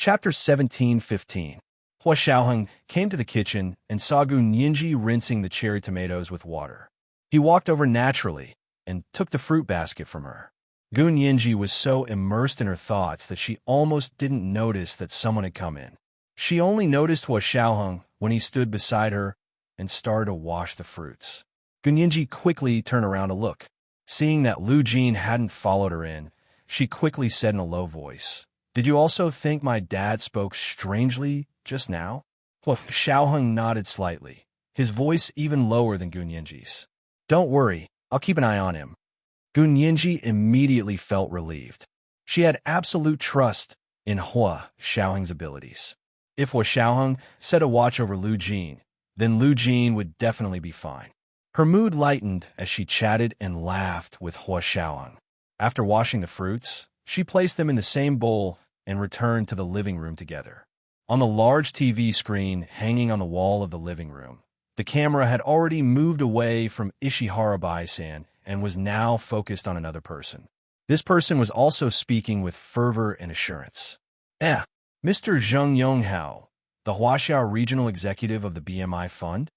Chapter 17:15. Hua Xiaoheng came to the kitchen and saw Gu Nianji rinsing the cherry tomatoes with water. He walked over naturally and took the fruit basket from her. Gu Nianji was so immersed in her thoughts that she almost didn't notice that someone had come in. She only noticed Hua Xiaoheng when he stood beside her and started to wash the fruits. Gu Nianji quickly turned around to look. Seeing that Lu Jin hadn't followed her in, she quickly said in a low voice, "Did you also think my dad spoke strangely just now?" Hua Xiaoheng nodded slightly, his voice even lower than Gu Nianji's. "Don't worry, I'll keep an eye on him." Gu Nianji immediately felt relieved. She had absolute trust in Hua Xiaoheng's abilities. If Hua Xiaoheng set a watch over Lu Jin, then Lu Jin would definitely be fine. Her mood lightened as she chatted and laughed with Hua Xiaoheng. After washing the fruits, she placed them in the same bowl and returned to the living room together. On the large TV screen hanging on the wall of the living room, the camera had already moved away from Ishihara Bai-san and was now focused on another person. This person was also speaking with fervor and assurance. Mr. Zheng Yonghao, the Huaxia regional executive of the BMI Fund?"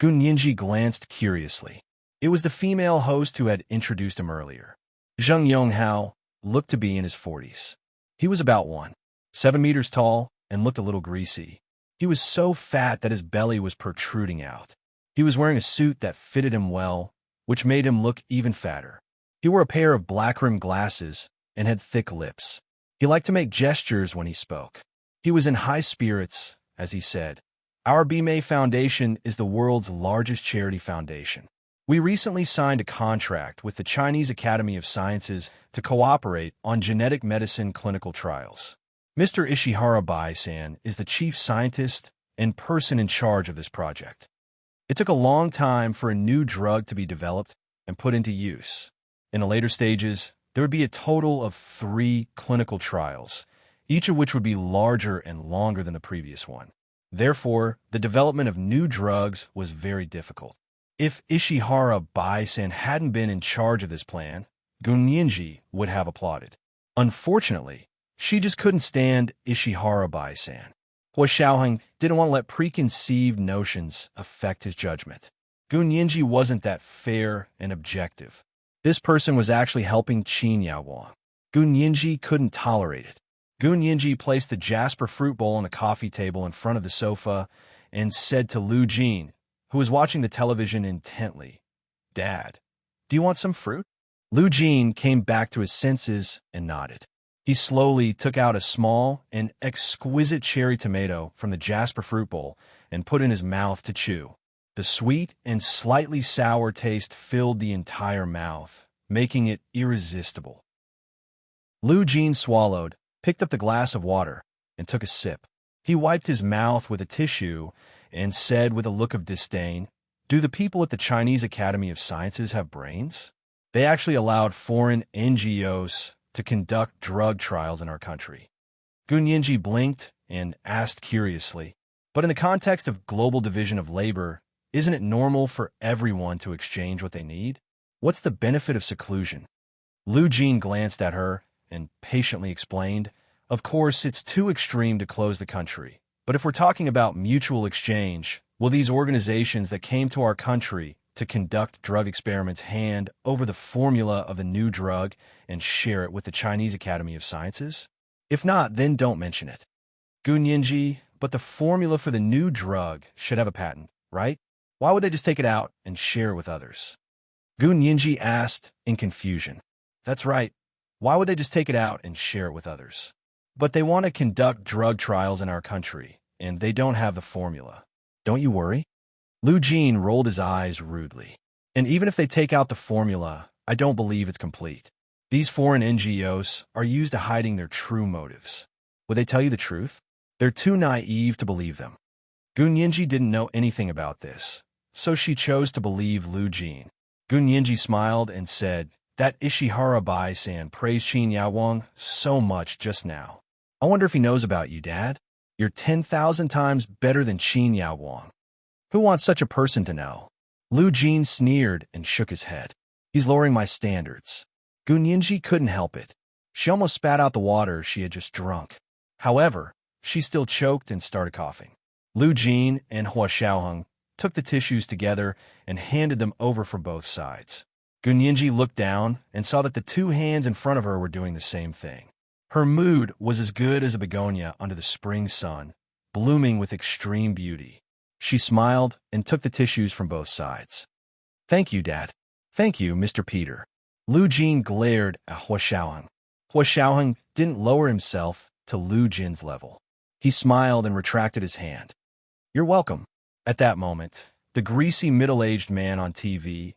Gu Nianji glanced curiously. It was the female host who had introduced him earlier. Zheng Yonghao looked to be in his 40s. He was about 1.7 meters tall and looked a little greasy. He was so fat that his belly was protruding out. He was wearing a suit that fitted him well, which made him look even fatter. He wore a pair of black-rimmed glasses and had thick lips. He liked to make gestures when he spoke. He was in high spirits, as he said, "Our BMA Foundation is the world's largest charity foundation. We recently signed a contract with the Chinese Academy of Sciences to cooperate on genetic medicine clinical trials. Mr. Ishihara Bai-san is the chief scientist and person in charge of this project. It took a long time for a new drug to be developed and put into use. In the later stages, there would be a total of 3 clinical trials, each of which would be larger and longer than the previous one. Therefore, the development of new drugs was very difficult. If Ishihara Bai-san hadn't been in charge of this plan, Gu Nianji would have applauded. Unfortunately, she just couldn't stand Ishihara Bai-san. Hua Xiaoheng didn't want to let preconceived notions affect his judgment. Gu Nianji wasn't that fair and objective. This person was actually helping Qin Yaowang. Gu Nianji couldn't tolerate it. Gu Nianji placed the jasper fruit bowl on the coffee table in front of the sofa and said to Lu Jin, who was watching the television intently, "Dad, do you want some fruit?" Lu Jin came back to his senses and nodded. He slowly took out a small and exquisite cherry tomato from the jasper fruit bowl and put it in his mouth to chew. The sweet and slightly sour taste filled the entire mouth, making it irresistible. Lu Jin swallowed, picked up the glass of water, and took a sip. He wiped his mouth with a tissue and said with a look of disdain, "Do the people at the Chinese Academy of Sciences have brains? They actually allowed foreign NGOs to conduct drug trials in our country." Gu Nianji blinked and asked curiously, "But in the context of global division of labor, isn't it normal for everyone to exchange what they need? What's the benefit of seclusion?" Lu Jin glanced at her and patiently explained, "Of course, it's too extreme to close the country. But if we're talking about mutual exchange, will these organizations that came to our country to conduct drug experiments hand over the formula of the new drug and share it with the Chinese Academy of Sciences? If not, then don't mention it." Gu Nianji, "But the formula for the new drug should have a patent, right? Why would they just take it out and share it with others?" Gu Nianji asked in confusion. "That's right. Why would they just take it out and share it with others? But they want to conduct drug trials in our country, and they don't have the formula. Don't you worry?" Lu Jin rolled his eyes rudely. "And even if they take out the formula, I don't believe it's complete. These foreign NGOs are used to hiding their true motives. Would they tell you the truth? They're too naive to believe them." Gu Nianji didn't know anything about this, so she chose to believe Lu Jin. Gu Nianji smiled and said, "That Ishihara Bai-san praised Qin Yaowang so much just now. I wonder if he knows about you, Dad. You're 10,000 times better than Qin Yaowang. Who wants such a person to know?" Lu Jin sneered and shook his head. "He's lowering my standards." Gu Nianji couldn't help it. She almost spat out the water she had just drunk. However, she still choked and started coughing. Lu Jin and Hua Xiaoheng took the tissues together and handed them over for both sides. Gun Yinji looked down and saw that the two hands in front of her were doing the same thing. Her mood was as good as a begonia under the spring sun, blooming with extreme beauty. She smiled and took the tissues from both sides. "Thank you, Dad. Thank you, Mr. Peter." Lu Jin glared at Hua Xiaoheng. Hua Xiaoheng didn't lower himself to Lu Jin's level. He smiled and retracted his hand. "You're welcome." At that moment, the greasy middle-aged man on TV,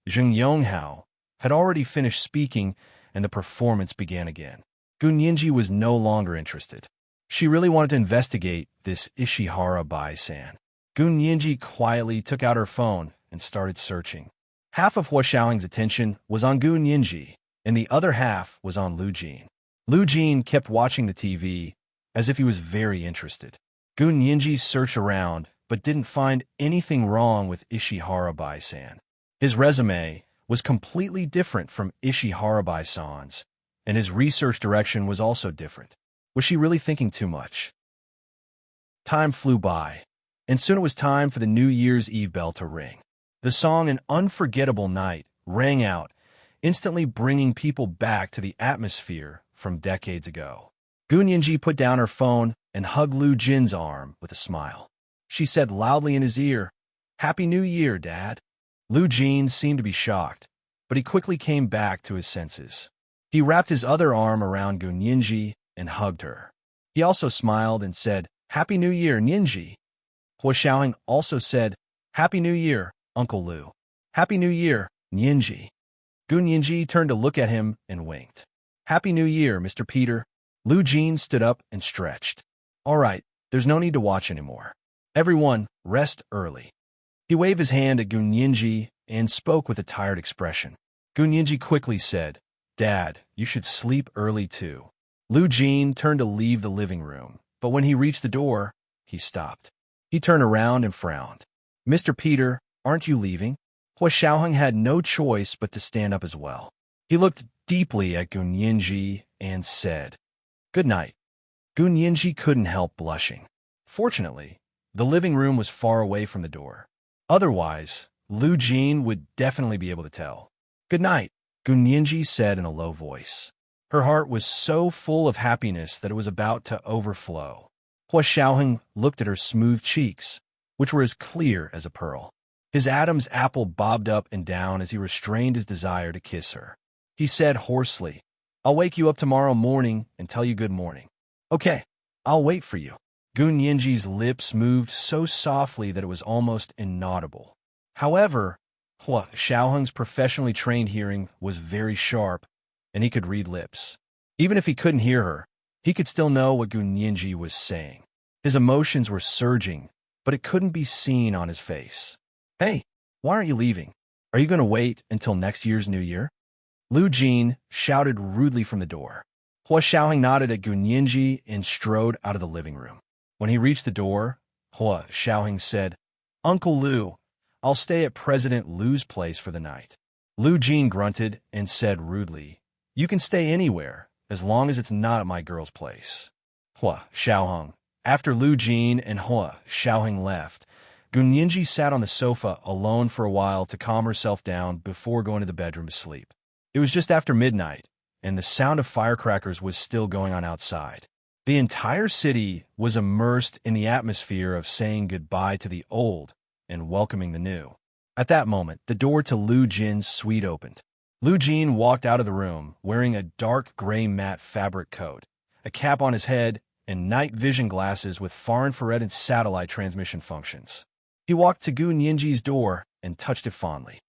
Zheng Yonghao, had already finished speaking, and the performance began again. Gun Yinji was no longer interested. She really wanted to investigate this Ishihara Bai-san. Gun Yinji quietly took out her phone and started searching. Half of Hua Xiaoheng's attention was on Gun Yinji, and the other half was on Lu Jin. Lu Jin kept watching the TV as if he was very interested. Gun Yinji searched around but didn't find anything wrong with Ishihara Bai-san. His resume was completely different from Ishihara Bai-san's, and his research direction was also different. Was she really thinking too much? Time flew by, and soon it was time for the New Year's Eve bell to ring. The song An Unforgettable Night rang out, instantly bringing people back to the atmosphere from decades ago. Gun Yinji put down her phone and hugged Lu Jin's arm with a smile. She said loudly in his ear, "Happy New Year, Dad." Lu Jin seemed to be shocked, but he quickly came back to his senses. He wrapped his other arm around Gun Yinji and hugged her. He also smiled and said, "Happy New Year, Yinji." Hua Xiaoheng also said, "Happy New Year, Uncle Lu." "Happy New Year, Yinji." Gun Yinji turned to look at him and winked. "Happy New Year, Mr. Peter." Lu Jin stood up and stretched. "All right, there's no need to watch anymore. Everyone, rest early." He waved his hand at Gun Yinji and spoke with a tired expression. Gun Yinji quickly said, "Dad, you should sleep early too." Lu Jin turned to leave the living room, but when he reached the door, he stopped. He turned around and frowned. "Mr. Peter, aren't you leaving?" Hua Xiaoheng had no choice but to stand up as well. He looked deeply at Gun Yinji and said, "Good night." Gun Yinji couldn't help blushing. Fortunately, the living room was far away from the door. Otherwise, Lu Jin would definitely be able to tell. "Good night," Gun Yinji said in a low voice. Her heart was so full of happiness that it was about to overflow. Hua Xiaoheng looked at her smooth cheeks, which were as clear as a pearl. His Adam's apple bobbed up and down as he restrained his desire to kiss her. He said hoarsely, "I'll wake you up tomorrow morning and tell you good morning." "Okay, I'll wait for you." Gun Yinji's lips moved so softly that it was almost inaudible. However, Hua Xiaoheng's professionally trained hearing was very sharp, and he could read lips. Even if he couldn't hear her, he could still know what Gun Yinji was saying. His emotions were surging, but it couldn't be seen on his face. "Hey, why aren't you leaving? Are you going to wait until next year's New Year?" Lu Jin shouted rudely from the door. Hua Xiaoheng nodded at Gun Yinji and strode out of the living room. When he reached the door, Hua Xiaoheng said, "Uncle Lu, I'll stay at President Lu's place for the night." Lu Jin grunted and said rudely, "You can stay anywhere, as long as it's not at my girl's place." Hua Xiaoheng. After Lu Jin and Hua Xiaoheng left, Gun Yinji sat on the sofa alone for a while to calm herself down before going to the bedroom to sleep. It was just after midnight, and the sound of firecrackers was still going on outside. The entire city was immersed in the atmosphere of saying goodbye to the old and welcoming the new. At that moment, the door to Lu Jin's suite opened. Lu Jin walked out of the room wearing a dark gray matte fabric coat, a cap on his head, and night vision glasses with far infrared and satellite transmission functions. He walked to Gun Yinji's door and touched it fondly.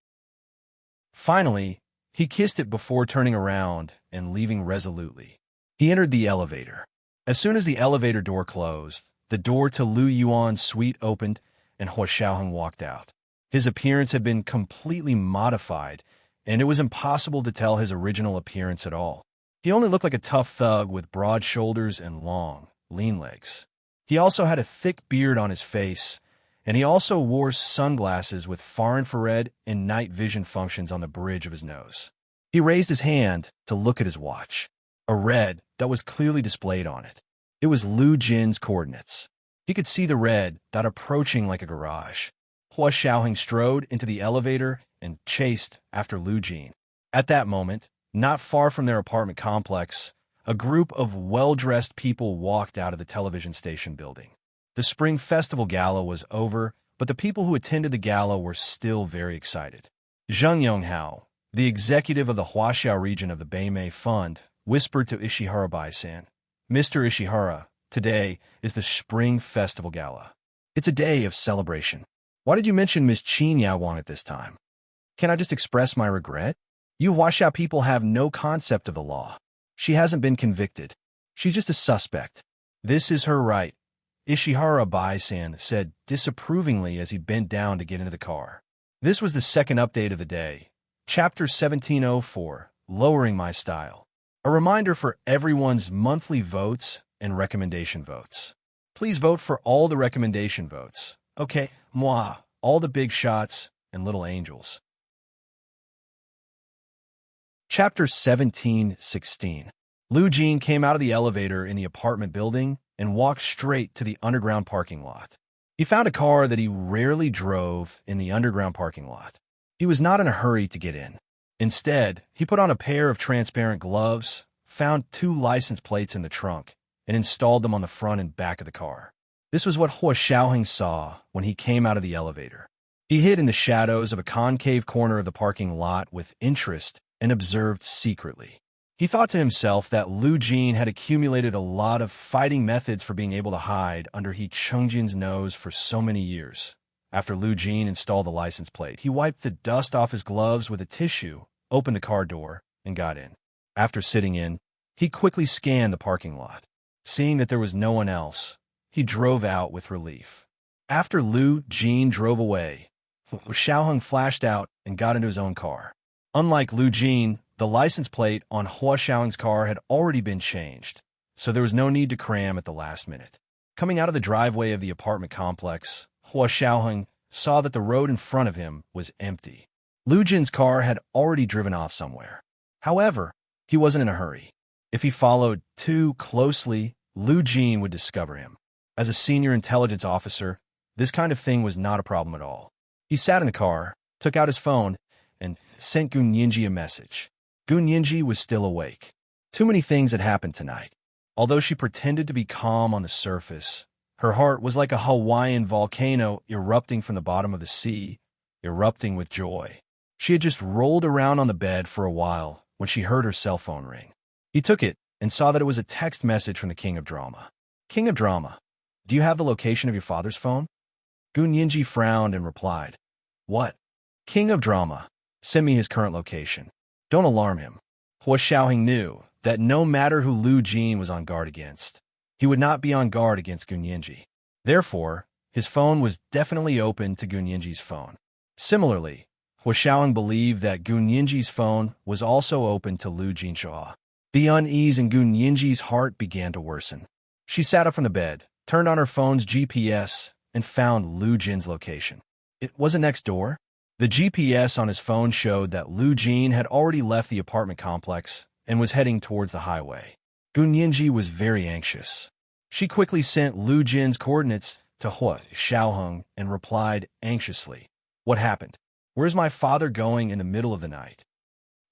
Finally, he kissed it before turning around and leaving resolutely. He entered the elevator. As soon as the elevator door closed, the door to Lu Yuan's suite opened and Hua Xiaoheng walked out. His appearance had been completely modified, and it was impossible to tell his original appearance at all. He only looked like a tough thug with broad shoulders and long, lean legs. He also had a thick beard on his face, and he also wore sunglasses with far infrared and night vision functions on the bridge of his nose. He raised his hand to look at his watch, a red that was clearly displayed on it. It was Lu Jin's coordinates. He could see the red dot approaching like a garage. Hua Xiaoheng strode into the elevator and chased after Lu Jin. At that moment, not far from their apartment complex, a group of well-dressed people walked out of the television station building. The Spring Festival Gala was over, but the people who attended the gala were still very excited. Zheng Yonghao, the executive of the Huaxiao region of the Beimei Fund, whispered to Ishihara Bai-san, "Mr. Ishihara, today is the Spring Festival Gala. It's a day of celebration. Why did you mention Miss Qin Yawang at this time? Can I just express my regret? You Huaxia people have no concept of the law. She hasn't been convicted. She's just a suspect. This is her right," Ishihara Bai-san said disapprovingly as he bent down to get into the car. This was the second update of the day. Chapter 1704, Lowering My Style. A reminder for everyone's monthly votes and recommendation votes. Please vote for all the recommendation votes. Okay, moi, all the big shots and little angels. Chapter 1716. Lu Jin came out of the elevator in the apartment building and walked straight to the underground parking lot. He found a car that he rarely drove in the underground parking lot. He was not in a hurry to get in. Instead, he put on a pair of transparent gloves, found 2 license plates in the trunk, and installed them on the front and back of the car. This was what Hua Xiaoheng saw when he came out of the elevator. He hid in the shadows of a concave corner of the parking lot with interest and observed secretly. He thought to himself that Lu Jin had accumulated a lot of fighting methods for being able to hide under He Chengjin's nose for so many years. After Lu Jin installed the license plate, he wiped the dust off his gloves with a tissue, opened the car door, and got in. After sitting in, he quickly scanned the parking lot. Seeing that there was no one else, he drove out with relief. After Lu Jin drove away, Xiaoheng flashed out and got into his own car. Unlike Lu Jin, the license plate on Hua Xiaoheng's car had already been changed, so there was no need to cram at the last minute. Coming out of the driveway of the apartment complex, Hua Xiaoheng saw that the road in front of him was empty. Lu Jin's car had already driven off somewhere. However, he wasn't in a hurry. If he followed too closely, Lu Jin would discover him. As a senior intelligence officer, this kind of thing was not a problem at all. He sat in the car, took out his phone, and sent Gun Yinji a message. Gun Yinji was still awake. Too many things had happened tonight. Although she pretended to be calm on the surface, her heart was like a Hawaiian volcano erupting from the bottom of the sea, erupting with joy. She had just rolled around on the bed for a while when she heard her cell phone ring. He took it and saw that it was a text message from the King of Drama. "King of Drama, do you have the location of your father's phone?" Gun Yinji frowned and replied, "What?" "King of Drama, send me his current location. Don't alarm him." Hua Xiaoheng knew that no matter who Lu Jin was on guard against, he would not be on guard against Gun Yinji. Therefore, his phone was definitely open to Gun Yinji's phone. Similarly, Hua Xiaoheng believed that Gun Yinji's phone was also open to Lu Jinsha. The unease in Gun Yinji's heart began to worsen. She sat up from the bed, turned on her phone's GPS, and found Lu Jin's location. It wasn't next door. The GPS on his phone showed that Lu Jin had already left the apartment complex and was heading towards the highway. Gun Yinji was very anxious. She quickly sent Lu Jin's coordinates to Hua Xiaoheng and replied anxiously, "What happened? Where's my father going in the middle of the night?"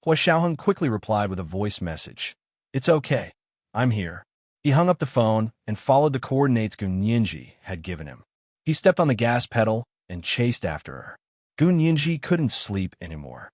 Hua Xiaoheng quickly replied with a voice message, "It's okay. I'm here." He hung up the phone and followed the coordinates Gun Yinji had given him. He stepped on the gas pedal and chased after her. Gun Yinji couldn't sleep anymore.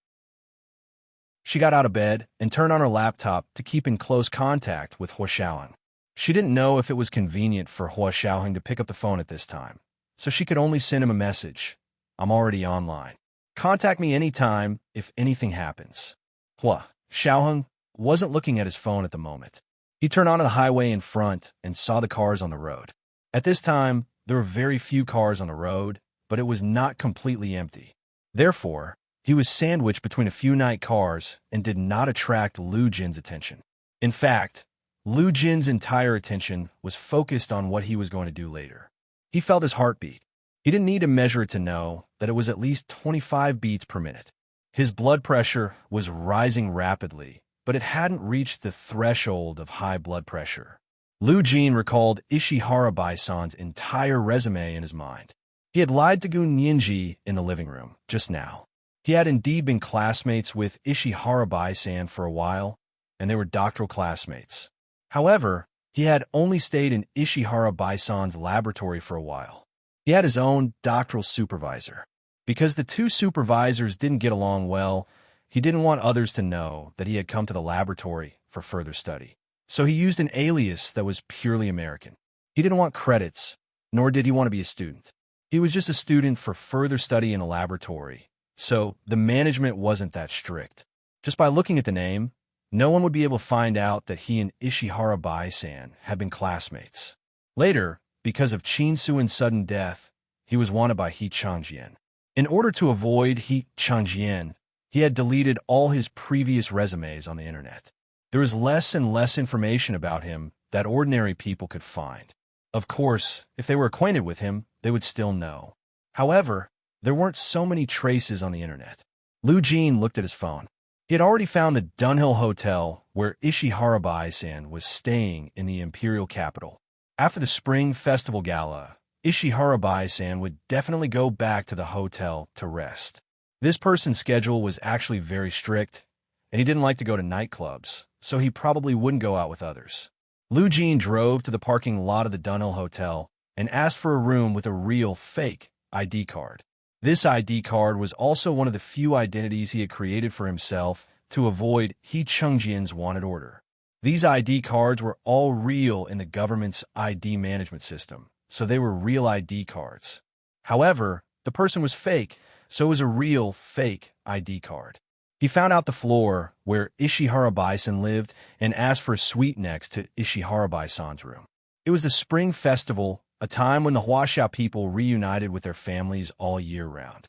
She got out of bed and turned on her laptop to keep in close contact with Hua Xiaoheng. She didn't know if it was convenient for Hua Xiaoheng to pick up the phone at this time, so she could only send him a message. "I'm already online. Contact me anytime if anything happens." Hua Xiaoheng wasn't looking at his phone at the moment. He turned onto the highway in front and saw the cars on the road. At this time, there were very few cars on the road, but it was not completely empty. Therefore, he was sandwiched between a few night cars and did not attract Lu Jin's attention. In fact, Lu Jin's entire attention was focused on what he was going to do later. He felt his heartbeat. He didn't need to measure it to know that it was at least 25 beats per minute. His blood pressure was rising rapidly, but it hadn't reached the threshold of high blood pressure. Lu Jin recalled Ishihara Baisan's entire resume in his mind. He had lied to Gun Ninji in the living room just now. He had indeed been classmates with Ishihara Baisan for a while, and they were doctoral classmates. However, he had only stayed in Ishihara Baisan's laboratory for a while. He had his own doctoral supervisor. Because the two supervisors didn't get along well, he didn't want others to know that he had come to the laboratory for further study. So he used an alias that was purely American. He didn't want credits, nor did he want to be a student. He was just a student for further study in a laboratory, so the management wasn't that strict. Just by looking at the name, no one would be able to find out that he and Ishihara Bai-san had been classmates. Later, because of Qin Suan's sudden death, he was wanted by He Changjian. In order to avoid He Changjian, he had deleted all his previous resumes on the internet. There was less and less information about him that ordinary people could find. Of course, if they were acquainted with him, they would still know. However, there weren't so many traces on the internet. Lu Jin looked at his phone. He had already found the Dunhill Hotel where Ishihara Bai-san was staying in the imperial capital. After the Spring Festival Gala, Ishihara Bai-san would definitely go back to the hotel to rest. This person's schedule was actually very strict, and he didn't like to go to nightclubs, so he probably wouldn't go out with others. Lu Jin drove to the parking lot of the Dunhill Hotel and asked for a room with a real fake ID card. This ID card was also one of the few identities he had created for himself to avoid He Changjian's wanted order. These ID cards were all real in the government's ID management system, so they were real ID cards. However, the person was fake, so it was a real fake ID card. He found out the floor where Ishihara Bai-san lived and asked for a suite next to Ishihara Bai-san's room. It was the Spring Festival, a time when the Huaxia people reunited with their families all year round.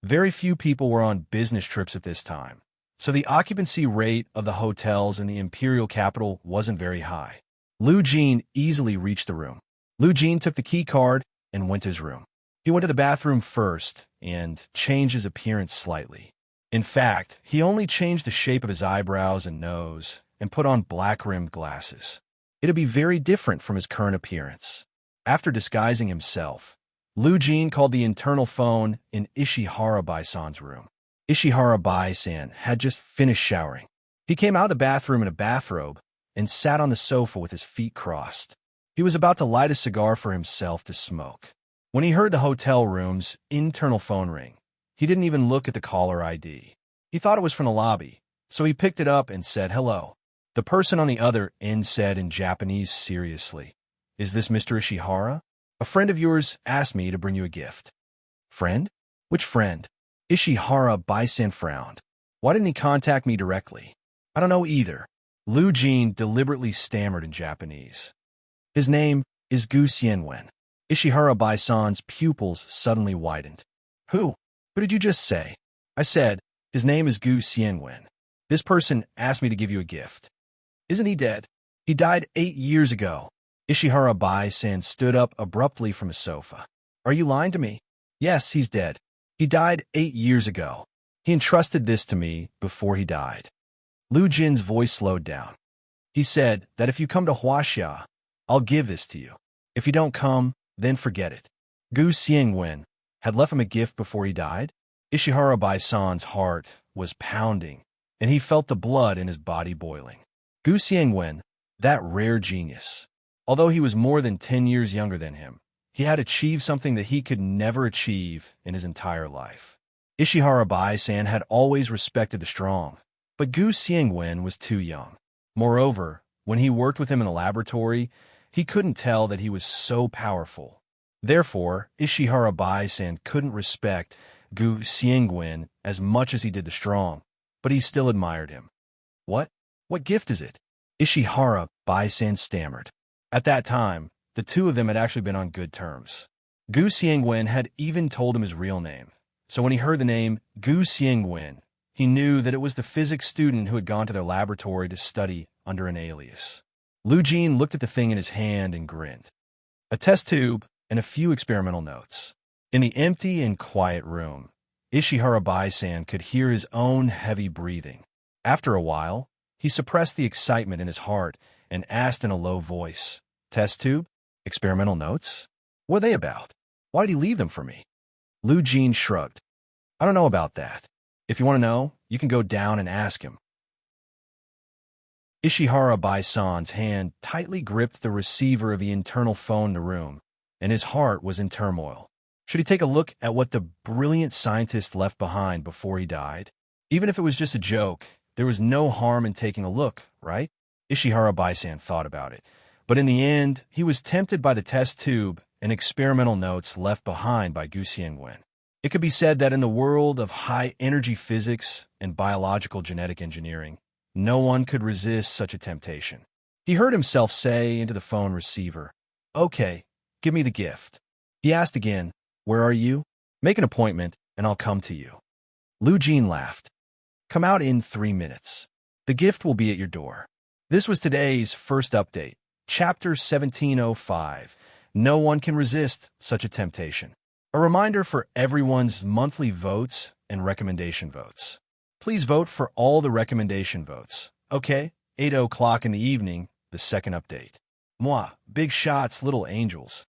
Very few people were on business trips at this time, so the occupancy rate of the hotels in the imperial capital wasn't very high. Lu Jin easily reached the room. Lu Jin took the key card and went to his room. He went to the bathroom first and changed his appearance slightly. In fact, he only changed the shape of his eyebrows and nose and put on black-rimmed glasses. It'd be very different from his current appearance. After disguising himself, Lu Jin called the internal phone in Ishihara Bai-san's room. Ishihara Bai-san had just finished showering. He came out of the bathroom in a bathrobe and sat on the sofa with his feet crossed. He was about to light a cigar for himself to smoke. When he heard the hotel room's internal phone ring, he didn't even look at the caller ID. He thought it was from the lobby, so he picked it up and said hello. The person on the other end said in Japanese seriously, "Is this Mr. Ishihara? A friend of yours asked me to bring you a gift." "Friend? Which friend?" Ishihara Bai-san frowned. "Why didn't he contact me directly?" "I don't know either." Lu Jin deliberately stammered in Japanese. "His name is Gu Xianwen." Ishihara Bai-san's pupils suddenly widened. Who did you just say?" "I said, his name is Gu Xianwen. This person asked me to give you a gift." "Isn't he dead?" "He died 8 years ago." Ishihara Bai-san stood up abruptly from his sofa. "Are you lying to me?" "Yes, he's dead. He died 8 years ago. He entrusted this to me before he died." Lu Jin's voice slowed down. He said that if you come to Huaxia, I'll give this to you. If you don't come, then forget it. Gu Xianwen had left him a gift before he died. Ishihara Bai-san's heart was pounding, and he felt the blood in his body boiling. Gu Xianwen, that rare genius. Although he was more than 10 years younger than him, he had achieved something that he could never achieve in his entire life. Ishihara Bai-san had always respected the strong, but Gu Xianwen was too young. Moreover, when he worked with him in the laboratory, he couldn't tell that he was so powerful. Therefore, Ishihara Bai-san couldn't respect Gu Xianwen as much as he did the strong, but he still admired him. What gift is it?" Ishihara Bai-san stammered. At that time, the two of them had actually been on good terms. Gu Xianwen had even told him his real name, so when he heard the name Gu Xianwen, he knew that it was the physics student who had gone to their laboratory to study under an alias. Lu Jin looked at the thing in his hand and grinned. A test tube and a few experimental notes. In the empty and quiet room, Ishihara Bai-san could hear his own heavy breathing. After a while, he suppressed the excitement in his heart and asked in a low voice, "Test tube? Experimental notes? What are they about? Why did he leave them for me?" Lu Jin shrugged. "I don't know about that. If you want to know, you can go down and ask him." Ishihara Baisan's hand tightly gripped the receiver of the internal phone in the room, and his heart was in turmoil. Should he take a look at what the brilliant scientist left behind before he died? Even if it was just a joke, there was no harm in taking a look, right? Ishihara Baisan thought about it, but in the end, he was tempted by the test tube and experimental notes left behind by Gu Xiangwen. It could be said that in the world of high-energy physics and biological genetic engineering, no one could resist such a temptation. He heard himself say into the phone receiver, "Okay, give me the gift." He asked again, "Where are you? Make an appointment, and I'll come to you." Lu Jin laughed. "Come out in 3 minutes. The gift will be at your door." This was today's first update, Chapter 1705. No one can resist such a temptation. A reminder for everyone's monthly votes and recommendation votes. Please vote for all the recommendation votes. Okay, 8 o'clock in the evening, the second update. Moi, big shots, little angels.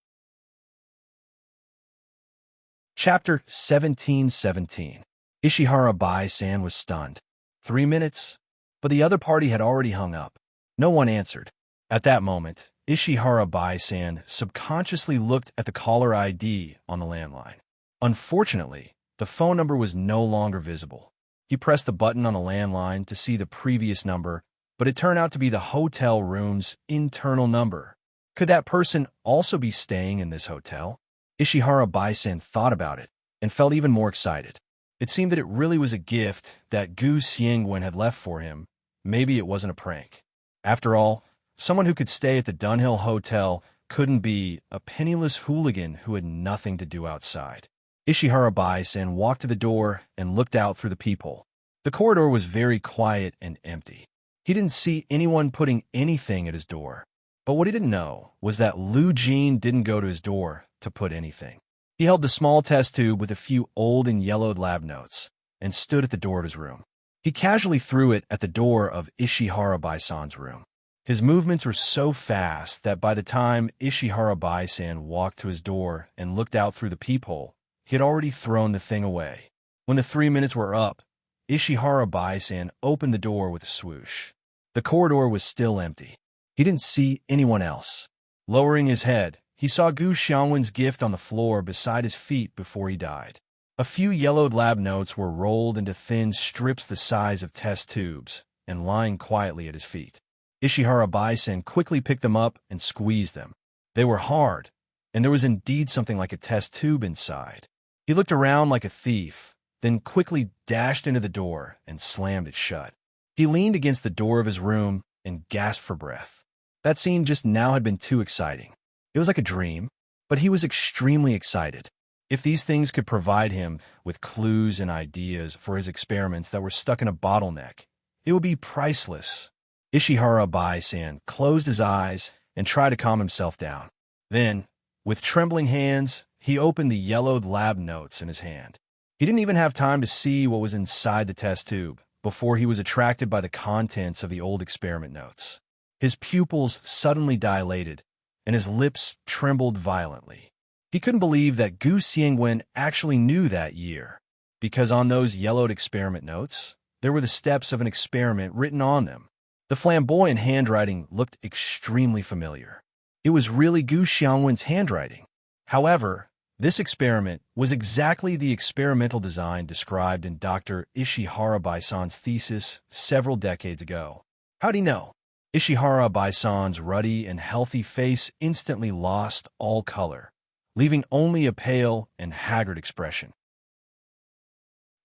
Chapter 1717. Ishihara Bai-san was stunned. 3 minutes? But the other party had already hung up. No one answered. At that moment, Ishihara Bai-san subconsciously looked at the caller ID on the landline. Unfortunately, the phone number was no longer visible. He pressed the button on the landline to see the previous number, but it turned out to be the hotel room's internal number. Could that person also be staying in this hotel? Ishihara Bai-san thought about it and felt even more excited. It seemed that it really was a gift that Gu Xiangwen had left for him. Maybe it wasn't a prank. After all, someone who could stay at the Dunhill Hotel couldn't be a penniless hooligan who had nothing to do outside. Ishihara Bai-san walked to the door and looked out through the peephole. The corridor was very quiet and empty. He didn't see anyone putting anything at his door. But what he didn't know was that Lu Jin didn't go to his door to put anything. He held the small test tube with a few old and yellowed lab notes and stood at the door of his room. He casually threw it at the door of Ishihara Bai-san's room. His movements were so fast that by the time Ishihara Bai-san walked to his door and looked out through the peephole, he had already thrown the thing away. When the 3 minutes were up, Ishihara Bai-san opened the door with a swoosh. The corridor was still empty. He didn't see anyone else. Lowering his head, he saw Gu Xiangwen's gift on the floor beside his feet before he died. A few yellowed lab notes were rolled into thin strips the size of test tubes and lying quietly at his feet. Ishihara Bai-san quickly picked them up and squeezed them. They were hard, and there was indeed something like a test tube inside. He looked around like a thief, then quickly dashed into the door and slammed it shut. He leaned against the door of his room and gasped for breath. That scene just now had been too exciting. It was like a dream, but he was extremely excited. If these things could provide him with clues and ideas for his experiments that were stuck in a bottleneck, it would be priceless. Ishihara Bai-san closed his eyes and tried to calm himself down. Then, with trembling hands, he opened the yellowed lab notes in his hand. He didn't even have time to see what was inside the test tube before he was attracted by the contents of the old experiment notes. His pupils suddenly dilated, and his lips trembled violently. He couldn't believe that Gu Xiangwen actually knew that year, because on those yellowed experiment notes, there were the steps of an experiment written on them. The flamboyant handwriting looked extremely familiar. It was really Gu Xiangwen's handwriting. However, this experiment was exactly the experimental design described in Dr. Ishihara Bai-san's thesis several decades ago. How'd he know? Ishihara Bai-san's ruddy and healthy face instantly lost all color, leaving only a pale and haggard expression.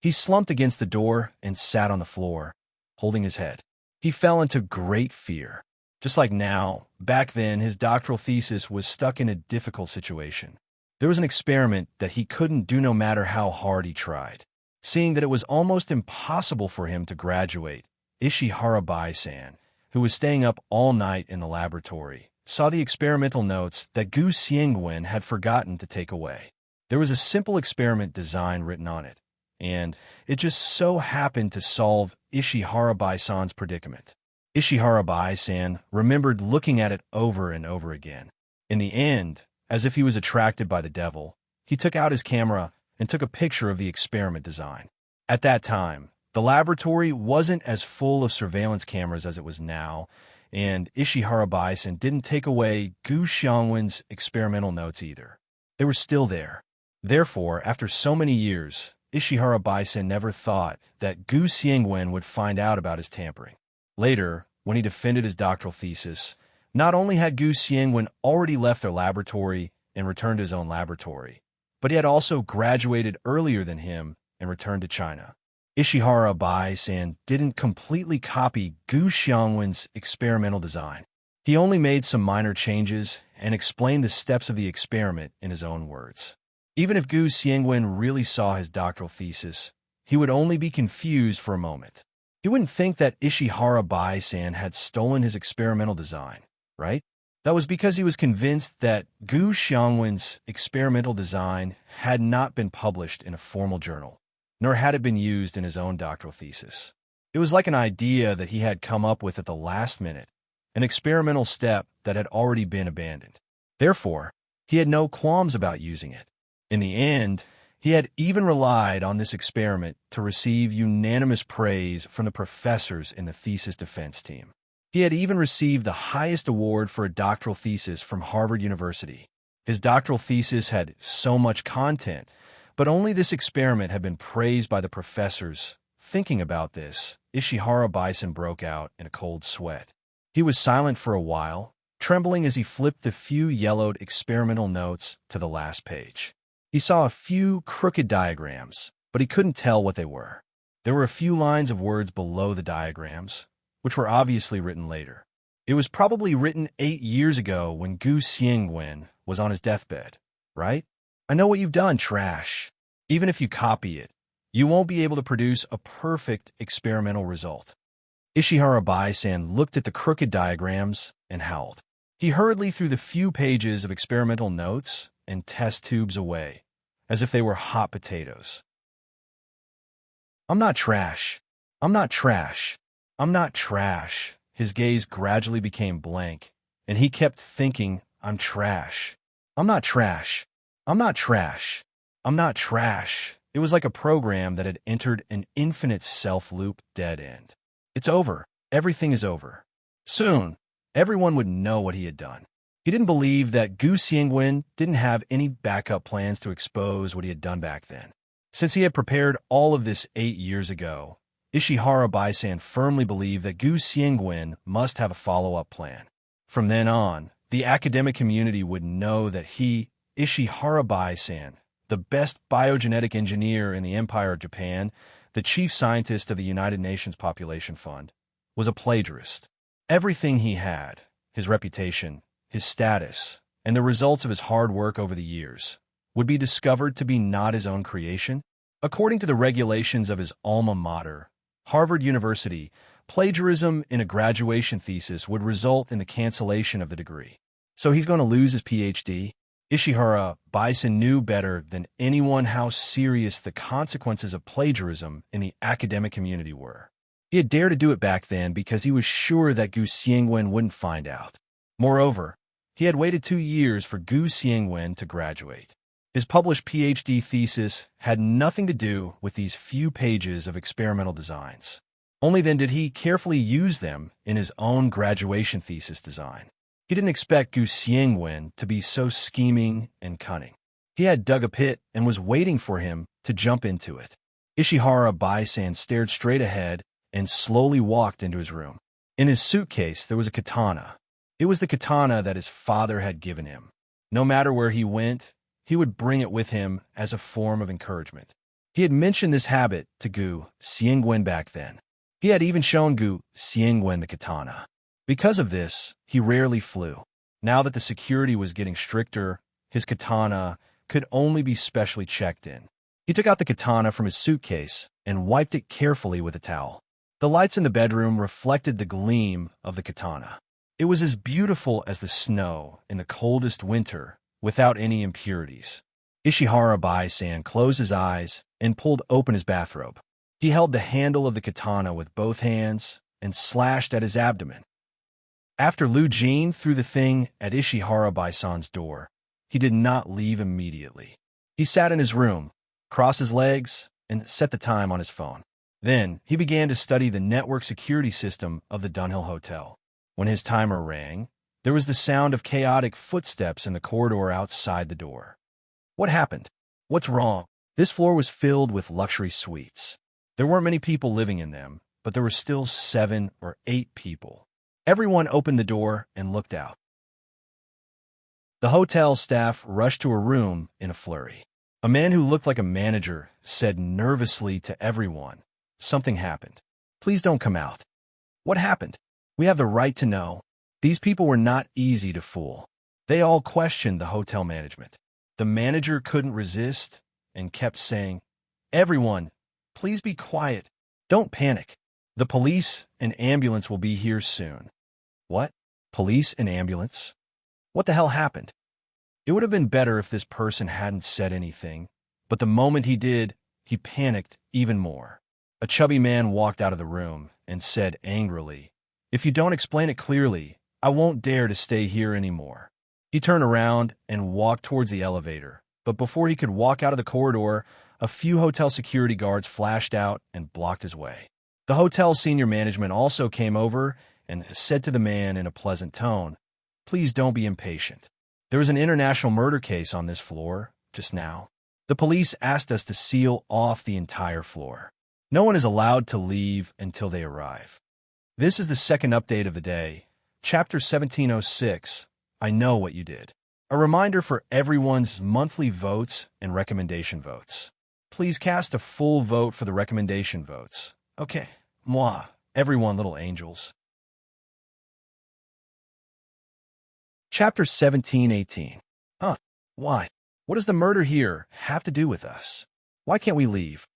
He slumped against the door and sat on the floor, holding his head. He fell into great fear. Just like now, back then his doctoral thesis was stuck in a difficult situation. There was an experiment that he couldn't do no matter how hard he tried. Seeing that it was almost impossible for him to graduate, Ishihara Bai-san, who was staying up all night in the laboratory, saw the experimental notes that Gu Xiangwen had forgotten to take away. There was a simple experiment design written on it, and it just so happened to solve Ishihara Bai-san's predicament. Ishihara Bai-san remembered looking at it over and over again. In the end, as if he was attracted by the devil, he took out his camera and took a picture of the experiment design. At that time, the laboratory wasn't as full of surveillance cameras as it was now, and Ishihara Bai-san didn't take away Gu Xiangwen's experimental notes either. They were still there. Therefore, after so many years, Ishihara Bai-san never thought that Gu Xiangwen would find out about his tampering. Later, when he defended his doctoral thesis, not only had Gu Xiangwen already left their laboratory and returned to his own laboratory, but he had also graduated earlier than him and returned to China. Ishihara Bai-san didn't completely copy Gu Xiangwen's experimental design. He only made some minor changes and explained the steps of the experiment in his own words. Even if Gu Xiangwen really saw his doctoral thesis, he would only be confused for a moment. He wouldn't think that Ishihara Bai-san had stolen his experimental design, right? That was because he was convinced that Gu Xiangwen's experimental design had not been published in a formal journal, nor had it been used in his own doctoral thesis. It was like an idea that he had come up with at the last minute, an experimental step that had already been abandoned. Therefore, he had no qualms about using it. In the end, he had even relied on this experiment to receive unanimous praise from the professors in the thesis defense team. He had even received the highest award for a doctoral thesis from Harvard University. His doctoral thesis had so much content, but only this experiment had been praised by the professors. Thinking about this, Ishihara Bai-san broke out in a cold sweat. He was silent for a while, trembling as he flipped the few yellowed experimental notes to the last page. He saw a few crooked diagrams, but he couldn't tell what they were. There were a few lines of words below the diagrams, which were obviously written later. It was probably written 8 years ago when Gu Xiangwen was on his deathbed, right? I know what you've done, trash. Even if you copy it, you won't be able to produce a perfect experimental result. Ishihara Bai-san looked at the crooked diagrams and howled. He hurriedly threw the few pages of experimental notes and test tubes away, as if they were hot potatoes. I'm not trash. I'm not trash. I'm not trash. His gaze gradually became blank, and he kept thinking, I'm trash. I'm not trash. I'm not trash. I'm not trash. It was like a program that had entered an infinite self-loop dead end. It's over. Everything is over. Soon, everyone would know what he had done. He didn't believe that Gu Xiangwen didn't have any backup plans to expose what he had done back then. Since he had prepared all of this 8 years ago, Ishihara Bai-san firmly believed that Gu Xiangwen must have a follow-up plan. From then on, the academic community would know that he, Ishihara Bai-san, the best biogenetic engineer in the Empire of Japan, the chief scientist of the United Nations Population Fund, was a plagiarist. Everything he had, his reputation, his status, and the results of his hard work over the years, would be discovered to be not his own creation. According to the regulations of his alma mater, Harvard University, plagiarism in a graduation thesis would result in the cancellation of the degree. So he's going to lose his PhD? Ishihara Bai-san knew better than anyone how serious the consequences of plagiarism in the academic community were. He had dared to do it back then because he was sure that Gu Xiangwen wouldn't find out. Moreover, he had waited 2 years for Gu Xiangwen to graduate. His published PhD thesis had nothing to do with these few pages of experimental designs. Only then did he carefully use them in his own graduation thesis design. He didn't expect Gu Xiangwen to be so scheming and cunning. He had dug a pit and was waiting for him to jump into it. Ishihara Bai-san stared straight ahead and slowly walked into his room. In his suitcase, there was a katana. It was the katana that his father had given him. No matter where he went, he would bring it with him as a form of encouragement. He had mentioned this habit to Gu Xiangwen back then. He had even shown Gu Xiangwen the katana. Because of this, he rarely flew. Now that the security was getting stricter, his katana could only be specially checked in. He took out the katana from his suitcase and wiped it carefully with a towel. The lights in the bedroom reflected the gleam of the katana. It was as beautiful as the snow in the coldest winter, without any impurities. Ishihara Bai-san closed his eyes and pulled open his bathrobe. He held the handle of the katana with both hands and slashed at his abdomen. After Lu Jin threw the thing at Ishihara-bai-san's door, he did not leave immediately. He sat in his room, crossed his legs, and set the time on his phone. Then, he began to study the network security system of the Dunhill Hotel. When his timer rang, there was the sound of chaotic footsteps in the corridor outside the door. What happened? What's wrong? This floor was filled with luxury suites. There weren't many people living in them, but there were still 7 or 8 people. Everyone opened the door and looked out. The hotel staff rushed to a room in a flurry. A man who looked like a manager said nervously to everyone, "Something happened. Please don't come out." What happened? We have the right to know. These people were not easy to fool. They all questioned the hotel management. The manager couldn't resist and kept saying, "Everyone, please be quiet. Don't panic. The police and ambulance will be here soon." What? Police and ambulance? What the hell happened? It would have been better if this person hadn't said anything, but the moment he did, he panicked even more. A chubby man walked out of the room and said angrily, "If you don't explain it clearly, I won't dare to stay here anymore." He turned around and walked towards the elevator, but before he could walk out of the corridor, a few hotel security guards flashed out and blocked his way. The hotel's senior management also came over and said to the man in a pleasant tone, "Please don't be impatient. There was an international murder case on this floor just now. The police asked us to seal off the entire floor. No one is allowed to leave until they arrive." This is the second update of the day, Chapter 1706, I Know What You Did. A reminder for everyone's monthly votes and recommendation votes. Please cast a full vote for the recommendation votes. Okay, moi, everyone, little angels. Chapter 1718. Why? What does the murder here have to do with us? Why can't we leave?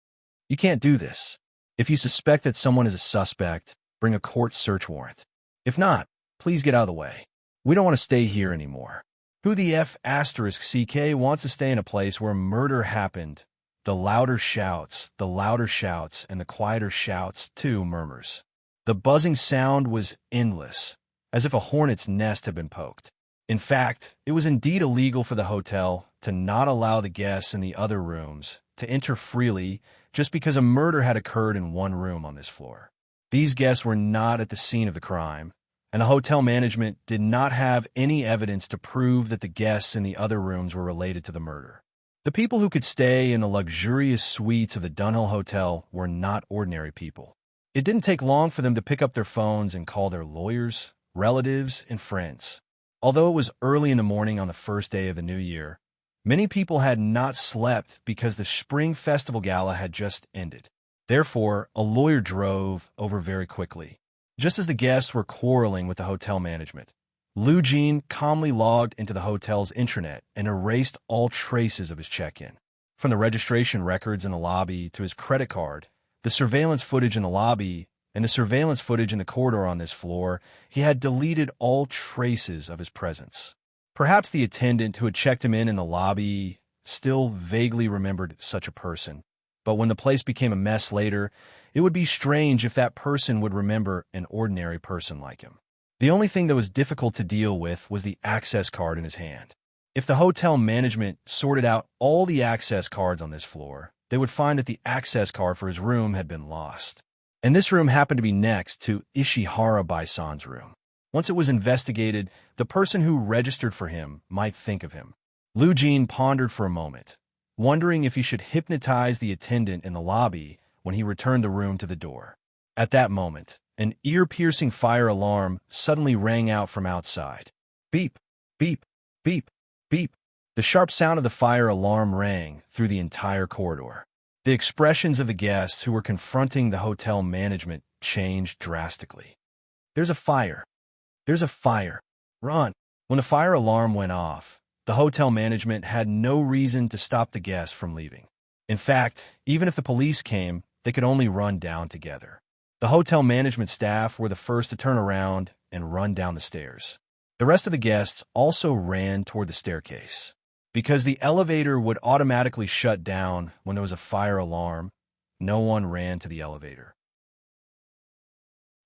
You can't do this. If you suspect that someone is a suspect, bring a court search warrant. If not, please get out of the way. We don't want to stay here anymore. Who the F***CK wants to stay in a place where murder happened? The louder shouts, and the quieter shouts, too, murmurs. The buzzing sound was endless, as if a hornet's nest had been poked. In fact, it was indeed illegal for the hotel to not allow the guests in the other rooms to enter freely just because a murder had occurred in one room on this floor. These guests were not at the scene of the crime, and the hotel management did not have any evidence to prove that the guests in the other rooms were related to the murder. The people who could stay in the luxurious suites of the Dunhill Hotel were not ordinary people. It didn't take long for them to pick up their phones and call their lawyers, relatives, and friends. Although it was early in the morning on the first day of the new year, many people had not slept because the Spring Festival Gala had just ended. Therefore, a lawyer drove over very quickly. Just as the guests were quarreling with the hotel management, Lu Jin calmly logged into the hotel's intranet and erased all traces of his check-in. From the registration records in the lobby to his credit card, the surveillance footage in the lobby, and the surveillance footage in the corridor on this floor, he had deleted all traces of his presence. Perhaps the attendant who had checked him in the lobby still vaguely remembered such a person, but when the place became a mess later, it would be strange if that person would remember an ordinary person like him. The only thing that was difficult to deal with was the access card in his hand. If the hotel management sorted out all the access cards on this floor, they would find that the access card for his room had been lost. And this room happened to be next to Ishihara-bai-san's room. Once it was investigated, the person who registered for him might think of him. Lu Jin pondered for a moment, wondering if he should hypnotize the attendant in the lobby when he returned the room to the door. At that moment, an ear-piercing fire alarm suddenly rang out from outside. Beep, beep, beep, beep. The sharp sound of the fire alarm rang through the entire corridor. The expressions of the guests who were confronting the hotel management changed drastically. "There's a fire. There's a fire. Run." When the fire alarm went off, the hotel management had no reason to stop the guests from leaving. In fact, even if the police came, they could only run down together. The hotel management staff were the first to turn around and run down the stairs. The rest of the guests also ran toward the staircase. Because the elevator would automatically shut down when there was a fire alarm, no one ran to the elevator.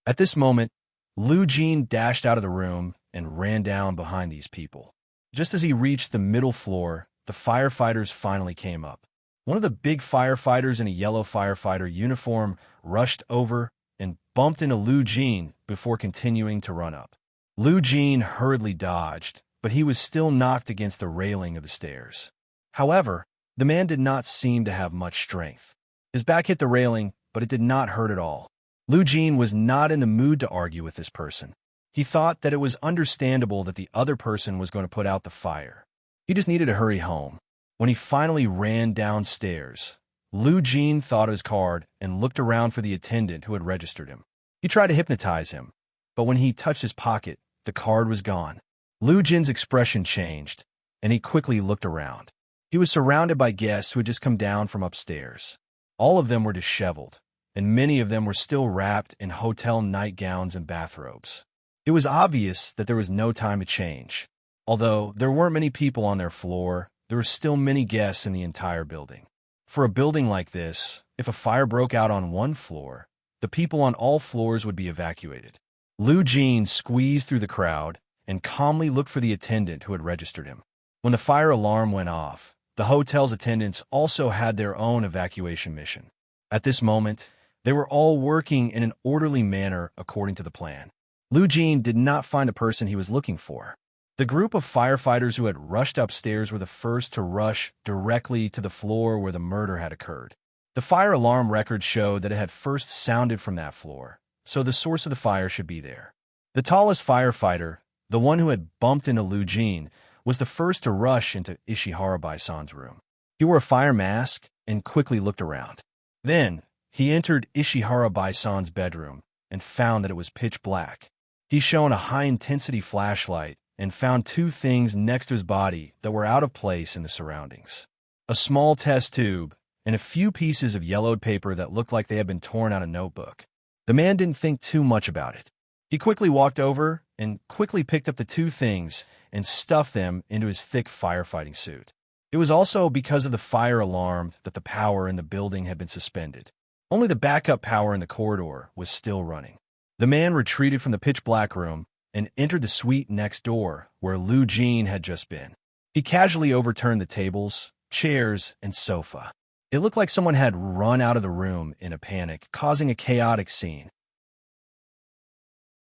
At this moment, Lu Jin dashed out of the room and ran down behind these people. Just as he reached the middle floor, the firefighters finally came up. One of the big firefighters in a yellow firefighter uniform rushed over and bumped into Lu Jin before continuing to run up. Lu Jin hurriedly dodged, but he was still knocked against the railing of the stairs. However, the man did not seem to have much strength. His back hit the railing, but it did not hurt at all. Lu Jin was not in the mood to argue with this person. He thought that it was understandable that the other person was going to put out the fire. He just needed to hurry home. When he finally ran downstairs, Lu Jin thought of his card and looked around for the attendant who had registered him. He tried to hypnotize him, but when he touched his pocket, the card was gone. Lu Jin's expression changed, and he quickly looked around. He was surrounded by guests who had just come down from upstairs. All of them were disheveled, and many of them were still wrapped in hotel nightgowns and bathrobes. It was obvious that there was no time to change. Although there weren't many people on their floor, there were still many guests in the entire building. For a building like this, if a fire broke out on one floor, the people on all floors would be evacuated. Lu Jin squeezed through the crowd and calmly looked for the attendant who had registered him. When the fire alarm went off, the hotel's attendants also had their own evacuation mission. At this moment, they were all working in an orderly manner according to the plan. Lu Jin did not find the person he was looking for. The group of firefighters who had rushed upstairs were the first to rush directly to the floor where the murder had occurred. The fire alarm record showed that it had first sounded from that floor, so the source of the fire should be there. The tallest firefighter, the one who had bumped into Lu Jin, was the first to rush into Ishihara-bai-san's room. He wore a fire mask and quickly looked around. Then, he entered Ishihara-bai-san's bedroom and found that it was pitch black. He shone a high-intensity flashlight and found two things next to his body that were out of place in the surroundings. A small test tube and a few pieces of yellowed paper that looked like they had been torn out of a notebook. The man didn't think too much about it. He quickly walked over and quickly picked up the two things and stuffed them into his thick firefighting suit. It was also because of the fire alarm that the power in the building had been suspended. Only the backup power in the corridor was still running. The man retreated from the pitch-black room and entered the suite next door where Lu Jin had just been. He casually overturned the tables, chairs, and sofa. It looked like someone had run out of the room in a panic, causing a chaotic scene.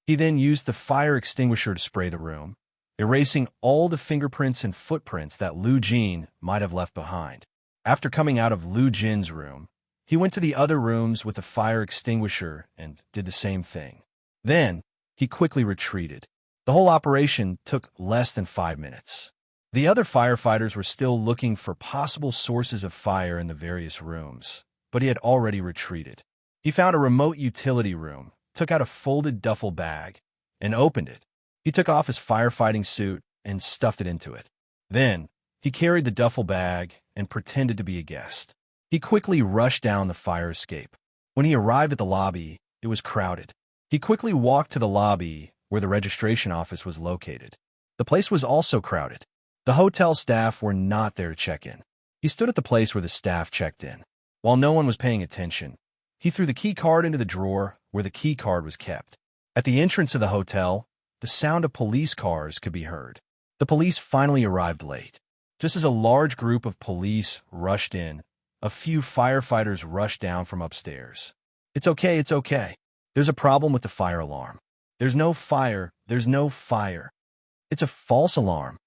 He then used the fire extinguisher to spray the room, erasing all the fingerprints and footprints that Lu Jin might have left behind. After coming out of Lu Jin's room, he went to the other rooms with a fire extinguisher and did the same thing. Then, he quickly retreated. The whole operation took less than 5 minutes. The other firefighters were still looking for possible sources of fire in the various rooms, but he had already retreated. He found a remote utility room, took out a folded duffel bag, and opened it. He took off his firefighting suit and stuffed it into it. Then, he carried the duffel bag and pretended to be a guest. He quickly rushed down the fire escape. When he arrived at the lobby, it was crowded. He quickly walked to the lobby where the registration office was located. The place was also crowded. The hotel staff were not there to check in. He stood at the place where the staff checked in. While no one was paying attention, he threw the key card into the drawer where the key card was kept. At the entrance of the hotel, the sound of police cars could be heard. The police finally arrived late. Just as a large group of police rushed in, a few firefighters rushed down from upstairs. It's okay. There's a problem with the fire alarm. There's no fire. It's a false alarm.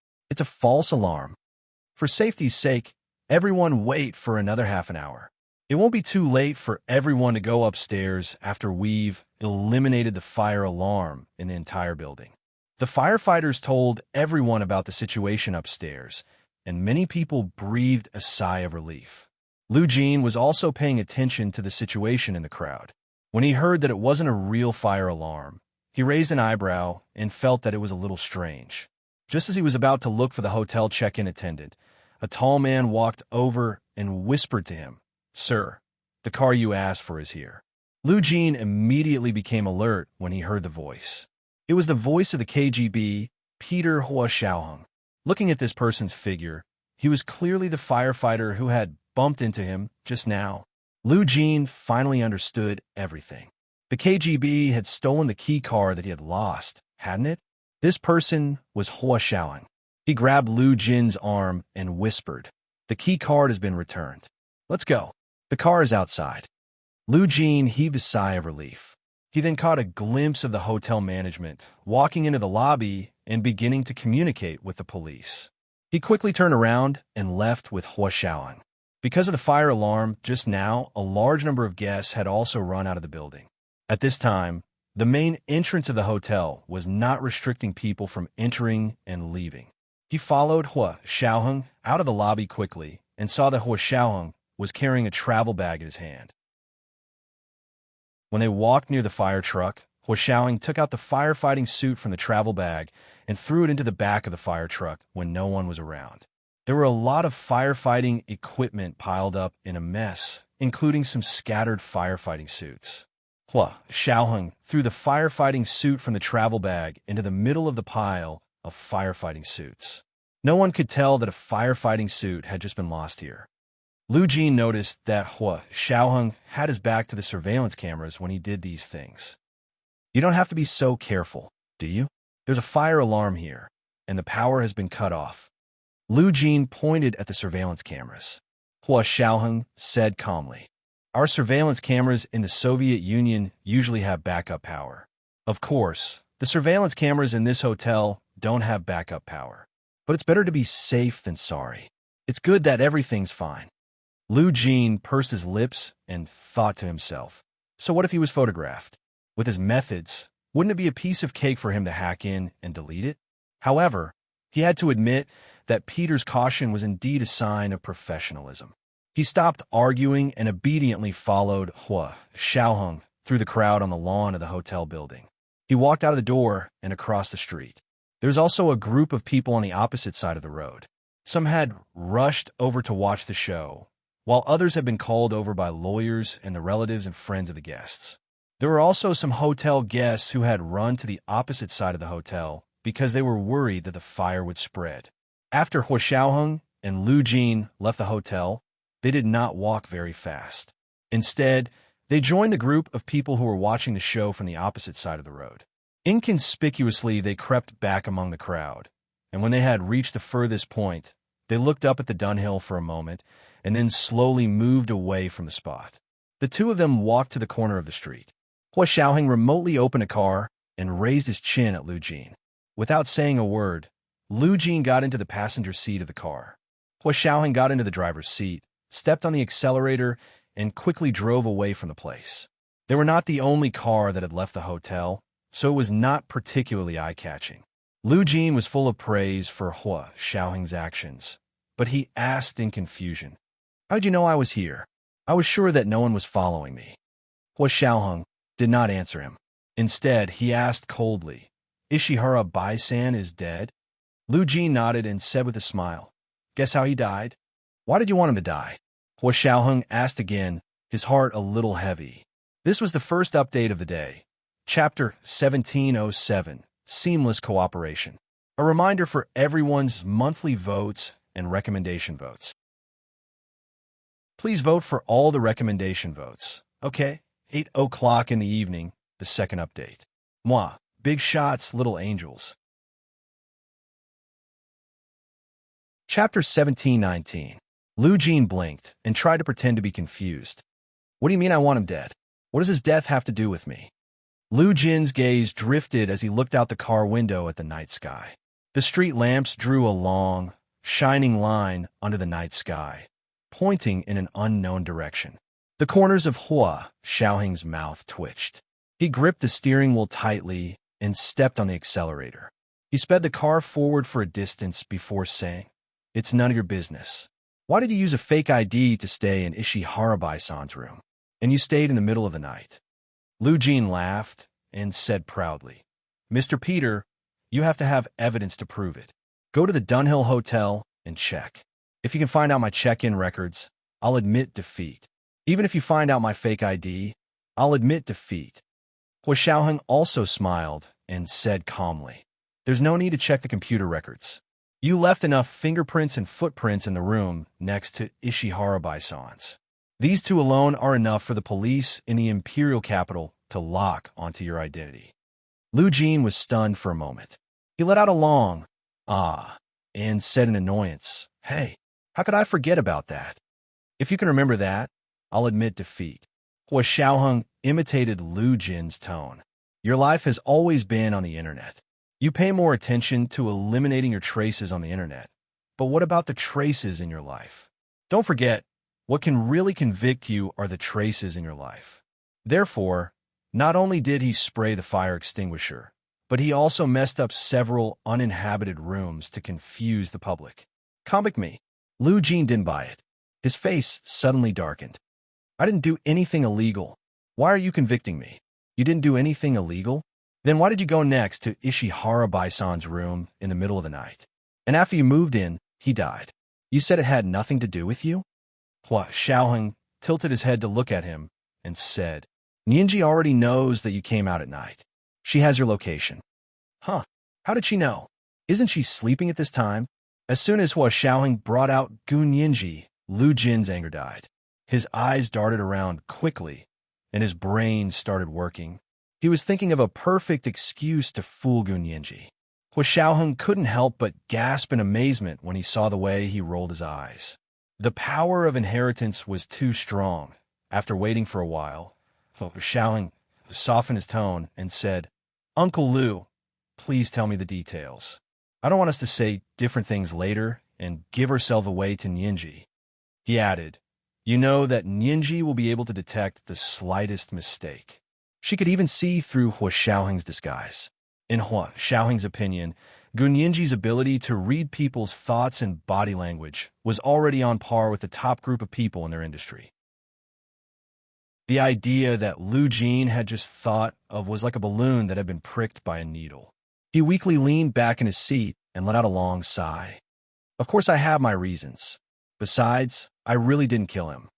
For safety's sake, everyone wait for another half an hour. It won't be too late for everyone to go upstairs after we've eliminated the fire alarm in the entire building. The firefighters told everyone about the situation upstairs, and many people breathed a sigh of relief. Lu Jin was also paying attention to the situation in the crowd. When he heard that it wasn't a real fire alarm, he raised an eyebrow and felt that it was a little strange. Just as he was about to look for the hotel check-in attendant, a tall man walked over and whispered to him, "Sir, the car you asked for is here." Lu Jin immediately became alert when he heard the voice. It was the voice of the KGB, Peter Hua Xiaoheng. Looking at this person's figure, he was clearly the firefighter who had bumped into him just now. Lu Jin finally understood everything. The KGB had stolen the key card that he had lost, hadn't it? This person was Hua Xiaoheng. He grabbed Lu Jin's arm and whispered, "The key card has been returned. Let's go. The car is outside." Lu Jin heaved a sigh of relief. He then caught a glimpse of the hotel management, walking into the lobby and beginning to communicate with the police. He quickly turned around and left with Hua Xiaoheng. Because of the fire alarm just now, a large number of guests had also run out of the building. At this time, the main entrance of the hotel was not restricting people from entering and leaving. He followed Hua Xiaoheng out of the lobby quickly and saw that Hua Xiaoheng was carrying a travel bag in his hand. When they walked near the fire truck, Hua Xiaoheng took out the firefighting suit from the travel bag and threw it into the back of the fire truck when no one was around. There were a lot of firefighting equipment piled up in a mess, including some scattered firefighting suits. Hua Xiaoheng threw the firefighting suit from the travel bag into the middle of the pile of firefighting suits. No one could tell that a firefighting suit had just been lost here. Lu Jin noticed that Hua Xiaoheng had his back to the surveillance cameras when he did these things. You don't have to be so careful, do you? There's a fire alarm here, and the power has been cut off. Lu Jin pointed at the surveillance cameras. Hua Xiaoheng said calmly, "Our surveillance cameras in the Soviet Union usually have backup power. Of course, the surveillance cameras in this hotel don't have backup power. But it's better to be safe than sorry. It's good that everything's fine." Lu Jin pursed his lips and thought to himself, so what if he was photographed? With his methods, wouldn't it be a piece of cake for him to hack in and delete it? However, he had to admit that Peter's caution was indeed a sign of professionalism. He stopped arguing and obediently followed Hua Xiaoheng through the crowd on the lawn of the hotel building. He walked out of the door and across the street. There was also a group of people on the opposite side of the road. Some had rushed over to watch the show, while others had been called over by lawyers and the relatives and friends of the guests. There were also some hotel guests who had run to the opposite side of the hotel because they were worried that the fire would spread. After Hua Xiaoheng and Lu Jin left the hotel, they did not walk very fast. Instead, they joined the group of people who were watching the show from the opposite side of the road. Inconspicuously, they crept back among the crowd, and when they had reached the furthest point, they looked up at the dunghill for a moment and then slowly moved away from the spot. The two of them walked to the corner of the street. Hua Xiaoheng remotely opened a car and raised his chin at Lu Jin. Without saying a word, Lu Jin got into the passenger seat of the car. Hua Xiaoheng got into the driver's seat, stepped on the accelerator, and quickly drove away from the place. They were not the only car that had left the hotel, so it was not particularly eye-catching. Lu Jin was full of praise for Hua Xiaoheng's actions, but he asked in confusion, "How'd you know I was here? I was sure that no one was following me." Hua Xiaoheng did not answer him. Instead, he asked coldly, "Ishihara Bai-san is dead?" Lu Jin nodded and said with a smile, "Guess how he died?" "Why did you want him to die?" Hua Xiaoheng asked again, his heart a little heavy. This was the first update of the day. Chapter 1707, Seamless Cooperation. A reminder for everyone's monthly votes and recommendation votes. Please vote for all the recommendation votes. Okay, 8 o'clock in the evening, the second update. Moi, big shots, little angels. Chapter 1719. Lu Jin blinked and tried to pretend to be confused. "What do you mean I want him dead? What does his death have to do with me?" Lu Jin's gaze drifted as he looked out the car window at the night sky. The street lamps drew a long, shining line under the night sky, pointing in an unknown direction. The corners of Hua Xiaoheng's mouth twitched. He gripped the steering wheel tightly and stepped on the accelerator. He sped the car forward for a distance before saying, "It's none of your business. Why did you use a fake ID to stay in Ishihara Bai-san's room? And you stayed in the middle of the night?" Lu Jin laughed and said proudly, "Mr. Peter, you have to have evidence to prove it. Go to the Dunhill Hotel and check. If you can find out my check-in records, I'll admit defeat. Even if you find out my fake ID, I'll admit defeat." Hua Xiaoheng also smiled and said calmly, "There's no need to check the computer records. You left enough fingerprints and footprints in the room next to Ishihara Bai-san's. These two alone are enough for the police in the imperial capital to lock onto your identity. Lu Jin was stunned for a moment. He let out a long, ah, and said in annoyance, "Hey, how could I forget about that? If you can remember that, I'll admit defeat." Hua Xiaoheng imitated Lu Jin's tone. "Your life has always been on the internet. You pay more attention to eliminating your traces on the internet. But what about the traces in your life? Don't forget, what can really convict you are the traces in your life." Therefore, not only did he spray the fire extinguisher, but he also messed up several uninhabited rooms to confuse the public. Comic me. Lu Jin didn't buy it. His face suddenly darkened. "I didn't do anything illegal. Why are you convicting me? You didn't do anything illegal? Then why did you go next to Ishihara Baisan's room in the middle of the night? And after you moved in, he died. You said it had nothing to do with you?" Hua Xiaoheng tilted his head to look at him and said, "Nianji already knows that you came out at night. She has your location." "Huh? How did she know? Isn't she sleeping at this time?" As soon as Hua Xiaoheng brought out Gu Nianji, Lu Jin's anger died. His eyes darted around quickly, and his brain started working. He was thinking of a perfect excuse to fool Gu Nianji. Hua Xiaoheng couldn't help but gasp in amazement when he saw the way he rolled his eyes. The power of inheritance was too strong. After waiting for a while, Hua Xiaoheng softened his tone and said, "Uncle Lu, please tell me the details. I don't want us to say different things later and give ourselves away to Nianji." He added, "You know that Nianji will be able to detect the slightest mistake. She could even see through Hua Xiaoheng's disguise." In Hua Xiaoheng's opinion, Gu Nianji's ability to read people's thoughts and body language was already on par with the top group of people in their industry. The idea that Lu Jin had just thought of was like a balloon that had been pricked by a needle. He weakly leaned back in his seat and let out a long sigh. "Of course I have my reasons. Besides, I really didn't kill him."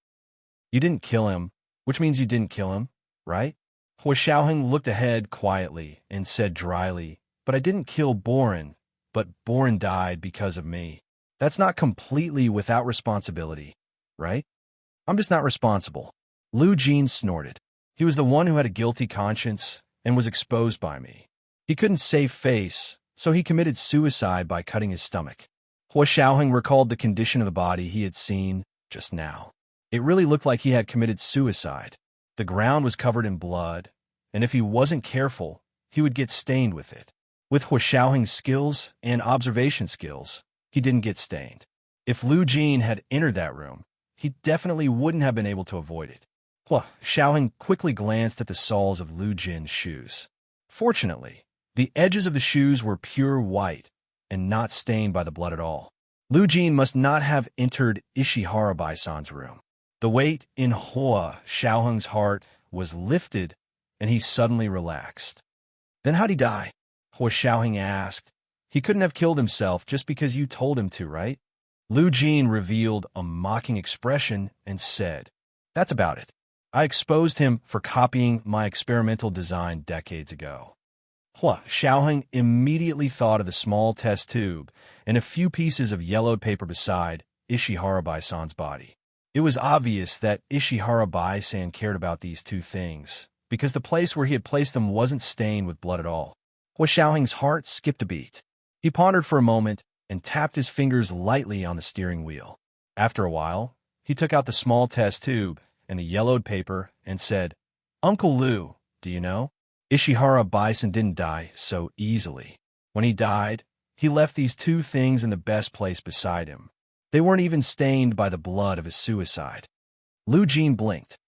"You didn't kill him, which means you didn't kill him, right?" Hua Xiaoheng looked ahead quietly and said dryly, "But I didn't kill Boren, but Boren died because of me. That's not completely without responsibility, right?" "I'm just not responsible." Lu Jin snorted. He was the one who had a guilty conscience and was exposed by me. He couldn't save face, so he committed suicide by cutting his stomach. Hua Xiaoheng recalled the condition of the body he had seen just now. It really looked like he had committed suicide. The ground was covered in blood, and if he wasn't careful, he would get stained with it. With Hua Xiaoheng's skills and observation skills, he didn't get stained. If Lu Jin had entered that room, he definitely wouldn't have been able to avoid it. Hua Xiaoheng quickly glanced at the soles of Lu Jin's shoes. Fortunately, the edges of the shoes were pure white and not stained by the blood at all. Lu Jin must not have entered Ishihara Baisan's room. The weight in Hua Xiaoheng's heart was lifted, and he suddenly relaxed. "Then how'd he die?" Hua Xiaoheng asked. "He couldn't have killed himself just because you told him to, right?" Lu Jin revealed a mocking expression and said, "That's about it. I exposed him for copying my experimental design decades ago." Hua Xiaoheng immediately thought of the small test tube and a few pieces of yellowed paper beside Ishihara Baisan's body. It was obvious that Ishihara Baisan cared about these two things, because the place where he had placed them wasn't stained with blood at all. Hua Xiaoheng's heart skipped a beat. He pondered for a moment and tapped his fingers lightly on the steering wheel. After a while, he took out the small test tube and the yellowed paper and said, "Uncle Lu, do you know? Ishihara Baisan didn't die so easily. When he died, he left these two things in the best place beside him. They weren't even stained by the blood of his suicide." Lu Jin blinked.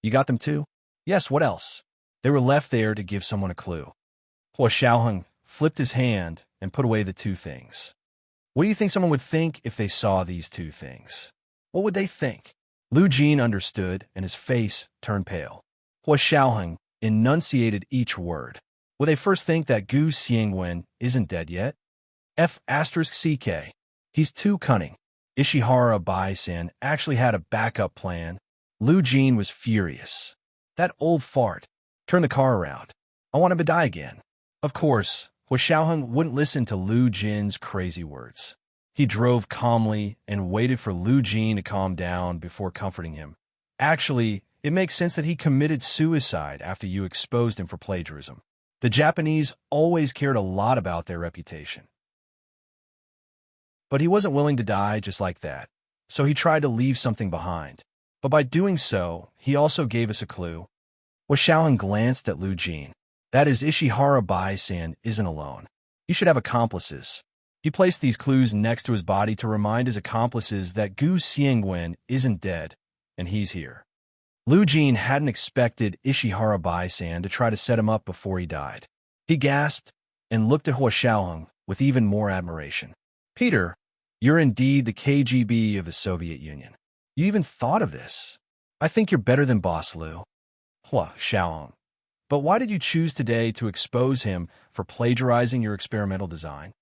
"You got them too?" "Yes, what else?" "They were left there to give someone a clue." Hua Xiaoheng flipped his hand and put away the two things. "What do you think someone would think if they saw these two things?" "What would they think?" Lu Jin understood, and his face turned pale. Hua Xiaoheng enunciated each word. "Will they first think that Gu Xiangwen isn't dead yet? F***CK. He's too cunning. Ishihara Baisan actually had a backup plan." Lu Jin was furious. "That old fart. Turn the car around. I want him to die again." Of course, Hua Xiaoheng wouldn't listen to Lu Jin's crazy words. He drove calmly and waited for Lu Jin to calm down before comforting him. Actually, It makes sense that he committed suicide after you exposed him for plagiarism. The Japanese always cared a lot about their reputation. But he wasn't willing to die just like that, so he tried to leave something behind. But by doing so, he also gave us a clue. Xiaoheng glanced at Lu Jin. That is, Ishihara Bai-san isn't alone. You should have accomplices. He placed these clues next to his body to remind his accomplices that Gu Xiangwen isn't dead, and he's here. Lu Jin hadn't expected Ishihara Bai-san to try to set him up before he died. He gasped and looked at Xiaoheng with even more admiration. Peter, you're indeed the KGB of the Soviet Union. You even thought of this. I think you're better than Boss Lu. Xiaoheng. But why did you choose today to expose him for plagiarizing your experimental design?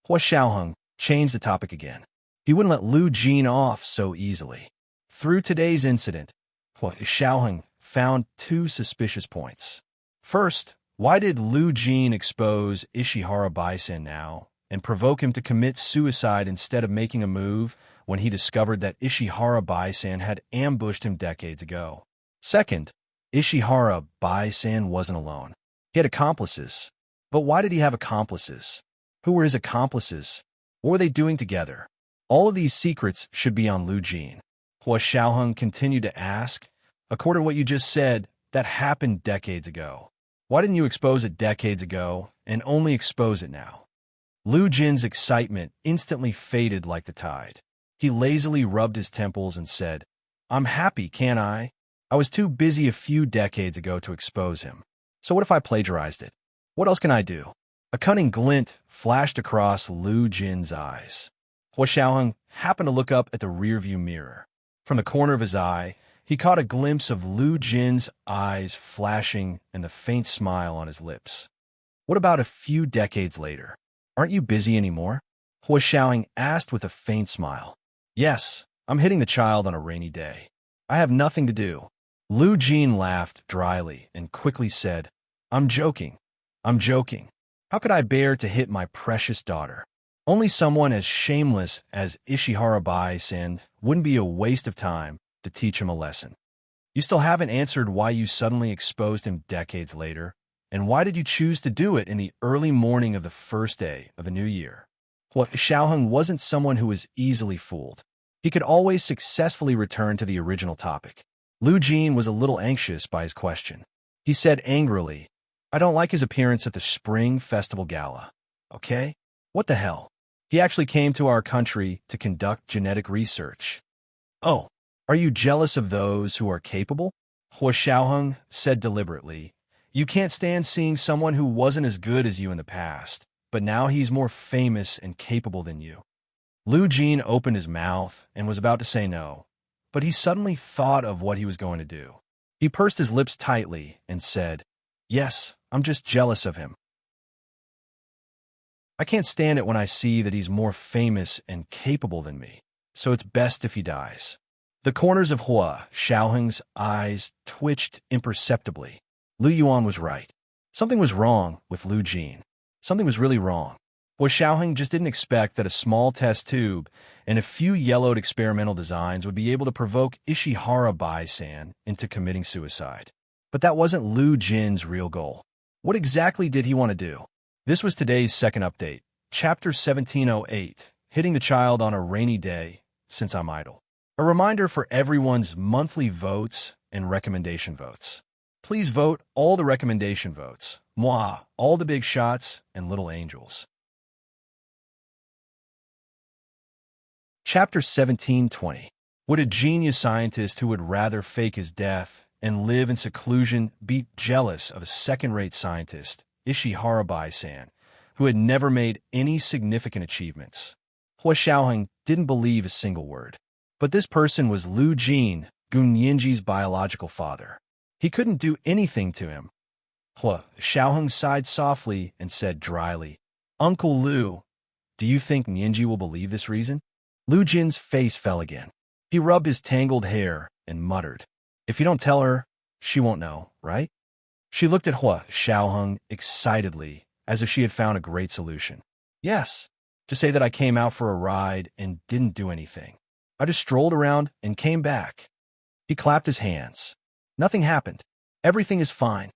Xiaoheng changed the topic again. He wouldn't let Lu Jin off so easily. Through today's incident, Xiaoheng found two suspicious points. First, why did Lu Jin expose Ishihara Bai-san now and provoke him to commit suicide instead of making a move when he discovered that Ishihara Bai-san had ambushed him decades ago? Second, Ishihara Bai-san wasn't alone. He had accomplices. But why did he have accomplices? Who were his accomplices? What were they doing together? All of these secrets should be on Lu Jin. Xiaoheng continued to ask. According to what you just said, that happened decades ago. Why didn't you expose it decades ago and only expose it now? Lu Jin's excitement instantly faded like the tide. He lazily rubbed his temples and said, I'm happy, can't I? I was too busy a few decades ago to expose him. So what if I plagiarized it? What else can I do? A cunning glint flashed across Lu Jin's eyes. Xiaoheng happened to look up at the rearview mirror. From the corner of his eye, he caught a glimpse of Lu Jin's eyes flashing and the faint smile on his lips. What about a few decades later? Aren't you busy anymore? Xiaoheng asked with a faint smile. Yes, I'm hitting the child on a rainy day. I have nothing to do. Lu Jin laughed dryly and quickly said, I'm joking. I'm joking. How could I bear to hit my precious daughter? Only someone as shameless as Ishihara Bai-san wouldn't be a waste of time to teach him a lesson. You still haven't answered why you suddenly exposed him decades later, and why did you choose to do it in the early morning of the first day of the new year? Xiaoheng wasn't someone who was easily fooled. He could always successfully return to the original topic. Lu Jin was a little anxious by his question. He said angrily, I don't like his appearance at the Spring Festival Gala. Okay? What the hell? He actually came to our country to conduct genetic research. Oh, are you jealous of those who are capable? Xiaoheng said deliberately, you can't stand seeing someone who wasn't as good as you in the past, but now he's more famous and capable than you. Lu Jin opened his mouth and was about to say no, but he suddenly thought of what he was going to do. He pursed his lips tightly and said, Yes, I'm just jealous of him. I can't stand it when I see that he's more famous and capable than me, so it's best if he dies. The corners of Xiaoheng's eyes twitched imperceptibly. Lu Yuan was right. Something was wrong with Lu Jin. Something was really wrong. Xiaoheng just didn't expect that a small test tube and a few yellowed experimental designs would be able to provoke Ishihara Bai-san into committing suicide. But that wasn't Lu Jin's real goal. What exactly did he want to do? This was today's second update, Chapter 1708, Hitting the Child on a Rainy Day, Since I'm Idle. A reminder for everyone's monthly votes and recommendation votes. Please vote all the recommendation votes, moi, all the big shots, and little angels. Chapter 1720. Would a genius scientist who would rather fake his death and live in seclusion be jealous of a second-rate scientist, Ishihara Bai-san, who had never made any significant achievements? Xiaoheng didn't believe a single word. But this person was Lu Jin, Gun Yinji's biological father. He couldn't do anything to him. Xiaoheng sighed softly and said dryly, Uncle Lu, do you think Yinji will believe this reason? Lu Jin's face fell again. He rubbed his tangled hair and muttered, If you don't tell her, she won't know, right? She looked at Xiaoheng excitedly, as if she had found a great solution. Yes, to say that I came out for a ride and didn't do anything. I just strolled around and came back. He clapped his hands. Nothing happened. Everything is fine.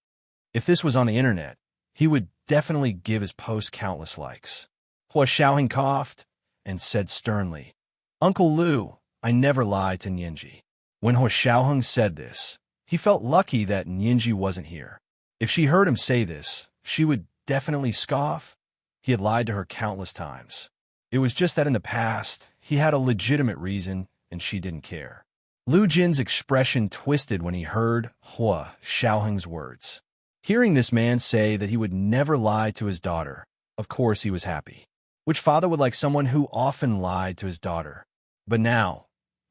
If this was on the internet, he would definitely give his post countless likes. Hua Xiaoheng coughed and said sternly, Uncle Lu, I never lie to Nianji. When Hua Xiaoheng said this, he felt lucky that Nianji wasn't here. If she heard him say this, she would definitely scoff. He had lied to her countless times. It was just that in the past, he had a legitimate reason, and she didn't care. Lu Jin's expression twisted when he heard Hua Xiaoheng's words. Hearing this man say that he would never lie to his daughter, of course he was happy. Which father would like someone who often lied to his daughter? But now,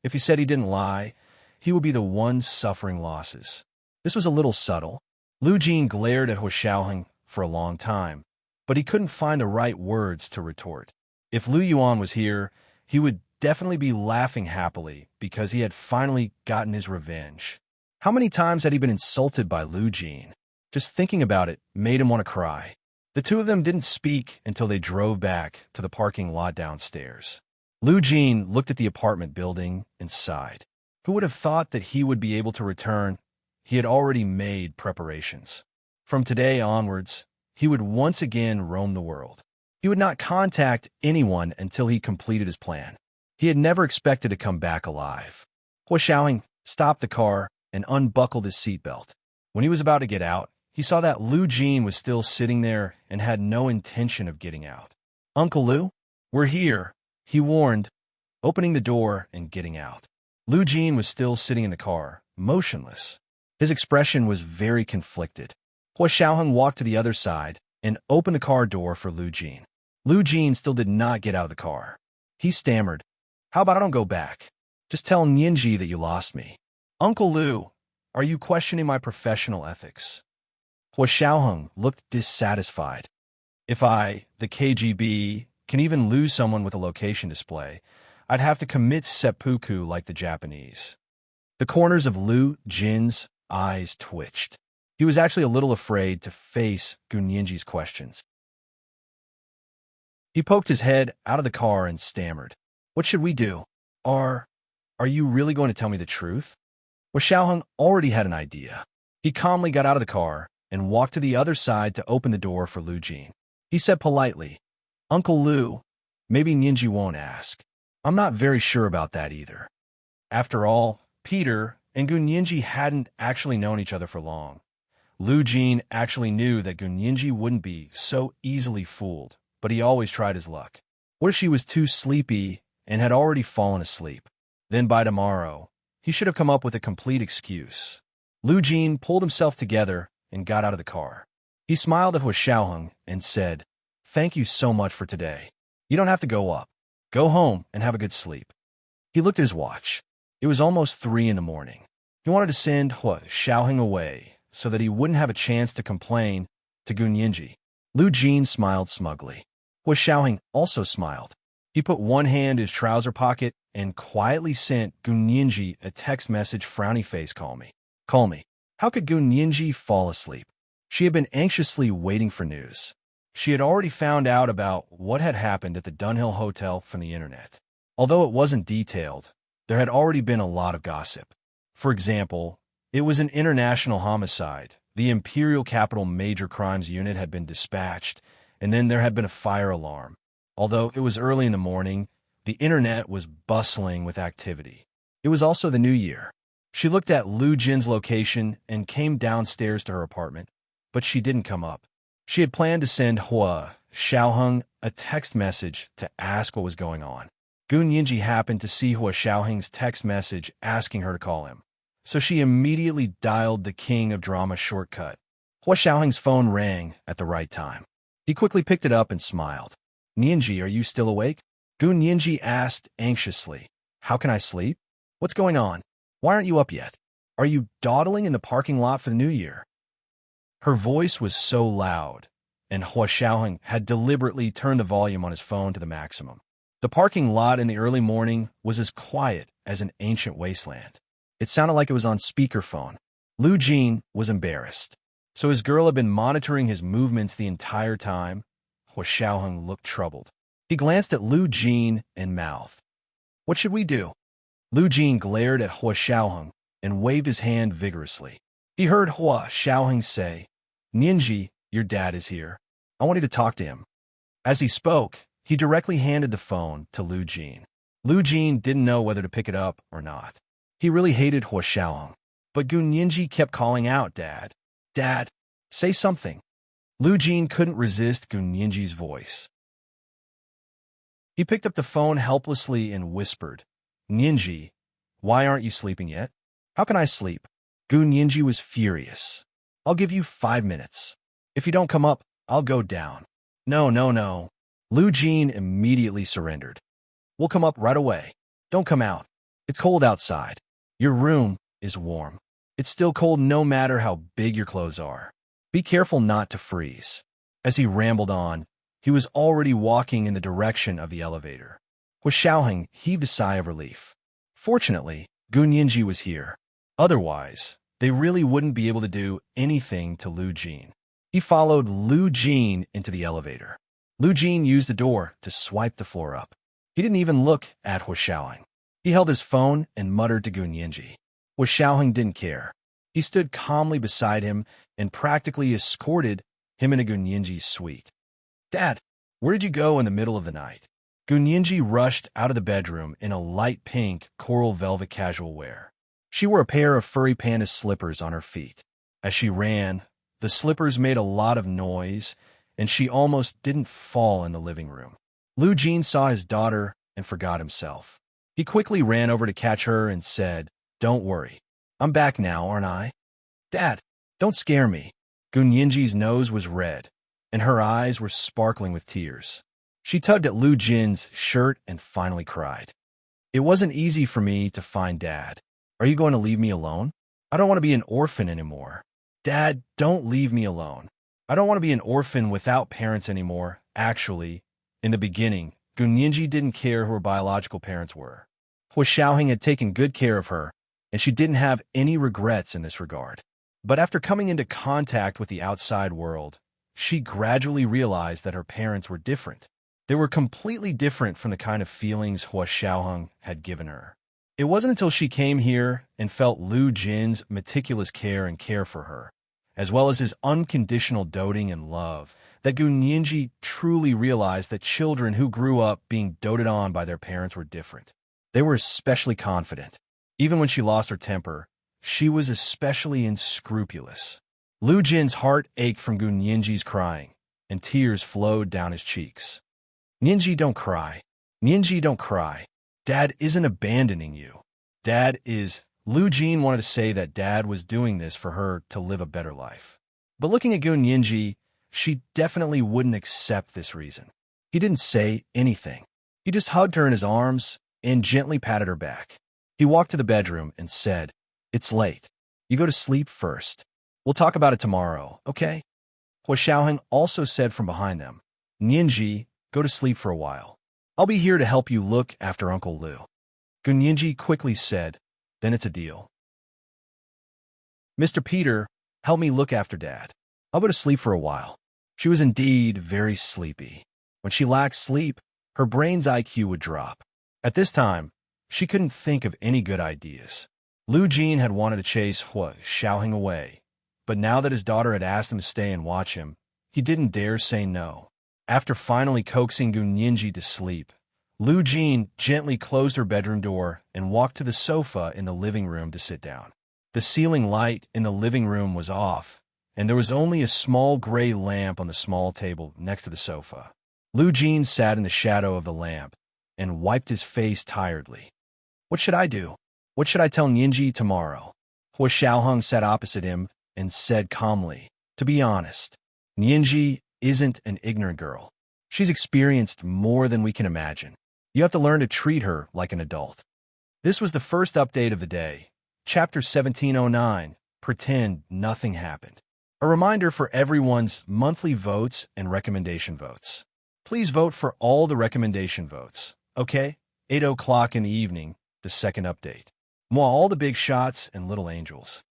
if he said he didn't lie, he would be the one suffering losses. This was a little subtle. Lu Jin glared at Hua Xiaoheng for a long time, but he couldn't find the right words to retort. If Lu Yuan was here, he would definitely be laughing happily because he had finally gotten his revenge. How many times had he been insulted by Lu Jin? Just thinking about it made him want to cry. The two of them didn't speak until they drove back to the parking lot downstairs. Lu Jin looked at the apartment building and sighed. Who would have thought that he would be able to return? He had already made preparations. From today onwards, he would once again roam the world. He would not contact anyone until he completed his plan. He had never expected to come back alive. Hua Xiaoheng stopped the car and unbuckled his seatbelt. When he was about to get out, he saw that Lu Jin was still sitting there and had no intention of getting out. Uncle Lu, we're here, he warned, opening the door and getting out. Lu Jin was still sitting in the car, motionless. His expression was very conflicted. Hua Xiaoheng walked to the other side and opened the car door for Lu Jin. Lu Jin still did not get out of the car. He stammered, How about I don't go back? Just tell Nianji that you lost me. Uncle Lu, are you questioning my professional ethics? Hua Xiaoheng looked dissatisfied. If I, the KGB, can even lose someone with a location display, I'd have to commit seppuku like the Japanese. The corners of Lu Jin's eyes twitched. He was actually a little afraid to face Gu Nianji's questions. He poked his head out of the car and stammered. What should we do? Are you really going to tell me the truth? Hua Xiaoheng already had an idea. He calmly got out of the car and walked to the other side to open the door for Lu Jin. He said politely, Uncle Lu, maybe Nianji won't ask. I'm not very sure about that either. After all, Peter and Gu Nianji hadn't actually known each other for long. Lu Jin actually knew that Gu Nianji wouldn't be so easily fooled, but he always tried his luck. What if she was too sleepy and had already fallen asleep? Then by tomorrow, he should have come up with a complete excuse. Lu Jin pulled himself together and got out of the car. He smiled at Hua Xiaoheng and said, Thank you so much for today. You don't have to go up. Go home and have a good sleep. He looked at his watch. It was almost 3 in the morning. He wanted to send Hua Xiaoheng away so that he wouldn't have a chance to complain to Gu Nianji. Lu Jin smiled smugly. Hua Xiaoheng also smiled. He put one hand in his trouser pocket and quietly sent Gu Nianji a text message, frowny face, Call me. Call me. How could Gu Nianji fall asleep? She had been anxiously waiting for news. She had already found out about what had happened at the Dunhill Hotel from the internet. Although it wasn't detailed, there had already been a lot of gossip. For example, it was an international homicide. The Imperial Capital Major Crimes Unit had been dispatched, and then there had been a fire alarm. Although it was early in the morning, the internet was bustling with activity. It was also the new year. She looked at Lu Jin's location and came downstairs to her apartment, but she didn't come up. She had planned to send Hua Xiaoheng a text message to ask what was going on. Gu Nianji happened to see Hua Xiaoheng's text message asking her to call him, so she immediately dialed the King of Drama shortcut. Hua Xiaoheng's phone rang at the right time. He quickly picked it up and smiled. Nianji, are you still awake? Gu Nianji asked anxiously. How can I sleep? What's going on? Why aren't you up yet? Are you dawdling in the parking lot for the new year? Her voice was so loud, and Hua Xiaoheng had deliberately turned the volume on his phone to the maximum. The parking lot in the early morning was as quiet as an ancient wasteland. It sounded like it was on speakerphone. Lu Jin was embarrassed. So his girl had been monitoring his movements the entire time? Hua Xiaoheng looked troubled. He glanced at Lu Jin and mouthed. What should we do? Lu Jin glared at Hua Xiaoheng and waved his hand vigorously. He heard Hua Xiaoheng say, "Nianji, your dad is here. I want you to talk to him." As he spoke, he directly handed the phone to Lu Jin. Lu Jin didn't know whether to pick it up or not. He really hated Hua Xiaoheng, but Gu Nianji kept calling out, "Dad, Dad, say something." Lu Jin couldn't resist Gu Nianji's voice. He picked up the phone helplessly and whispered, "Nianji, why aren't you sleeping yet?" "How can I sleep?" Gu Nianji was furious. "I'll give you 5 minutes. If you don't come up, I'll go down." "No, no, no." Lu Jin immediately surrendered. "We'll come up right away. Don't come out. It's cold outside. Your room is warm. It's still cold no matter how big your clothes are. Be careful not to freeze." As he rambled on, he was already walking in the direction of the elevator. Hua Xiaoheng heaved a sigh of relief. Fortunately, Gu Nianji was here. Otherwise, they really wouldn't be able to do anything to Lu Jin. He followed Lu Jin into the elevator. Lu Jin used the door to swipe the floor up. He didn't even look at Hua Xiaoheng. He held his phone and muttered to Gu Nianji. Hua Xiaoheng didn't care. He stood calmly beside him and practically escorted him into Gu Nianji's suite. "Dad, where did you go in the middle of the night?" Gu Nianji rushed out of the bedroom in a light pink coral velvet casual wear. She wore a pair of furry panda slippers on her feet. As she ran, the slippers made a lot of noise, and she almost didn't fall in the living room. Lu Jin saw his daughter and forgot himself. He quickly ran over to catch her and said, "Don't worry. I'm back now, aren't I?" "Dad, don't scare me." Gu Nianji's nose was red, and her eyes were sparkling with tears. She tugged at Lu Jin's shirt and finally cried. "It wasn't easy for me to find Dad. Are you going to leave me alone? I don't want to be an orphan anymore." "Dad, don't leave me alone. I don't want to be an orphan without parents anymore." Actually, in the beginning, Gu Nianji didn't care who her biological parents were. Hua Xiaoheng had taken good care of her, and she didn't have any regrets in this regard. But after coming into contact with the outside world, she gradually realized that her parents were different. They were completely different from the kind of feelings Hua Xiaoheng had given her. It wasn't until she came here and felt Lu Jin's meticulous care and care for her, as well as his unconditional doting and love, that Gu Nianji truly realized that children who grew up being doted on by their parents were different. They were especially confident. Even when she lost her temper, she was especially unscrupulous. Lu Jin's heart ached from Gu Nianji's crying, and tears flowed down his cheeks. "Nianji, don't cry. Nianji, don't cry. Dad isn't abandoning you. Dad is..." Lu Jin wanted to say that Dad was doing this for her to live a better life. But looking at Gu Nianji, she definitely wouldn't accept this reason. He didn't say anything. He just hugged her in his arms and gently patted her back. He walked to the bedroom and said, "It's late. You go to sleep first. We'll talk about it tomorrow, okay?" Hua Xiaoheng also said from behind them, "Nianji, go to sleep for a while. I'll be here to help you look after Uncle Lu." Gu Nianji quickly said, "Then it's a deal. Mr. Peter, help me look after Dad. I'll go to sleep for a while." She was indeed very sleepy. When she lacked sleep, her brain's IQ would drop. At this time, she couldn't think of any good ideas. Lu Jin had wanted to chase Hua Xiaoheng away, but now that his daughter had asked him to stay and watch him, he didn't dare say no. After finally coaxing Gu Nianji to sleep, Lu Jin gently closed her bedroom door and walked to the sofa in the living room to sit down. The ceiling light in the living room was off, and there was only a small gray lamp on the small table next to the sofa. Lu Jin sat in the shadow of the lamp and wiped his face tiredly. "What should I do? What should I tell Nianji tomorrow?" Hua Xiaoheng sat opposite him and said calmly, "To be honest, Nianji isn't an ignorant girl. She's experienced more than we can imagine. You have to learn to treat her like an adult." This was the first update of the day, Chapter 1709, Pretend Nothing Happened. A reminder for everyone's monthly votes and recommendation votes. Please vote for all the recommendation votes, okay? 8 o'clock in the evening, the second update. Moi, all the big shots and little angels.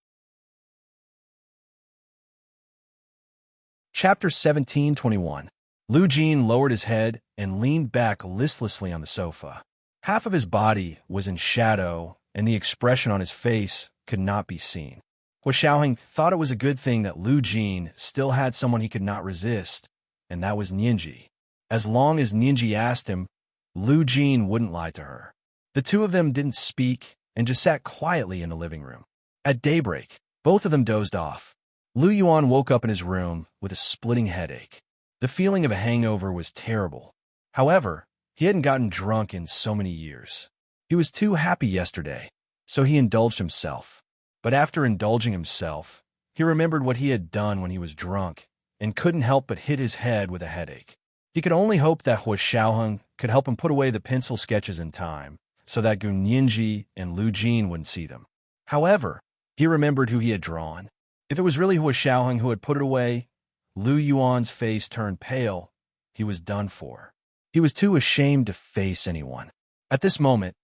Chapter 1721. Lu Jin lowered his head and leaned back listlessly on the sofa. Half of his body was in shadow, and the expression on his face could not be seen. Hua Xiaoheng thought it was a good thing that Lu Jin still had someone he could not resist, and that was Nianji. As long as Nianji asked him, Lu Jin wouldn't lie to her. The two of them didn't speak and just sat quietly in the living room. At daybreak, both of them dozed off. Lu Yuan woke up in his room with a splitting headache. The feeling of a hangover was terrible. However, he hadn't gotten drunk in so many years. He was too happy yesterday, so he indulged himself. But after indulging himself, he remembered what he had done when he was drunk and couldn't help but hit his head with a headache. He could only hope that Hua Xiaoheng could help him put away the pencil sketches in time so that Gu Nianji and Lu Jin wouldn't see them. However, he remembered who he had drawn. If it was really Hua Xiaoheng who had put it away, Lu Yuan's face turned pale. He was done for. He was too ashamed to face anyone. At this moment,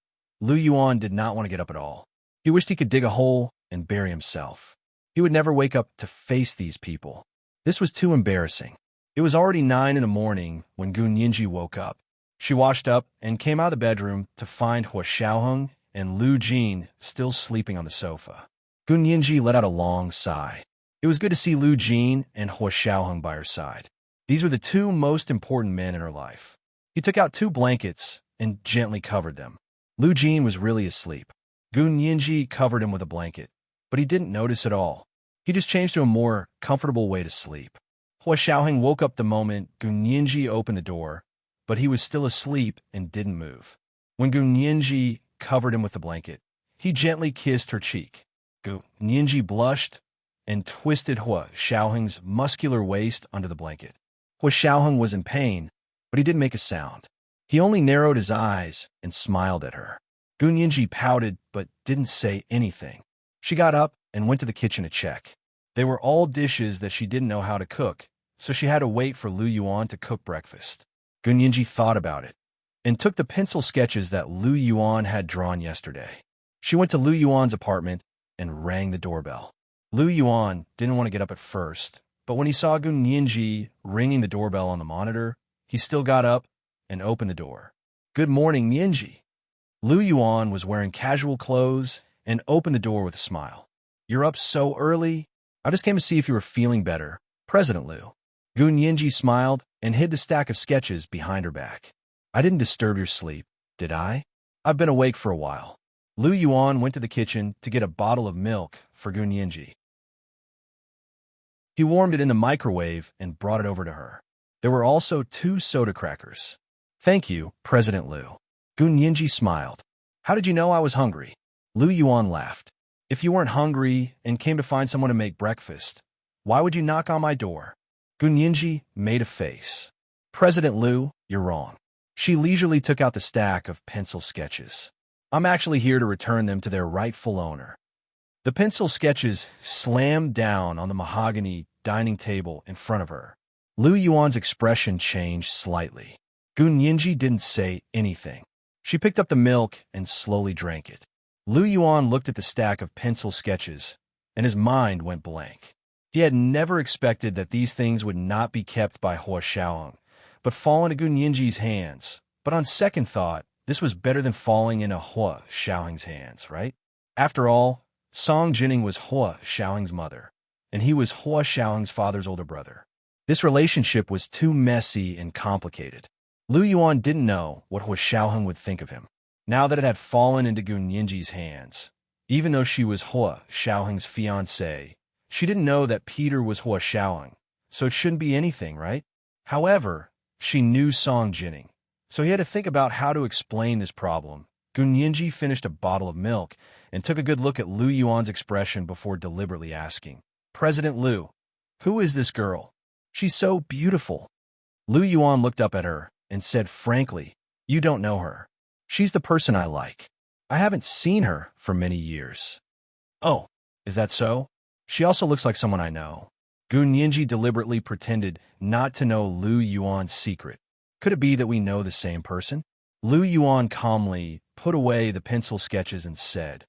Lu Yuan did not want to get up at all. He wished he could dig a hole and bury himself. He would never wake up to face these people. This was too embarrassing. It was already 9 in the morning when Gu Nianji woke up. She washed up and came out of the bedroom to find Hua Xiaoheng and Lu Jin still sleeping on the sofa. Gu Nianji let out a long sigh. It was good to see Lu Jin and Hua Xiaoheng by her side. These were the two most important men in her life. He took out 2 blankets and gently covered them. Lu Jin was really asleep. Gu Nianji covered him with a blanket, but he didn't notice at all. He just changed to a more comfortable way to sleep. Hua Xiaoheng woke up the moment Gu Nianji opened the door, but he was still asleep and didn't move. When Gu Nianji covered him with the blanket, he gently kissed her cheek. Gu Nianji blushed and twisted Hua Xiaoheng's muscular waist under the blanket. Hua Xiaoheng was in pain, but he didn't make a sound. He only narrowed his eyes and smiled at her. Gu Nianji pouted but didn't say anything. She got up and went to the kitchen to check. They were all dishes that she didn't know how to cook, so she had to wait for Lu Yuan to cook breakfast. Gu Nianji thought about it and took the pencil sketches that Lu Yuan had drawn yesterday. She went to Lu Yuan's apartment and rang the doorbell. Lu Yuan didn't want to get up at first, but when he saw Gu Nianji ringing the doorbell on the monitor, he still got up and opened the door. "Good morning, Nianji." Lu Yuan was wearing casual clothes and opened the door with a smile. "You're up so early? I just came to see if you were feeling better, President Lu." Gu Nianji smiled and hid the stack of sketches behind her back. "I didn't disturb your sleep, did I? I've been awake for a while." Lu Yuan went to the kitchen to get a bottle of milk for Gu Nianji. He warmed it in the microwave and brought it over to her. There were also 2 soda crackers. "Thank you, President Lu." Gu Nianji smiled. "How did you know I was hungry?" Lu Yuan laughed. "If you weren't hungry and came to find someone to make breakfast, why would you knock on my door?" Gu Nianji made a face. "President Lu, you're wrong." She leisurely took out the stack of pencil sketches. "I'm actually here to return them to their rightful owner." The pencil sketches slammed down on the mahogany dining table in front of her. Lu Yuan's expression changed slightly. Gu Nianji didn't say anything. She picked up the milk and slowly drank it. Lu Yuan looked at the stack of pencil sketches, and his mind went blank. He had never expected that these things would not be kept by Hua Xiaoheng, but fall into Gu Nianji's hands. But on second thought, this was better than falling into Hua Xiaoheng's hands, right? After all, Song Jining was Hua Xiaoheng's mother, and he was Hua Xiaoheng's father's older brother. This relationship was too messy and complicated. Lu Yuan didn't know what Hua Xiaoheng would think of him, now that it had fallen into Gu Nianji's hands. Even though she was Hua Xiaoheng's fiancée, she didn't know that Peter was Hua Xiaoheng, so it shouldn't be anything, right? However, she knew Song Jining, so he had to think about how to explain this problem. Gu Nianji finished a bottle of milk and took a good look at Lu Yuan's expression before deliberately asking, "President Lu, who is this girl? She's so beautiful." Lu Yuan looked up at her and said frankly, "You don't know her. She's the person I like. I haven't seen her for many years." "Oh, is that so? She also looks like someone I know." Gu Nianji deliberately pretended not to know Lu Yuan's secret. "Could it be that we know the same person?" Lu Yuan calmly put away the pencil sketches and said,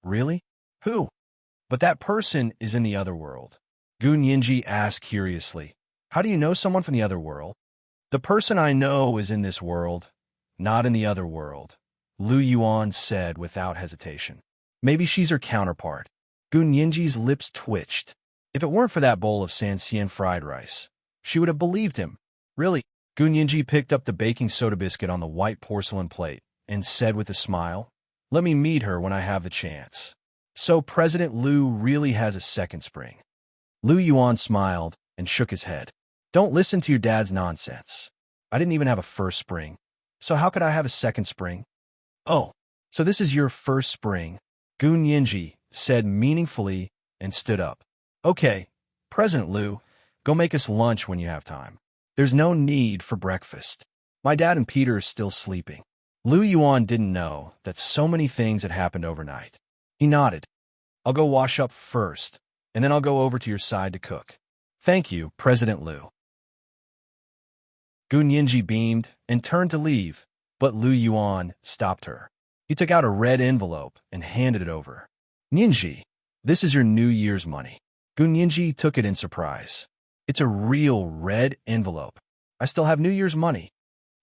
"Really? Who?" "But that person is in the other world." Gu Nianji asked curiously, "How do you know someone from the other world?" "The person I know is in this world, not in the other world," Lu Yuan said without hesitation. "Maybe she's her counterpart. Gu Nianji's lips twitched. If it weren't for that bowl of Sanxian fried rice, she would have believed him. Really? Gu Nianji picked up the baking soda biscuit on the white porcelain plate and said with a smile, "Let me meet her when I have the chance." So President Liu really has a second spring. Liu Yuan smiled and shook his head. Don't listen to your dad's nonsense. I didn't even have a first spring, so how could I have a second spring? Oh, so this is your first spring, Gu Nianji said meaningfully and stood up. Okay, President Liu, go make us lunch when you have time. There's no need for breakfast. My dad and Peter are still sleeping. Liu Yuan didn't know that so many things had happened overnight. He nodded. I'll go wash up first, and then I'll go over to your side to cook. Thank you, President Liu. Gu Nianji beamed and turned to leave, but Liu Yuan stopped her. He took out a red envelope and handed it over. Nianji, this is your New Year's money. Gu Nianji took it in surprise. It's a real red envelope. I still have New Year's money.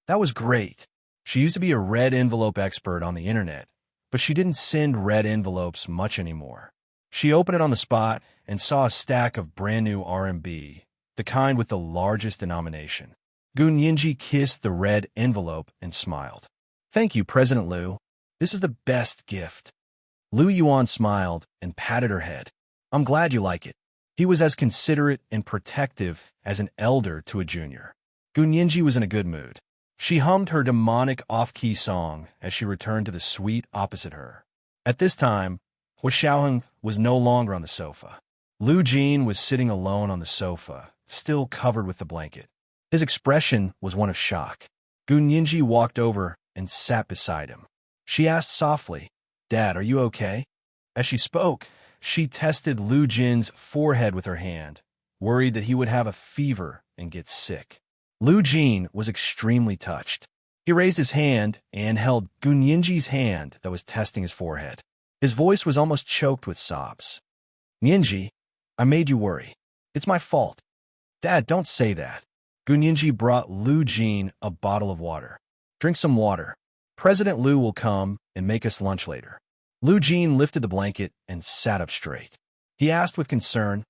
That was great. She used to be a red envelope expert on the internet, but she didn't send red envelopes much anymore. She opened it on the spot and saw a stack of brand new RMB, the kind with the largest denomination. Gu Nianji kissed the red envelope and smiled. Thank you, President Liu. This is the best gift. Liu Yuan smiled and patted her head. I'm glad you like it. He was as considerate and protective as an elder to a junior. Gu Nianji was in a good mood. She hummed her demonic off-key song as she returned to the suite opposite her. At this time, Hua Xiaoheng was no longer on the sofa. Lu Jin was sitting alone on the sofa, still covered with the blanket. His expression was one of shock. Gu Nianji walked over and sat beside him. She asked softly, Dad, are you okay? As she spoke, she tested Lu Jin's forehead with her hand, worried that he would have a fever and get sick. Lu Jin was extremely touched. He raised his hand and held Gu Nianji's hand that was testing his forehead. His voice was almost choked with sobs. Nianji, I made you worry. It's my fault. Dad, don't say that. Gu Nianji brought Lu Jin a bottle of water. Drink some water. President Liu will come and make us lunch later. Lu Jin lifted the blanket and sat up straight. He asked with concern,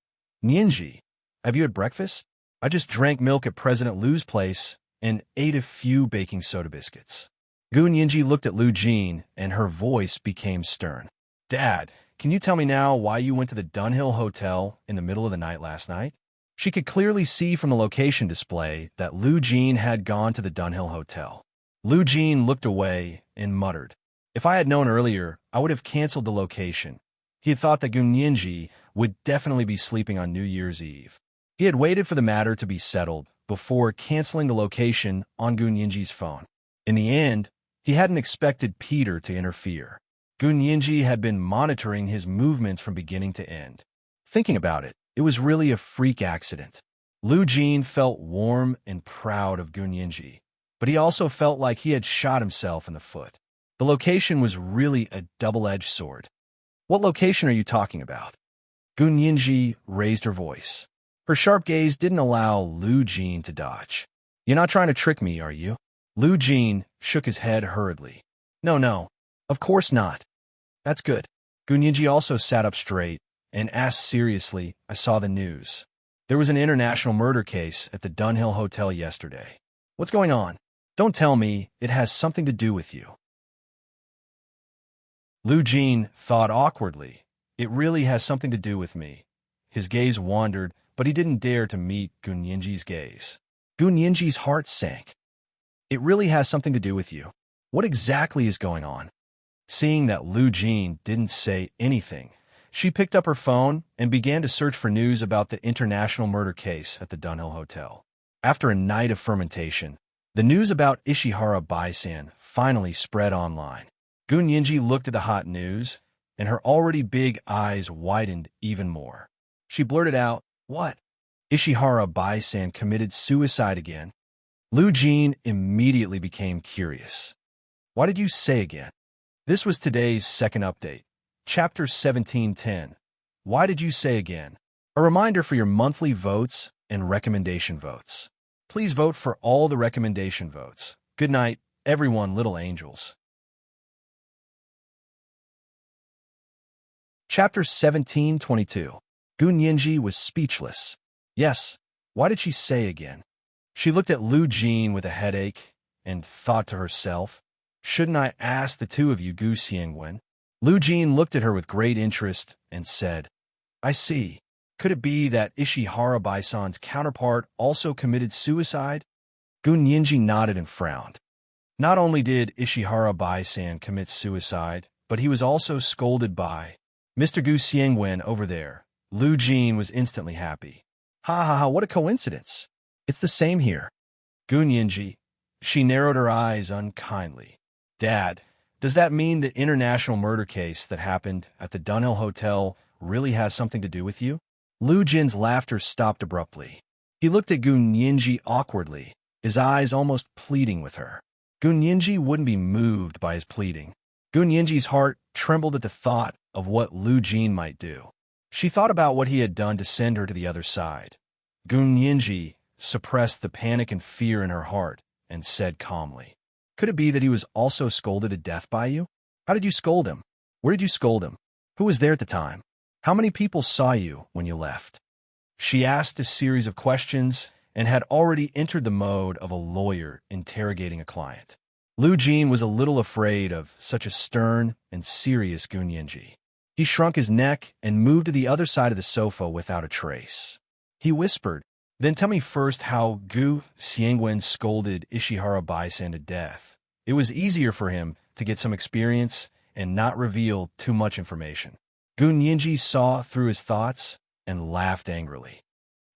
Nianji, have you had breakfast? I just drank milk at President Liu's place and ate a few baking soda biscuits. Gu Nianji looked at Lu Jin and her voice became stern. Dad, can you tell me now why you went to the Dunhill Hotel in the middle of the night last night? She could clearly see from the location display that Lu Jin had gone to the Dunhill Hotel. Lu Jin looked away and muttered, If I had known earlier, I would have canceled the location. He had thought that Gu Nianji would definitely be sleeping on New Year's Eve. He had waited for the matter to be settled before canceling the location on Gu Nianji's phone. In the end, he hadn't expected Peter to interfere. Gu Nianji had been monitoring his movements from beginning to end. Thinking about it, it was really a freak accident. Lu Jin felt warm and proud of Gu Nianji, but he also felt like he had shot himself in the foot. The location was really a double-edged sword. What location are you talking about? Gu Nianji raised her voice. Her sharp gaze didn't allow Lu Jin to dodge. You're not trying to trick me, are you? Lu Jin shook his head hurriedly. No, of course not. That's good. Gu Nianji also sat up straight and asked seriously, I saw the news. There was an international murder case at the Dunhill Hotel yesterday. What's going on? Don't tell me it has something to do with you. Lu Jin thought awkwardly. It really has something to do with me. His gaze wandered, but he didn't dare to meet Gu Nianji's gaze. Gu Nianji's heart sank. It really has something to do with you. What exactly is going on? Seeing that Lu Jin didn't say anything, she picked up her phone and began to search for news about the international murder case at the Dunhill Hotel. After a night of fermentation, the news about Ishihara Baisan finally spread online. Gu Nianji looked at the hot news, and her already big eyes widened even more. She blurted out, What? Ishihara Baisan committed suicide again? Lu Jin immediately became curious. What did you say again? This was today's second update. Chapter 1710. Why did you say again? A reminder for your monthly votes and recommendation votes. Please vote for all the recommendation votes. Good night, everyone, little angels. Chapter 1722. Gu Nianji was speechless. Yes, why did she say again? She looked at Lu Jin with a headache and thought to herself, shouldn't I ask the two of you Gu Xiangwen? Lu Jin looked at her with great interest and said, I see. Could it be that Ishihara Baisan's counterpart also committed suicide? Gu Nianji nodded and frowned. Not only did Ishihara Baisan commit suicide, but he was also scolded by Mr. Gu Xiangwen over there. Lu Jin was instantly happy. Ha ha ha, what a coincidence. It's the same here. Gu Nianji. She narrowed her eyes unkindly. Dad, does that mean the international murder case that happened at the Dunhill Hotel really has something to do with you? Lu Jin's laughter stopped abruptly. He looked at Gu Nianji awkwardly, his eyes almost pleading with her. Gu Nianji wouldn't be moved by his pleading. Gu Nianji's heart trembled at the thought of what Lu Jin might do. She thought about what he had done to send her to the other side. Gu Nianji suppressed the panic and fear in her heart and said calmly, could it be that he was also scolded to death by you? How did you scold him? Where did you scold him? Who was there at the time? How many people saw you when you left? She asked a series of questions and had already entered the mode of a lawyer interrogating a client. Lu Jin was a little afraid of such a stern and serious Gu Nianji. He shrunk his neck and moved to the other side of the sofa without a trace. He whispered, then tell me first how Gu Xiangwen scolded Ishihara Baisan to death. It was easier for him to get some experience and not reveal too much information. Gu Nianji saw through his thoughts and laughed angrily.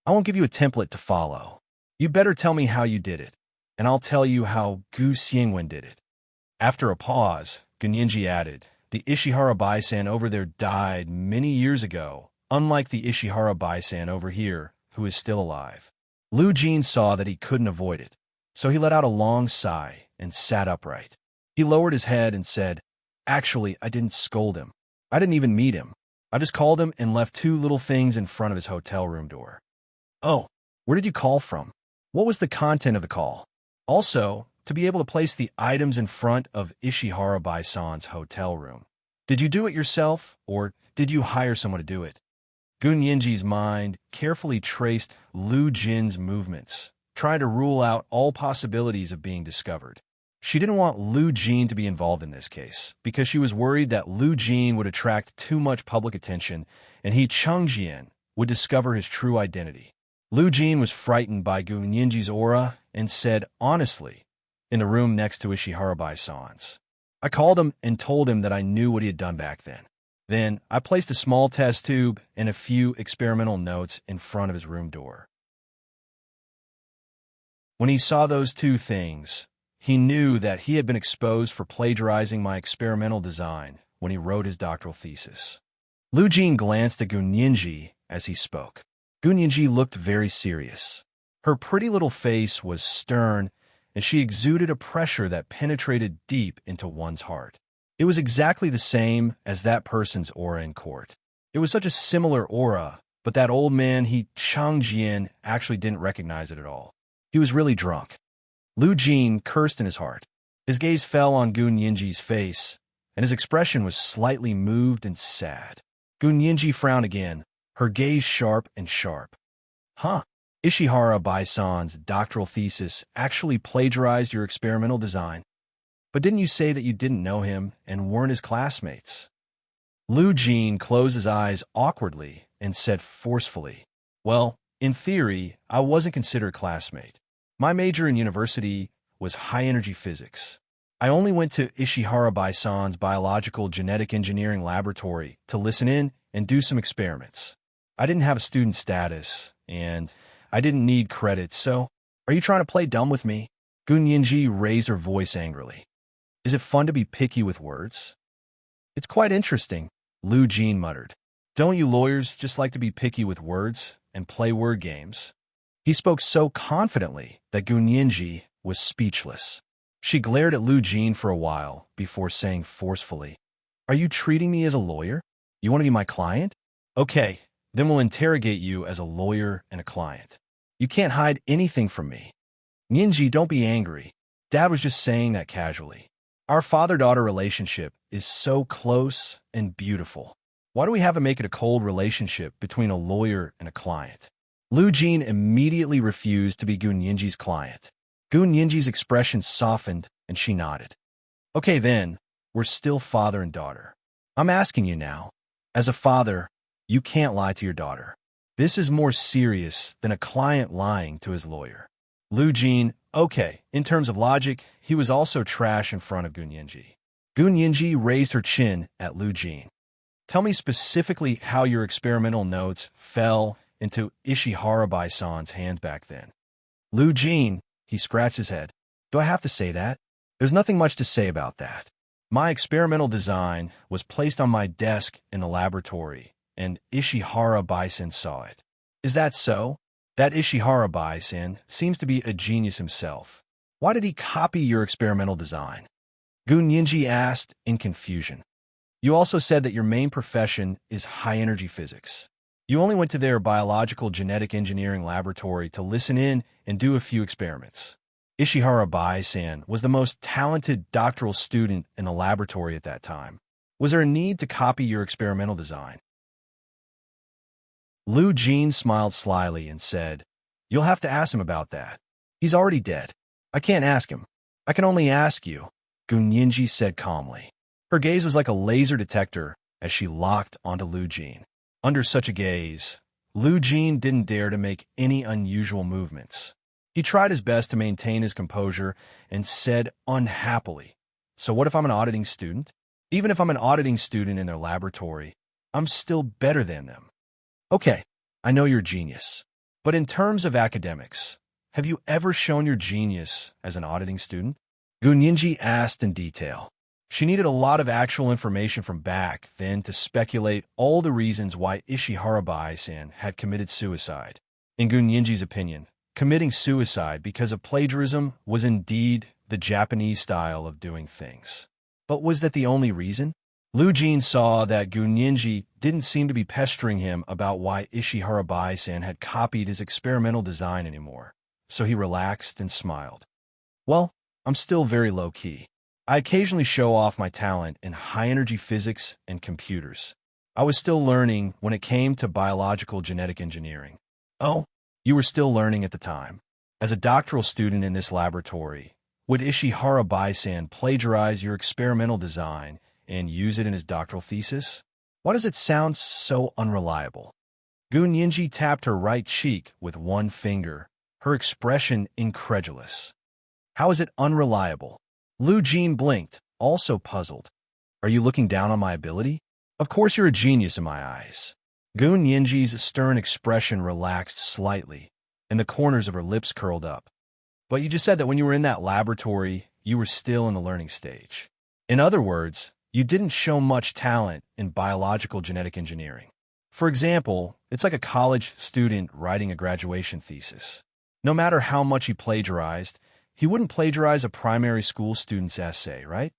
I won't give you a template to follow. You better tell me how you did it, and I'll tell you how Gu Xiangwen did it. After a pause, Gu Nianji added, the Ishihara Baisan over there died many years ago, unlike the Ishihara Baisan over here, who is still alive. Lu Jin saw that he couldn't avoid it, so he let out a long sigh and sat upright. He lowered his head and said, actually, I didn't scold him. I didn't even meet him. I just called him and left two little things in front of his hotel room door. Oh, where did you call from? What was the content of the call? Also, to be able to place the items in front of Ishihara Baisan's hotel room. Did you do it yourself, or did you hire someone to do it? Gu Nianji's mind carefully traced Lu Jin's movements, trying to rule out all possibilities of being discovered. She didn't want Lu Jin to be involved in this case, because she was worried that Lu Jin would attract too much public attention and he, Changjian, would discover his true identity. Lu Jin was frightened by Gu Nianji's aura and said honestly, in the room next to Ishihara Baisan's, I called him and told him that I knew what he had done back then. Then, I placed a small test tube and a few experimental notes in front of his room door. When he saw those two things, he knew that he had been exposed for plagiarizing my experimental design when he wrote his doctoral thesis. Lu Jin glanced at Gu Nianji as he spoke. Gu Nianji looked very serious. Her pretty little face was stern, and she exuded a pressure that penetrated deep into one's heart. It was exactly the same as that person's aura in court. It was such a similar aura, but that old man, Changjian, actually didn't recognize it at all. He was really drunk. Lu Jin cursed in his heart. His gaze fell on Gu Nianji's face, and his expression was slightly moved and sad. Gu Nianji frowned again, her gaze sharp and sharp. Huh. Ishihara Baisan's doctoral thesis actually plagiarized your experimental design. But didn't you say that you didn't know him and weren't his classmates? Lu Jin closed his eyes awkwardly and said forcefully, well, in theory, I wasn't considered a classmate. My major in university was high-energy physics. I only went to Ishihara Baisan's biological genetic engineering laboratory to listen in and do some experiments. I didn't have a student status, and I didn't need credits, so are you trying to play dumb with me? Gu Nianji raised her voice angrily. Is it fun to be picky with words? It's quite interesting, Lu Jin muttered. Don't you lawyers just like to be picky with words and play word games? He spoke so confidently that Gu Nianji was speechless. She glared at Lu Jin for a while before saying forcefully, are you treating me as a lawyer? You want to be my client? Okay, then we'll interrogate you as a lawyer and a client. You can't hide anything from me. Nianji, don't be angry. Dad was just saying that casually. Our father-daughter relationship is so close and beautiful. Why do we have to make it a cold relationship between a lawyer and a client? Lu Jin immediately refused to be Gu Nianji's client. Gu Nianji's expression softened, and she nodded. Okay then, we're still father and daughter. I'm asking you now. As a father, you can't lie to your daughter. This is more serious than a client lying to his lawyer. Lu Jin, okay, in terms of logic, he was also trash in front of Gu Nianji. Gu Nianji raised her chin at Lu Jin. Tell me specifically how your experimental notes fell into Ishihara-bai-san's hands back then. Lu Jin, he scratched his head. Do I have to say that? There's nothing much to say about that. My experimental design was placed on my desk in the laboratory, and Ishihara-bai-san saw it. Is that so? That Ishihara-bai-san seems to be a genius himself. Why did he copy your experimental design? Gu Nianji asked in confusion. You also said that your main profession is high-energy physics. You only went to their biological genetic engineering laboratory to listen in and do a few experiments. Ishihara-bai-san was the most talented doctoral student in the laboratory at that time. Was there a need to copy your experimental design? Lu Jin smiled slyly and said, You'll have to ask him about that. He's already dead. I can't ask him. I can only ask you, Gu Nianji said calmly. Her gaze was like a laser detector as she locked onto Lu Jin. Under such a gaze, Lu Jin didn't dare to make any unusual movements. He tried his best to maintain his composure and said unhappily, So what if I'm an auditing student? Even if I'm an auditing student in their laboratory, I'm still better than them. Okay, I know you're a genius. But in terms of academics, have you ever shown your genius as an auditing student? Gu Nianji asked in detail. She needed a lot of actual information from back then to speculate all the reasons why Ishihara-bai-san had committed suicide. In Gu Nianji's opinion, committing suicide because of plagiarism was indeed the Japanese style of doing things. But was that the only reason? Lu Jin saw that Gu Nianji didn't seem to be pestering him about why Ishihara-bai-san had copied his experimental design anymore, so he relaxed and smiled. Well, I'm still very low-key. I occasionally show off my talent in high-energy physics and computers. I was still learning when it came to biological genetic engineering. Oh, you were still learning at the time. As a doctoral student in this laboratory, would Ishihara-bai-san plagiarize your experimental design and use it in his doctoral thesis? Why does it sound so unreliable? Gu Nianji tapped her right cheek with one finger, her expression incredulous. How is it unreliable? Lu Jin blinked, also puzzled. Are you looking down on my ability? Of course you're a genius in my eyes. Gu Nianji's stern expression relaxed slightly, and the corners of her lips curled up. But you just said that when you were in that laboratory, you were still in the learning stage. In other words, you didn't show much talent in biological genetic engineering. For example, it's like a college student writing a graduation thesis. No matter how much he plagiarized, he wouldn't plagiarize a primary school student's essay, right?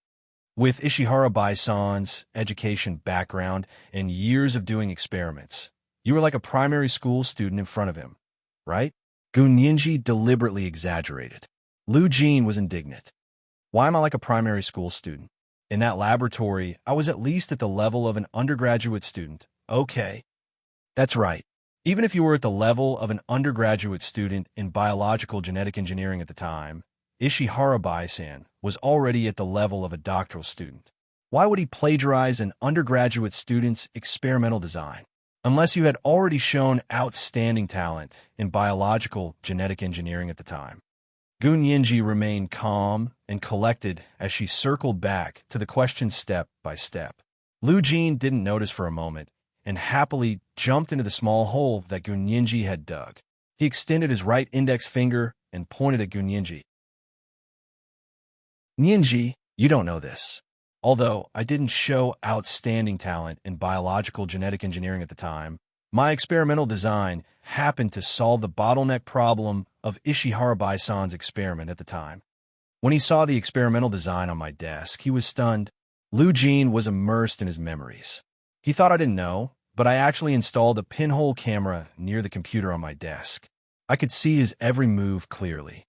With Ishihara-bai-san's education background and years of doing experiments, you were like a primary school student in front of him, right? Gu Nianji deliberately exaggerated. Lu Jin was indignant. Why am I like a primary school student? In that laboratory, I was at least at the level of an undergraduate student. Okay. That's right. Even if you were at the level of an undergraduate student in biological genetic engineering at the time, Ishihara-bai-san was already at the level of a doctoral student. Why would he plagiarize an undergraduate student's experimental design? Unless you had already shown outstanding talent in biological genetic engineering at the time. Gu Nianji remained calm and collected as she circled back to the question step by step. Lu Jin didn't notice for a moment and happily jumped into the small hole that Gu Nianji had dug. He extended his right index finger and pointed at Gu Nianji. Nianji, you don't know this. Although I didn't show outstanding talent in biological genetic engineering at the time, my experimental design happened to solve the bottleneck problem of Ishihara-bai-san's experiment at the time. When he saw the experimental design on my desk, he was stunned. Lu Jin was immersed in his memories. He thought I didn't know, but I actually installed a pinhole camera near the computer on my desk. I could see his every move clearly.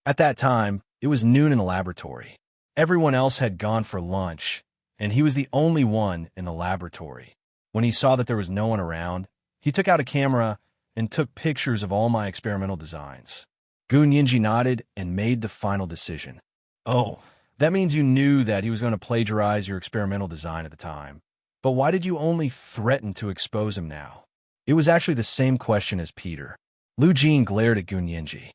At that time, it was noon in the laboratory. Everyone else had gone for lunch, and he was the only one in the laboratory. When he saw that there was no one around, he took out a camera and took pictures of all my experimental designs. Gu Nianji nodded and made the final decision. Oh, that means you knew that he was going to plagiarize your experimental design at the time. But why did you only threaten to expose him now? It was actually the same question as Peter. Lu Jin glared at Gu Nianji.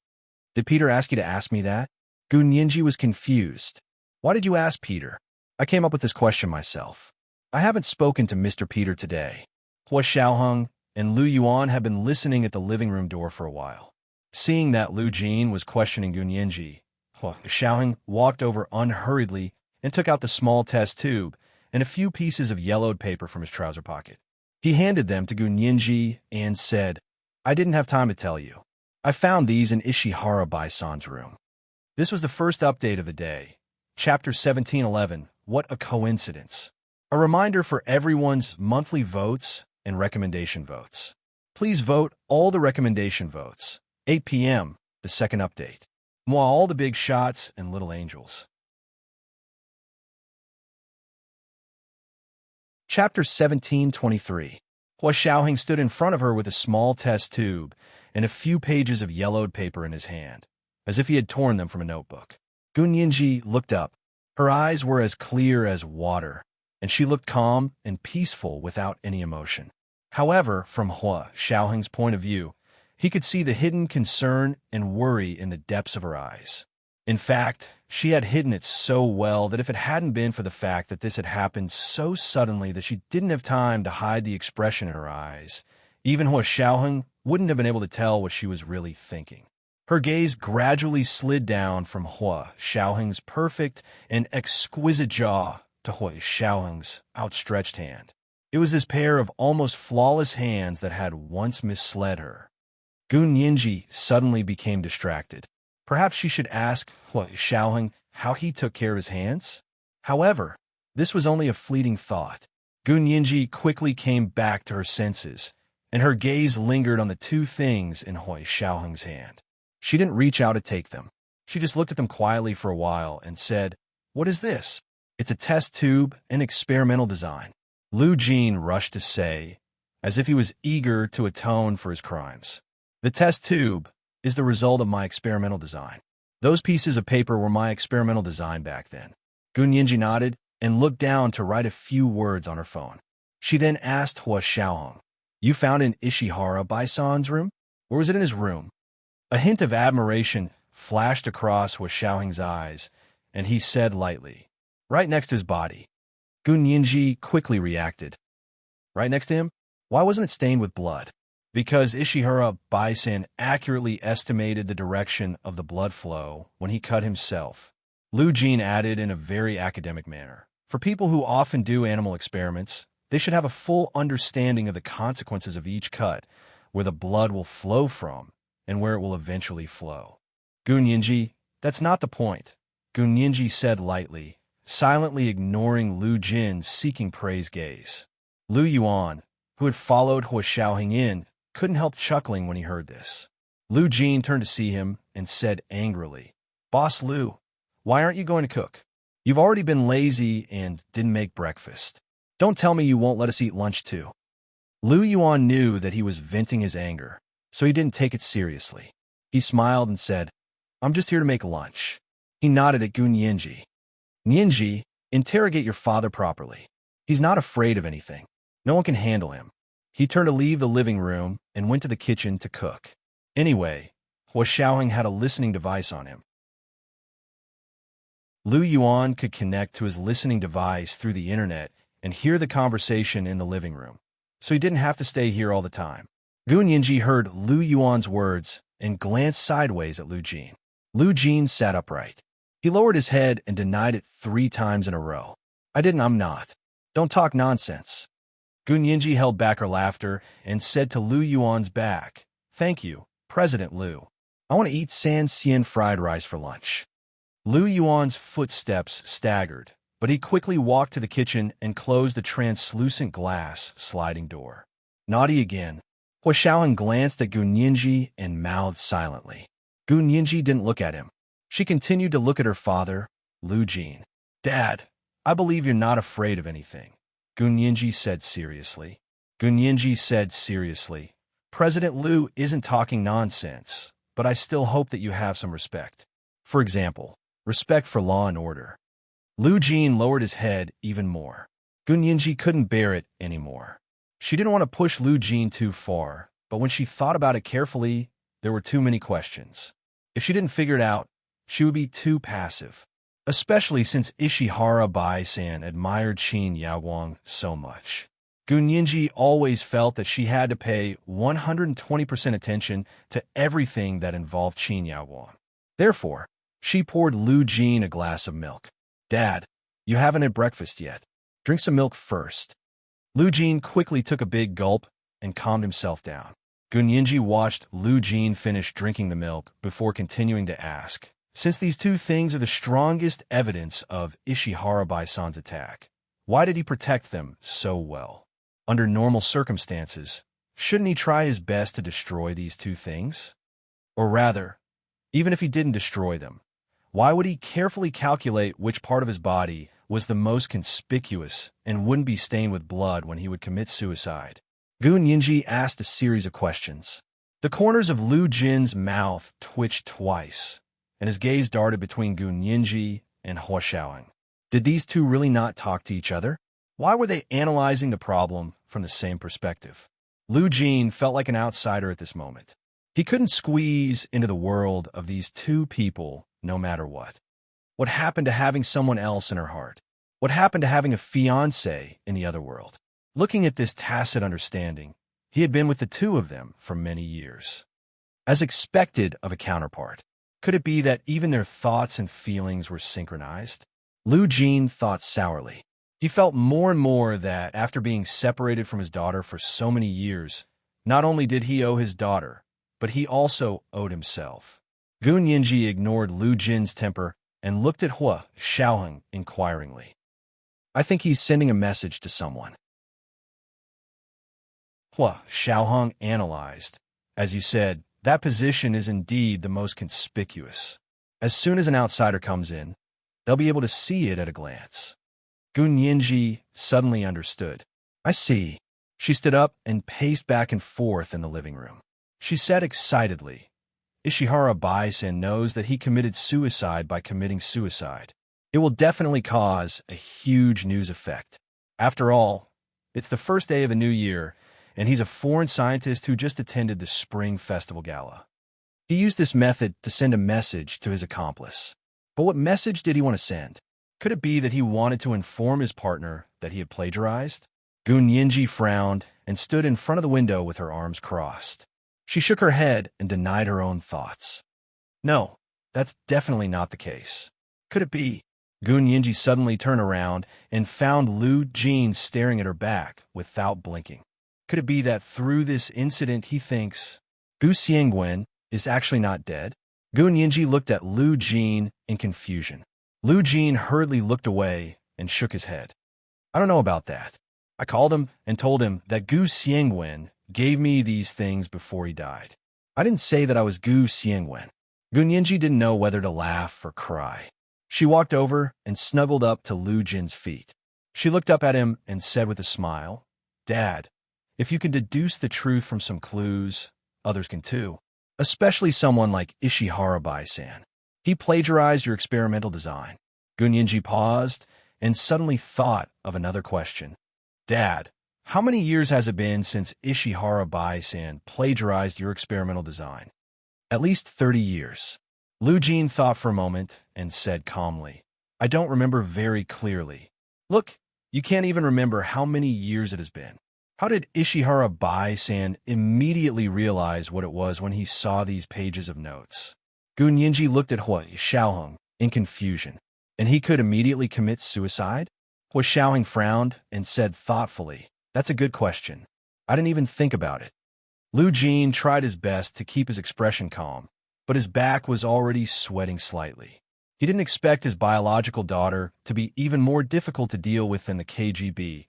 Did Peter ask you to ask me that? Gu Nianji was confused. Why did you ask Peter? I came up with this question myself. I haven't spoken to Mr. Peter today. Hua Xiaoheng and Lu Yuan have been listening at the living room door for a while. Seeing that Lu Jin was questioning Gu Nianji, Hua Xiaoheng walked over unhurriedly and took out the small test tube and a few pieces of yellowed paper from his trouser pocket. He handed them to Gu Nianji and said, I didn't have time to tell you. I found these in Ishihara Bai-san's room. This was the first update of the day. Chapter 1711, What a Coincidence. A reminder for everyone's monthly votes and recommendation votes. Please vote all the recommendation votes. 8 p.m., the second update. Moi, all the big shots and little angels. Chapter 1723. Hua Xiaoheng stood in front of her with a small test tube and a few pages of yellowed paper in his hand, as if he had torn them from a notebook. Gu Nianji looked up. Her eyes were as clear as water, and she looked calm and peaceful without any emotion. However, from Hua Xiaoheng's point of view, he could see the hidden concern and worry in the depths of her eyes. In fact, she had hidden it so well that if it hadn't been for the fact that this had happened so suddenly that she didn't have time to hide the expression in her eyes, even Hua Xiaoheng wouldn't have been able to tell what she was really thinking. Her gaze gradually slid down from Hua Xiaoheng's perfect and exquisite jaw to Hua Xiaoheng's outstretched hand. It was this pair of almost flawless hands that had once misled her. Gu Nianji suddenly became distracted. Perhaps she should ask Hua Xiaoheng how he took care of his hands? However, this was only a fleeting thought. Gu Nianji quickly came back to her senses, and her gaze lingered on the two things in Hua Xiaoheng's hand. She didn't reach out to take them. She just looked at them quietly for a while and said, What is this? It's a test tube, an experimental design. Lu Jin rushed to say, as if he was eager to atone for his crimes. The test tube is the result of my experimental design. Those pieces of paper were my experimental design back then. Gu Nianji nodded and looked down to write a few words on her phone. She then asked Hua Xiaoheng, You found it in Ishihara Bai-san's room? Or was it in his room? A hint of admiration flashed across Hua Xiaoheng's eyes, and he said lightly, Right next to his body. Gu Nianji quickly reacted. Right next to him? Why wasn't it stained with blood? Because Ishihara Bai-san accurately estimated the direction of the blood flow when he cut himself. Lu Jin added in a very academic manner. For people who often do animal experiments, they should have a full understanding of the consequences of each cut, where the blood will flow from, and where it will eventually flow. Gu Nianji, that's not the point, Gu Nianji said lightly, silently ignoring Lu Jin's seeking praise gaze. Lu Yuan, who had followed Hua Xiaoheng in, couldn't help chuckling when he heard this. Lu Jin turned to see him and said angrily, Boss Lu, why aren't you going to cook? You've already been lazy and didn't make breakfast. Don't tell me you won't let us eat lunch too. Lu Yuan knew that he was venting his anger, so he didn't take it seriously. He smiled and said, I'm just here to make lunch. He nodded at Gu Nianji. Nianji, interrogate your father properly. He's not afraid of anything. No one can handle him. He turned to leave the living room and went to the kitchen to cook. Anyway, Hua Xiaoheng had a listening device on him. Lu Yuan could connect to his listening device through the internet and hear the conversation in the living room, so he didn't have to stay here all the time. Gu Nianji heard Lu Yuan's words and glanced sideways at Lu Jin. Lu Jin sat upright. He lowered his head and denied it 3 times in a row. I'm not. Don't talk nonsense. Gu Nianji held back her laughter and said to Lu Yuan's back, Thank you, President Lu. I want to eat San Xian fried rice for lunch. Lu Yuan's footsteps staggered, but he quickly walked to the kitchen and closed the translucent glass sliding door. Naughty again. Hua Xiaoheng glanced at Gu Nianji and mouthed silently. Gu Nianji didn't look at him. She continued to look at her father, Lu Jin. Dad, I believe you're not afraid of anything, Gu Nianji said seriously. Gun Yinji said seriously. President Liu isn't talking nonsense, but I still hope that you have some respect. For example, respect for law and order. Lu Jin lowered his head even more. Gun Yinji couldn't bear it anymore. She didn't want to push Lu Jin too far, but when she thought about it carefully, there were too many questions. If she didn't figure it out, she would be too passive, especially since Ishihara Bai-san admired Qin Yaoguang so much. Gun Yinji always felt that she had to pay 120% attention to everything that involved Qin Yaoguang. Therefore, she poured Lu Jin a glass of milk. Dad, you haven't had breakfast yet. Drink some milk first. Lu Jin quickly took a big gulp and calmed himself down. Gun Yinji watched Lu Jin finish drinking the milk before continuing to ask, since these two things are the strongest evidence of Ishihara Bai-san's attack, why did he protect them so well? Under normal circumstances, shouldn't he try his best to destroy these two things? Or rather, even if he didn't destroy them, why would he carefully calculate which part of his body was the most conspicuous and wouldn't be stained with blood when he would commit suicide? Gun Yinji asked a series of questions. The corners of Lu Jin's mouth twitched twice, and his gaze darted between Gun Yinji and Hua Xiaoheng. Did these two really not talk to each other? Why were they analyzing the problem from the same perspective? Lu Jin felt like an outsider at this moment. He couldn't squeeze into the world of these two people no matter what. What happened to having someone else in her heart? What happened to having a fiancé in the other world? Looking at this tacit understanding, he had been with the two of them for many years. As expected of a counterpart, could it be that even their thoughts and feelings were synchronized? Lu Jin thought sourly. He felt more and more that after being separated from his daughter for so many years, not only did he owe his daughter, but he also owed himself. Gun Yinji ignored Lu Jin's temper and looked at Hua Xiaoheng inquiringly. I think he's sending a message to someone. Hua Xiaoheng analyzed. As you said, that position is indeed the most conspicuous. As soon as an outsider comes in, they'll be able to see it at a glance. Gun Yinji suddenly understood. I see. She stood up and paced back and forth in the living room. She said excitedly, Ishihara Bai-san knows that he committed suicide by committing suicide. It will definitely cause a huge news effect. After all, it's the first day of the new year, and he's a foreign scientist who just attended the Spring Festival Gala. He used this method to send a message to his accomplice. But what message did he want to send? Could it be that he wanted to inform his partner that he had plagiarized? Gun Yinji frowned and stood in front of the window with her arms crossed. She shook her head and denied her own thoughts. No, that's definitely not the case. Could it be? Gun Yinji suddenly turned around and found Lu Jin staring at her back without blinking. Could it be that through this incident he thinks Gu Xiangwen is actually not dead? Gun Yinji looked at Lu Jin in confusion. Lu Jin hurriedly looked away and shook his head. I don't know about that. I called him and told him that Gu Xiangwen gave me these things before he died. I didn't say that I was Gu Xiangwen. Gun Yinji didn't know whether to laugh or cry. She walked over and snuggled up to Lu Jin's feet. She looked up at him and said with a smile, Dad, if you can deduce the truth from some clues, others can too. Especially someone like Ishihara Bai-san. He plagiarized your experimental design. Gun Yinji paused and suddenly thought of another question. Dad, how many years has it been since Ishihara Bai-san plagiarized your experimental design? At least 30 years. Lu Jin thought for a moment and said calmly, I don't remember very clearly. Look, you can't even remember how many years it has been. How did Ishihara Bai-san immediately realize what it was when he saw these pages of notes? Gun Yinji looked at Hua Xiaoheng in confusion. And he could immediately commit suicide? Hua Xiaoheng frowned and said thoughtfully, That's a good question. I didn't even think about it. Lu Jin tried his best to keep his expression calm, but his back was already sweating slightly. He didn't expect his biological daughter to be even more difficult to deal with than the KGB.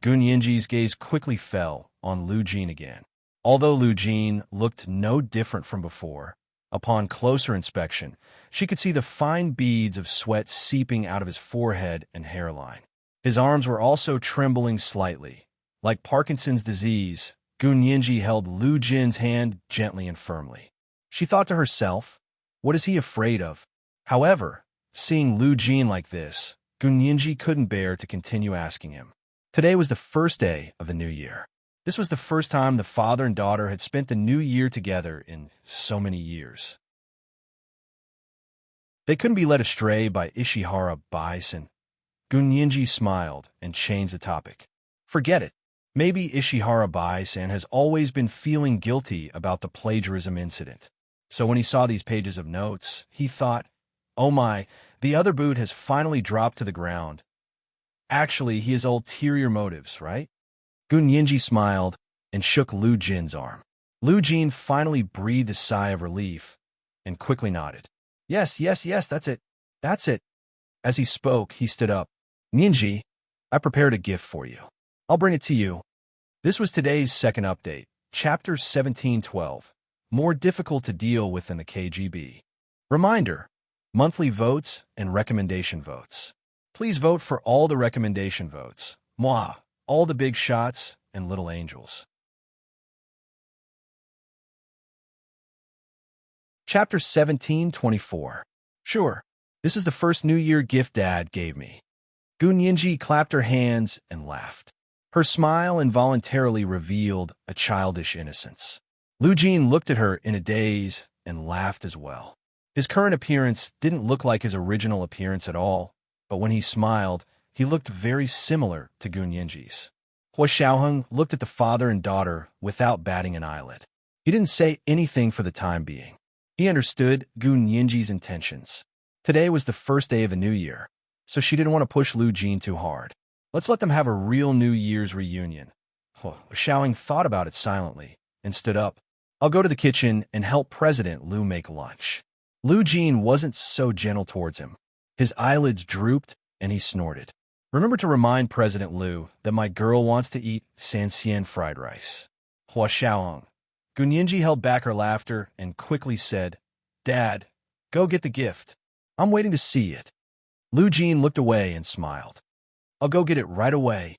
Gun Yinji's gaze quickly fell on Lu Jin again. Although Lu Jin looked no different from before, upon closer inspection, she could see the fine beads of sweat seeping out of his forehead and hairline. His arms were also trembling slightly. Like Parkinson's disease, Gun Yinji held Lu Jin's hand gently and firmly. She thought to herself, what is he afraid of? However, seeing Lu Jin like this, Gun Yinji couldn't bear to continue asking him. Today was the first day of the new year. This was the first time the father and daughter had spent the new year together in so many years. They couldn't be led astray by Ishihara Bison. Gun Yinji smiled and changed the topic. Forget it. Maybe Ishihara Bison has always been feeling guilty about the plagiarism incident. So when he saw these pages of notes, he thought, oh my, the other boot has finally dropped to the ground. Actually, he has ulterior motives, right? Gun Yinji smiled and shook Lu Jin's arm. Lu Jin finally breathed a sigh of relief and quickly nodded. Yes, that's it. That's it. As he spoke, he stood up. Yinji, I prepared a gift for you. I'll bring it to you. This was today's second update, Chapter 1712, more difficult to deal with than the KGB. Reminder, monthly votes and recommendation votes. Please vote for all the recommendation votes. Moi, all the big shots and little angels. Chapter 1724. Sure, this is the first New Year gift Dad gave me. Gun Yinji clapped her hands and laughed. Her smile involuntarily revealed a childish innocence. Lu Jin looked at her in a daze and laughed as well. His current appearance didn't look like his original appearance at all, but when he smiled, he looked very similar to Gun Yinji's. Hua Xiaoheng looked at the father and daughter without batting an eyelid. He didn't say anything for the time being. He understood Gun Yinji's intentions. Today was the first day of the new year, so she didn't want to push Lu Jin too hard. Let's let them have a real New Year's reunion. Hua Xiaoheng thought about it silently and stood up. I'll go to the kitchen and help President Lu make lunch. Lu Jin wasn't so gentle towards him. His eyelids drooped and he snorted. Remember to remind President Lu that my girl wants to eat Sanxian fried rice. Hua Xiaoheng. Gun Yinji held back her laughter and quickly said, Dad, go get the gift. I'm waiting to see it. Lu Jin looked away and smiled. I'll go get it right away.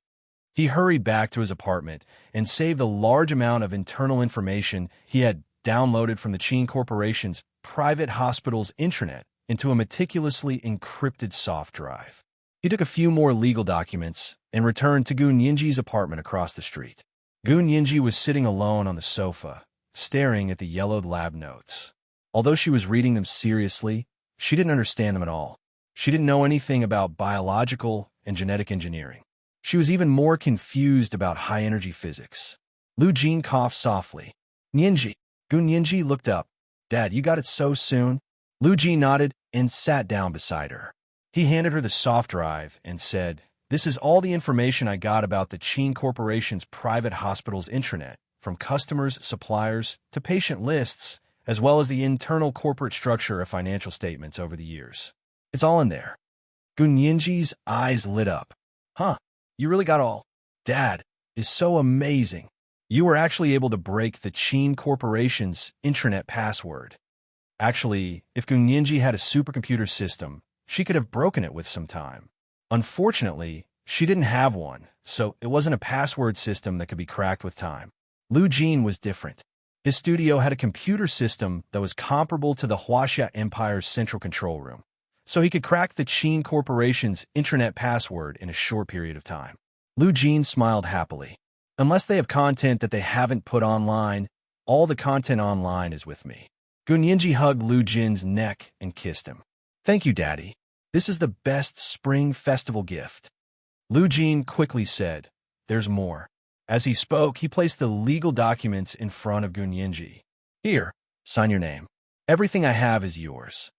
He hurried back to his apartment and saved the large amount of internal information he had downloaded from the Qin Corporation's private hospital's intranet into a meticulously encrypted soft drive. He took a few more legal documents and returned to Gun Yinji's apartment across the street. Gun Yinji was sitting alone on the sofa, staring at the yellowed lab notes. Although she was reading them seriously, she didn't understand them at all. She didn't know anything about biological and genetic engineering. She was even more confused about high-energy physics. Lu Jin coughed softly. Yinji. Gun Yinji looked up. Dad, you got it so soon? Lu Jin nodded and sat down beside her. He handed her the soft drive and said, This is all the information I got about the Qin Corporation's private hospital's intranet, from customers, suppliers, to patient lists, as well as the internal corporate structure of financial statements over the years. It's all in there. Gun Yinji's eyes lit up. Huh, you really got all. Dad is so amazing. You were actually able to break the Qin Corporation's intranet password. Actually, if Gun Yinji had a supercomputer system, she could have broken it with some time. Unfortunately, she didn't have one, so it wasn't a password system that could be cracked with time. Lu Jin was different. His studio had a computer system that was comparable to the Huaxia Empire's central control room, so he could crack the Qin Corporation's intranet password in a short period of time. Lu Jin smiled happily. Unless they have content that they haven't put online, all the content online is with me. Gun Yinji hugged Lu Jin's neck and kissed him. Thank you, Daddy. This is the best spring festival gift. Lu Jin quickly said, There's more. As he spoke, he placed the legal documents in front of Gun Yinji. Here, sign your name. Everything I have is yours.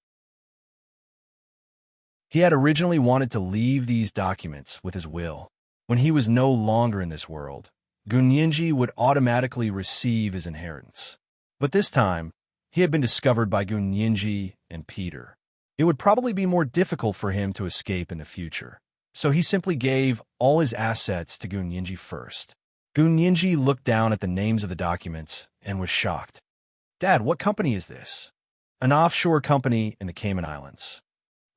He had originally wanted to leave these documents with his will. When he was no longer in this world, Gun Yinji would automatically receive his inheritance. But this time, he had been discovered by Gun Yinji and Peter. It would probably be more difficult for him to escape in the future, so he simply gave all his assets to Gun Yinji first. Gun Yinji looked down at the names of the documents and was shocked. Dad, what company is this? An offshore company in the Cayman Islands.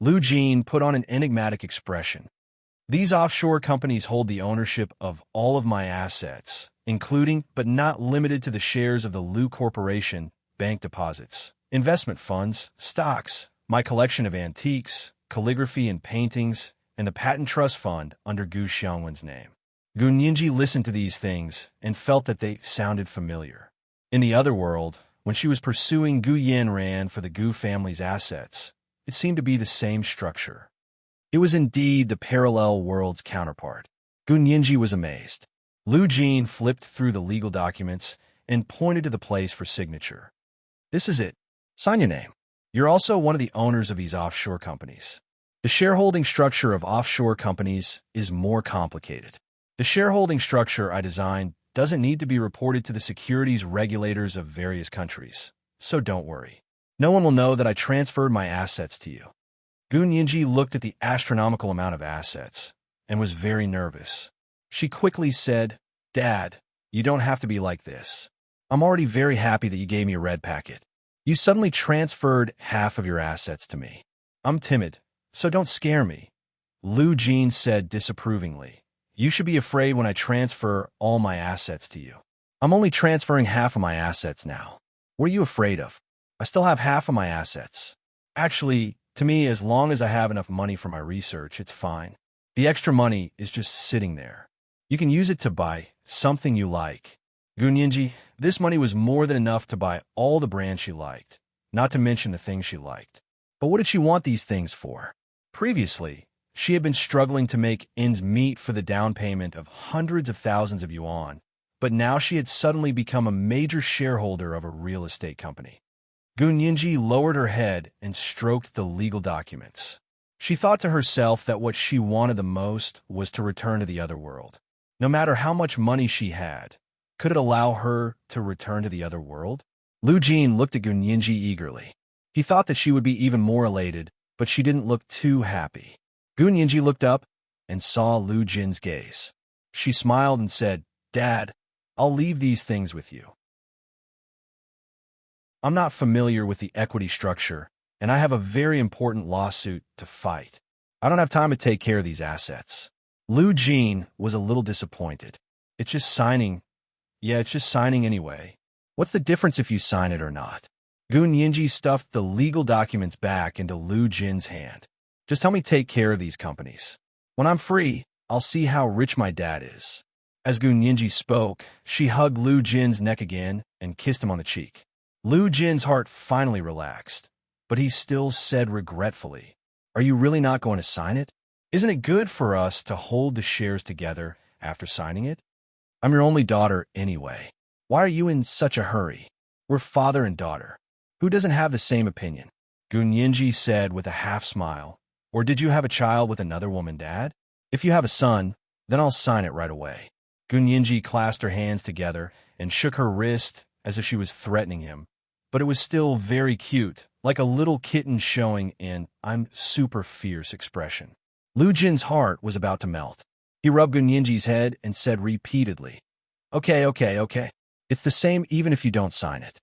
Lu Jin put on an enigmatic expression. These offshore companies hold the ownership of all of my assets, including but not limited to the shares of the Lu Corporation, bank deposits, investment funds, stocks, my collection of antiques, calligraphy and paintings, and the patent trust fund under Gu Xiangwen's name. Gu Ningji listened to these things and felt that they sounded familiar. In the other world, when she was pursuing Gu Yanran for the Gu family's assets, it seemed to be the same structure. It was indeed the parallel world's counterpart. Gu Ningji was amazed. Lu Jin flipped through the legal documents and pointed to the place for signature. This is it. Sign your name. You're also one of the owners of these offshore companies. The shareholding structure of offshore companies is more complicated. The shareholding structure I designed doesn't need to be reported to the securities regulators of various countries, so don't worry. No one will know that I transferred my assets to you. Gu Ningji looked at the astronomical amount of assets and was very nervous. She quickly said, "Dad, you don't have to be like this. I'm already very happy that you gave me a red packet. You suddenly transferred half of your assets to me. I'm timid, so don't scare me." Lu Jin said disapprovingly, "You should be afraid when I transfer all my assets to you. I'm only transferring half of my assets now. What are you afraid of? I still have half of my assets. Actually, to me, as long as I have enough money for my research, it's fine. The extra money is just sitting there. You can use it to buy something you like." Gu Ningji, this money was more than enough to buy all the brands she liked, not to mention the things she liked. But what did she want these things for? Previously, she had been struggling to make ends meet for the down payment of hundreds of thousands of yuan, but now she had suddenly become a major shareholder of a real estate company. Gu Ningji lowered her head and stroked the legal documents. She thought to herself that what she wanted the most was to return to the other world. No matter how much money she had, could it allow her to return to the other world? Lu Jin looked at Gu Ningji eagerly. He thought that she would be even more elated, but she didn't look too happy. Gu Ningji looked up and saw Lu Jin's gaze. She smiled and said, "Dad, I'll leave these things with you. I'm not familiar with the equity structure, and I have a very important lawsuit to fight. I don't have time to take care of these assets." Lu Jin was a little disappointed. It's just signing. Yeah, it's just signing anyway. What's the difference if you sign it or not? Gu Ningji stuffed the legal documents back into Lu Jin's hand. "Just help me take care of these companies. When I'm free, I'll see how rich my dad is." As Gu Ningji spoke, she hugged Lu Jin's neck again and kissed him on the cheek. Lu Jin's heart finally relaxed, but he still said regretfully, "Are you really not going to sign it? Isn't it good for us to hold the shares together after signing it? I'm your only daughter anyway. Why are you in such a hurry? We're father and daughter. Who doesn't have the same opinion?" Gu Ningji said with a half smile. "Or did you have a child with another woman, Dad? If you have a son, then I'll sign it right away." Gu Ningji clasped her hands together and shook her wrist as if she was threatening him, but it was still very cute, like a little kitten showing an "I'm super fierce" expression. Lu Jin's heart was about to melt. He rubbed Gu Ningji's head and said repeatedly, Okay. It's the same even if you don't sign it."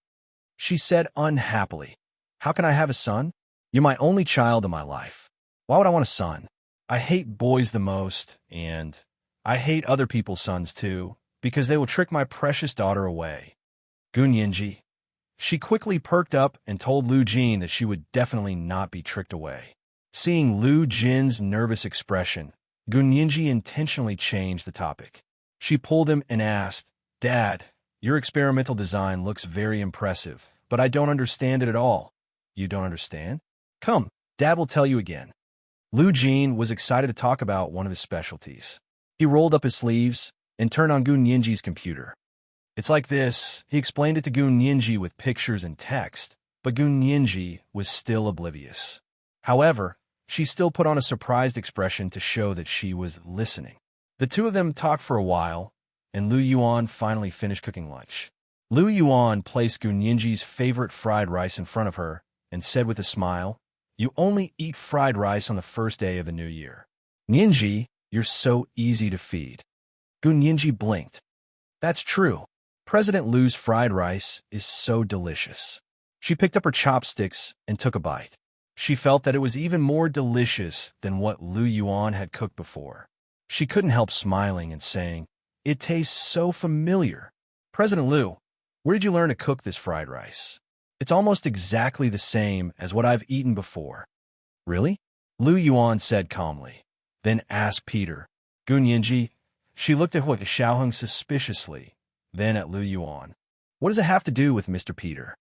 She said unhappily, "How can I have a son? You're my only child in my life. Why would I want a son? I hate boys the most, and I hate other people's sons too, because they will trick my precious daughter away." Gu Ningji. She quickly perked up and told Lu Jin that she would definitely not be tricked away. Seeing Lu Jin's nervous expression, Gu Ningji intentionally changed the topic. She pulled him and asked, "Dad, your experimental design looks very impressive, but I don't understand it at all." "You don't understand? Come, Dad will tell you again." Lu Jin was excited to talk about one of his specialties. He rolled up his sleeves and turned on Gu Ningji's computer. "It's like this." He explained it to Gu Ningji with pictures and text, but Gu Ningji was still oblivious. However, she still put on a surprised expression to show that she was listening. The two of them talked for a while, and Lu Yuan finally finished cooking lunch. Lu Yuan placed Gu Ningji's favorite fried rice in front of her and said with a smile, "You only eat fried rice on the first day of the new year. Ningji, you're so easy to feed." Gu Ningji blinked. That's true. President Lu's fried rice is so delicious. She picked up her chopsticks and took a bite. She felt that it was even more delicious than what Lu Yuan had cooked before. She couldn't help smiling and saying, "It tastes so familiar." "President Liu, where did you learn to cook this fried rice? It's almost exactly the same as what I've eaten before." "Really?" Lu Yuan said calmly, then asked Peter. "Gun Yinji?" She looked at Hui Xiaoheng suspiciously, then at Lu Yuan. "What does it have to do with Mr. Peter?"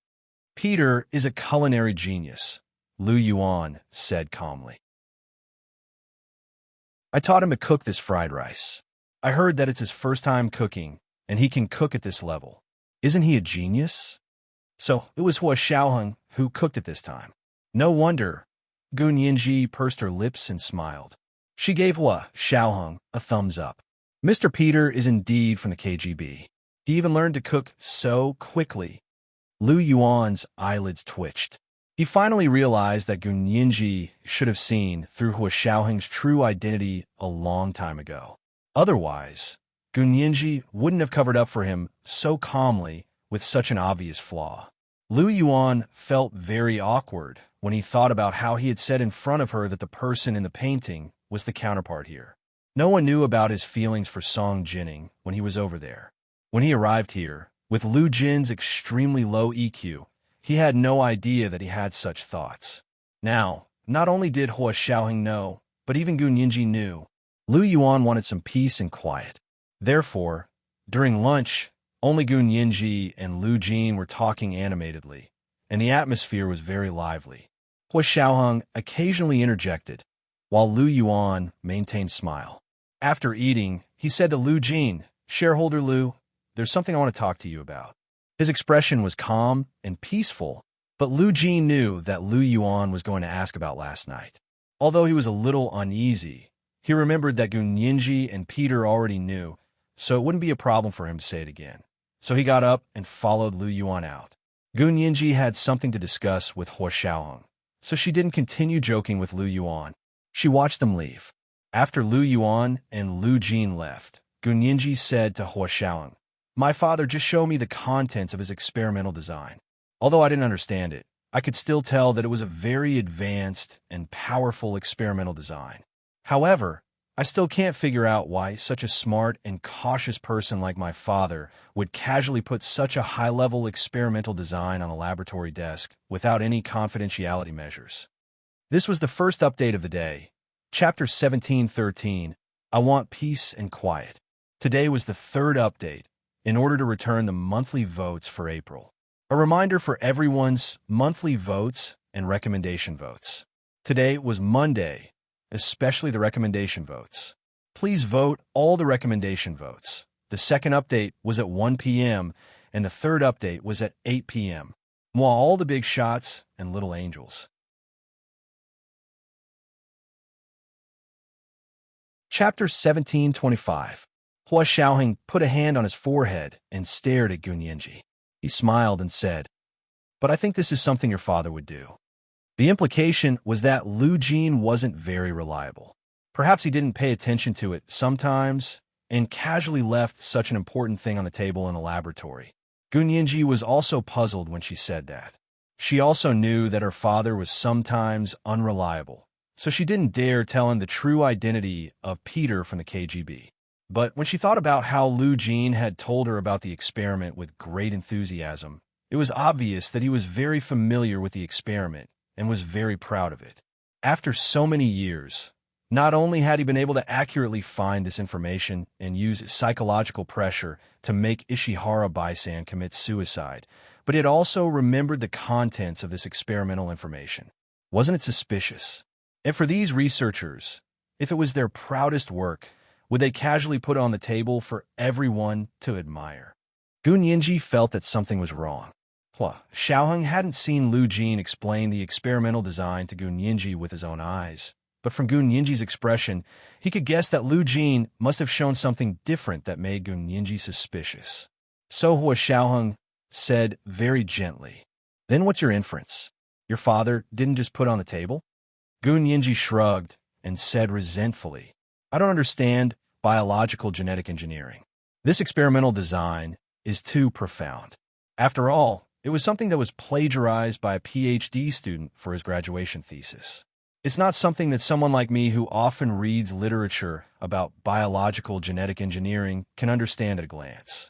"Peter is a culinary genius," Lu Yuan said calmly. "I taught him to cook this fried rice. I heard that it's his first time cooking, and he can cook at this level. Isn't he a genius?" "So it was Hua Xiaoheng who cooked it this time." "No wonder." Gun Yinji pursed her lips and smiled. She gave Hua Xiaoheng a thumbs up. "Mr. Peter is indeed from the KGB. He even learned to cook so quickly." Lu Yuan's eyelids twitched. He finally realized that Gun Yinji should have seen through Hua Xiaoheng's true identity a long time ago. Otherwise, Gun Yinji wouldn't have covered up for him so calmly with such an obvious flaw. Lu Yuan felt very awkward when he thought about how he had said in front of her that the person in the painting was the counterpart here. No one knew about his feelings for Song Jining when he was over there. When he arrived here, with Lu Jin's extremely low EQ, he had no idea that he had such thoughts. Now, not only did Hua Xiaoheng know, but even Gun Yinji knew. Lu Yuan wanted some peace and quiet. Therefore, during lunch, only Gun Yinji and Lu Jin were talking animatedly, and the atmosphere was very lively. Hua Xiaoheng occasionally interjected, while Lu Yuan maintained smile. After eating, he said to Lu Jin, "Shareholder Lu, there's something I want to talk to you about." His expression was calm and peaceful, but Lu Jin knew that Lu Yuan was going to ask about last night. Although he was a little uneasy, he remembered that Gun Yinji and Peter already knew, so it wouldn't be a problem for him to say it again. So he got up and followed Lu Yuan out. Gun Yinji had something to discuss with Hua Xiaoheng, so she didn't continue joking with Lu Yuan. She watched them leave. After Lu Yuan and Lu Jin left, Gun Yinji said to Hua Xiaoheng, "My father just showed me the contents of his experimental design. Although I didn't understand it, I could still tell that it was a very advanced and powerful experimental design. However, I still can't figure out why such a smart and cautious person like my father would casually put such a high-level experimental design on a laboratory desk without any confidentiality measures." This was the first update of the day. Chapter 1713, I Want Peace and Quiet. Today was the third update, in order to return the monthly votes for April. A reminder for everyone's monthly votes and recommendation votes. Today was Monday, especially the recommendation votes. Please vote all the recommendation votes. The second update was at 1 p.m., and the third update was at 8 p.m. While all the big shots and little angels. Chapter 1725. Hua Xiaoheng put a hand on his forehead and stared at Gun Yinji. He smiled and said, "But I think this is something your father would do." The implication was that Lu Jin wasn't very reliable. Perhaps he didn't pay attention to it sometimes and casually left such an important thing on the table in the laboratory. Gun Yinji was also puzzled when she said that. She also knew that her father was sometimes unreliable, so she didn't dare tell him the true identity of Peter from the KGB. But when she thought about how Lu Jin had told her about the experiment with great enthusiasm, it was obvious that he was very familiar with the experiment and was very proud of it. After so many years, not only had he been able to accurately find this information and use psychological pressure to make Ishihara Baisan commit suicide, but he had also remembered the contents of this experimental information. Wasn't it suspicious? And for these researchers, if it was their proudest work, would they casually put it on the table for everyone to admire? Gun Yinji felt that something was wrong. Hua Xiaoheng hadn't seen Lu Jin explain the experimental design to Gun Yinji with his own eyes, but from Gun Yinji's expression, he could guess that Lu Jin must have shown something different that made Gun Yinji suspicious. So Hua Xiaoheng said very gently, "Then what's your inference? Your father didn't just put it on the table?" Gun Yinji shrugged and said resentfully, "I don't understand biological genetic engineering. This experimental design is too profound. After all, it was something that was plagiarized by a PhD student for his graduation thesis. It's not something that someone like me who often reads literature about biological genetic engineering can understand at a glance.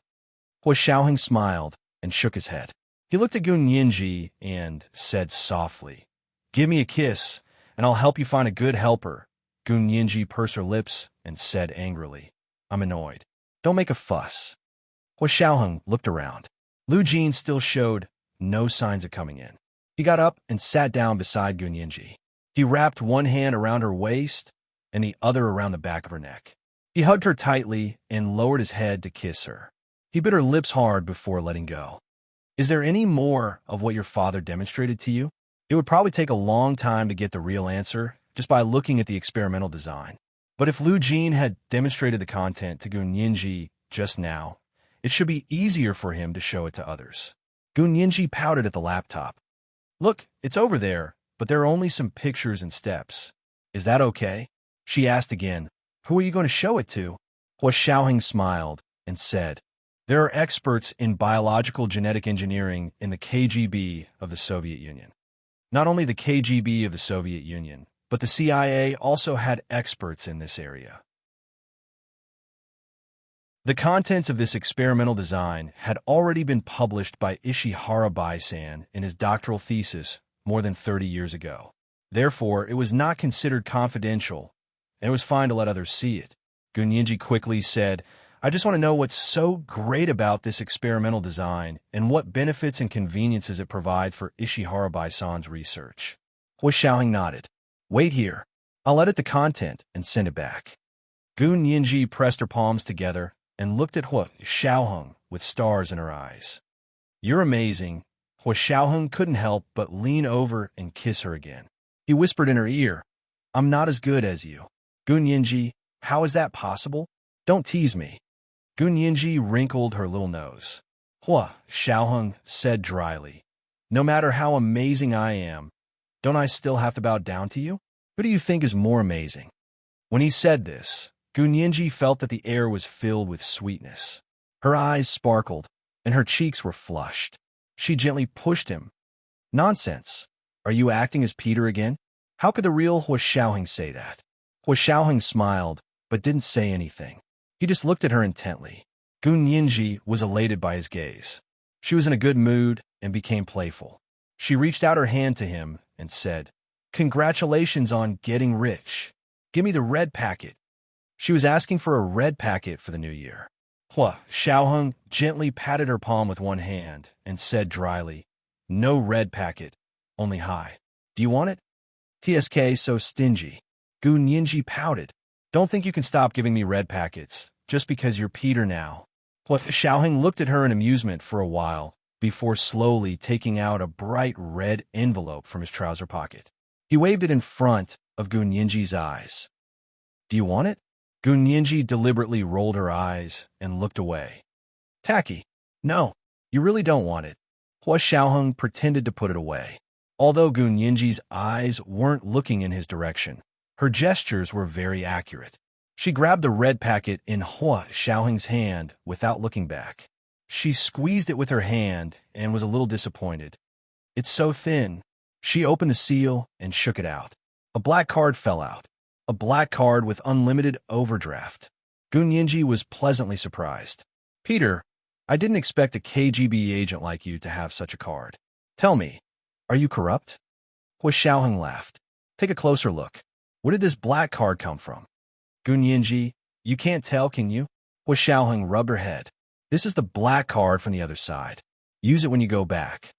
Hua Xiaoheng smiled and shook his head. He looked at Gun Yinji and said softly, "Give me a kiss, and I'll help you find a good helper." Gun Yinji pursed her lips and said angrily, "I'm annoyed. Don't make a fuss." Hua Xiaoheng looked around. Lu Jin still showed no signs of coming in. He got up and sat down beside Gun Yinji. He wrapped one hand around her waist and the other around the back of her neck. He hugged her tightly and lowered his head to kiss her. He bit her lips hard before letting go. "Is there any more of what your father demonstrated to you?" It would probably take a long time to get the real answer just by looking at the experimental design. But if Lu Jin had demonstrated the content to Gun Yinji just now, it should be easier for him to show it to others. Gun Yinji pouted at the laptop. "Look, it's over there, but there are only some pictures and steps. Is that okay?" She asked again, "Who are you going to show it to?" Hua Xiaoheng smiled and said, "There are experts in biological genetic engineering in the KGB of the Soviet Union." Not only the KGB of the Soviet Union, but the CIA also had experts in this area. The contents of this experimental design had already been published by Ishihara Bai-san in his doctoral thesis more than 30 years ago. Therefore, it was not considered confidential, and it was fine to let others see it. Gun Yinji quickly said, "I just want to know what's so great about this experimental design and what benefits and conveniences it provide for Ishihara Bai-san's research." Hua Xiaoheng nodded. "Wait here. I'll edit the content and send it back." Gun Yinji pressed her palms together and looked at Hua Xiaoheng with stars in her eyes. "You're amazing." Hua Xiaoheng couldn't help but lean over and kiss her again. He whispered in her ear, "I'm not as good as you." "Gun Yinji, how is that possible? Don't tease me." Gun Yinji wrinkled her little nose. Hua Xiaoheng said dryly, "No matter how amazing I am, don't I still have to bow down to you? Who do you think is more amazing?" When he said this, Gun Yinji felt that the air was filled with sweetness. Her eyes sparkled, and her cheeks were flushed. She gently pushed him. "Nonsense. Are you acting as Peter again? How could the real Hua Xiaoheng say that?" Hua Xiaoheng smiled, but didn't say anything. He just looked at her intently. Gun Yinji was elated by his gaze. She was in a good mood and became playful. She reached out her hand to him and said, "Congratulations on getting rich. Give me the red packet." She was asking for a red packet for the new year. Hua Xiaoheng gently patted her palm with one hand and said dryly, "No red packet, only hi. Do you want it?" "TSK so stingy." Gun Yinji pouted. "Don't think you can stop giving me red packets just because you're Peter now." Hua Xiaoheng looked at her in amusement for a while before slowly taking out a bright red envelope from his trouser pocket. He waved it in front of Gun Yinji's eyes. "Do you want it?" Gun Yinji deliberately rolled her eyes and looked away. "Tacky. No, you really don't want it." Hua Xiaoheng pretended to put it away. Although Gun Yinji's eyes weren't looking in his direction, her gestures were very accurate. She grabbed the red packet in Hua Xiaoheng's hand without looking back. She squeezed it with her hand and was a little disappointed. "It's so thin." She opened the seal and shook it out. A black card fell out. A black card with unlimited overdraft. Gun Yinji was pleasantly surprised. "Peter, I didn't expect a KGB agent like you to have such a card. Tell me, are you corrupt?" Hua Xiaoheng laughed. "Take a closer look. Where did this black card come from?" "Gun Yinji, you can't tell, can you?" Hua Xiaoheng rubbed her head. "This is the black card from the other side. Use it when you go back."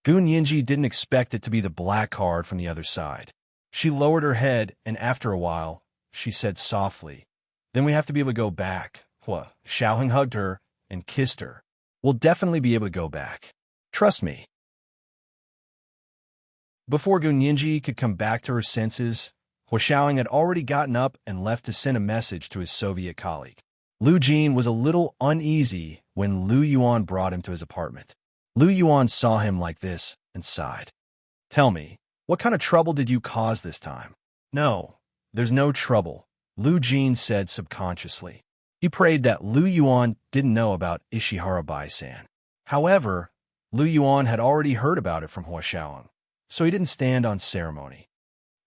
Gun Yinji didn't expect it to be the black card from the other side. She lowered her head, and after a while, she said softly, "Then we have to be able to go back." Hua Xiaoheng hugged her and kissed her. "We'll definitely be able to go back. Trust me." Before Gun Yinji could come back to her senses, Hua Xiaoheng had already gotten up and left to send a message to his Soviet colleague. Lu Jin was a little uneasy when Lu Yuan brought him to his apartment. Lu Yuan saw him like this and sighed. "Tell me, what kind of trouble did you cause this time?" "No, there's no trouble," Lu Jin said subconsciously. He prayed that Lu Yuan didn't know about Ishihara Bai-san. However, Lu Yuan had already heard about it from Hua Xiaoheng, so he didn't stand on ceremony.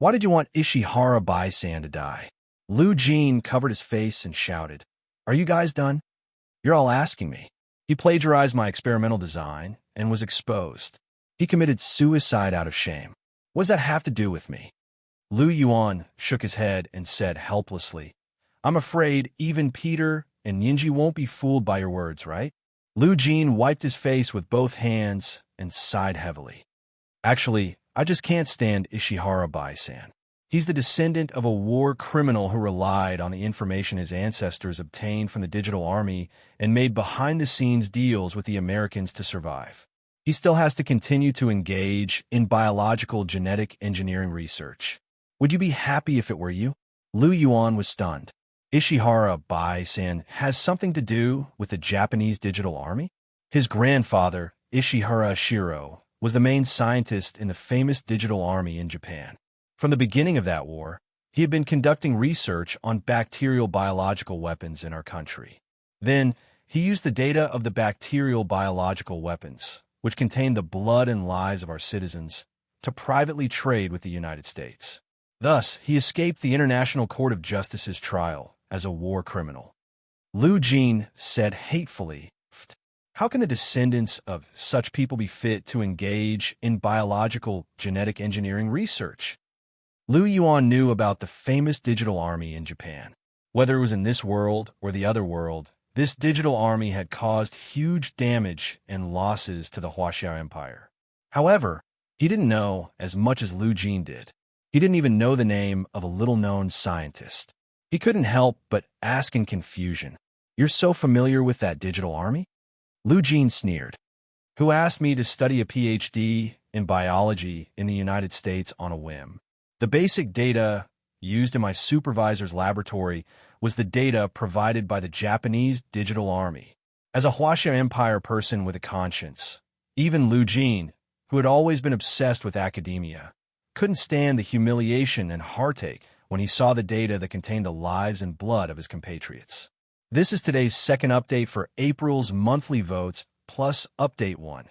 Why did you want Ishihara Bai-san to die? Lu Jin covered his face and shouted, Are you guys done? You're all asking me. He plagiarized my experimental design and was exposed. He committed suicide out of shame. What does that have to do with me? Lu Yuan shook his head and said helplessly, I'm afraid even Peter and Yinji won't be fooled by your words, right? Lu Jin wiped his face with both hands and sighed heavily. Actually, I just can't stand Ishihara Bai-san. He's the descendant of a war criminal who relied on the information his ancestors obtained from the digital army and made behind-the-scenes deals with the Americans to survive. He still has to continue to engage in biological genetic engineering research. Would you be happy if it were you? Lu Yuan was stunned. Ishihara Bai-san has something to do with the Japanese digital army? His grandfather, Ishihara Shiro, was the main scientist in the famous digital army in Japan. From the beginning of that war, he had been conducting research on bacterial biological weapons in our country. Then, he used the data of the bacterial biological weapons, which contained the blood and lives of our citizens, to privately trade with the United States. Thus, he escaped the International Court of Justice's trial as a war criminal. Lu Jin said hatefully, How can the descendants of such people be fit to engage in biological genetic engineering research? Lu Yuan knew about the famous digital army in Japan. Whether it was in this world or the other world, this digital army had caused huge damage and losses to the Huaxiao Empire. However, he didn't know as much as Lu Jin did. He didn't even know the name of a little-known scientist. He couldn't help but ask in confusion, You're so familiar with that digital army? Lu Jin sneered. Who asked me to study a PhD in biology in the United States on a whim? The basic data used in my supervisor's laboratory was the data provided by the Japanese digital army. As a Huaxiao Empire person with a conscience, even Lu Jin, who had always been obsessed with academia, couldn't stand the humiliation and heartache when he saw the data that contained the lives and blood of his compatriots. This is today's second update for April's monthly votes plus Update 1.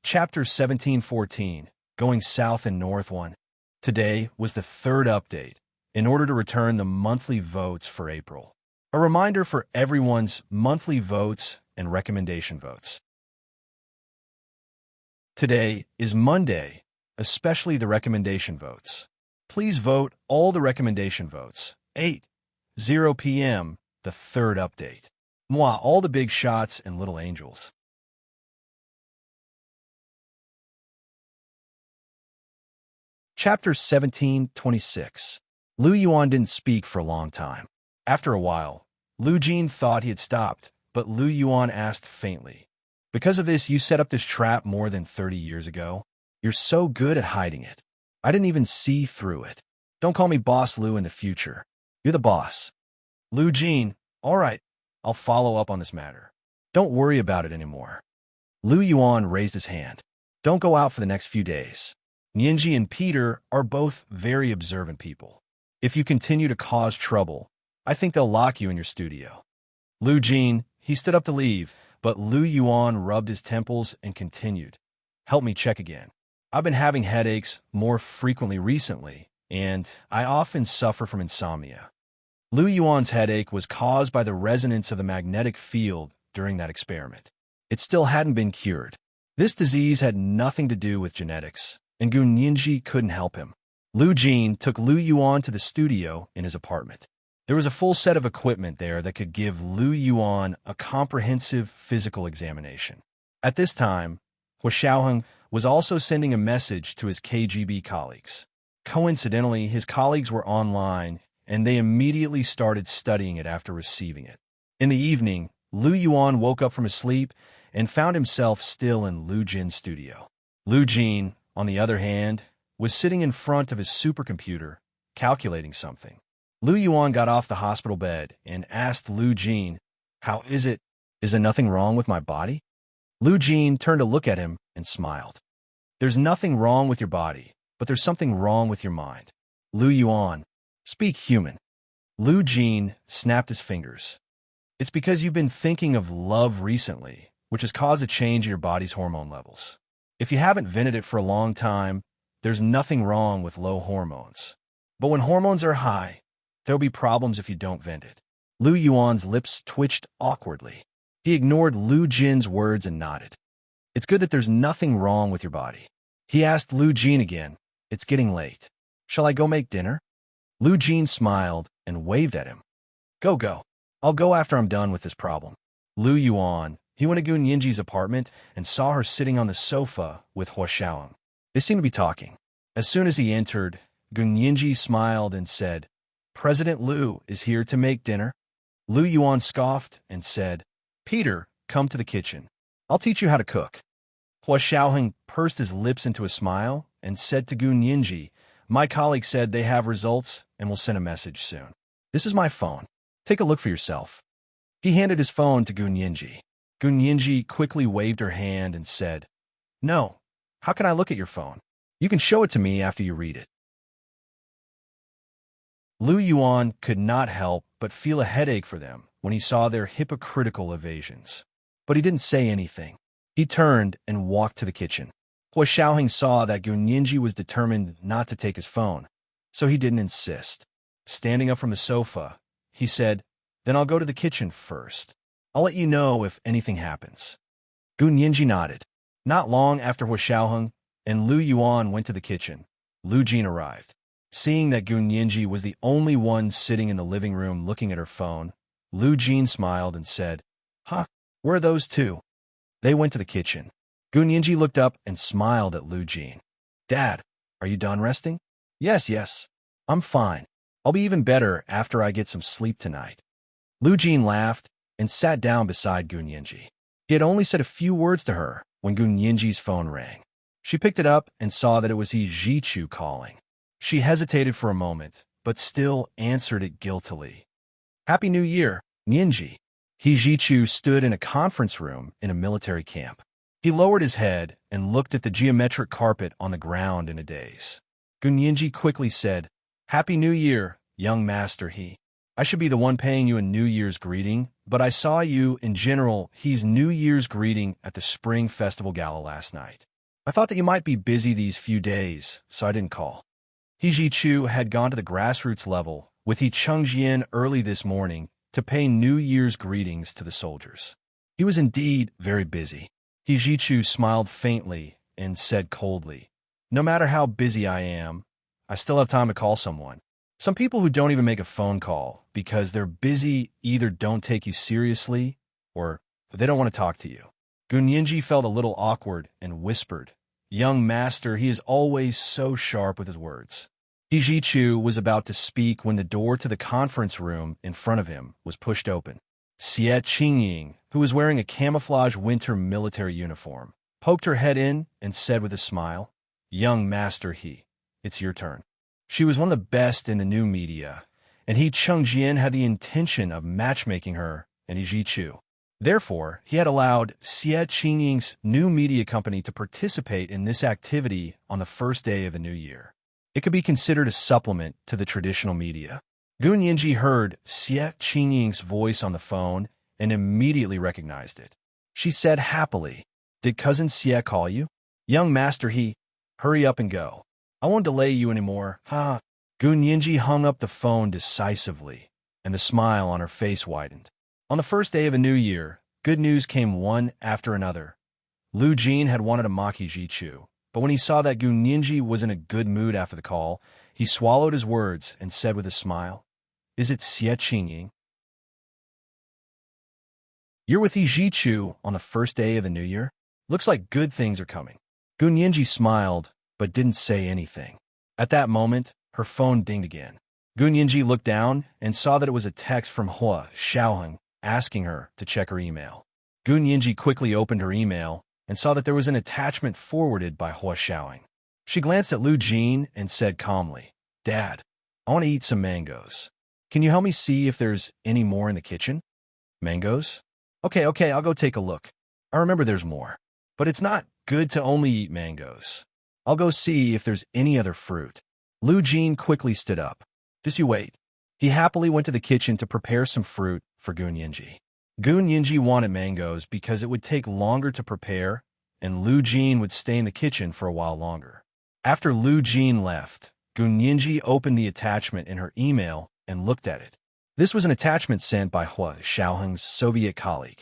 Chapter 1714, Going South and North 1. Today was the third update, in order to return the monthly votes for April. A reminder for everyone's monthly votes and recommendation votes. Today is Monday, especially the recommendation votes. Please vote all the recommendation votes. 8:00 p.m., the third update. Moi, all the big shots and little angels. Chapter 1726. Lu Yuan didn't speak for a long time. After a while, Lu Jin thought he had stopped, but Lu Yuan asked faintly, Because of this, you set up this trap more than 30 years ago? You're so good at hiding it. I didn't even see through it. Don't call me Boss Lu in the future. You're the boss. Lu Jin, all right, I'll follow up on this matter. Don't worry about it anymore. Lu Yuan raised his hand. Don't go out for the next few days. Yinji and Peter are both very observant people. If you continue to cause trouble, I think they'll lock you in your studio. Lu Jin, he stood up to leave, but Lu Yuan rubbed his temples and continued. Help me check again. I've been having headaches more frequently recently, and I often suffer from insomnia. Lu Yuan's headache was caused by the resonance of the magnetic field during that experiment. It still hadn't been cured. This disease had nothing to do with genetics, and Gun Yinji couldn't help him. Lu Jin took Lu Yuan to the studio in his apartment. There was a full set of equipment there that could give Lu Yuan a comprehensive physical examination. At this time, Huaxiaoheng was also sending a message to his KGB colleagues. Coincidentally, his colleagues were online, and they immediately started studying it after receiving it. In the evening, Lu Yuan woke up from his sleep and found himself still in Lu Jin's studio. Lu Jin, on the other hand, was sitting in front of his supercomputer, calculating something. Lu Yuan got off the hospital bed and asked Lu Jin, How is it? Is there nothing wrong with my body? Lu Jin turned to look at him and smiled. There's nothing wrong with your body, but there's something wrong with your mind. Lu Yuan, speak human. Lu Jin snapped his fingers. It's because you've been thinking of love recently, which has caused a change in your body's hormone levels. If you haven't vented it for a long time, there's nothing wrong with low hormones. But when hormones are high, there'll be problems if you don't vent it. Lu Yuan's lips twitched awkwardly. He ignored Lu Jin's words and nodded. It's good that there's nothing wrong with your body. He asked Lu Jin again. It's getting late. Shall I go make dinner? Lu Jin smiled and waved at him. Go. I'll go after I'm done with this problem. Lu Yuan, he went to Gun Yinji's apartment and saw her sitting on the sofa with Hua Xiaoheng. They seemed to be talking. As soon as he entered, Gun Yinji smiled and said, President Lu is here to make dinner. Lu Yuan scoffed and said, Peter, come to the kitchen. I'll teach you how to cook. Hua Xiaoheng pursed his lips into a smile and said to Gun Yinji, My colleague said they have results and will send a message soon. This is my phone. Take a look for yourself. He handed his phone to Gun Yinji. Gun Yinji quickly waved her hand and said, No, how can I look at your phone? You can show it to me after you read it. Lu Yuan could not help but feel a headache for them when he saw their hypocritical evasions. But he didn't say anything. He turned and walked to the kitchen. Hua Xiaoheng saw that Gun Yinji was determined not to take his phone, so he didn't insist. Standing up from the sofa, he said, Then I'll go to the kitchen first. I'll let you know if anything happens. Gun Yinji nodded. Not long after Hua Xiaoheng and Lu Yuan went to the kitchen, Lu Jin arrived. Seeing that Gun Yinji was the only one sitting in the living room looking at her phone, Lu Jin smiled and said, Where are those two? They went to the kitchen. Gun Yinji looked up and smiled at Lu Jin. Dad, are you done resting? Yes. I'm fine. I'll be even better after I get some sleep tonight. Lu Jin laughed and sat down beside Gun Yinji. He had only said a few words to her when Gun Yinji's phone rang. She picked it up and saw that it was He Jichu calling. She hesitated for a moment, but still answered it guiltily. Happy New Year, Yinji. He Jichu stood in a conference room in a military camp. He lowered his head and looked at the geometric carpet on the ground in a daze. Gun Yinji quickly said, Happy New Year, young master He. I should be the one paying you a New Year's greeting, but I saw you in General He's New Year's greeting at the Spring Festival Gala last night. I thought that you might be busy these few days, so I didn't call. He Jichu had gone to the grassroots level with He Chengjian early this morning to pay New Year's greetings to the soldiers. He was indeed very busy. He Jichu smiled faintly and said coldly, No matter how busy I am, I still have time to call someone. Some people who don't even make a phone call because they're busy either don't take you seriously or they don't want to talk to you. Gun Yinji felt a little awkward and whispered, Young master, he is always so sharp with his words. He Jichu was about to speak when the door to the conference room in front of him was pushed open. Xie Qingying, who was wearing a camouflage winter military uniform, poked her head in and said with a smile, Young master He, it's your turn. She was one of the best in the new media, and He Chengjian had the intention of matchmaking her and He Jichu. Therefore, he had allowed Xie Qingying's new media company to participate in this activity on the first day of the new year. It could be considered a supplement to the traditional media. Gun Yinji heard Xie Qingying's voice on the phone and immediately recognized it. She said happily, Did cousin Xie call you? Young master He, hurry up and go. I won't delay you anymore. Gun Yinji hung up the phone decisively, and the smile on her face widened. On the first day of a new year, good news came one after another. Lu Jin had wanted to mock He Jichu, but when he saw that Gun Yinji was in a good mood after the call, he swallowed his words and said with a smile, Is it Xie Qingying? You're with He Jichu on the first day of the new year? Looks like good things are coming. Gun Yinji smiled, but didn't say anything. At that moment, her phone dinged again. Gun Yinji looked down and saw that it was a text from Hua Xiaoheng asking her to check her email. Gun Yinji quickly opened her email and saw that there was an attachment forwarded by Hua Xiaoheng. She glanced at Lu Jin and said calmly, Dad, I want to eat some mangoes. Can you help me see if there's any more in the kitchen? Mangoes? Okay, I'll go take a look. I remember there's more. But it's not good to only eat mangoes. I'll go see if there's any other fruit. Lu Jin quickly stood up. Just you wait. He happily went to the kitchen to prepare some fruit for Gun Yinji. Gun Yinji wanted mangoes because it would take longer to prepare, and Lu Jin would stay in the kitchen for a while longer. After Lu Jin left, Gunyinji opened the attachment in her email and looked at it. This was an attachment sent by Hua Xiaoheng's Soviet colleague.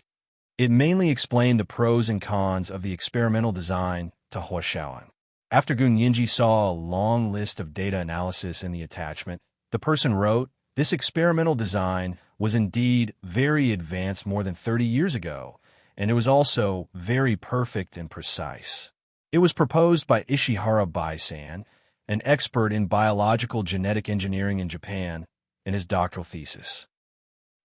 It mainly explained the pros and cons of the experimental design to Hua Xiaoheng. After Gunyinji saw a long list of data analysis in the attachment, the person wrote, "This experimental design was indeed very advanced more than 30 years ago, and it was also very perfect and precise. It was proposed by Ishihara Bai-san, an expert in biological genetic engineering in Japan, in his doctoral thesis."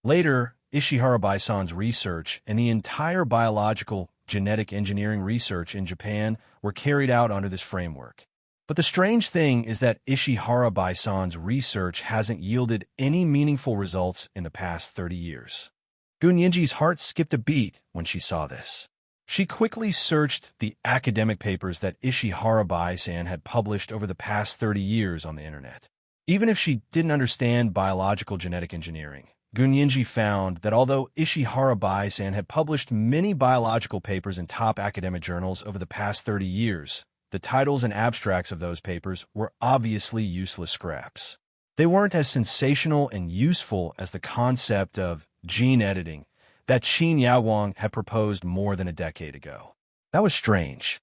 Later, Ishihara Bai-san's research and the entire biological genetic engineering research in Japan were carried out under this framework. But the strange thing is that Ishihara Bai-san's research hasn't yielded any meaningful results in the past 30 years. Gunyinji's heart skipped a beat when she saw this. She quickly searched the academic papers that Ishihara Bai-san had published over the past 30 years on the internet. Even if she didn't understand biological genetic engineering, Gunyinji found that although Ishihara Bai-san had published many biological papers in top academic journals over the past 30 years, the titles and abstracts of those papers were obviously useless scraps. They weren't as sensational and useful as the concept of gene editing that Qin Yaowang had proposed more than a decade ago. That was strange.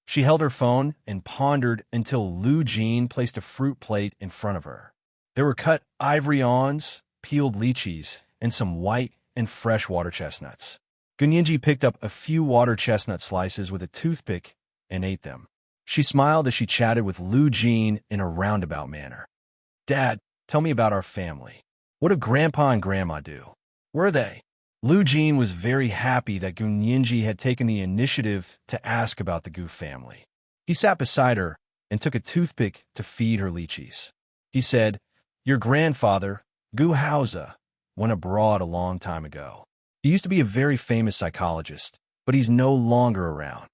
She held her phone and pondered until Lu Jin placed a fruit plate in front of her. There were cut ivory awns, peeled lychees, and some white and fresh water chestnuts. Gunyinji picked up a few water chestnut slices with a toothpick and ate them. She smiled as she chatted with Lu Jin in a roundabout manner. "Dad, tell me about our family. What do Grandpa and Grandma do? Where are they?" Lu Jin was very happy that Gunyinji had taken the initiative to ask about the Gu family. He sat beside her and took a toothpick to feed her lychees. He said, "Your grandfather, Gu Haoze, went abroad a long time ago. He used to be a very famous psychologist, but he's no longer around.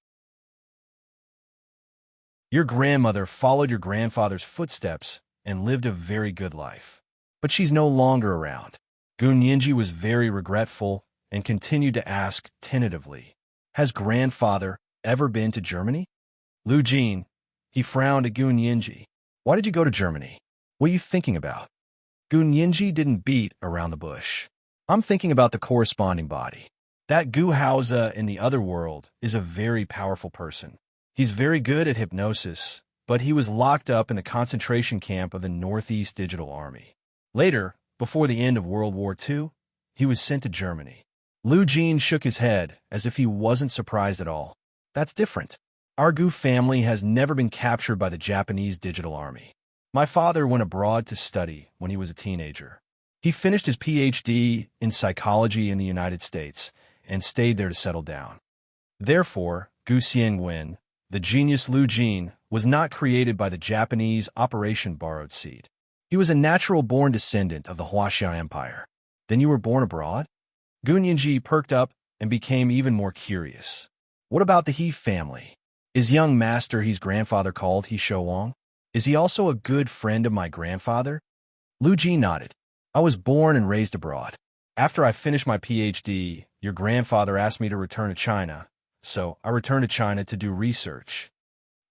Your grandmother followed your grandfather's footsteps and lived a very good life, but she's no longer around." Gunyinji was very regretful and continued to ask tentatively, "Has grandfather ever been to Germany?" Lu Jin, he frowned at Gunyinji. "Why did you go to Germany? What are you thinking about?" Gunyinji didn't beat around the bush. "I'm thinking about the corresponding body. That Gu Haoze in the other world is a very powerful person. He's very good at hypnosis, but he was locked up in the concentration camp of the Northeast Digital Army. Later, before the end of World War II, he was sent to Germany." Lu Jin shook his head as if he wasn't surprised at all. "That's different. Our Gu family has never been captured by the Japanese Digital Army. My father went abroad to study when he was a teenager. He finished his PhD in psychology in the United States and stayed there to settle down. Therefore, Gu Xiangwen, the genius Lu Jin, was not created by the Japanese Operation Borrowed Seed. He was a natural-born descendant of the Huaxia Empire." "Then you were born abroad?" Gunyinji perked up and became even more curious. "What about the He family? Is young master He's grandfather called He Shouwang? Is he also a good friend of my grandfather?" Lu Jin nodded. "I was born and raised abroad. After I finished my PhD, your grandfather asked me to return to China, so I returned to China to do research.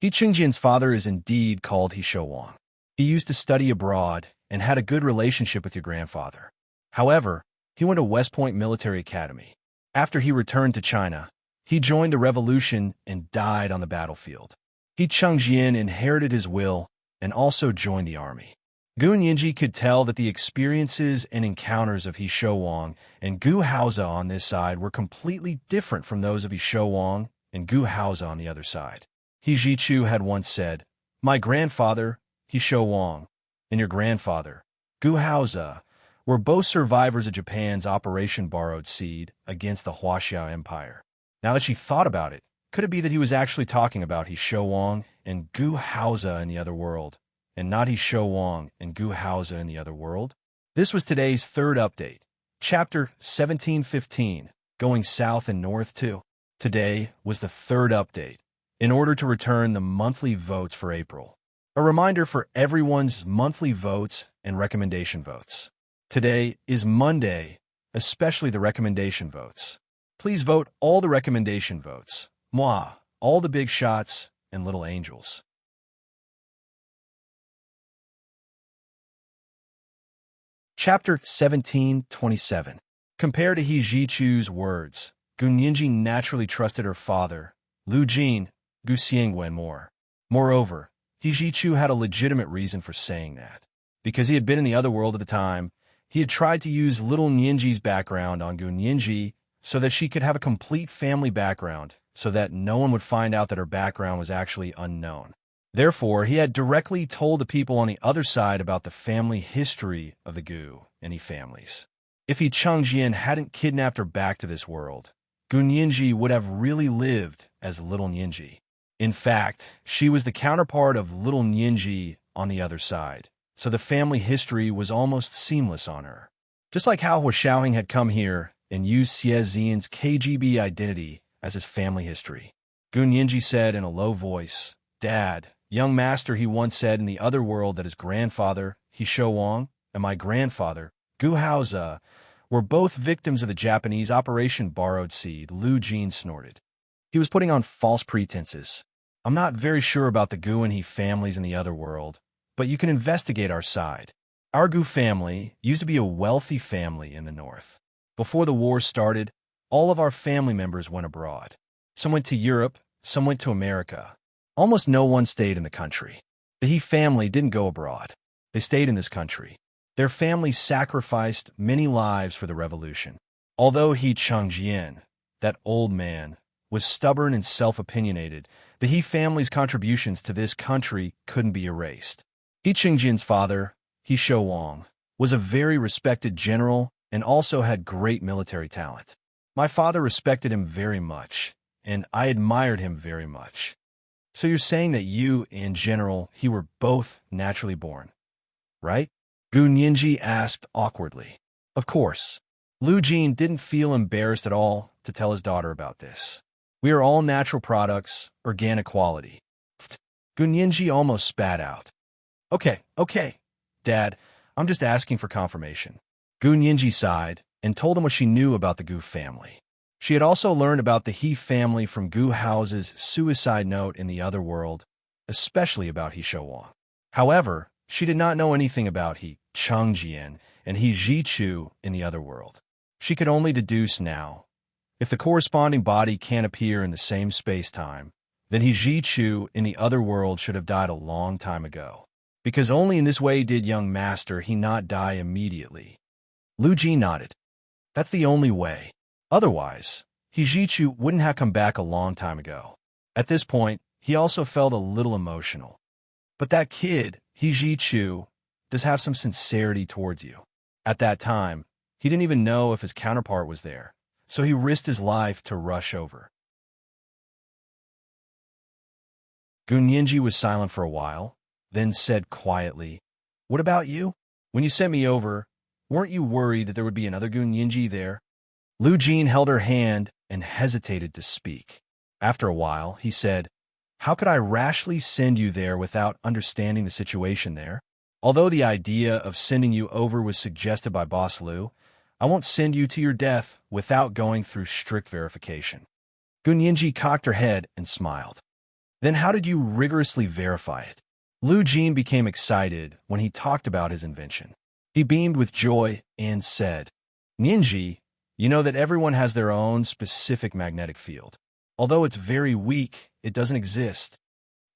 He Qingjian's father is indeed called He Shouwang. He used to study abroad and had a good relationship with your grandfather. However, he went to West Point Military Academy. After he returned to China, he joined a revolution and died on the battlefield. He Chengjian inherited his will and also joined the army." Gunyinji could tell that the experiences and encounters of He Shouwang and Gu Haoze on this side were completely different from those of He Shouwang and Gu Haoze on the other side. He Jichu had once said, "My grandfather, He Shouwang, and your grandfather, Gu Haoze, were both survivors of Japan's Operation Borrowed Seed against the Huaxia Empire." Now that she thought about it, could it be that he was actually talking about He Shouwang and Gu Haoze in the other world, and not He Shouwang and Gu Haoze in the other world? This was today's third update, Chapter 1715, Going South and North too. Today was the third update, in order to return the monthly votes for April. A reminder for everyone's monthly votes and recommendation votes. Today is Monday, especially the recommendation votes. Please vote all the recommendation votes. Moi, all the big shots and little angels. Chapter 1727. Compared to He Jichu's words, Gu Nianji naturally trusted her father, Lu Jin, Gu Xiangwen more. Moreover, He Jichu had a legitimate reason for saying that. Because he had been in the other world at the time, he had tried to use little Nianji's background on Gu Nianji so that she could have a complete family background, so that no one would find out that her background was actually unknown. Therefore, he had directly told the people on the other side about the family history of the Gu and He families. If He Chengjian hadn't kidnapped her back to this world, Gu Nianji would have really lived as little Nianji. In fact, she was the counterpart of little Nianji on the other side, so the family history was almost seamless on her. Just like how Hua Xiaoheng had come here and used Xie Xian's KGB identity as his family history. Gu Nianji said in a low voice, "Dad, young master he once said in the other world that his grandfather, He Shouwang, and my grandfather, Gu Haoze, were both victims of the Japanese Operation Borrowed Seed." Lu Jin snorted. He was putting on false pretenses. "I'm not very sure about the Gu and He families in the other world, but you can investigate our side. Our Gu family used to be a wealthy family in the north. Before the war started, all of our family members went abroad. Some went to Europe, some went to America. Almost no one stayed in the country. The He family didn't go abroad. They stayed in this country. Their family sacrificed many lives for the revolution. Although He Chengjian, that old man, was stubborn and self-opinionated, the He family's contributions to this country couldn't be erased. He Chengjian's father, He Shouwang, was a very respected general and also had great military talent. My father respected him very much, and I admired him very much. So you're saying that you, in general, He were both naturally born, right?" Gu Nianji asked awkwardly. Of course. Lu Jin didn't feel embarrassed at all to tell his daughter about this. "We are all natural products, organic quality." Gu Nianji almost spat out. Okay, Dad, I'm just asking for confirmation." Gu Nianji sighed and told him what she knew about the Gu family. She had also learned about the He family from Gu Haoze's suicide note in the other world, especially about He Shouwang. However, she did not know anything about He Chengjian and He Jichu in the other world. She could only deduce now. If the corresponding body can't appear in the same space-time, then He Jichu in the other world should have died a long time ago. Because only in this way did young master he not die immediately. Lu Jin nodded. That's the only way. Otherwise, He Jichu wouldn't have come back a long time ago. At this point, he also felt a little emotional. But that kid, He Jichu, does have some sincerity towards you. At that time, he didn't even know if his counterpart was there, so he risked his life to rush over. Gu Nianji was silent for a while, then said quietly, "What about you? When you sent me over, weren't you worried that there would be another Gu Nianji there?" Lu Jin held her hand and hesitated to speak. After a while, he said, "How could I rashly send you there without understanding the situation there? Although the idea of sending you over was suggested by Boss Lu, I won't send you to your death without going through strict verification." Gu Nianji cocked her head and smiled. "Then how did you rigorously verify it?" Lu Jin became excited when he talked about his invention. He beamed with joy and said, "Nianji, you know that everyone has their own specific magnetic field. Although it's very weak, it doesn't exist.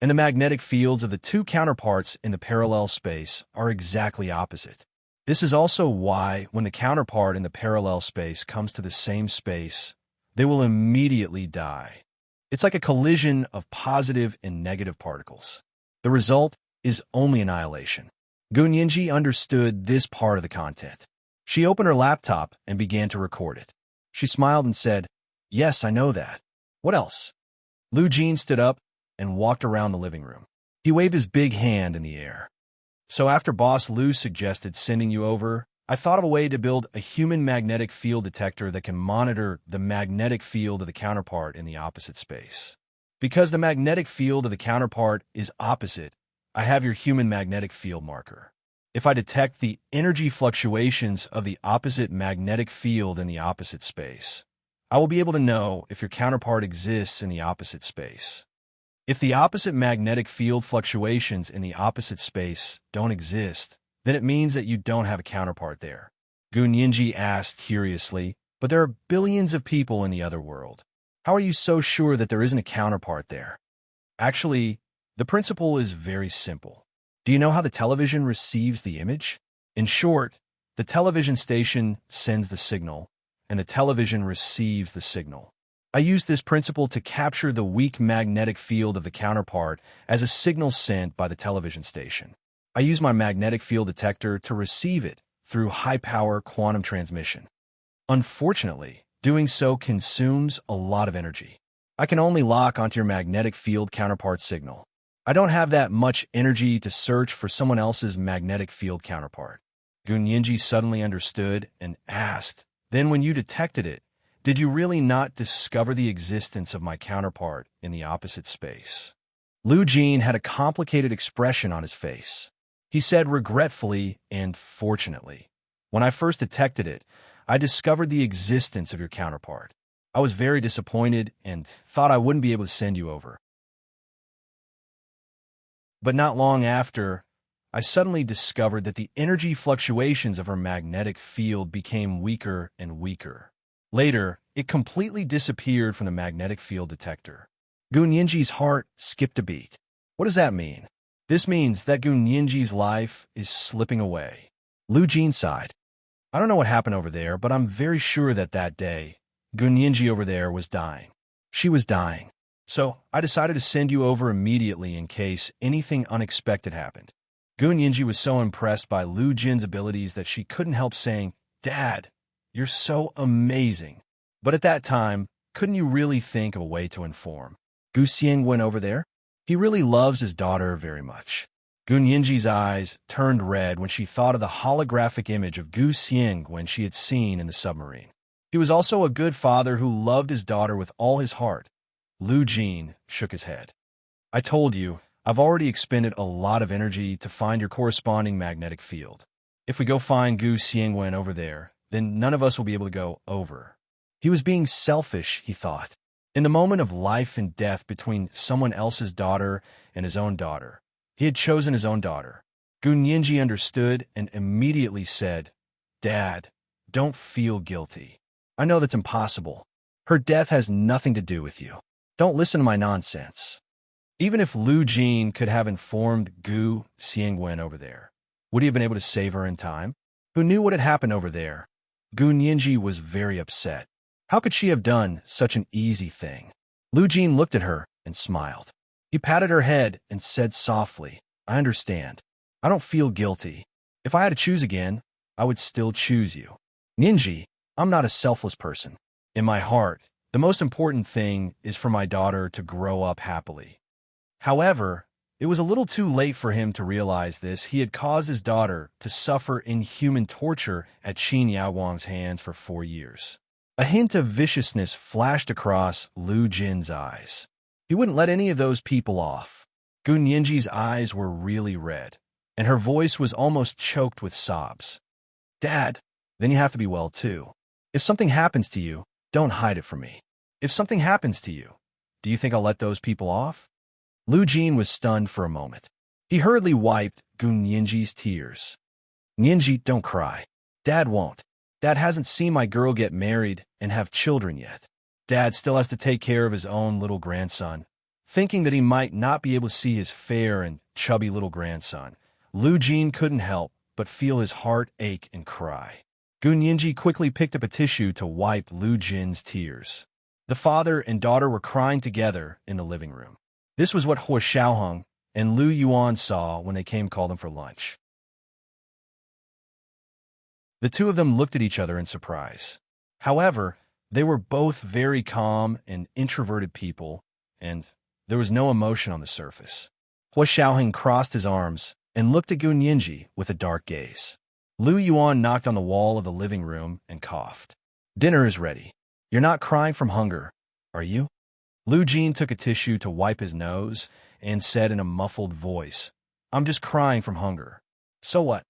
And the magnetic fields of the two counterparts in the parallel space are exactly opposite. This is also why when the counterpart in the parallel space comes to the same space, they will immediately die. It's like a collision of positive and negative particles. The result is only annihilation." Gu Nianji understood this part of the content. She opened her laptop and began to record it. She smiled and said, "Yes, I know that. What else?" Lu Jin stood up and walked around the living room. He waved his big hand in the air. "So after Boss Lu suggested sending you over, I thought of a way to build a human magnetic field detector that can monitor the magnetic field of the counterpart in the opposite space. Because the magnetic field of the counterpart is opposite, I have your human magnetic field marker. If I detect the energy fluctuations of the opposite magnetic field in the opposite space, I will be able to know if your counterpart exists in the opposite space. If the opposite magnetic field fluctuations in the opposite space don't exist, Then it means that you don't have a counterpart there. Gu Nianji asked curiously, but there are billions of people in the other world. How are you so sure that there isn't a counterpart there? Actually, the principle is very simple. Do you know how the television receives the image? In short, the television station sends the signal, and the television receives the signal. I use this principle to capture the weak magnetic field of the counterpart as a signal sent by the television station. I use my magnetic field detector to receive it through high-power quantum transmission. Unfortunately, doing so consumes a lot of energy. I can only lock onto your magnetic field counterpart signal. I don't have that much energy to search for someone else's magnetic field counterpart. Gu Nianji suddenly understood and asked, "Then when you detected it, did you really not discover the existence of my counterpart in the opposite space?" Lu Jin had a complicated expression on his face. He said regretfully and fortunately, "When I first detected it, I discovered the existence of your counterpart. I was very disappointed and thought I wouldn't be able to send you over. But not long after, I suddenly discovered that the energy fluctuations of her magnetic field became weaker and weaker. Later, it completely disappeared from the magnetic field detector." Gu Nianji's heart skipped a beat. What does that mean? This means that Gu Nianji's life is slipping away. Lu Jin sighed. "I don't know what happened over there, but I'm very sure that that day, Gu Nianji over there was dying. She was dying. So I decided to send you over immediately in case anything unexpected happened." Gu Nianji was so impressed by Lu Jin's abilities that she couldn't help saying, "Dad, you're so amazing." But at that time, couldn't you really think of a way to inform Gu Xiang went over there? He really loves his daughter very much. Gu Nianji's eyes turned red when she thought of the holographic image of Gu Xiang when she had seen in the submarine. He was also a good father who loved his daughter with all his heart. Lu Jin shook his head. "I told you, I've already expended a lot of energy to find your corresponding magnetic field. If we go find Gu Xiangwen over there, then none of us will be able to go over." He was being selfish, he thought. In the moment of life and death between someone else's daughter and his own daughter, he had chosen his own daughter. Gu Nianji understood and immediately said, "Dad, don't feel guilty. I know that's impossible. Her death has nothing to do with you. Don't listen to my nonsense." Even if Lu Jin could have informed Gu Xiangwen over there, would he have been able to save her in time? Who knew what had happened over there? Gu Nianji was very upset. How could she have done such an easy thing? Lu Jin looked at her and smiled. He patted her head and said softly, "I understand. I don't feel guilty. If I had to choose again, I would still choose you. Nianji, I'm not a selfless person. In my heart, the most important thing is for my daughter to grow up happily." However, it was a little too late for him to realize this. He had caused his daughter to suffer inhuman torture at Qin Yaowang's hands for 4 years. A hint of viciousness flashed across Lu Jin's eyes. He wouldn't let any of those people off. Gu Nianji's eyes were really red, and her voice was almost choked with sobs. "Dad, then you have to be well too. If something happens to you, don't hide it from me. If something happens to you, do you think I'll let those people off?" Lu Jin was stunned for a moment. He hurriedly wiped Gu Nianji's tears. "Nianji, don't cry. Dad won't. Dad hasn't seen my girl get married and have children yet. Dad still has to take care of his own little grandson." Thinking that he might not be able to see his fair and chubby little grandson, Lu Jin couldn't help but feel his heart ache and cry. Gu Nianji quickly picked up a tissue to wipe Lu Jin's tears. The father and daughter were crying together in the living room. This was what Hua Xiaoheng and Lu Yuan saw when they came to call them for lunch. The two of them looked at each other in surprise. However, they were both very calm and introverted people, and there was no emotion on the surface. Hua Xiaoheng crossed his arms and looked at Gu Nianji with a dark gaze. Lu Yuan knocked on the wall of the living room and coughed. "Dinner is ready. You're not crying from hunger, are you?" Lu Jin took a tissue to wipe his nose and said in a muffled voice, "I'm just crying from hunger." "So what?"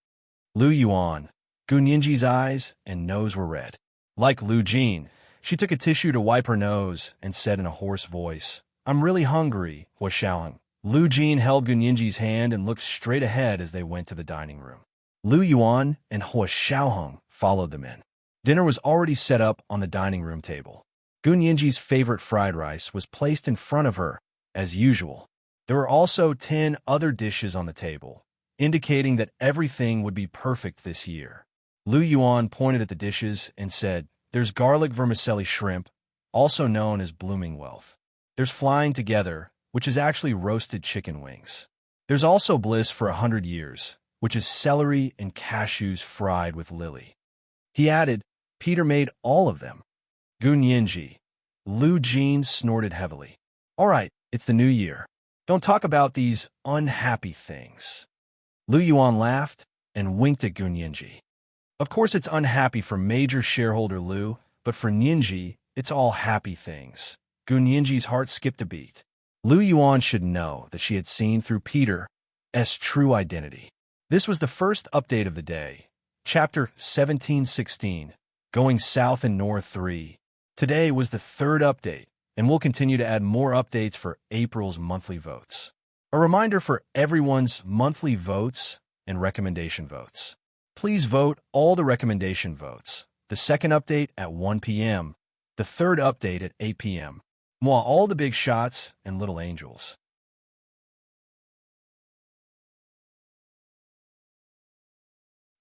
Lu Yuan. Gu Nianji's eyes and nose were red. Like Lu Jin, she took a tissue to wipe her nose and said in a hoarse voice, "I'm really hungry, Hua Xiaoheng." Lu Jin held Gu Nianji's hand and looked straight ahead as they went to the dining room. Lu Yuan and Hua Xiaoheng followed them in. Dinner was already set up on the dining room table. Gun Yinji's favorite fried rice was placed in front of her, as usual. There were also 10 other dishes on the table, indicating that everything would be perfect this year. Lu Yuan pointed at the dishes and said, "There's garlic vermicelli shrimp, also known as blooming wealth. There's flying together, which is actually roasted chicken wings. There's also bliss for 100 years, which is celery and cashews fried with lily." He added, "Peter made all of them." Gun Yinji. Lu Jin snorted heavily. "All right, it's the new year. Don't talk about these unhappy things." Lu Yuan laughed and winked at Gun Yinji. "Of course it's unhappy for major shareholder Lu, but for Yinji, it's all happy things." Gun Yinji's heart skipped a beat. Lu Yuan should know that she had seen through Peter's true identity. This was the first update of the day. Chapter 1716, Going South and North 3. Today was the third update, and we'll continue to add more updates for April's monthly votes. A reminder for everyone's monthly votes and recommendation votes. Please vote all the recommendation votes. The second update at 1 p.m., the third update at 8 p.m. Moi, all the big shots and little angels.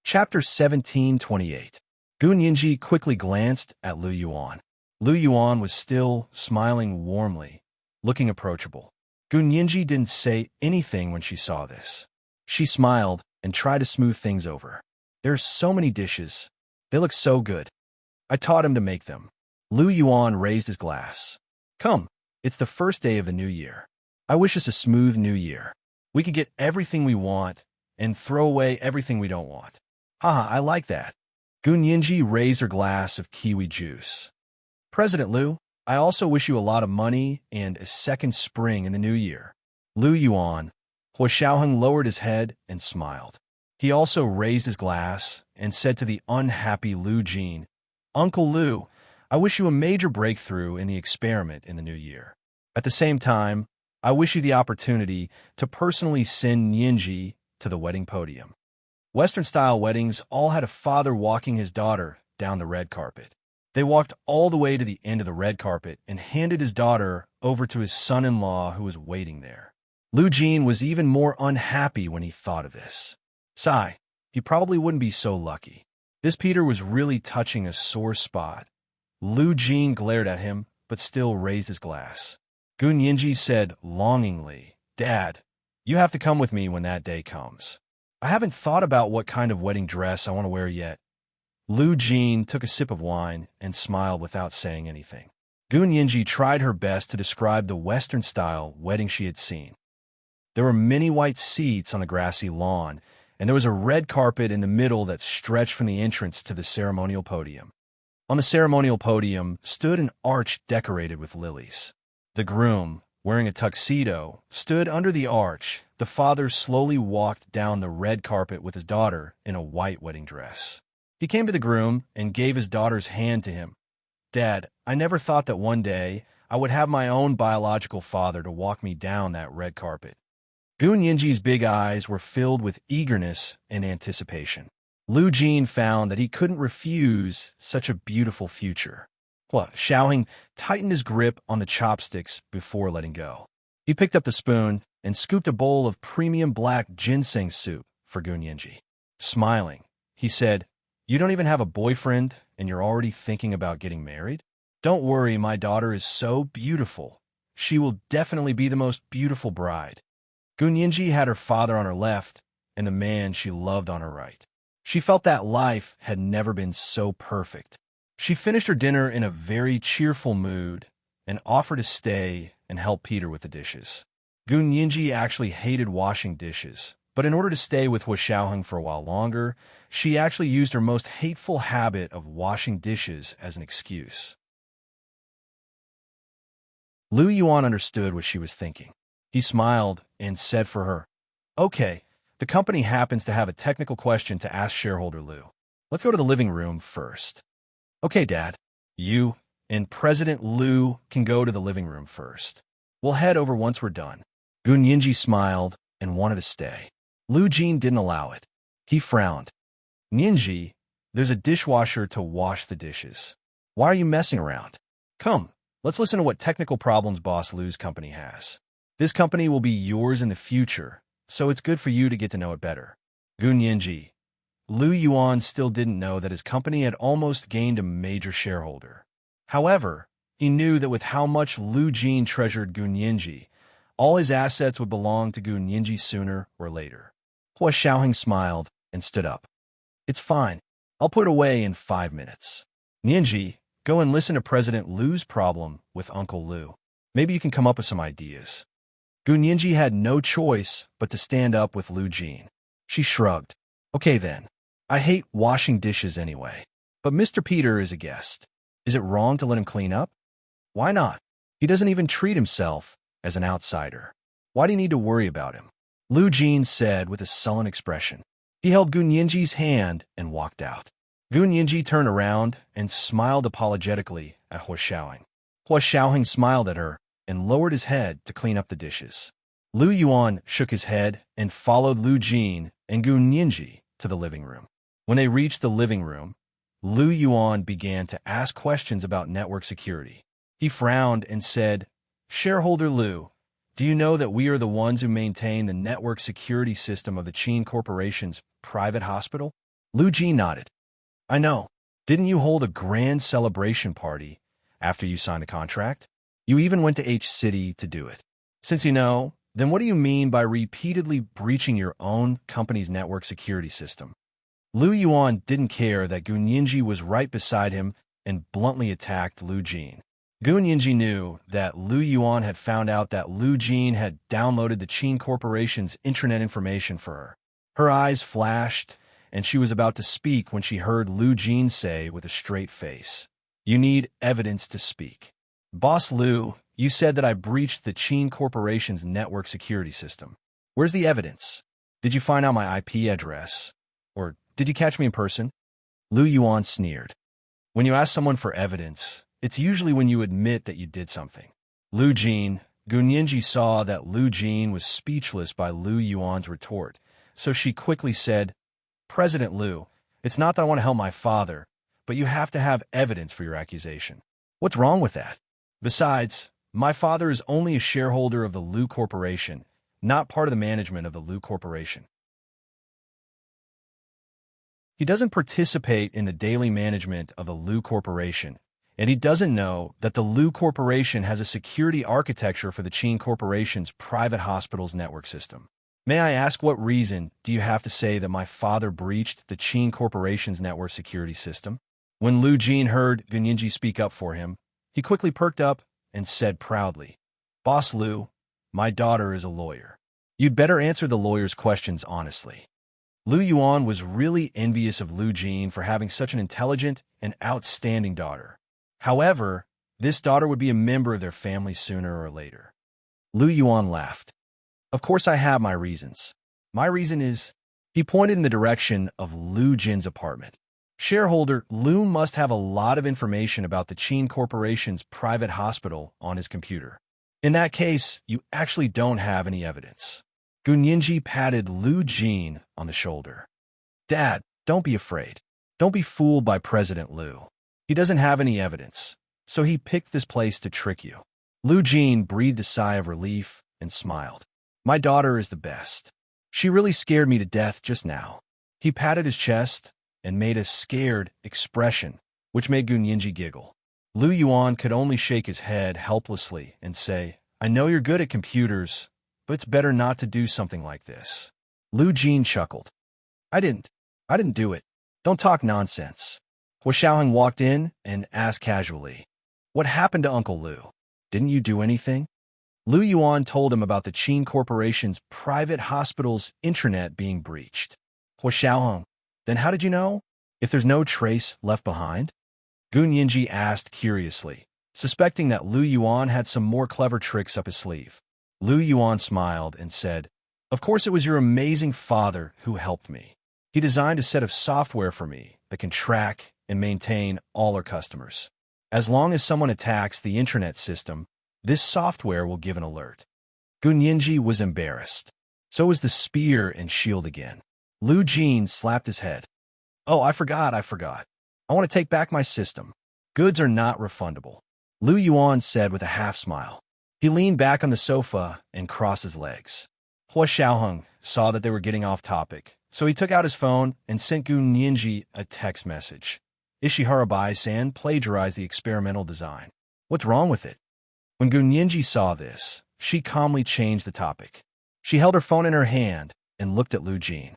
Chapter 1728. Gun Yinji quickly glanced at Lu Yuan. Lu Yuan was still smiling warmly, looking approachable. Gun Yinji didn't say anything when she saw this. She smiled and tried to smooth things over. "There are so many dishes. They look so good. I taught him to make them." Lu Yuan raised his glass. "Come, it's the first day of the new year. I wish us a smooth new year. We could get everything we want and throw away everything we don't want." "Haha, I like that." Gun Yinji raised her glass of kiwi juice. "President Lu, I also wish you a lot of money and a second spring in the new year." Lu Yuan. Hua Xiaoheng lowered his head and smiled. He also raised his glass and said to the unhappy Lu Jin, "Uncle Lu, I wish you a major breakthrough in the experiment in the new year. At the same time, I wish you the opportunity to personally send Yinji to the wedding podium." Western-style weddings all had a father walking his daughter down the red carpet. They walked all the way to the end of the red carpet and handed his daughter over to his son-in-law who was waiting there. Lu Jin was even more unhappy when he thought of this. Sigh, he probably wouldn't be so lucky. This Peter was really touching a sore spot. Lu Jin glared at him, but still raised his glass. Gun Yinji said longingly, "Dad, you have to come with me when that day comes. I haven't thought about what kind of wedding dress I want to wear yet." Lu Jin took a sip of wine and smiled without saying anything. Gun Yinji tried her best to describe the Western-style wedding she had seen. There were many white seats on the grassy lawn, and there was a red carpet in the middle that stretched from the entrance to the ceremonial podium. On the ceremonial podium stood an arch decorated with lilies. The groom, wearing a tuxedo, stood under the arch. The father slowly walked down the red carpet with his daughter in a white wedding dress. He came to the groom and gave his daughter's hand to him. "Dad, I never thought that one day I would have my own biological father to walk me down that red carpet." Gun Yinji's big eyes were filled with eagerness and anticipation. Lu Jin found that he couldn't refuse such a beautiful future. Hua Xiaoheng tightened his grip on the chopsticks before letting go. He picked up the spoon and scooped a bowl of premium black ginseng soup for Gun Yinji. Smiling, he said, "You don't even have a boyfriend and you're already thinking about getting married? Don't worry, my daughter is so beautiful. She will definitely be the most beautiful bride." Gun Yinji had her father on her left and the man she loved on her right. She felt that life had never been so perfect. She finished her dinner in a very cheerful mood and offered to stay and help Peter with the dishes. Gun Yinji actually hated washing dishes, but in order to stay with Hua Xiaoheng for a while longer, she actually used her most hateful habit of washing dishes as an excuse. Lu Yuan understood what she was thinking. He smiled and said for her, "Okay, the company happens to have a technical question to ask shareholder Lu. Let's go to the living room first." "Okay, Dad. You and President Lu can go to the living room first. We'll head over once we're done." Gun Yinji smiled and wanted to stay. Lu Jin didn't allow it. He frowned. Ninji, there's a dishwasher to wash the dishes. Why are you messing around? Come, let's listen to what technical problems Boss Lu's company has. This company will be yours in the future, so it's good for you to get to know it better. Gu Ninji. Lu Yuan still didn't know that his company had almost gained a major shareholder. However, he knew that with how much Lu Jin treasured Gu Ninji, all his assets would belong to Gu Ninji sooner or later. Hua Xiaoheng smiled and stood up. It's fine. I'll put it away in 5 minutes. Ninji, go and listen to President Lu's problem with Uncle Lu. Maybe you can come up with some ideas. Gu Ninji had no choice but to stand up with Lu Jin. She shrugged. Okay then. I hate washing dishes anyway. But Mr. Peter is a guest. Is it wrong to let him clean up? Why not? He doesn't even treat himself as an outsider. Why do you need to worry about him? Lu Jin said with a sullen expression. He held Gu Ninji's hand and walked out. Gu Ninji turned around and smiled apologetically at Hua Xiaoheng. Hua Xiaoheng smiled at her and lowered his head to clean up the dishes. Lu Yuan shook his head and followed Lu Jin and Gu Ninji to the living room. When they reached the living room, Lu Yuan began to ask questions about network security. He frowned and said, Shareholder Lu, do you know that we are the ones who maintain the network security system of the Qin Corporation's private hospital? Lu Jin nodded. I know. Didn't you hold a grand celebration party after you signed the contract? You even went to H-City to do it. Since you know, then what do you mean by repeatedly breaching your own company's network security system? Lu Yuan didn't care that Gu Ninji was right beside him and bluntly attacked Lu Jin. Gu Ninji knew that Lu Yuan had found out that Lu Jin had downloaded the Qin Corporation's intranet information for her. Her eyes flashed, and she was about to speak when she heard Lu Jin say with a straight face, You need evidence to speak. Boss Lu, you said that I breached the Qin Corporation's network security system. Where's the evidence? Did you find out my IP address? Or did you catch me in person? Lu Yuan sneered. When you ask someone for evidence, it's usually when you admit that you did something. Lu Jin, Gu Ninji saw that Lu Jin was speechless by Lu Yuan's retort, so she quickly said, President Lu, it's not that I want to help my father, but you have to have evidence for your accusation. What's wrong with that? Besides, my father is only a shareholder of the Lu Corporation, not part of the management of the Lu Corporation. He doesn't participate in the daily management of the Lu Corporation, and he doesn't know that the Lu Corporation has a security architecture for the Qin Corporation's private hospitals network system. May I ask what reason do you have to say that my father breached the Qin Corporation's network security system? When Lu Jin heard Gu Ninji speak up for him, he quickly perked up and said proudly, Boss Lu, my daughter is a lawyer. You'd better answer the lawyer's questions honestly. Lu Yuan was really envious of Lu Jin for having such an intelligent and outstanding daughter. However, this daughter would be a member of their family sooner or later. Lu Yuan laughed. Of course I have my reasons. My reason is, he pointed in the direction of Lu Jin's apartment. Shareholder Lu must have a lot of information about the Qin Corporation's private hospital on his computer. In that case, you actually don't have any evidence. Gu Ninji patted Lu Jin on the shoulder. Dad, don't be afraid. Don't be fooled by President Lu. He doesn't have any evidence, so he picked this place to trick you. Lu Jin breathed a sigh of relief and smiled. My daughter is the best. She really scared me to death just now. He patted his chest and made a scared expression, which made Gu Ninji giggle. Lu Yuan could only shake his head helplessly and say, I know you're good at computers, but it's better not to do something like this. Lu Jin chuckled. I didn't do it. Don't talk nonsense. Hua Xiaoheng walked in and asked casually, What happened to Uncle Lu? Didn't you do anything? Lu Yuan told him about the Qin Corporation's private hospital's intranet being breached. Hua Xiaoheng, then how did you know? If there's no trace left behind? Gu Ninji asked curiously, suspecting that Lu Yuan had some more clever tricks up his sleeve. Lu Yuan smiled and said, Of course it was your amazing father who helped me. He designed a set of software for me that can track and maintain all our customers. As long as someone attacks the intranet system, this software will give an alert. Gu Ninji was embarrassed. So was the spear and shield again. Lu Jin slapped his head. Oh, I forgot. I want to take back my system. Goods are not refundable, Lu Yuan said with a half-smile. He leaned back on the sofa and crossed his legs. Hua Xiaoheng saw that they were getting off topic, so he took out his phone and sent Gu Nianji a text message. Ishihara-san plagiarized the experimental design. What's wrong with it? When Gu Nianji saw this, she calmly changed the topic. She held her phone in her hand and looked at Lu Jin.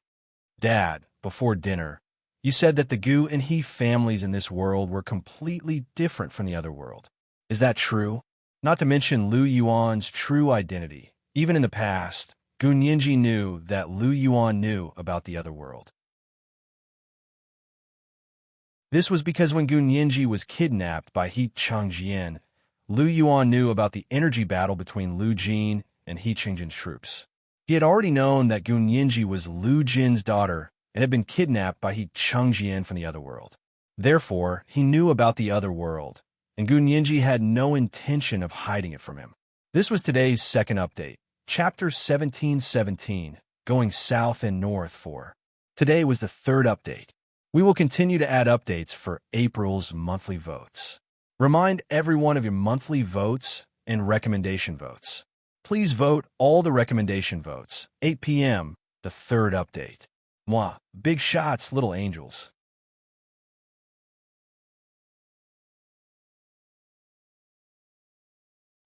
Dad, before dinner, you said that the Gu and He families in this world were completely different from the other world. Is that true? Not to mention Lu Yuan's true identity. Even in the past, Gu Nianji knew that Lu Yuan knew about the other world. This was because when Gu Nianji was kidnapped by He Changjian, Lu Yuan knew about the energy battle between Lu Jin and He Changjin's troops. He had already known that Gu Nianji was Lu Jin's daughter and had been kidnapped by He Changjian from the other world. Therefore, he knew about the other world, and Gu Nianji had no intention of hiding it from him. This was today's second update, Chapter 1717, Going South and North 4. Today was the third update. We will continue to add updates for April's monthly votes. Remind everyone of your monthly votes and recommendation votes. Please vote all the recommendation votes. 8 p.m., the third update. Mwah. Big shots, little angels.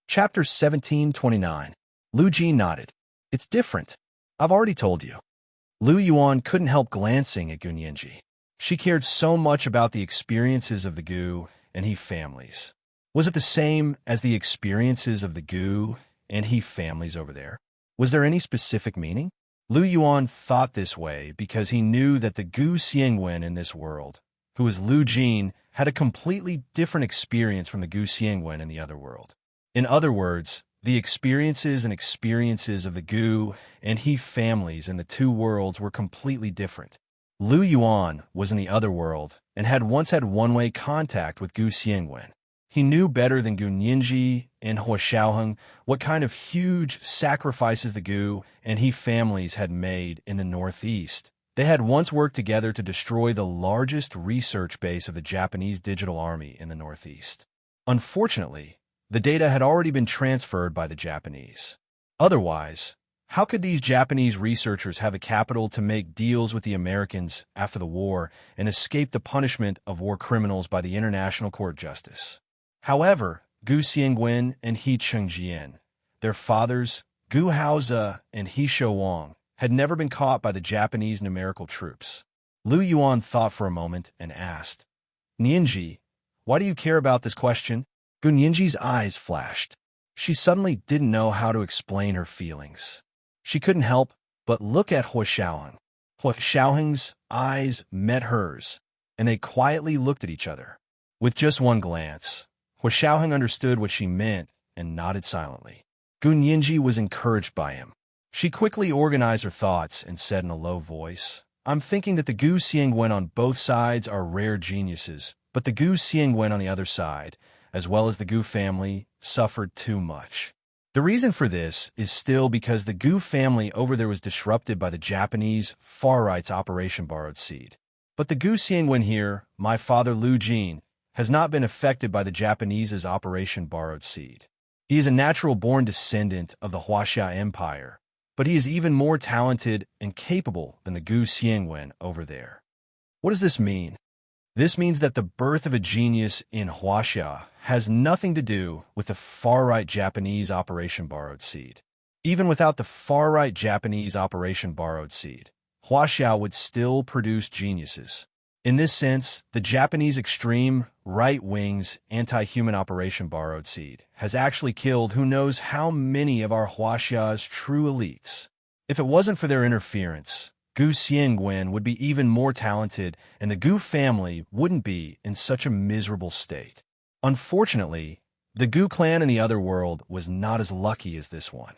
Chapter 1729. Lu Jin nodded. It's different. I've already told you. Lu Yuan couldn't help glancing at Gu Nianji. She cared so much about the experiences of the Gu and He families. Was it the same as the experiences of the Gu and He families over there? Was there any specific meaning? Lu Yuan thought this way because he knew that the Gu Xiangwen in this world, who was Lu Jin, had a completely different experience from the Gu Xiangwen in the other world. In other words, the experiences of the Gu and He families in the two worlds were completely different. Lu Yuan was in the other world and had once had one-way contact with Gu Xiangwen. He knew better than Gu Nianji and Hua Xiaoheng what kind of huge sacrifices the Gu and He families had made in the Northeast. They had once worked together to destroy the largest research base of the Japanese digital army in the Northeast. Unfortunately, the data had already been transferred by the Japanese. Otherwise, how could these Japanese researchers have the capital to make deals with the Americans after the war and escape the punishment of war criminals by the International Court of Justice? However, Gu Xiangwen and He Changjian, their fathers, Gu Haoze and He Shouwang, had never been caught by the Japanese numerical troops. Lu Yuan thought for a moment and asked, Nianji, why do you care about this question? Gu Nianji's eyes flashed. She suddenly didn't know how to explain her feelings. She couldn't help but look at Hua Xiaoheng. Hua Xiaoheng's eyes met hers, and they quietly looked at each other. With just one glance, Hua Xiaoheng understood what she meant and nodded silently. Gu Nianji was encouraged by him. She quickly organized her thoughts and said in a low voice, I'm thinking that the Gu Xiangwen on both sides are rare geniuses, but the Gu Xiangwen on the other side, as well as the Gu family, suffered too much. The reason for this is still because the Gu family over there was disrupted by the Japanese far-right's Operation Borrowed Seed. But the Gu Xiangwen here, my father Lu Jin, has not been affected by the Japanese's Operation Borrowed Seed. He is a natural-born descendant of the Huaxia Empire, but he is even more talented and capable than the Gu Xiangwen over there. What does this mean? This means that the birth of a genius in Huaxia has nothing to do with the far-right Japanese Operation Borrowed Seed. Even without the far-right Japanese Operation Borrowed Seed, Huaxia would still produce geniuses. In this sense, the Japanese extreme right-wing's anti-human Operation Borrowed Seed has actually killed who knows how many of our Huaxia's true elites. If it wasn't for their interference, Gu Xiangwen would be even more talented, and the Gu family wouldn't be in such a miserable state. Unfortunately, the Gu clan in the other world was not as lucky as this one.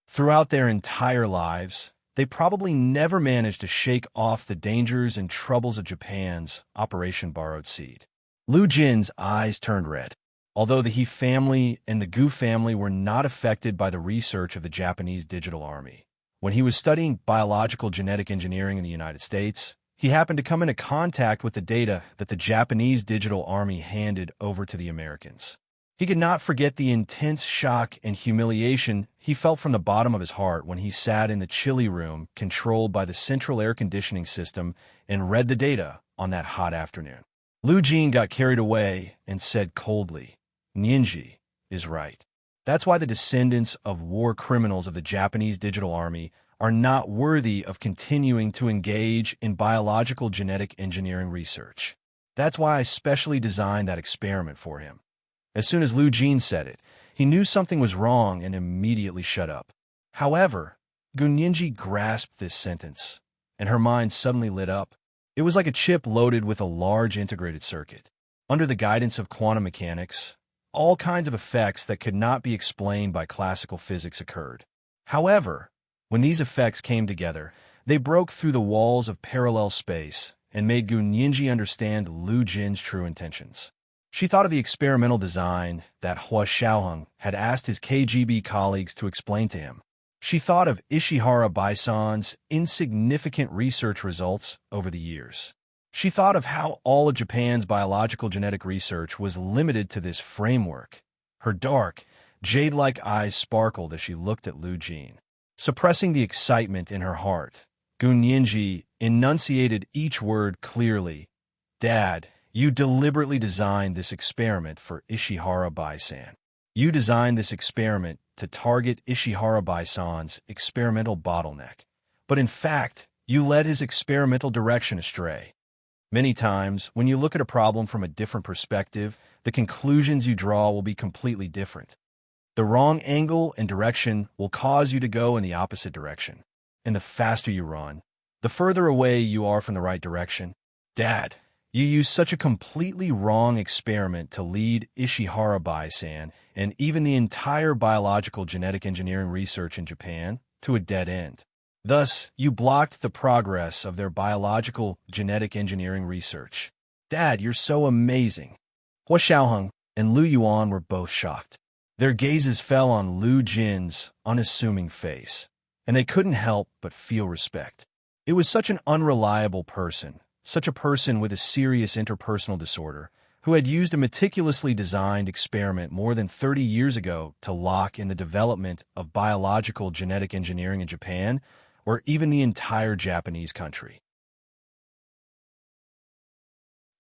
Throughout their entire lives, they probably never managed to shake off the dangers and troubles of Japan's Operation Borrowed Seed. Lu Jin's eyes turned red. Although the He family and the Gu family were not affected by the research of the Japanese digital army, When he was studying biological genetic engineering in the United States, he happened to come into contact with the data that the Japanese digital army handed over to the Americans. He could not forget the intense shock and humiliation he felt from the bottom of his heart when he sat in the chilly room controlled by the central air conditioning system and read the data on that hot afternoon. Lu Jin got carried away and said coldly, "Ninji is right. That's why the descendants of war criminals of the Japanese digital army are not worthy of continuing to engage in biological genetic engineering research. That's why I specially designed that experiment for him." As soon as Lu Jin said it, he knew something was wrong and immediately shut up. However, Gunninji grasped this sentence, and her mind suddenly lit up. It was like a chip loaded with a large integrated circuit. Under the guidance of quantum mechanics, all kinds of effects that could not be explained by classical physics occurred. However, when these effects came together, they broke through the walls of parallel space and made Gunninji understand Lu Jin's true intentions. She thought of the experimental design that Hua Xiaoheng had asked his KGB colleagues to explain to him. She thought of Ishihara Baisan's insignificant research results over the years. She thought of how all of Japan's biological genetic research was limited to this framework. Her dark, jade-like eyes sparkled as she looked at Lu Jin. Suppressing the excitement in her heart, Gunninji enunciated each word clearly. "Dad, you deliberately designed this experiment for Ishihara Baisan. You designed this experiment to target Ishihara Baisan's experimental bottleneck. But in fact, you led his experimental direction astray. Many times, when you look at a problem from a different perspective, the conclusions you draw will be completely different. The wrong angle and direction will cause you to go in the opposite direction. And the faster you run, the further away you are from the right direction. Dad, you used such a completely wrong experiment to lead Ishihara Baisan and even the entire biological genetic engineering research in Japan to a dead end. Thus, you blocked the progress of their biological genetic engineering research. Dad, you're so amazing." Hua Xiaoheng and Lu Yuan were both shocked. Their gazes fell on Lu Jin's unassuming face, and they couldn't help but feel respect. It was such an unreliable person, such a person with a serious interpersonal disorder, who had used a meticulously designed experiment more than 30 years ago to lock in the development of biological genetic engineering in Japan, or even the entire Japanese country.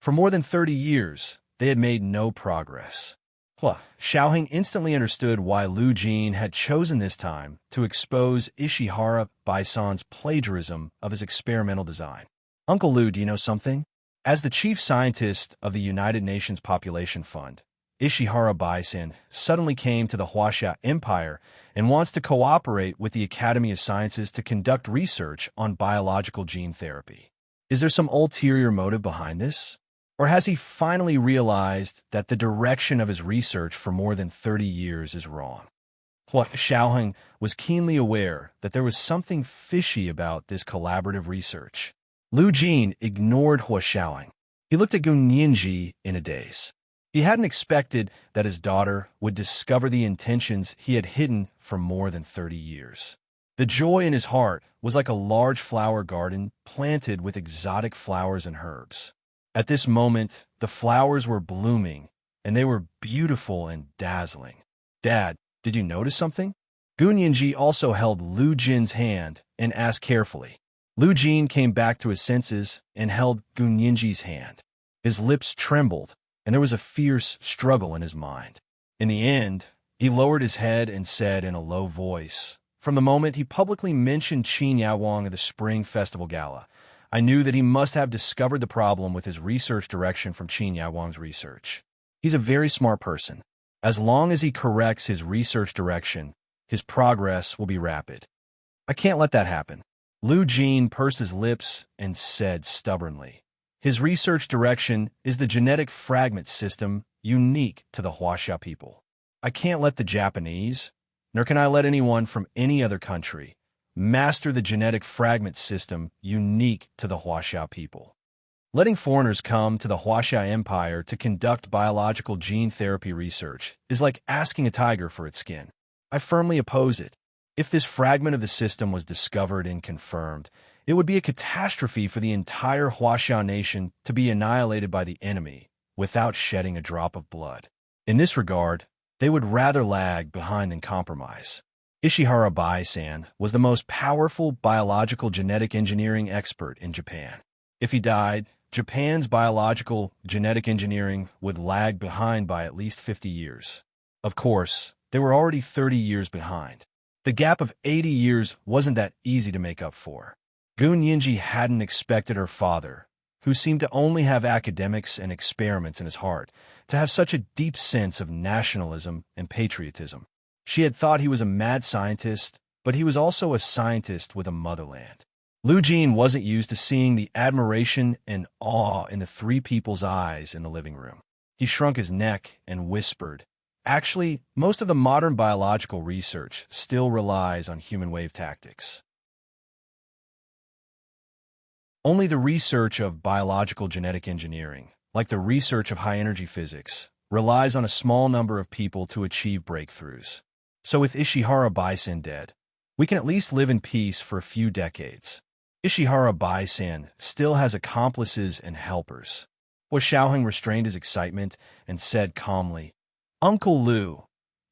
For more than 30 years, they had made no progress. Hua Xiaoheng instantly understood why Lu Jin had chosen this time to expose Ishihara Baisan's plagiarism of his experimental design. "Uncle Lu, do you know something? As the chief scientist of the United Nations Population Fund, Ishihara Baisan suddenly came to the Huaxia Empire and wants to cooperate with the Academy of Sciences to conduct research on biological gene therapy. Is there some ulterior motive behind this? Or has he finally realized that the direction of his research for more than 30 years is wrong?" Hua Xiaoheng was keenly aware that there was something fishy about this collaborative research. Lu Jin ignored Hua Xiaoheng. He looked at Gunninji in a daze. He hadn't expected that his daughter would discover the intentions he had hidden for more than 30 years. The joy in his heart was like a large flower garden planted with exotic flowers and herbs. At this moment, the flowers were blooming, and they were beautiful and dazzling. "Dad, did you notice something?" Gunninji also held Lu Jin's hand and asked carefully. Lu Jin came back to his senses and held Gunninji's hand. His lips trembled, and there was a fierce struggle in his mind. In the end, he lowered his head and said in a low voice, "From the moment he publicly mentioned Qin Yawang at the Spring Festival Gala, I knew that he must have discovered the problem with his research direction from Qin Yawang's research. He's a very smart person. As long as he corrects his research direction, his progress will be rapid. I can't let that happen." Lu Jin pursed his lips and said stubbornly, "His research direction is the genetic fragment system unique to the Huaxia people. I can't let the Japanese, nor can I let anyone from any other country, master the genetic fragment system unique to the Huaxia people. Letting foreigners come to the Huaxia Empire to conduct biological gene therapy research is like asking a tiger for its skin. I firmly oppose it. If this fragment of the system was discovered and confirmed, it would be a catastrophe for the entire Huaxiao nation to be annihilated by the enemy without shedding a drop of blood. In this regard, they would rather lag behind than compromise. Ishihara Bai-san was the most powerful biological genetic engineering expert in Japan. If he died, Japan's biological genetic engineering would lag behind by at least 50 years. Of course, they were already 30 years behind. The gap of 80 years wasn't that easy to make up for. Gun Yinji hadn't expected her father, who seemed to only have academics and experiments in his heart, to have such a deep sense of nationalism and patriotism. She had thought he was a mad scientist, but he was also a scientist with a motherland. Lu Jin wasn't used to seeing the admiration and awe in the three people's eyes in the living room. He shrunk his neck and whispered, "Actually, most of the modern biological research still relies on human wave tactics. Only the research of biological genetic engineering, like the research of high-energy physics, relies on a small number of people to achieve breakthroughs. So with Ishihara Bai-san dead, we can at least live in peace for a few decades." Ishihara Bai-san still has accomplices and helpers. Hua Xiaoheng restrained his excitement and said calmly, "Uncle Lu,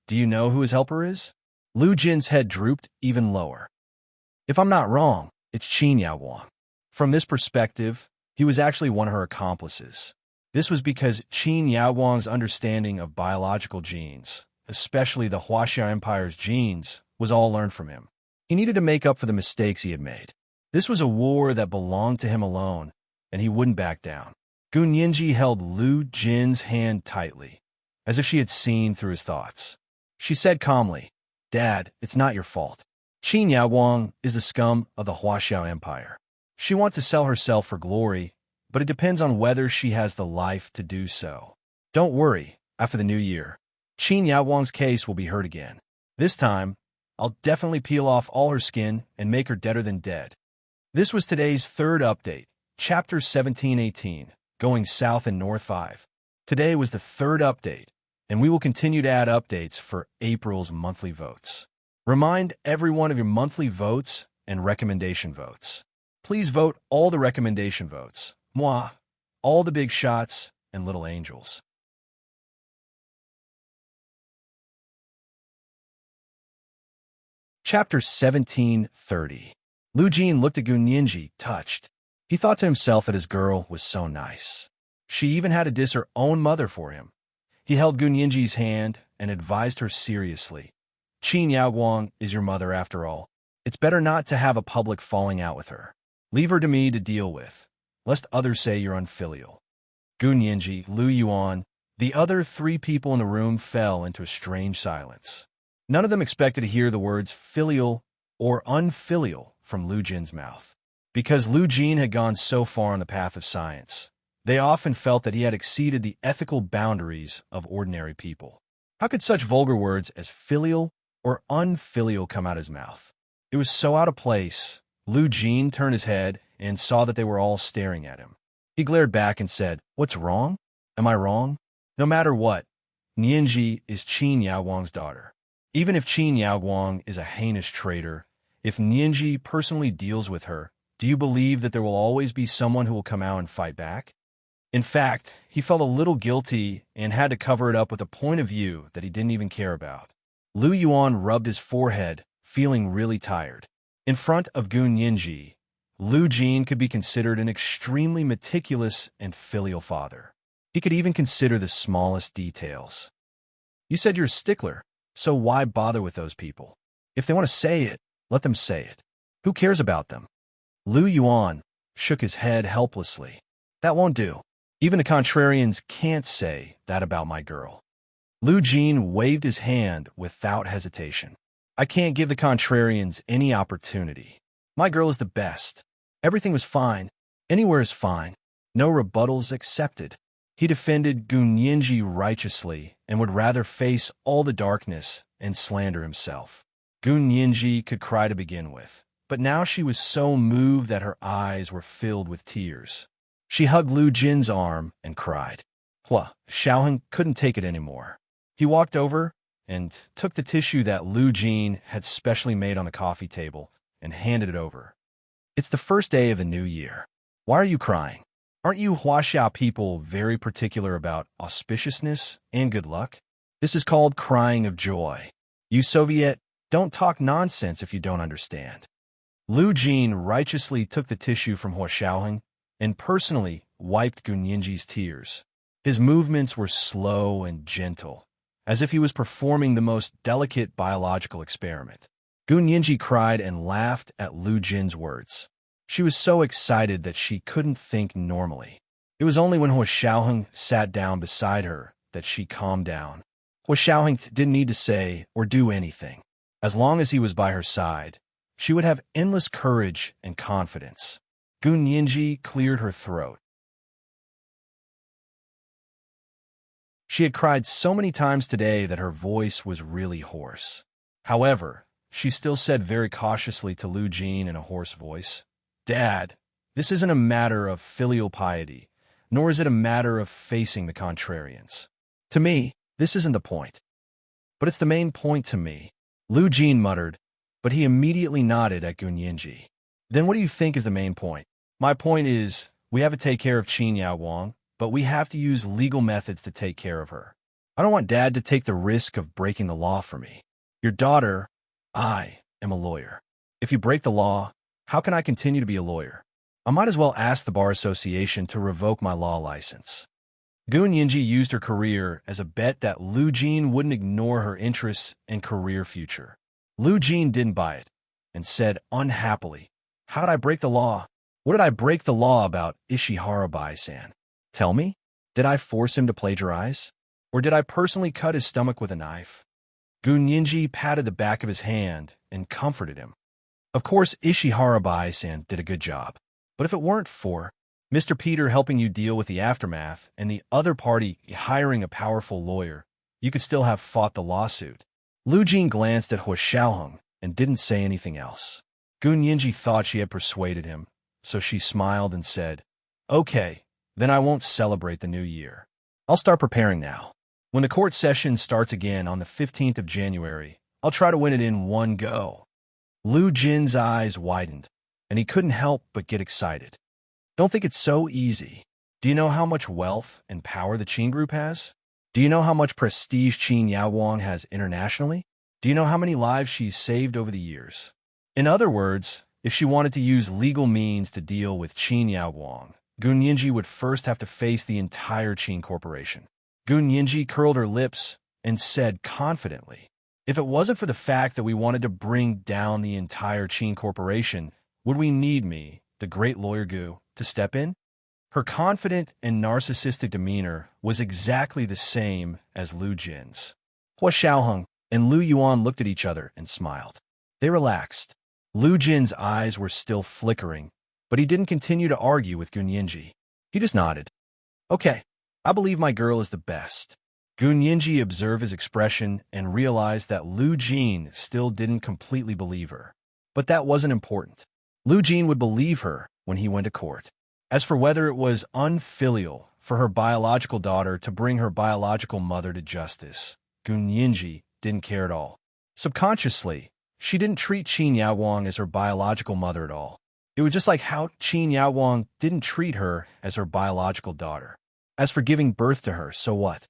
do you know who his helper is?" Lu Jin's head drooped even lower. "If I'm not wrong, it's Qin Yaowang." From this perspective, he was actually one of her accomplices. This was because Qin Yaowang's understanding of biological genes, especially the Huaxia Empire's genes, was all learned from him. He needed to make up for the mistakes he had made. This was a war that belonged to him alone, and he wouldn't back down. Gun Yinji held Lu Jin's hand tightly, as if she had seen through his thoughts. She said calmly, "Dad, it's not your fault. Qin Yaowang is the scum of the Huaxiao Empire. She wants to sell herself for glory, but it depends on whether she has the life to do so. Don't worry, after the new year, Qin Yaowang's case will be heard again. This time, I'll definitely peel off all her skin and make her deader than dead." This was today's third update, Chapter 1718, Going South and North 5. Today was the third update, and we will continue to add updates for April's monthly votes. Remind everyone of your monthly votes and recommendation votes. Please vote all the recommendation votes, moi, all the big shots, and little angels. Chapter 1730. Lu Jin looked at Gun Yinji, touched. He thought to himself that his girl was so nice. She even had to diss her own mother for him. He held Gun Yinji's hand and advised her seriously. "Qin Yaowang is your mother after all. It's better not to have a public falling out with her. Leave her to me to deal with, lest others say you're unfilial." Gun Yinji, Lu Yuan, the other three people in the room fell into a strange silence. None of them expected to hear the words filial or unfilial from Lu Jin's mouth. Because Lu Jin had gone so far on the path of science, they often felt that he had exceeded the ethical boundaries of ordinary people. How could such vulgar words as filial or unfilial come out of his mouth? It was so out of place. Lu Jin turned his head and saw that they were all staring at him. He glared back and said, "What's wrong? Am I wrong? No matter what, Nianji is Qin Yaowang's daughter. Even if Qin Yaowang is a heinous traitor, if Nianji personally deals with her, do you believe that there will always be someone who will come out and fight back?" In fact, he felt a little guilty and had to cover it up with a point of view that he didn't even care about. Lu Yuan rubbed his forehead, feeling really tired. In front of Gun Yinji, Lu Jin could be considered an extremely meticulous and filial father. He could even consider the smallest details. "You said you're a stickler, so why bother with those people? If they want to say it, let them say it. Who cares about them?" Lu Yuan shook his head helplessly. "That won't do. Even the contrarians can't say that about my girl." Lu Jin waved his hand without hesitation. "I can't give the contrarians any opportunity. My girl is the best. Everything was fine. Anywhere is fine. No rebuttals accepted." He defended Gun Yinji righteously and would rather face all the darkness and slander himself. Gun Yinji could cry to begin with, but now she was so moved that her eyes were filled with tears. She hugged Lu Jin's arm and cried. Hua Xiaoheng couldn't take it anymore. He walked over and took the tissue that Lu Jin had specially made on the coffee table and handed it over. It's the first day of the new year. Why are you crying? Aren't you Huaxiao people very particular about auspiciousness and good luck? This is called crying of joy. You Soviet, don't talk nonsense if you don't understand. Lu Jin righteously took the tissue from Huaxiaoheng and personally wiped Gunyinji's tears. His movements were slow and gentle, as if he was performing the most delicate biological experiment. Gunyinji cried and laughed at Lu Jin's words. She was so excited that she couldn't think normally. It was only when Huaxiaoheng sat down beside her that she calmed down. Huaxiaoheng didn't need to say or do anything. As long as he was by her side, she would have endless courage and confidence. Gunyinji cleared her throat. She had cried so many times today that her voice was really hoarse. However, she still said very cautiously to Lu Jin in a hoarse voice, "Dad, this isn't a matter of filial piety, nor is it a matter of facing the contrarians. To me, this isn't the point. But it's the main point to me," Lu Jin muttered, but he immediately nodded at Gunyinji. "Then what do you think is the main point?" "My point is, we have to take care of Qin Yaowang, but we have to use legal methods to take care of her. I don't want Dad to take the risk of breaking the law for me. Your daughter, I am a lawyer. If you break the law, how can I continue to be a lawyer? I might as well ask the Bar Association to revoke my law license." Gunyinji used her career as a bet that Lu Jin wouldn't ignore her interests and career future. Lu Jin didn't buy it and said unhappily, "How did I break the law? What did I break the law about Ishihara Bai-san? Tell me, did I force him to plagiarize? Or did I personally cut his stomach with a knife?" Gunyinji patted the back of his hand and comforted him. "Of course, Ishihara Bai-san did a good job. But if it weren't for Mr. Peter helping you deal with the aftermath and the other party hiring a powerful lawyer, you could still have fought the lawsuit." Lu Jin glanced at Huaxiaoheng and didn't say anything else. Gunyinji thought she had persuaded him, so she smiled and said, "Okay, then I won't celebrate the new year. I'll start preparing now. When the court session starts again on the 15th of January, I'll try to win it in one go." Lu Jin's eyes widened, and he couldn't help but get excited. "Don't think it's so easy. Do you know how much wealth and power the Qin Group has? Do you know how much prestige Qin Yaowang has internationally? Do you know how many lives she's saved over the years? In other words, if she wanted to use legal means to deal with Qin Yaowang, Gunyinji would first have to face the entire Qin Corporation." Gunyinji curled her lips and said confidently, "If it wasn't for the fact that we wanted to bring down the entire Qin Corporation, would we need me, the great lawyer Gu, to step in?" Her confident and narcissistic demeanor was exactly the same as Lu Jin's. Huaxiaoheng and Lu Yuan looked at each other and smiled. They relaxed. Lu Jin's eyes were still flickering, but he didn't continue to argue with Gunyinji. He just nodded. "Okay, I believe my girl is the best." Gunyinji observed his expression and realized that Lu Jin still didn't completely believe her. But that wasn't important. Lu Jin would believe her when he went to court. As for whether it was unfilial for her biological daughter to bring her biological mother to justice, Gunyinji didn't care at all. Subconsciously, she didn't treat Qin Yaowang as her biological mother at all. It was just like how Qin Yaowang didn't treat her as her biological daughter. As for giving birth to her, so what?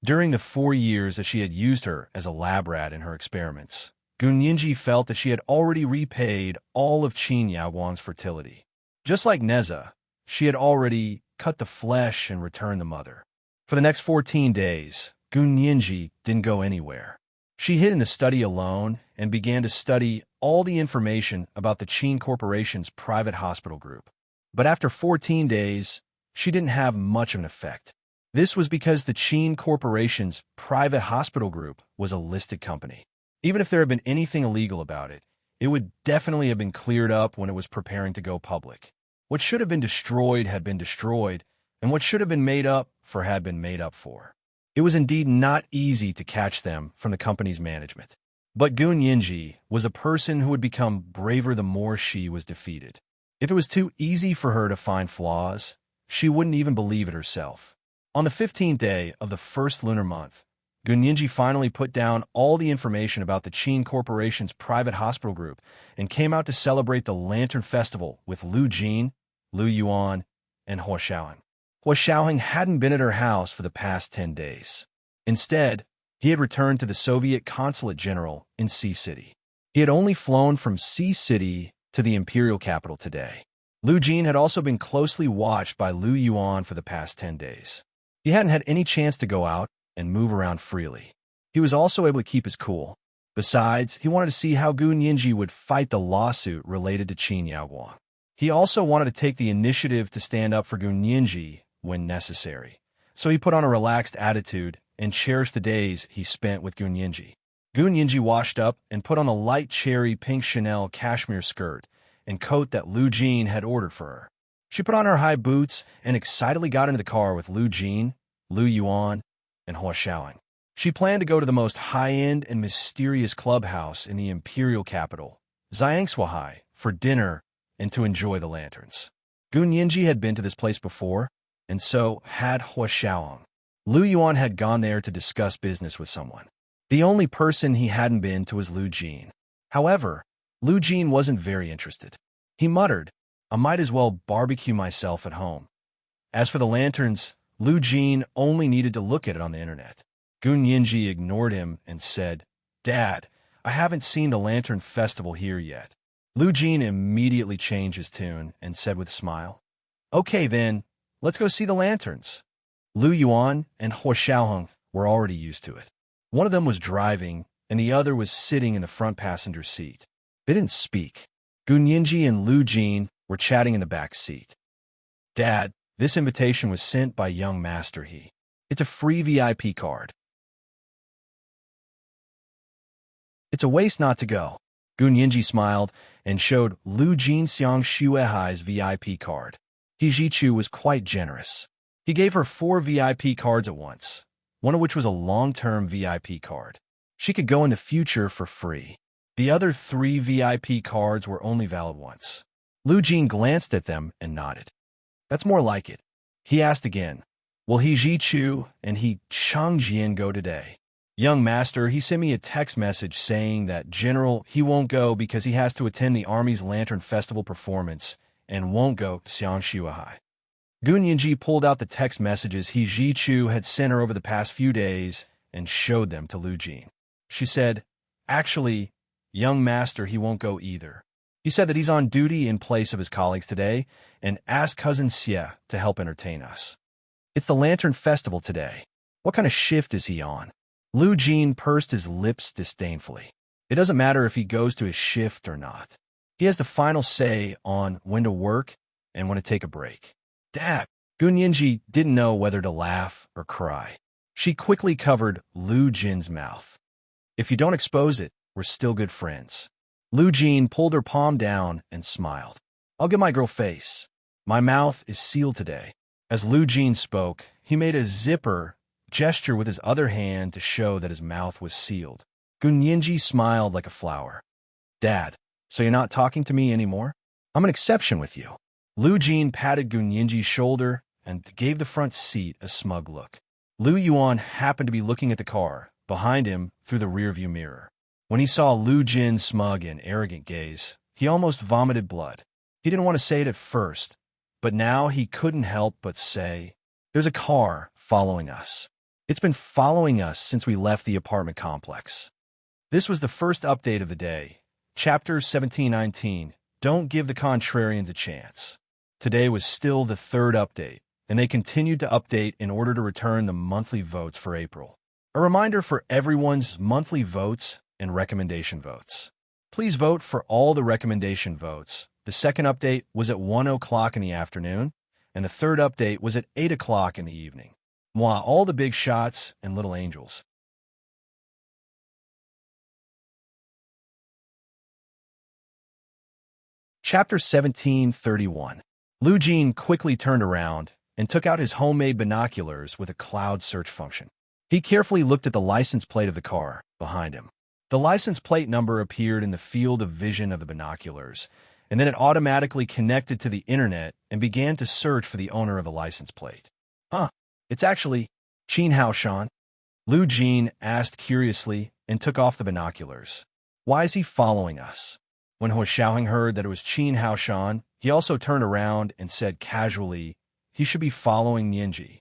During the 4 years that she had used her as a lab rat in her experiments, Gunyinji felt that she had already repaid all of Qin Yaowang's fertility. Just like Neza, she had already cut the flesh and returned the mother. For the next 14 days, Gunyinji didn't go anywhere. She hid in the study alone and began to study all the information about the Qin Corporation's private hospital group. But after 14 days, she didn't have much of an effect. This was because the Qin Corporation's private hospital group was a listed company. Even if there had been anything illegal about it, it would definitely have been cleared up when it was preparing to go public. What should have been destroyed had been destroyed, and what should have been made up for had been made up for. It was indeed not easy to catch them from the company's management. But Gunyinji was a person who would become braver the more she was defeated. If it was too easy for her to find flaws, she wouldn't even believe it herself. On the 15th day of the first lunar month, Gunyinji finally put down all the information about the Qin Corporation's private hospital group and came out to celebrate the Lantern Festival with Lu Jin, Lu Yuan, and Hua Xiaoheng. Hua Xiaoheng hadn't been at her house for the past 10 days. Instead, he had returned to the Soviet Consulate General in Sea City. He had only flown from Sea City to the imperial capital today. Lu Jin had also been closely watched by Lu Yuan for the past 10 days. He hadn't had any chance to go out and move around freely. He was also able to keep his cool. Besides, he wanted to see how Gunyinji would fight the lawsuit related to Qin Yaoguang. He also wanted to take the initiative to stand up for Gunyinji when necessary. So he put on a relaxed attitude and cherished the days he spent with Gunyinji. Gunyinji washed up and put on the light cherry pink Chanel cashmere skirt and coat that Lu Jin had ordered for her. She put on her high boots and excitedly got into the car with Lu Jin, Lu Yuan, and Hua Xiaoheng. She planned to go to the most high-end and mysterious clubhouse in the imperial capital, Xiangshuahai, for dinner and to enjoy the lanterns. Gunyinji had been to this place before, and so had Hua Xiaoheng. Lu Yuan had gone there to discuss business with someone. The only person he hadn't been to was Lu Jin. However, Lu Jin wasn't very interested. He muttered, "I might as well barbecue myself at home." As for the lanterns, Lu Jin only needed to look at it on the internet. Gunyinji ignored him and said, "Dad, I haven't seen the Lantern Festival here yet." Lu Jin immediately changed his tune and said with a smile, "Okay then, let's go see the lanterns." Lu Yuan and Hua Xiaoheng were already used to it. One of them was driving, and the other was sitting in the front passenger seat. They didn't speak. Gunyinji and Lu Jin were chatting in the back seat. "Dad, this invitation was sent by young Master He. It's a free VIP card." "It's a waste not to go." Gunyinji smiled and showed Lu Jin Xiang Shuehai's VIP card. He Jichu was quite generous. He gave her 4 VIP cards at once, one of which was a long-term VIP card. She could go in the future for free. The other 3 VIP cards were only valid once. Lu Jin glanced at them and nodded. "That's more like it." He asked again, "Will He Jichu and He Changjian go today?" "Young Master, he sent me a text message saying that General he won't go because he has to attend the Army's Lantern Festival performance and won't go to Xiangshuahai." Gunyinji pulled out the text messages He Jichu had sent her over the past few days and showed them to Lu Jin. She said, "Actually, young Master, he won't go either. He said that he's on duty in place of his colleagues today and asked Cousin Xie to help entertain us. It's the Lantern Festival today. What kind of shift is he on?" Lu Jin pursed his lips disdainfully. It doesn't matter if he goes to his shift or not. He has the final say on when to work and when to take a break. "Dad!" Gunyinji didn't know whether to laugh or cry. She quickly covered Lu Jin's mouth. "If you don't expose it, we're still good friends." Lu Jin pulled her palm down and smiled. "I'll get my girl face. My mouth is sealed today." As Lu Jin spoke, he made a zipper gesture with his other hand to show that his mouth was sealed. Gunyinji smiled like a flower. "Dad, so you're not talking to me anymore? I'm an exception with you." Lu Jin patted Gunyinji's shoulder and gave the front seat a smug look. Lu Yuan happened to be looking at the car behind him through the rearview mirror. When he saw Lu Jin's smug and arrogant gaze, he almost vomited blood. He didn't want to say it at first, but now he couldn't help but say, "There's a car following us. It's been following us since we left the apartment complex." This was the first update of the day. Chapter 1719, Don't Give the Contrarians a Chance. Today was still the 3rd update, and they continued to update in order to return the monthly votes for April. A reminder for everyone's monthly votes and recommendation votes. Please vote for all the recommendation votes. The 2nd update was at 1 o'clock in the afternoon, and the 3rd update was at 8 o'clock in the evening. Mwah, all the big shots and little angels. Chapter 1731. Lu Jin quickly turned around and took out his homemade binoculars with a cloud search function. He carefully looked at the license plate of the car behind him. The license plate number appeared in the field of vision of the binoculars, and then it automatically connected to the internet and began to search for the owner of the license plate. "Huh, It's actually Qin Haoshan. Lu Jin asked curiously and took off the binoculars. Why is he following us? When Hua Xiaoheng heard that it was Qin Haoshan, he also turned around and said casually he should be following Nianji.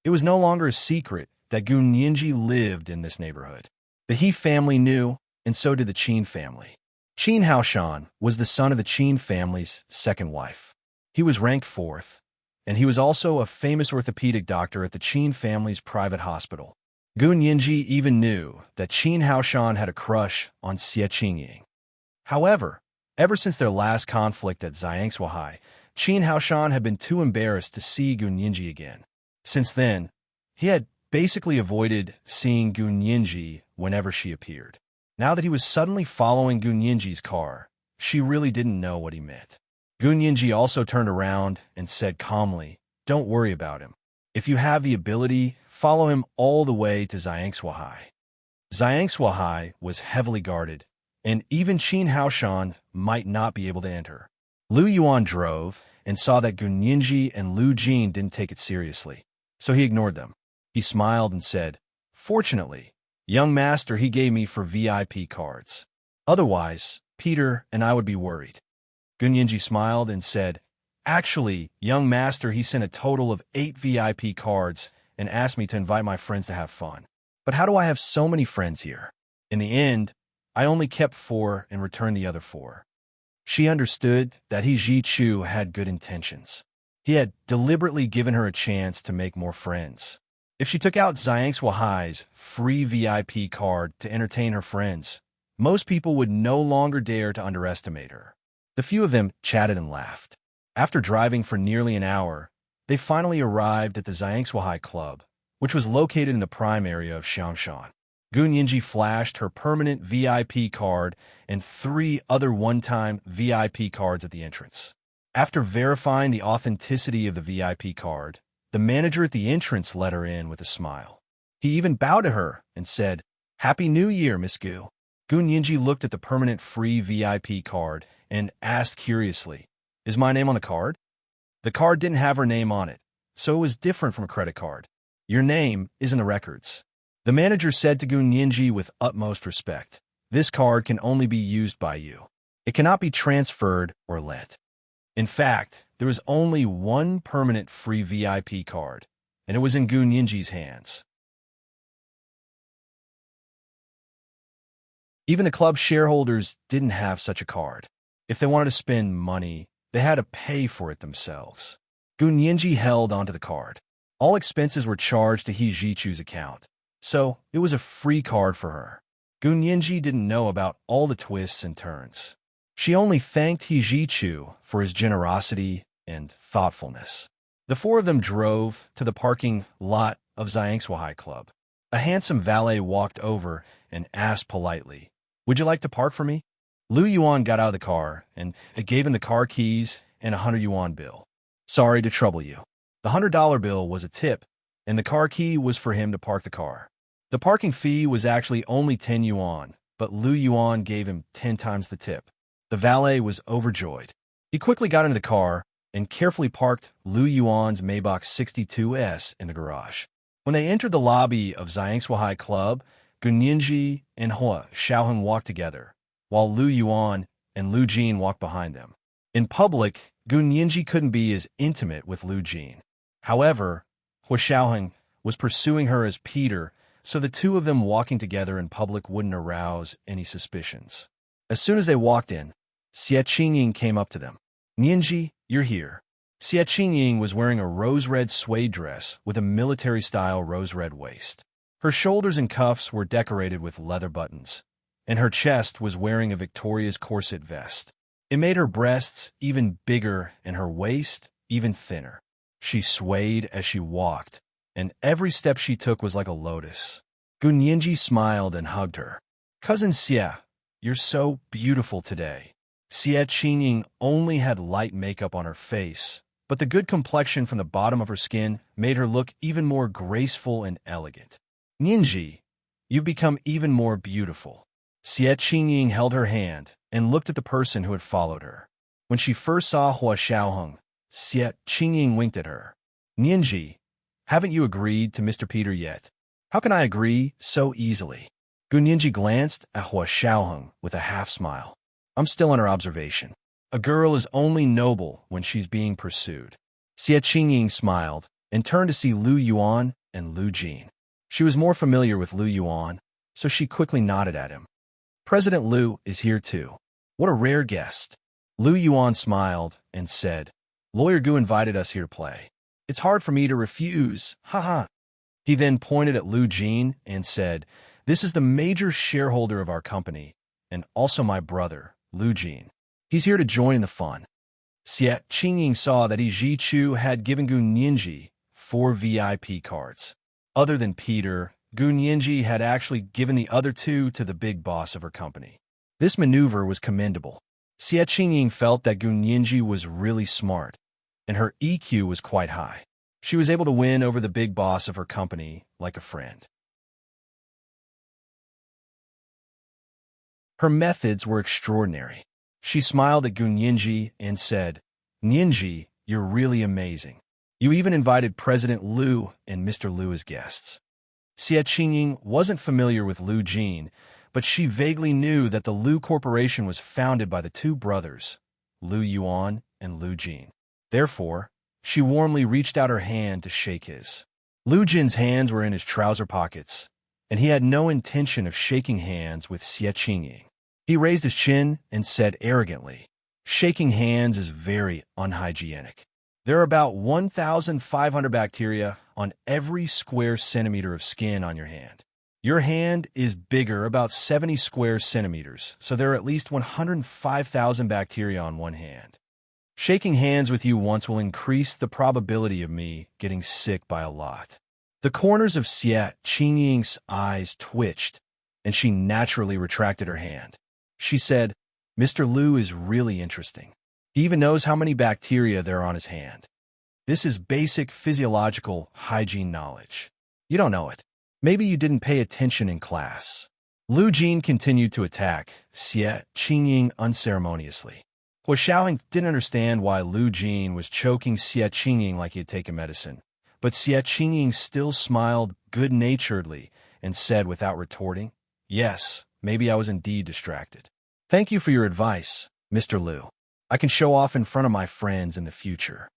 It was no longer a secret that Gu Nianji lived in this neighborhood. The He family knew, and so did the Qin family. Qin Haoshan was the son of the Qin family's second wife. He was ranked 4th, and he was also a famous orthopedic doctor at the Qin family's private hospital. Gu Nianji even knew that Qin Haoshan had a crush on Xie Qingying. However, ever since their last conflict at Xiangshuahai, Qin Haoshan had been too embarrassed to see Gu Nianji again. Since then, he had basically avoided seeing Gu Nianji whenever she appeared. Now that he was suddenly following Gu Nianji's car, she really didn't know what he meant. Gu Nianji also turned around and said calmly, "Don't worry about him. If you have the ability, follow him all the way to Xiangshuahai." Xiangshuahai was heavily guarded, and even Qin Haoshan might not be able to enter. Lu Yuan drove and saw that Gu Nianji and Lu Jin didn't take it seriously, so he ignored them. He smiled and said, "Fortunately, young master, he gave me for VIP cards. Otherwise, Peter and I would be worried." Gu Nianji smiled and said, "Actually, young master, he sent a total of 8 VIP cards and asked me to invite my friends to have fun. But how do I have so many friends here? In the end, I only kept 4 and returned the other 4. She understood that He Zhichu had good intentions. He had deliberately given her a chance to make more friends. If she took out Xiangshuahai's free VIP card to entertain her friends, most people would no longer dare to underestimate her. The few of them chatted and laughed. After driving for nearly an hour, they finally arrived at the Xiangshuahai Club, which was located in the prime area of Xiangshan. Gu Nianji flashed her permanent VIP card and 3 other one-time VIP cards at the entrance. After verifying the authenticity of the VIP card, the manager at the entrance let her in with a smile. He even bowed to her and said, "Happy New Year, Miss Gu." Gu Nianji looked at the permanent free VIP card and asked curiously, "Is my name on the card?" The card didn't have her name on it, so it was different from a credit card. "Your name is in the records." The manager said to Gu Nianji with utmost respect, "This card can only be used by you. It cannot be transferred or lent." In fact, there was only one permanent free VIP card, and it was in Gu Nianji's hands. Even the club shareholders didn't have such a card. If they wanted to spend money, they had to pay for it themselves. Gu Nianji held onto the card. All expenses were charged to He Zhichu's account, so it was a free card for her. Gu Nianji didn't know about all the twists and turns. She only thanked He Zhichu for his generosity and thoughtfulness. The 4 of them drove to the parking lot of Xiangshuahai Club. A handsome valet walked over and asked politely, "Would you like to park for me?" Lu Yuan got out of the car and gave him the car keys and a 100 yuan bill. "Sorry to trouble you." The $100 bill was a tip, and the car key was for him to park the car. The parking fee was actually only 10 yuan, but Lu Yuan gave him 10 times the tip. The valet was overjoyed. He quickly got into the car and carefully parked Lu Yuan's Maybach 62S in the garage. When they entered the lobby of Xiangshuahai Club, Gu Nianji and Hua Xiaoheng walked together, while Lu Yuan and Lu Jin walked behind them. In public, Gu Nianji couldn't be as intimate with Lu Jin. However, Hua Xiaoheng was pursuing her as Peter, so the 2 of them walking together in public wouldn't arouse any suspicions. As soon as they walked in, Xie Qingying came up to them. "Nianji, you're here." Xie Qingying was wearing a rose-red suede dress with a military-style rose-red waist. Her shoulders and cuffs were decorated with leather buttons, and her chest was wearing a Victoria's corset vest. It made her breasts even bigger and her waist even thinner. She swayed as she walked, and every step she took was like a lotus. Gu Nianji smiled and hugged her. "Cousin Xie, you're so beautiful today." Xie Qingying only had light makeup on her face, but the good complexion from the bottom of her skin made her look even more graceful and elegant. "Nianji, you've become even more beautiful." Xie Qingying held her hand and looked at the person who had followed her. When she first saw Hua Xiaoheng, Xie Qingying winked at her. "Nianji, Haven't you agreed to Mr. Peter yet? How can I agree so easily? Gu Nianji glanced at Hua Xiaoheng with a half-smile. I'm still under observation. A girl is only noble when she's being pursued. Xie Qingying smiled and turned to see Lu Yuan and Lu Jin. She was more familiar with Lu Yuan, so she quickly nodded at him. President Lu is here too. What a rare guest. Lu Yuan smiled and said, Lawyer Gu invited us here to play. It's hard for me to refuse, haha. He then pointed at Lu Jin and said, This is the major shareholder of our company, and also my brother, Lu Jin. He's here to join in the fun. Xie Qingying saw that Yi Chu had given Gu Nianji 4 VIP cards. Other than Peter, Gu Nianji had actually given the other 2 to the big boss of her company. This maneuver was commendable. Xie Qingying felt that Gu Nianji was really smart, and her EQ was quite high. She was able to win over the big boss of her company like a friend. Her methods were extraordinary. She smiled at Gu Nianji and said, Nianji, you're really amazing. You even invited President Lu and Mr. Lu as guests. Xie Qingying wasn't familiar with Lu Jin, but she vaguely knew that the Lu Corporation was founded by the 2 brothers, Lu Yuan and Lu Jin. Therefore, she warmly reached out her hand to shake his. Lu Jin's hands were in his trouser pockets, and he had no intention of shaking hands with Xie Qingying. He raised his chin and said arrogantly, Shaking hands is very unhygienic. There are about 1,500 bacteria on every square centimeter of skin on your hand. Your hand is bigger, about 70 square centimeters, so there are at least 105,000 bacteria on one hand. Shaking hands with you once will increase the probability of me getting sick by a lot. The corners of Xie Qingying's eyes twitched, and she naturally retracted her hand. She said, Mr. Lu is really interesting. He even knows how many bacteria there are on his hand. This is basic physiological hygiene knowledge. You don't know it. Maybe you didn't pay attention in class. Lu Jin continued to attack Xie Qingying unceremoniously. Hua Xiaoheng didn't understand why Lu Jin was choking Xie Qingying like he had taken medicine, but Xie Qingying still smiled good-naturedly and said without retorting, Yes, maybe I was indeed distracted. Thank you for your advice, Mr. Lu. I can show off in front of my friends in the future.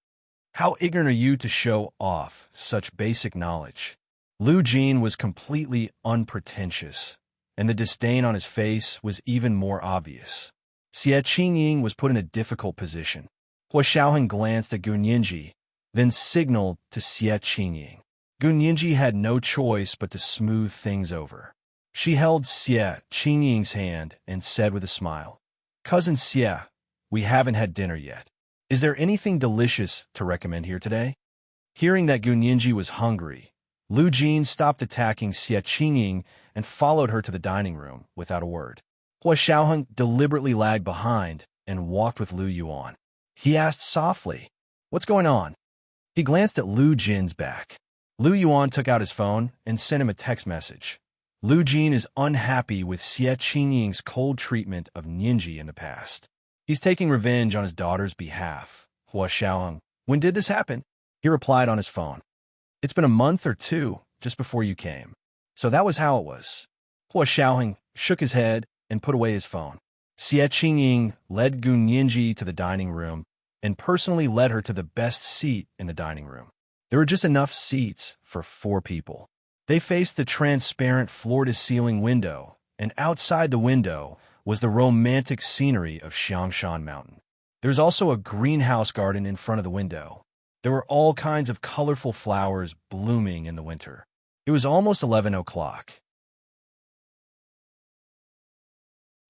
How ignorant are you to show off such basic knowledge? Lu Jin was completely unpretentious, and the disdain on his face was even more obvious. Xie Qingying was put in a difficult position. Hua Xiaoheng glanced at Gu Nianji, then signaled to Xie Qingying. Gu Nianji had no choice but to smooth things over. She held Xie Qingying's hand and said with a smile, Cousin Xie, we haven't had dinner yet. Is there anything delicious to recommend here today? Hearing that Gu Nianji was hungry, Lu Jin stopped attacking Xie Qingying and followed her to the dining room without a word. Hua Xiaoheng deliberately lagged behind and walked with Lu Yuan. He asked softly, What's going on? He glanced at Lu Jin's back. Lu Yuan took out his phone and sent him a text message. Lu Jin is unhappy with Xie Qingying's cold treatment of Nianji in the past. He's taking revenge on his daughter's behalf. Hua Xiaoheng, when did this happen? He replied on his phone. It's been a month or 2 just before you came. So that was how it was. Hua Xiaoheng shook his head and put away his phone. Xie Qingying led Gu Nianji to the dining room and personally led her to the best seat in the dining room. There were just enough seats for 4 people. They faced the transparent floor-to-ceiling window, and outside the window was the romantic scenery of Xiangshan Mountain. There was also a greenhouse garden in front of the window. There were all kinds of colorful flowers blooming in the winter. It was almost 11 o'clock.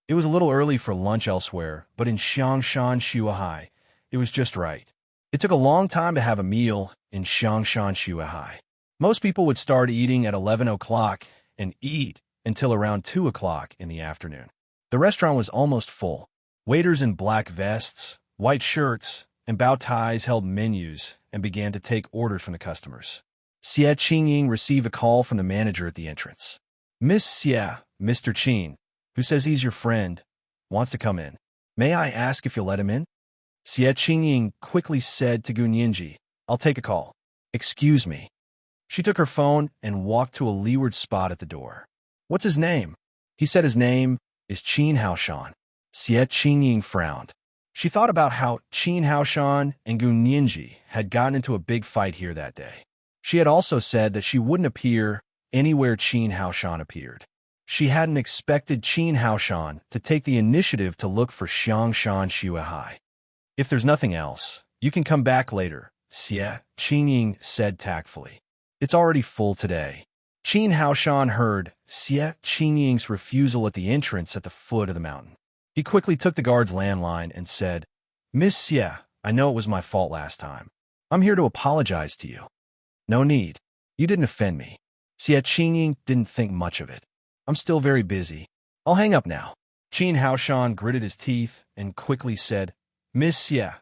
It was a little early for lunch elsewhere, but in Xiangshan Shuahai, it was just right. It took a long time to have a meal in Xiangshan Shuahai. Most people would start eating at 11 o'clock and eat until around 2 o'clock in the afternoon. The restaurant was almost full. Waiters in black vests, white shirts, and bow ties held menus and began to take orders from the customers. Xie Qingying received a call from the manager at the entrance. Miss Xie, Mr. Qin, who says he's your friend, wants to come in. May I ask if you'll let him in? Xie Qingying quickly said to Gu Nianji, I'll take a call. Excuse me. She took her phone and walked to a leeward spot at the door. What's his name? He said his name is Qin Haoshan. Xie Qingying frowned. She thought about how Qin Haoshan and Gu Nianji had gotten into a big fight here that day. She had also said that she wouldn't appear anywhere Qin Haoshan appeared. She hadn't expected Qin Haoshan to take the initiative to look for Xiangshan Xuehai. If there's nothing else, you can come back later, Xie Qingying said tactfully. It's already full today. Qin Haoshan heard Xie Qingying's refusal at the entrance at the foot of the mountain. He quickly took the guard's landline and said, Miss Xie, I know it was my fault last time. I'm here to apologize to you. No need. You didn't offend me. Xie Qingying didn't think much of it. I'm still very busy. I'll hang up now. Qin Haoshan gritted his teeth and quickly said, Miss Xie,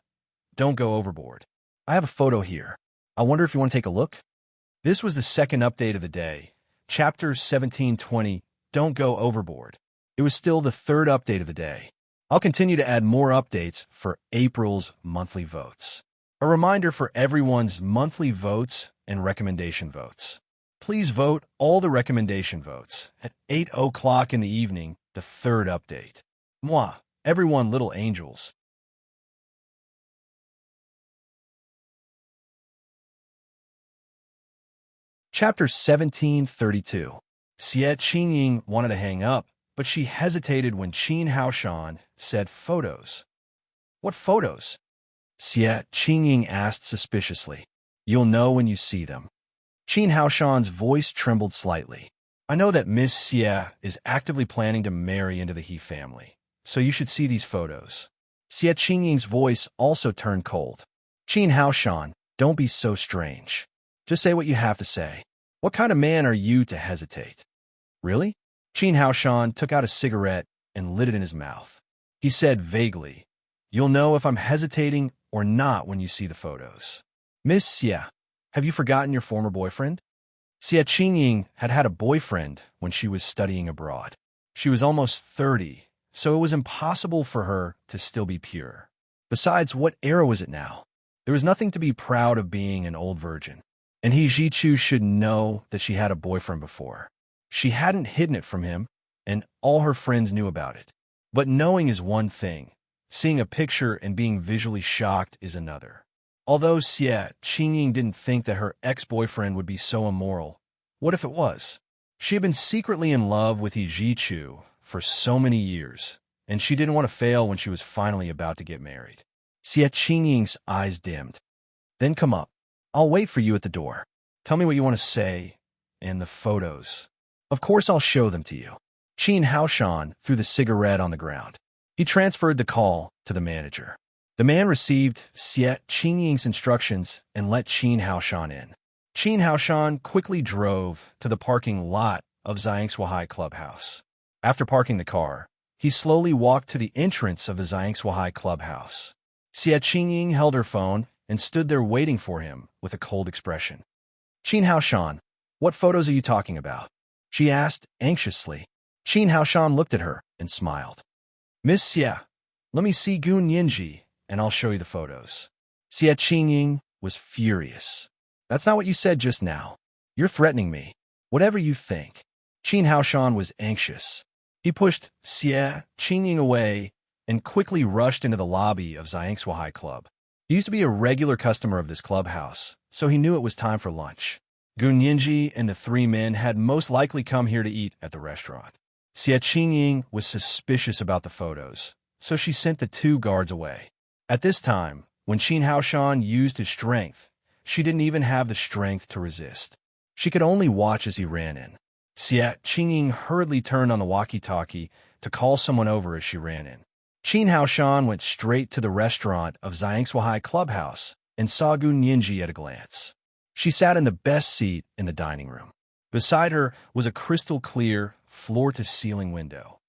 don't go overboard. I have a photo here. I wonder if you want to take a look? This was the second update of the day, Chapter 1720, Don't Go Overboard. It was still the third update of the day. I'll continue to add more updates for April's monthly votes. A reminder for everyone's monthly votes and recommendation votes. Please vote all the recommendation votes at 8 o'clock in the evening, the third update. Mwah, everyone little angels. Chapter 1732. Xie Qingying wanted to hang up, but she hesitated when Qin Haoshan said photos. What photos? Xie Qingying asked suspiciously. You'll know when you see them. Qin Haoshan's voice trembled slightly. I know that Miss Xie is actively planning to marry into the He family, so you should see these photos. Xie Qingying's voice also turned cold. Qin Haoshan, don't be so strange. Just say what you have to say. What kind of man are you to hesitate? Really? Qin Haoshan took out a cigarette and lit it in his mouth. He said vaguely, You'll know if I'm hesitating or not when you see the photos. Miss Xie, have you forgotten your former boyfriend? Xie Qingying had had a boyfriend when she was studying abroad. She was almost 30, so it was impossible for her to still be pure. Besides, what era was it now? There was nothing to be proud of being an old virgin. And He Jichu should know that she had a boyfriend before. She hadn't hidden it from him, and all her friends knew about it. But knowing is one thing. Seeing a picture and being visually shocked is another. Although Xie Qingying didn't think that her ex-boyfriend would be so immoral, what if it was? She had been secretly in love with He Jichu for so many years, and she didn't want to fail when she was finally about to get married. Xie Qingying's eyes dimmed. Then come up. I'll wait for you at the door. Tell me what you want to say, and the photos. Of course I'll show them to you. Qin Haoshan threw the cigarette on the ground. He transferred the call to the manager. The man received Xie Qingying's instructions and let Qin Haoshan in. Qin Haoshan quickly drove to the parking lot of Xiangshuahai Clubhouse. After parking the car, he slowly walked to the entrance of the Xiangshuahai Clubhouse. Xie Qingying held her phone and stood there waiting for him with a cold expression. Qin Haoshan, what photos are you talking about? She asked anxiously. Qin Haoshan looked at her and smiled. Miss Xie, let me see Gu Nianji, and I'll show you the photos. Xie Qingying was furious. That's not what you said just now. You're threatening me. Whatever you think. Qin Haoshan was anxious. He pushed Xie Qingying away and quickly rushed into the lobby of Xiangshuahai Club. He used to be a regular customer of this clubhouse, so he knew it was time for lunch. Gu Nianji and the three men had most likely come here to eat at the restaurant. Xie Qingying was suspicious about the photos, so she sent the two guards away. At this time, when Qin Haoshan used his strength, she didn't even have the strength to resist. She could only watch as he ran in. Xie Qingying hurriedly turned on the walkie-talkie to call someone over as she ran in. Qin Haoshan went straight to the restaurant of Xiangshuahai Clubhouse and saw Gu Nianji at a glance. She sat in the best seat in the dining room. Beside her was a crystal-clear, floor-to-ceiling window.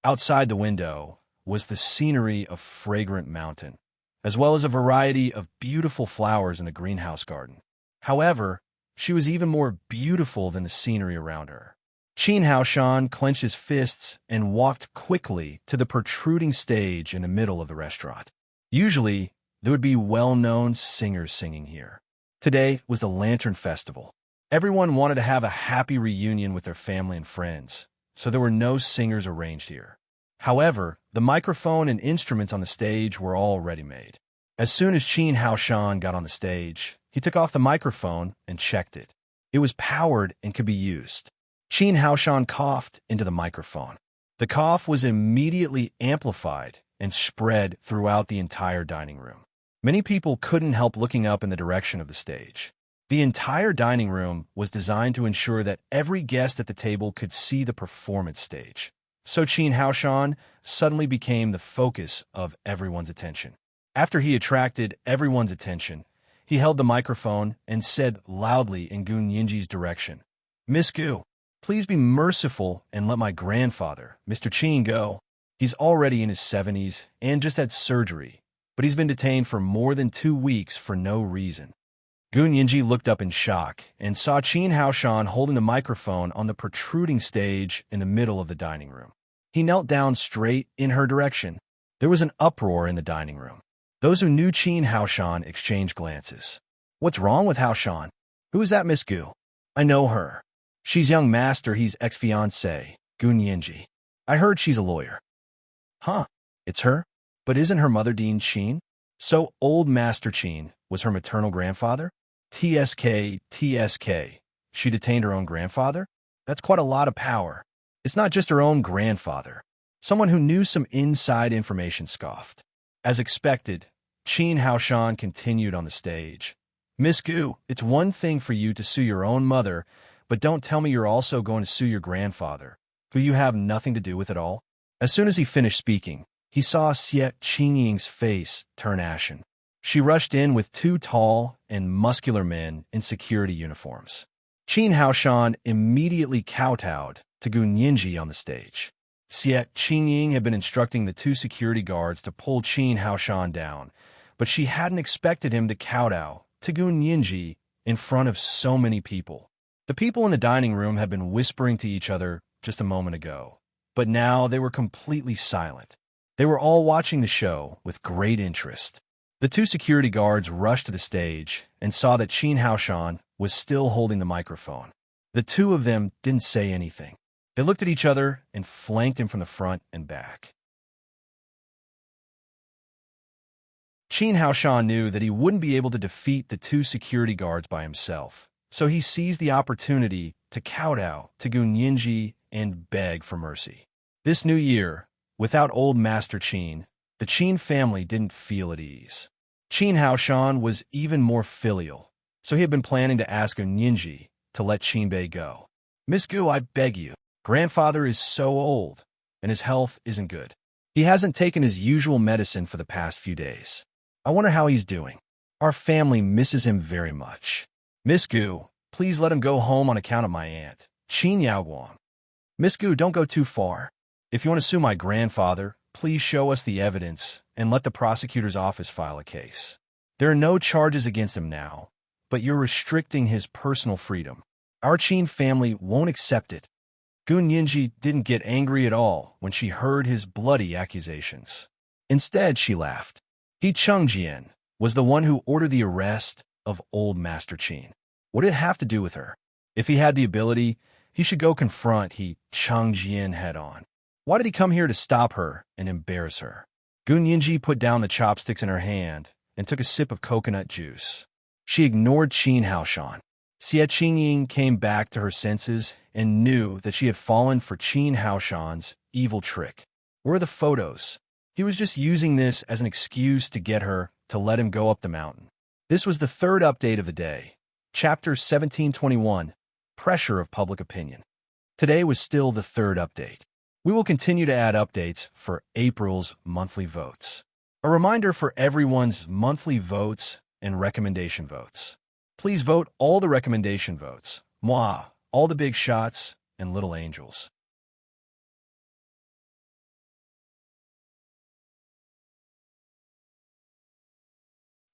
Outside the window was the scenery of fragrant mountain, as well as a variety of beautiful flowers in the greenhouse garden. However, she was even more beautiful than the scenery around her. Qin Haoshan clenched his fists and walked quickly to the protruding stage in the middle of the restaurant. Usually, There would be well-known singers singing here. Today was the Lantern Festival. Everyone wanted to have a happy reunion with their family and friends, so there were no singers arranged here. However, the microphone and instruments on the stage were already made. As soon as Qin Haoshan got on the stage, he took off the microphone and checked it. It was powered and could be used. Qin Haoshan coughed into the microphone. The cough was immediately amplified and spread throughout the entire dining room. Many people couldn't help looking up in the direction of the stage. The entire dining room was designed to ensure that every guest at the table could see the performance stage. So Qin Haoshan suddenly became the focus of everyone's attention. After he attracted everyone's attention, he held the microphone and said loudly in Gu Yinji's direction, "Miss Gu, please be merciful and let my grandfather, Mr. Qin, go. He's already in his 70s and just had surgery, but he's been detained for more than 2 weeks for no reason." Gu Yinji looked up in shock and saw Qin Haoshan holding the microphone on the protruding stage in the middle of the dining room. He knelt down straight in her direction. There was an uproar in the dining room. Those who knew Qin Haoshan exchanged glances. "What's wrong with Haoshan? Who is that Miss Gu? I know her. She's young master, he's ex-fiancé, Gu Yinji. I heard she's a lawyer." "Huh, it's her? But isn't her mother Dean Qin? So old Master Qin was her maternal grandfather? TSK. She detained her own grandfather? That's quite a lot of power. It's not just her own grandfather." Someone who knew some inside information scoffed. As expected, Qin Haoshan continued on the stage. "Miss Gu, it's one thing for you to sue your own mother, but don't tell me you're also going to sue your grandfather, who you have nothing to do with at all." As soon as he finished speaking, he saw Xie Qingying's face turn ashen. She rushed in with 2 tall and muscular men in security uniforms. Qin Haoshan immediately kowtowed to Gu Yinji on the stage. Xie Qingying had been instructing the 2 security guards to pull Qin Haoshan down, but she hadn't expected him to kowtow to Gu Yinji in front of so many people. The people in the dining room had been whispering to each other just a moment ago, but now they were completely silent. They were all watching the show with great interest. The 2 security guards rushed to the stage and saw that Qin Haoshan was still holding the microphone. The 2 of them didn't say anything. They looked at each other and flanked him from the front and back. Qin Haoshan knew that he wouldn't be able to defeat the 2 security guards by himself, so he seized the opportunity to kowtow to Gu Yinji and beg for mercy. This new year, without old Master Qin, the Qin family didn't feel at ease. Qin Haoshan was even more filial, so he had been planning to ask Gu Yinji to let Qinbei go. "Miss Gu, I beg you. Grandfather is so old, and his health isn't good. He hasn't taken his usual medicine for the past few days. I wonder how he's doing. Our family misses him very much. Miss Gu, please let him go home on account of my aunt, Qin Yaoguang. Miss Gu, don't go too far. If you want to sue my grandfather, please show us the evidence and let the prosecutor's office file a case. There are no charges against him now, but you're restricting his personal freedom. Our Qin family won't accept it." Gu Yinji didn't get angry at all when she heard his bloody accusations. Instead, she laughed. He Chengjian was the one who ordered the arrest of old Master Qin. What did it have to do with her? If he had the ability, he should go confront He Chengjian head-on. Why did he come here to stop her and embarrass her? Gu Yinji put down the chopsticks in her hand and took a sip of coconut juice. She ignored Qin Haoshan. Xie Qingying came back to her senses and knew that she had fallen for Qin Haoshan's evil trick. Where are the photos? He was just using this as an excuse to get her to let him go up the mountain. This was the 3rd update of the day. Chapter 1721, Pressure of Public Opinion. Today was still the 3rd update. We will continue to add updates for April's monthly votes. A reminder for everyone's monthly votes and recommendation votes. Please vote all the recommendation votes. Moi, all the big shots, and little angels.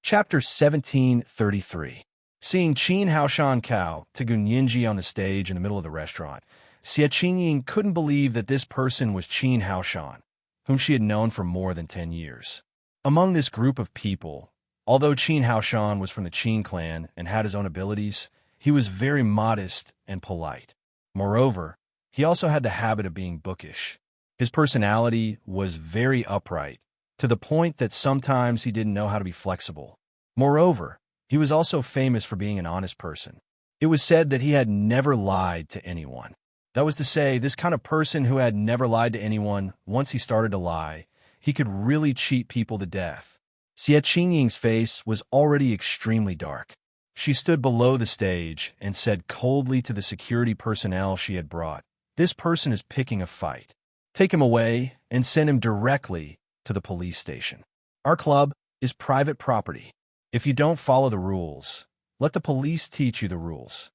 Chapter 1733. Seeing Qin Haoshan Kao to Gu Yinji on the stage in the middle of the restaurant, Xie Qingying couldn't believe that this person was Qin Haoshan, whom she had known for more than 10 years. Among this group of people, Although Qin Haoshan was from the Qin clan and had his own abilities, he was very modest and polite. Moreover, he also had the habit of being bookish. His personality was very upright, to the point that sometimes he didn't know how to be flexible. Moreover, he was also famous for being an honest person. It was said that he had never lied to anyone. That was to say, this kind of person who had never lied to anyone, once he started to lie, he could really cheat people to death. Xie Qingying's face was already extremely dark. She stood below the stage and said coldly to the security personnel she had brought, "This person is picking a fight. Take him away and send him directly to the police station. Our club is private property. If you don't follow the rules, let the police teach you the rules."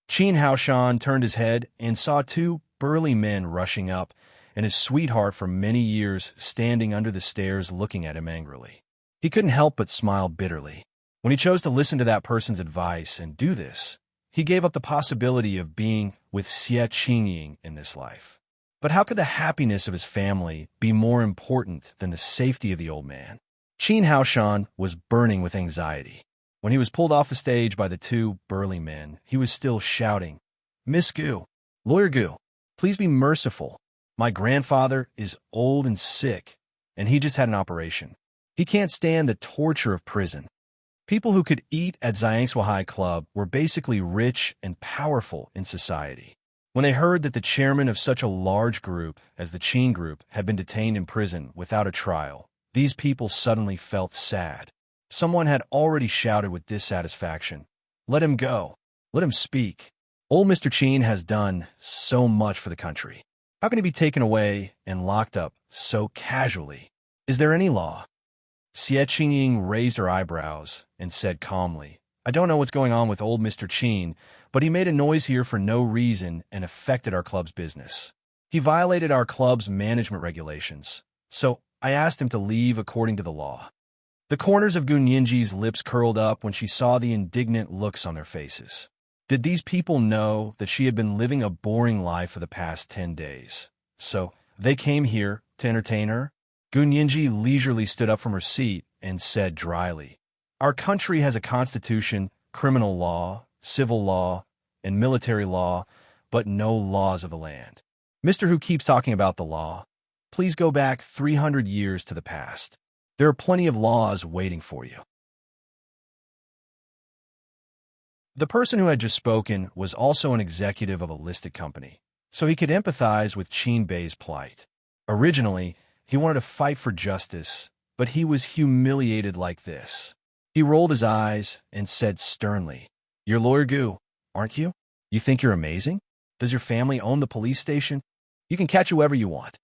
Qin Haoshan turned his head and saw two burly men rushing up, and his sweetheart for many years standing under the stairs looking at him angrily. He couldn't help but smile bitterly. When he chose to listen to that person's advice and do this, he gave up the possibility of being with Xie Qingying in this life. But how could the happiness of his family be more important than the safety of the old man? Qin Haoshan was burning with anxiety. When he was pulled off the stage by the two burly men, he was still shouting, "Miss Gu, Lawyer Gu, please be merciful. My grandfather is old and sick, and he just had an operation. He can't stand the torture of prison." People who could eat at Zhangsuahai Club were basically rich and powerful in society. When they heard that the chairman of such a large group as the Qin group had been detained in prison without a trial, these people suddenly felt sad. Someone had already shouted with dissatisfaction, "Let him go. Let him speak. Old Mr. Qin has done so much for the country. How can he be taken away and locked up so casually? Is there any law?" Xie Qingying raised her eyebrows and said calmly, "I don't know what's going on with old Mr. Qin, but he made a noise here for no reason and affected our club's business. He violated our club's management regulations, so I asked him to leave according to the law." The corners of Gu Nianji's lips curled up when she saw the indignant looks on their faces. Did these people know that she had been living a boring life for the past 10 days? So they came here to entertain her? Gu Nianji leisurely stood up from her seat and said dryly, "Our country has a constitution, criminal law, civil law, and military law, but no laws of the land. Mr. Who keeps talking about the law, please go back 300 years to the past. There are plenty of laws waiting for you." The person who had just spoken was also an executive of a listed company, so he could empathize with Qin Bei's plight. Originally, he wanted to fight for justice, but he was humiliated like this. He rolled his eyes and said sternly, "You're Lawyer Gu, aren't you? You think you're amazing? Does your family own the police station? You can catch whoever you want."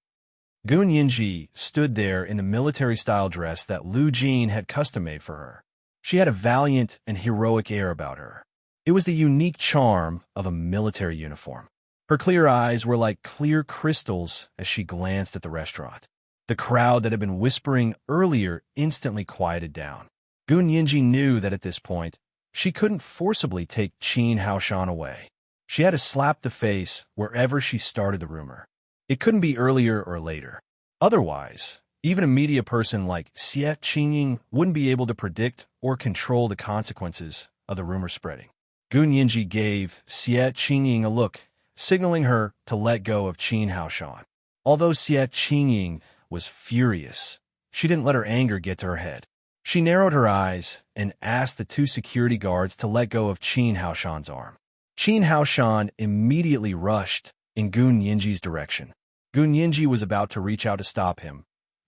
Gu Nianji stood there in the military-style dress that Lu Jin had custom-made for her. She had a valiant and heroic air about her. It was the unique charm of a military uniform. Her clear eyes were like clear crystals as she glanced at the restaurant. The crowd that had been whispering earlier instantly quieted down. Gu Nianji knew that at this point, she couldn't forcibly take Qin Haoshan away. She had to slap the face wherever she started the rumor. It couldn't be earlier or later. Otherwise, even a media person like Xie Qingying wouldn't be able to predict or control the consequences of the rumor spreading. Gu Nianji gave Xie Qingying a look, signaling her to let go of Qin Haoshan. Although Xie Qingying was furious, she didn't let her anger get to her head. She narrowed her eyes and asked the two security guards to let go of Qin Haoshan's arm. Qin Haoshan immediately rushed in Gu Nianji's direction. Gu Nianji was about to reach out to stop him,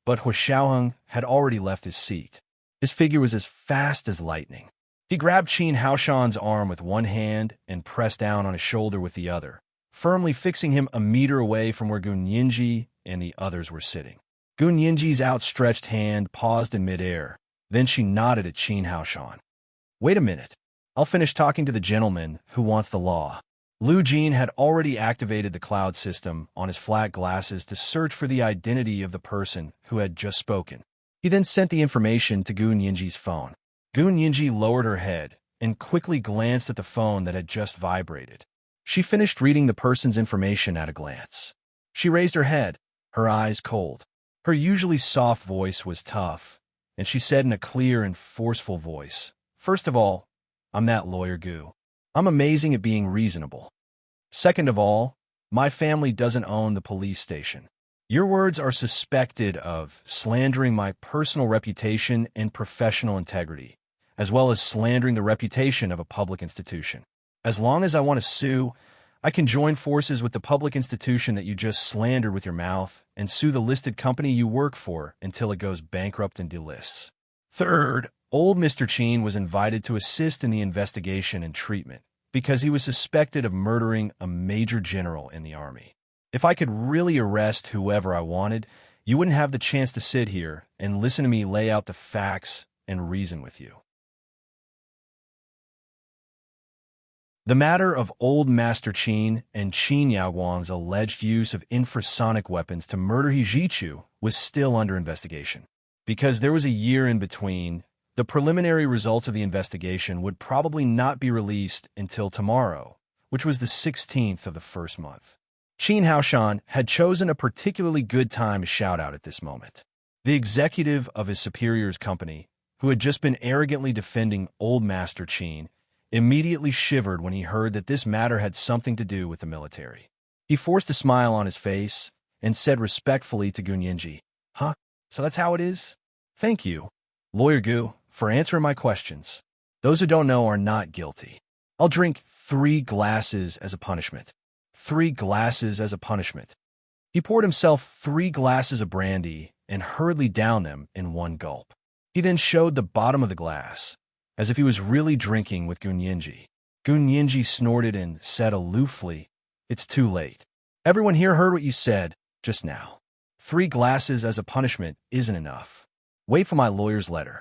but Hu Xiaoheng had already left his seat. His figure was as fast as lightning. He grabbed Qin Haoshan's arm with one hand and pressed down on his shoulder with the other, firmly fixing him a meter away from where Gu Nianji and the others were sitting. Gu Nianji's outstretched hand paused in midair. Then she nodded at Qin Haoshan. "Wait a minute. I'll finish talking to the gentleman who wants the law." Lu Jin had already activated the cloud system on his flat glasses to search for the identity of the person who had just spoken. He then sent the information to Gu Nianji's phone. Gu Nianji lowered her head and quickly glanced at the phone that had just vibrated. She finished reading the person's information at a glance. She raised her head, her eyes cold. Her usually soft voice was tough, and she said in a clear and forceful voice, "First of all, I'm that lawyer Gu. I'm amazing at being reasonable. Second of all, my family doesn't own the police station. Your words are suspected of slandering my personal reputation and professional integrity, as well as slandering the reputation of a public institution. As long as I want to sue, I can join forces with the public institution that you just slandered with your mouth and sue the listed company you work for until it goes bankrupt and delists. Third, old Mr. Chin was invited to assist in the investigation and treatment because he was suspected of murdering a major general in the army. If I could really arrest whoever I wanted, you wouldn't have the chance to sit here and listen to me lay out the facts and reason with you." The matter of Old Master Chin and Qin Yaoguang's alleged use of infrasonic weapons to murder He Zichu was still under investigation. Because there was a year in between, the preliminary results of the investigation would probably not be released until tomorrow, which was the 16th of the first month. Qin Haoshan had chosen a particularly good time to shout out at this moment. The executive of his superior's company, who had just been arrogantly defending Old Master Chin, immediately shivered when he heard that this matter had something to do with the military. He forced a smile on his face and said respectfully to Gun Yinji, "Huh? So that's how it is? Thank you, Lawyer Gu, for answering my questions. Those who don't know are not guilty. I'll drink 3 glasses as a punishment." 3 glasses as a punishment. He poured himself 3 glasses of brandy and hurriedly downed them in one gulp. He then showed the bottom of the glass, as if he was really drinking with Gun Yinji. Gun Yinji snorted and said aloofly, "It's too late. Everyone here heard what you said just now. 3 glasses as a punishment isn't enough. Wait for my lawyer's letter."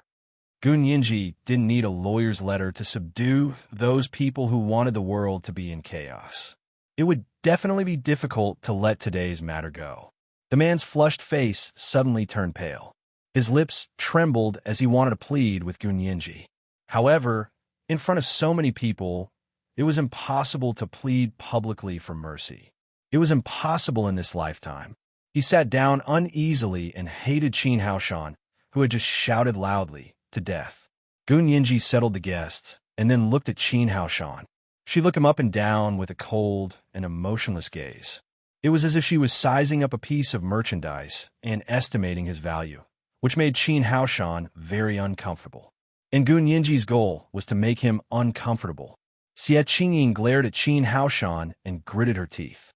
Gun Yinji didn't need a lawyer's letter to subdue those people who wanted the world to be in chaos. It would definitely be difficult to let today's matter go. The man's flushed face suddenly turned pale. His lips trembled as he wanted to plead with Gun Yinji. However, in front of so many people, it was impossible to plead publicly for mercy. It was impossible in this lifetime. He sat down uneasily and hated Qin Haoshan, who had just shouted loudly, "To death." Gun Yinji settled the guests and then looked at Qin Haoshan. She looked him up and down with a cold and emotionless gaze. It was as if she was sizing up a piece of merchandise and estimating his value, which made Qin Haoshan very uncomfortable. And Gun Yinji's goal was to make him uncomfortable. Xie Qingying glared at Qin Haoshan and gritted her teeth.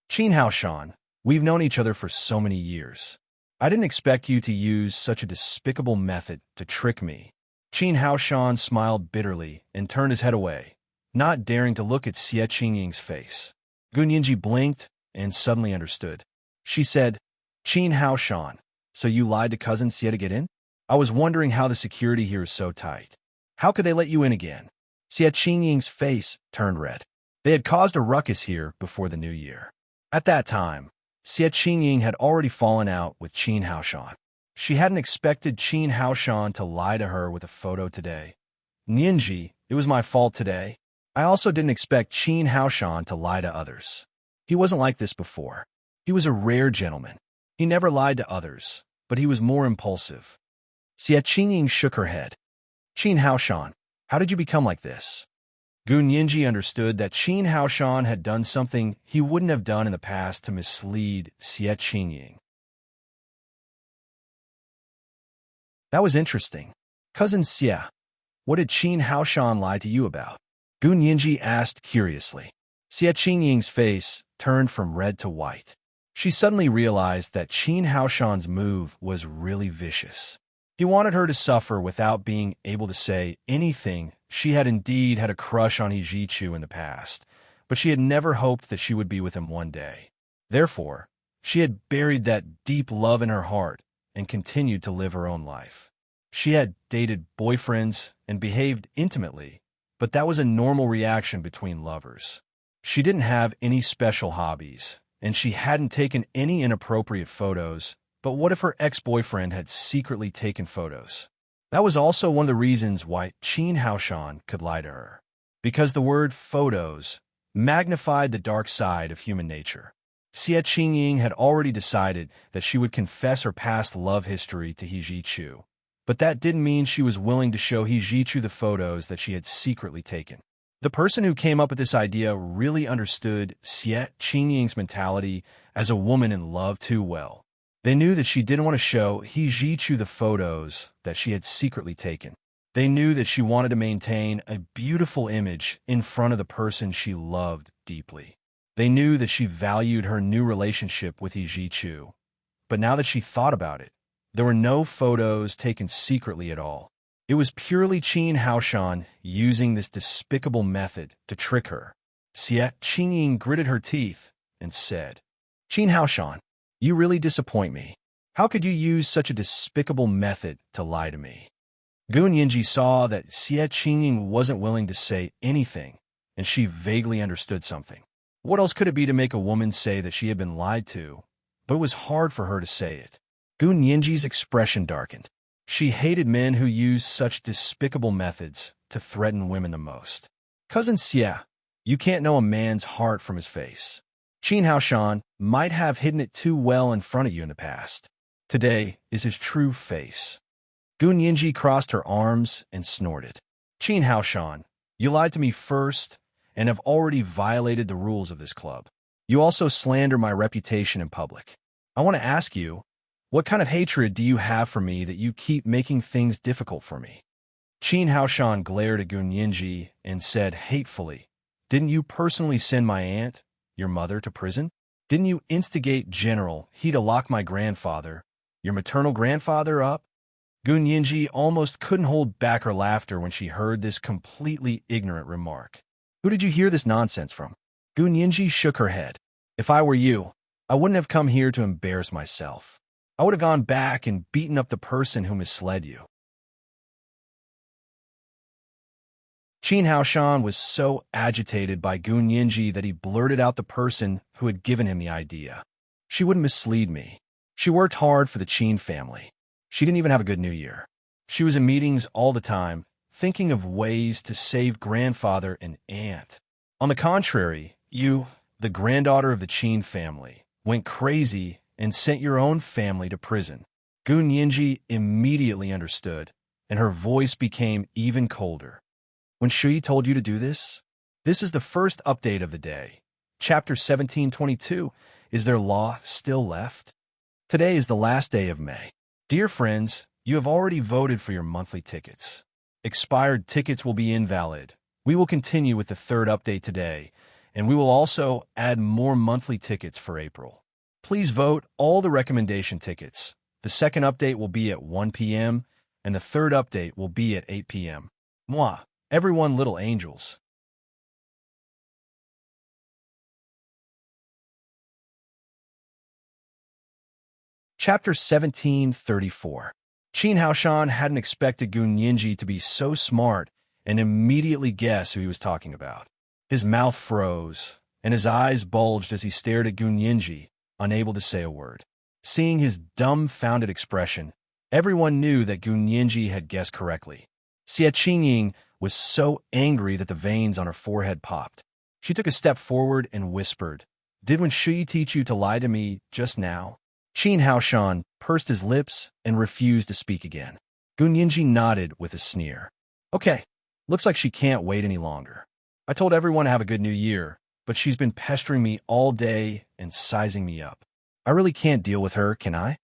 "Qin Haoshan, we've known each other for so many years. I didn't expect you to use such a despicable method to trick me." Qin Haoshan smiled bitterly and turned his head away, not daring to look at Xie Qingying's face. Gun Yinji blinked and suddenly understood. She said, "Qin Haoshan, so you lied to cousin Xie to get in? I was wondering how the security here is so tight. How could they let you in again?" Xie Qingying's face turned red. They had caused a ruckus here before the new year. At that time, Xie Qingying had already fallen out with Qin Haoshan. She hadn't expected Qin Haoshan to lie to her with a photo today. "Yinji, it was my fault today. I also didn't expect Qin Haoshan to lie to others. He wasn't like this before. He was a rare gentleman. He never lied to others, but he was more impulsive." Xie Qingying shook her head. "Qin Haoshan, how did you become like this?" Gun Yinji understood that Qin Haoshan had done something he wouldn't have done in the past to mislead Xie Qingying. "That was interesting. Cousin Xie, what did Qin Haoshan lie to you about?" Gun Yinji asked curiously. Xie Qingying's face turned from red to white. She suddenly realized that Qin Haoshan's move was really vicious. He wanted her to suffer without being able to say anything. She had indeed had a crush on He Zichu in the past, but she had never hoped that she would be with him one day. Therefore, she had buried that deep love in her heart and continued to live her own life. She had dated boyfriends and behaved intimately, but that was a normal reaction between lovers. She didn't have any special hobbies, and she hadn't taken any inappropriate photos. But what if her ex-boyfriend had secretly taken photos? That was also one of the reasons why Qin Haoshan could lie to her. Because the word photos magnified the dark side of human nature. Xie Qingying had already decided that she would confess her past love history to He Zichu, But that didn't mean she was willing to show He Jichu the photos that she had secretly taken. The person who came up with this idea really understood Xie Qingying's mentality as a woman in love too well. They knew that she didn't want to show He Jichu the photos that she had secretly taken. They knew that she wanted to maintain a beautiful image in front of the person she loved deeply. They knew that she valued her new relationship with He Jichu. But now that she thought about it, there were no photos taken secretly at all. It was purely Qin Haoshan using this despicable method to trick her. Xie Qingying gritted her teeth and said, "Qin Haoshan, you really disappoint me. How could you use such a despicable method to lie to me?" Gun Yinji saw that Xie Qingying wasn't willing to say anything, and she vaguely understood something. What else could it be to make a woman say that she had been lied to? But it was hard for her to say it. Gun Yinji's expression darkened. She hated men who used such despicable methods to threaten women the most. "Cousin Xie, you can't know a man's heart from his face. Qin Haoshan might have hidden it too well in front of you in the past. Today is his true face." Gun Yinji crossed her arms and snorted. "Qin Haoshan, you lied to me first and have already violated the rules of this club. You also slander my reputation in public. I want to ask you, what kind of hatred do you have for me that you keep making things difficult for me?" Qin Haoshan glared at Gun Yinji and said hatefully, "Didn't you personally send my aunt, your mother, to prison? Didn't you instigate General He to lock my grandfather, your maternal grandfather, up?" Gun Yinji almost couldn't hold back her laughter when she heard this completely ignorant remark. "Who did you hear this nonsense from?" Gun Yinji shook her head. "If I were you, I wouldn't have come here to embarrass myself. I would have gone back and beaten up the person who misled you." Qin Haoshan was so agitated by Gun Yinji that he blurted out the person who had given him the idea. "She wouldn't mislead me. She worked hard for the Qin family. She didn't even have a good New Year. She was in meetings all the time, thinking of ways to save grandfather and aunt. On the contrary, you, the granddaughter of the Qin family, went crazy and sent your own family to prison." Gun Yinji immediately understood, and her voice became even colder. "When Shui told you to do this? This is the first update of the day. Chapter 1722, Is There Law Still Left? Today is the last day of May. Dear friends, you have already voted for your monthly tickets. Expired tickets will be invalid. We will continue with the third update today, and we will also add more monthly tickets for April. Please vote all the recommendation tickets. The second update will be at 1 p.m., and the third update will be at 8 p.m. Mwah, everyone little angels." Chapter 1734. Qin Haoshan hadn't expected Gun Yinji to be so smart and immediately guess who he was talking about. His mouth froze, and his eyes bulged as he stared at Gun Yinji, unable to say a word. Seeing his dumbfounded expression, everyone knew that Gun Yinji had guessed correctly. Xie Qingying was so angry that the veins on her forehead popped. She took a step forward and whispered, "Did Wen Shui teach you to lie to me just now?" Qin Haoshan pursed his lips and refused to speak again. Gun Yinji nodded with a sneer. "Okay, looks like she can't wait any longer. I told everyone to have a good New Year, but she's been pestering me all day and sizing me up. I really can't deal with her, can I?"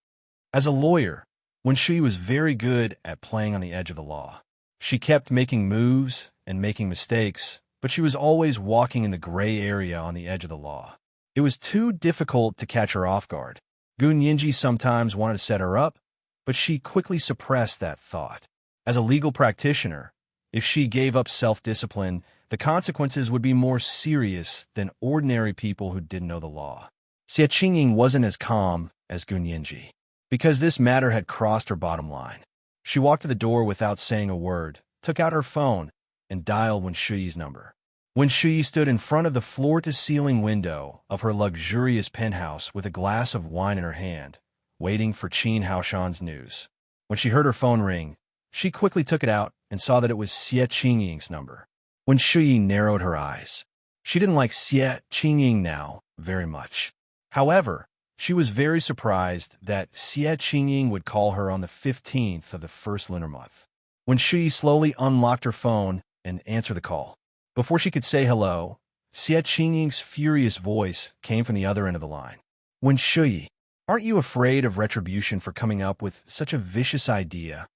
As a lawyer, Wen Shui was very good at playing on the edge of the law. She kept making moves and making mistakes, but she was always walking in the gray area on the edge of the law. It was too difficult to catch her off guard. Gun Yinji sometimes wanted to set her up, but she quickly suppressed that thought. As a legal practitioner, if she gave up self-discipline, the consequences would be more serious than ordinary people who didn't know the law. Xie Qingying wasn't as calm as Gun Yinji, because this matter had crossed her bottom line. She walked to the door without saying a word, took out her phone, and dialed Wen Shui's number. Wen Shui stood in front of the floor-to-ceiling window of her luxurious penthouse with a glass of wine in her hand, waiting for Qin Haoshan's news. When she heard her phone ring, she quickly took it out and saw that it was Xie Qingying's number. Wen Shui narrowed her eyes. She didn't like Xie Qingying now very much. However, She was very surprised that Xie Qingying would call her on the 15th of the first lunar month. When she slowly unlocked her phone and answered the call, before she could say hello, Xie Qingying's furious voice came from the other end of the line. Wen Shuyi, aren't you afraid of retribution for coming up with such a vicious idea?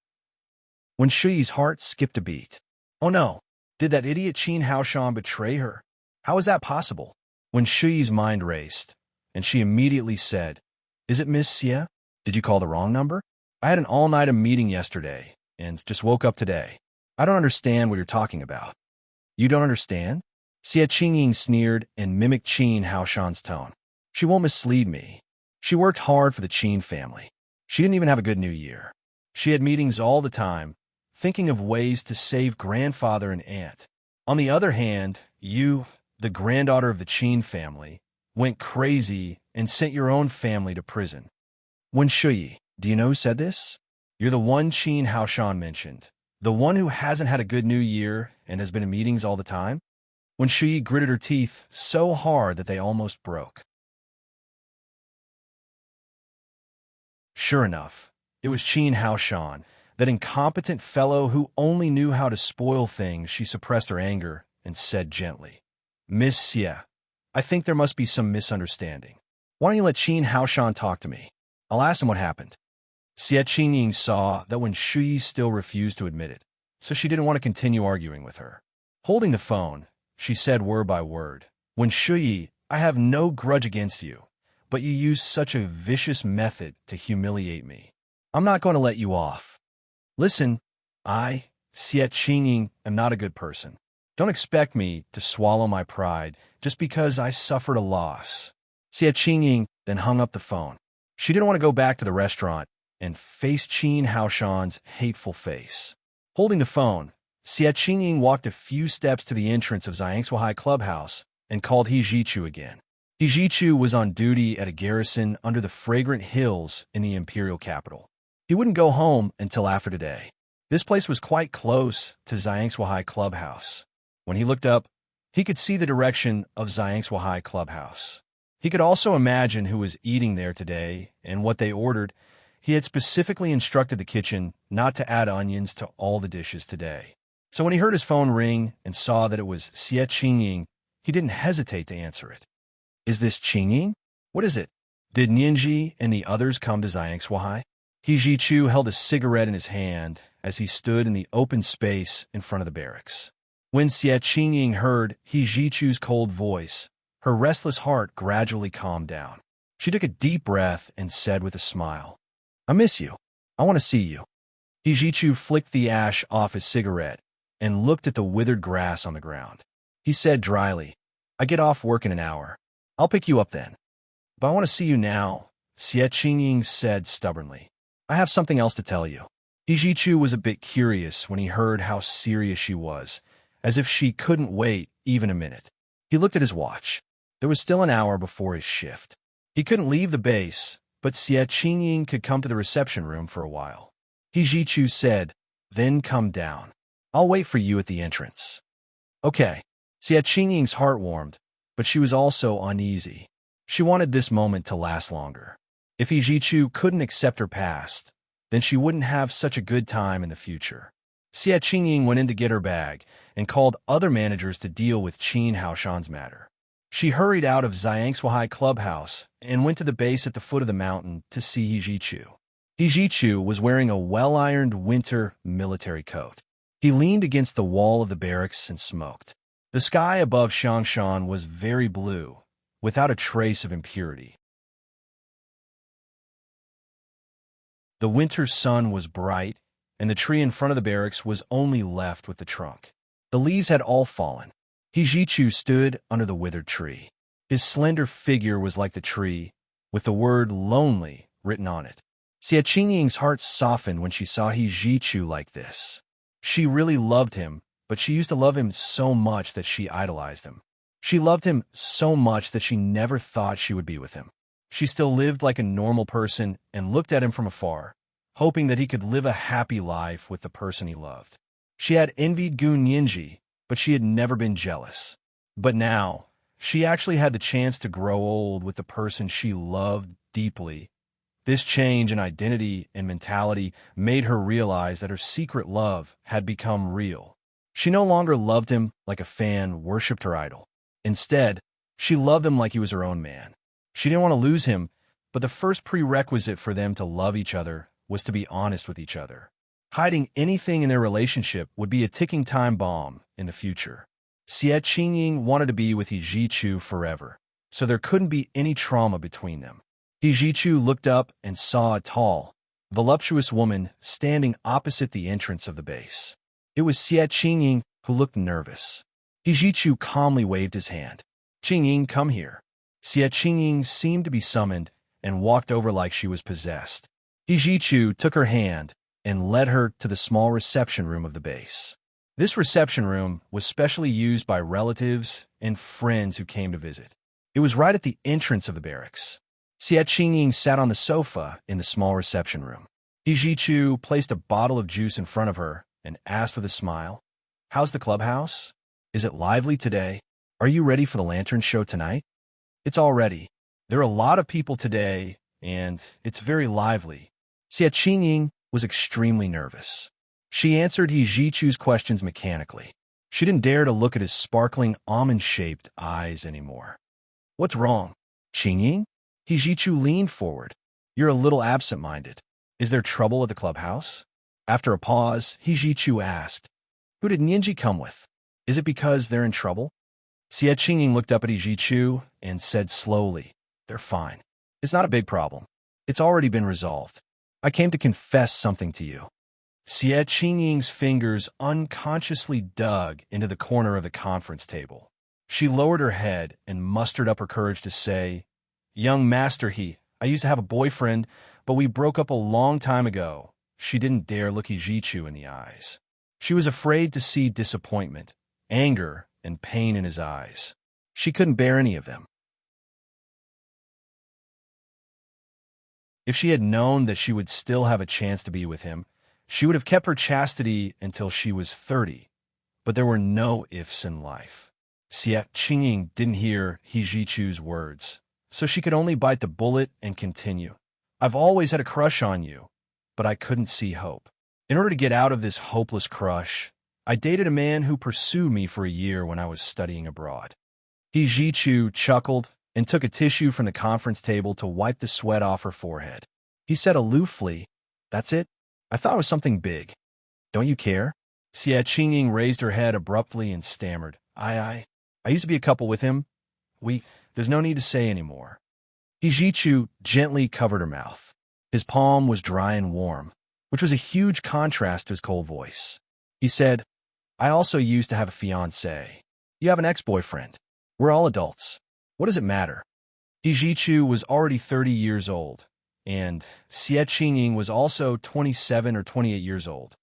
Wen Shuyi's heart skipped a beat. Oh no, did that idiot Qin Haoshan betray her? How is that possible? Wen Shuyi's mind raced, and she immediately said, Is it Miss Xie? Did you call the wrong number? I had an all-nighter meeting yesterday, and just woke up today. I don't understand what you're talking about. You don't understand? Xie Qingying sneered and mimicked Qin Haoshan's tone. She won't mislead me. She worked hard for the Qin family. She didn't even have a good New Year. She had meetings all the time, thinking of ways to save grandfather and aunt. On the other hand, you, the granddaughter of the Qin family, went crazy and sent your own family to prison. Wen Shuyi, do you know who said this? You're the one Qin Haoshan mentioned. The one who hasn't had a good New Year and has been in meetings all the time? Wen Shuyi gritted her teeth so hard that they almost broke. Sure enough, it was Qin Haoshan, that incompetent fellow who only knew how to spoil things. She suppressed her anger and said gently, Miss Xie, I think there must be some misunderstanding. Why don't you let Qin Haoshan talk to me? I'll ask him what happened. Xie Qingying saw that Wen Shuyi still refused to admit it, so she didn't want to continue arguing with her. Holding the phone, she said word by word, Wen Shuyi, I have no grudge against you, but you used such a vicious method to humiliate me. I'm not going to let you off. Listen, I, Xie Qingying, am not a good person. Don't expect me to swallow my pride just because I suffered a loss. Xie Qingying then hung up the phone. She didn't want to go back to the restaurant and face Qin Haoshan's hateful face. Holding the phone, Xie Qingying walked a few steps to the entrance of Zhangsuhai Clubhouse and called He Jichu again. He Jichu was on duty at a garrison under the fragrant hills in the imperial capital. He wouldn't go home until after today. This place was quite close to Zhangsuhai Clubhouse. When he looked up, he could see the direction of Zhangsuhai Clubhouse. He could also imagine who was eating there today and what they ordered. He had specifically instructed the kitchen not to add onions to all the dishes today. So when he heard his phone ring and saw that it was Xie Qingying, he didn't hesitate to answer it. Is this Qingying? What is it? Did Nianji and the others come to Zhangsuhai? He Jichu held a cigarette in his hand as he stood in the open space in front of the barracks. When Xie Qingying heard He Jichu's cold voice, her restless heart gradually calmed down. She took a deep breath and said with a smile, I miss you. I want to see you. He Jichu flicked the ash off his cigarette and looked at the withered grass on the ground. He said dryly, I get off work in an hour. I'll pick you up then. But I want to see you now, Xie Qingying said stubbornly. I have something else to tell you. He Jichu was a bit curious when he heard how serious she was, as if she couldn't wait even a minute. He looked at his watch. There was still an hour before his shift. He couldn't leave the base, but Xie Qingying could come to the reception room for a while. He Jichu said, Then come down. I'll wait for you at the entrance. Okay. Xie Qingying's heart warmed, but she was also uneasy. She wanted this moment to last longer. If He Jichu couldn't accept her past, then she wouldn't have such a good time in the future. Xie Qingying went in to get her bag and called other managers to deal with Qin Haoshan's matter. She hurried out of Zhangsuhai Clubhouse and went to the base at the foot of the mountain to see He Jichu. He Jichu was wearing a well-ironed winter military coat. He leaned against the wall of the barracks and smoked. The sky above Xiangshan was very blue, without a trace of impurity. The winter sun was bright, and the tree in front of the barracks was only left with the trunk. The leaves had all fallen. He Jichu stood under the withered tree. His slender figure was like the tree, with the word lonely written on it. Xie Qingying's heart softened when she saw He Jichu like this. She really loved him, but she used to love him so much that she idolized him. She loved him so much that she never thought she would be with him. She still lived like a normal person and looked at him from afar, hoping that he could live a happy life with the person he loved. She had envied Gu Nianji, but she had never been jealous. But now, she actually had the chance to grow old with the person she loved deeply. This change in identity and mentality made her realize that her secret love had become real. She no longer loved him like a fan worshipped her idol. Instead, she loved him like he was her own man. She didn't want to lose him, but the first prerequisite for them to love each other was to be honest with each other. Hiding anything in their relationship would be a ticking time bomb in the future. Xie Qingying wanted to be with He Jichu forever, so there couldn't be any trauma between them. He Jichu looked up and saw a tall, voluptuous woman standing opposite the entrance of the base. It was Xie Qingying who looked nervous. He Jichu calmly waved his hand. "Qingying, come here." Xie Qingying seemed to be summoned and walked over like she was possessed. He Jichu took her hand and led her to the small reception room of the base. This reception room was specially used by relatives and friends who came to visit. It was right at the entrance of the barracks. Xie Qingying sat on the sofa in the small reception room. He Jichu placed a bottle of juice in front of her and asked with a smile, "How's the clubhouse? Is it lively today? Are you ready for the lantern show tonight?" "It's all ready. There are a lot of people today, and it's very lively." Xie Qingying was extremely nervous. She answered He Jichu's questions mechanically. She didn't dare to look at his sparkling almond-shaped eyes anymore. "What's wrong, Qingying?" He Jichu leaned forward. "You're a little absent-minded. Is there trouble at the clubhouse?" After a pause, He Jichu asked, "Who did Nianji come with? Is it because they're in trouble?" Xie Qingying looked up at He Jichu and said slowly, "They're fine. It's not a big problem. It's already been resolved. I came to confess something to you." Xie Qingying's fingers unconsciously dug into the corner of the conference table. She lowered her head and mustered up her courage to say, "Young Master I used to have a boyfriend, but we broke up a long time ago." She didn't dare look He Jichu in the eyes. She was afraid to see disappointment, anger, and pain in his eyes. She couldn't bear any of them. If she had known that she would still have a chance to be with him, she would have kept her chastity until she was 30. But there were no ifs in life. Xie Qingying didn't hear He Jichu's words, so she could only bite the bullet and continue. "I've always had a crush on you, but I couldn't see hope. In order to get out of this hopeless crush, I dated a man who pursued me for a year when I was studying abroad." He Jichu chuckled and took a tissue from the conference table to wipe the sweat off her forehead. He said aloofly, "That's it? I thought it was something big. Don't you care?" Xie Qingying raised her head abruptly and stammered, I used to be a couple with him. There's no need to say anymore." He Jichu gently covered her mouth. His palm was dry and warm, which was a huge contrast to his cold voice. He said, "I also used to have a fiancé. You have an ex-boyfriend. We're all adults. What does it matter?" He Jichu was already 30 years old, and Xie Qingying was also 27 or 28 years old.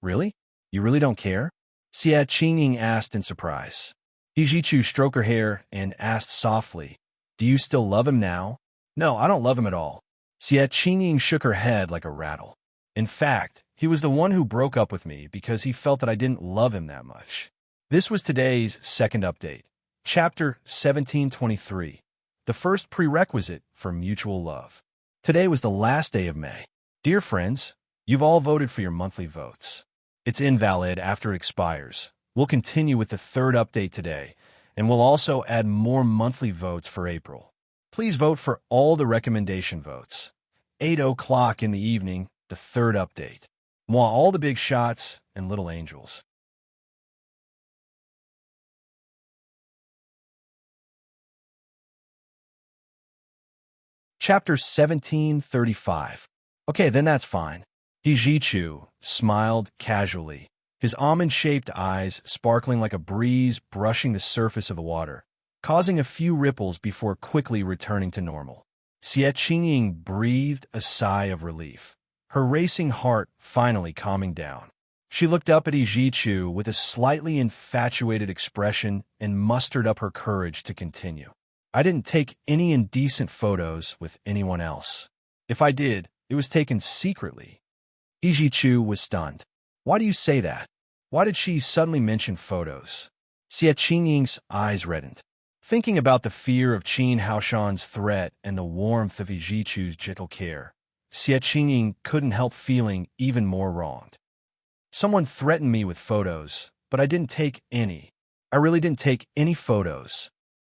"Really? You really don't care?" Xie Qingying asked in surprise. He Jichu stroked her hair and asked softly, "Do you still love him now?" "No, I don't love him at all." Xie Qingying shook her head like a rattle. "In fact, he was the one who broke up with me because he felt that I didn't love him that much." This was today's second update. Chapter 1723, the first prerequisite for mutual love. Today was the last day of May. Dear friends, you've all voted for your monthly votes. It's invalid after it expires. We'll continue with the third update today, and we'll also add more monthly votes for April. Please vote for all the recommendation votes. 8 o'clock in the evening, the third update. Want all the big shots and little angels. Chapter 1735. Okay, then that's fine. He Jichu smiled casually, his almond-shaped eyes sparkling like a breeze brushing the surface of the water, causing a few ripples before quickly returning to normal. Xie Qingying breathed a sigh of relief, her racing heart finally calming down. She looked up at He Jichu with a slightly infatuated expression and mustered up her courage to continue. "I didn't take any indecent photos with anyone else. If I did, it was taken secretly." He Jichu was stunned. "Why do you say that? Why did she suddenly mention photos?" Xie Qingying's eyes reddened. Thinking about the fear of Qin Haoshan's threat and the warmth of Yijichu's gentle care, Xie Qingying couldn't help feeling even more wronged. Someone threatened me with photos, but I didn't take any. I really didn't take any photos,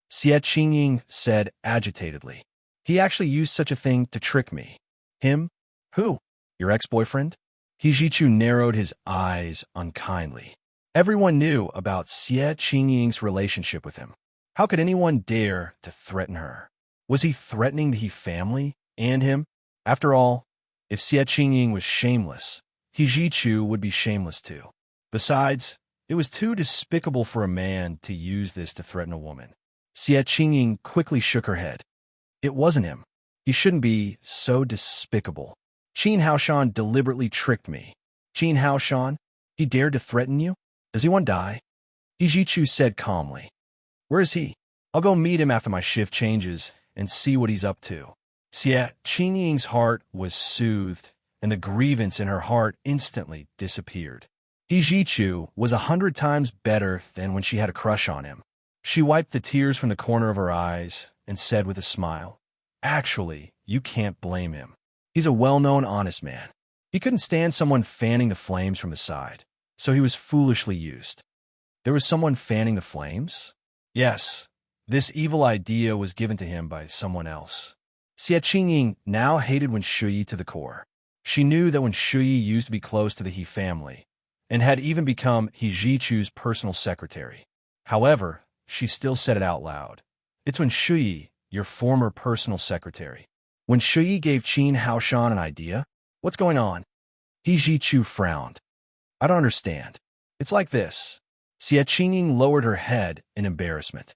Xie Qingying said agitatedly. He actually used such a thing to trick me. Him? Who? Your ex-boyfriend? Yijichu narrowed his eyes unkindly. Everyone knew about Xie Qingying's relationship with him. How could anyone dare to threaten her? Was he threatening the He family and him? After all, if Xie Qingying was shameless, Yijichu would be shameless too. Besides, it was too despicable for a man to use this to threaten a woman. Xie Qingying quickly shook her head. It wasn't him. He shouldn't be so despicable. Qin Haoshan deliberately tricked me. Qin Haoshan? He dared to threaten you? Does he want to die? Yijichu said calmly. Where is he? I'll go meet him after my shift changes and see what he's up to. Xie Qingying's heart was soothed, and the grievance in her heart instantly disappeared. Yijichu was 100 times better than when she had a crush on him. She wiped the tears from the corner of her eyes and said with a smile, Actually, you can't blame him. He's a well-known honest man. He couldn't stand someone fanning the flames from the side, so he was foolishly used. There was someone fanning the flames? Yes, this evil idea was given to him by someone else. Xie Qingying now hated Wen Shuyi to the core. She knew that Wen Shuyi used to be close to the He family, and had even become Yijichu's personal secretary. However, she still said it out loud. It's Wen Shuyi, your former personal secretary. Wen Shuyi gave Qin Haoshan an idea? What's going on? Yijichu frowned. I don't understand. It's like this. Xie Qingying lowered her head in embarrassment.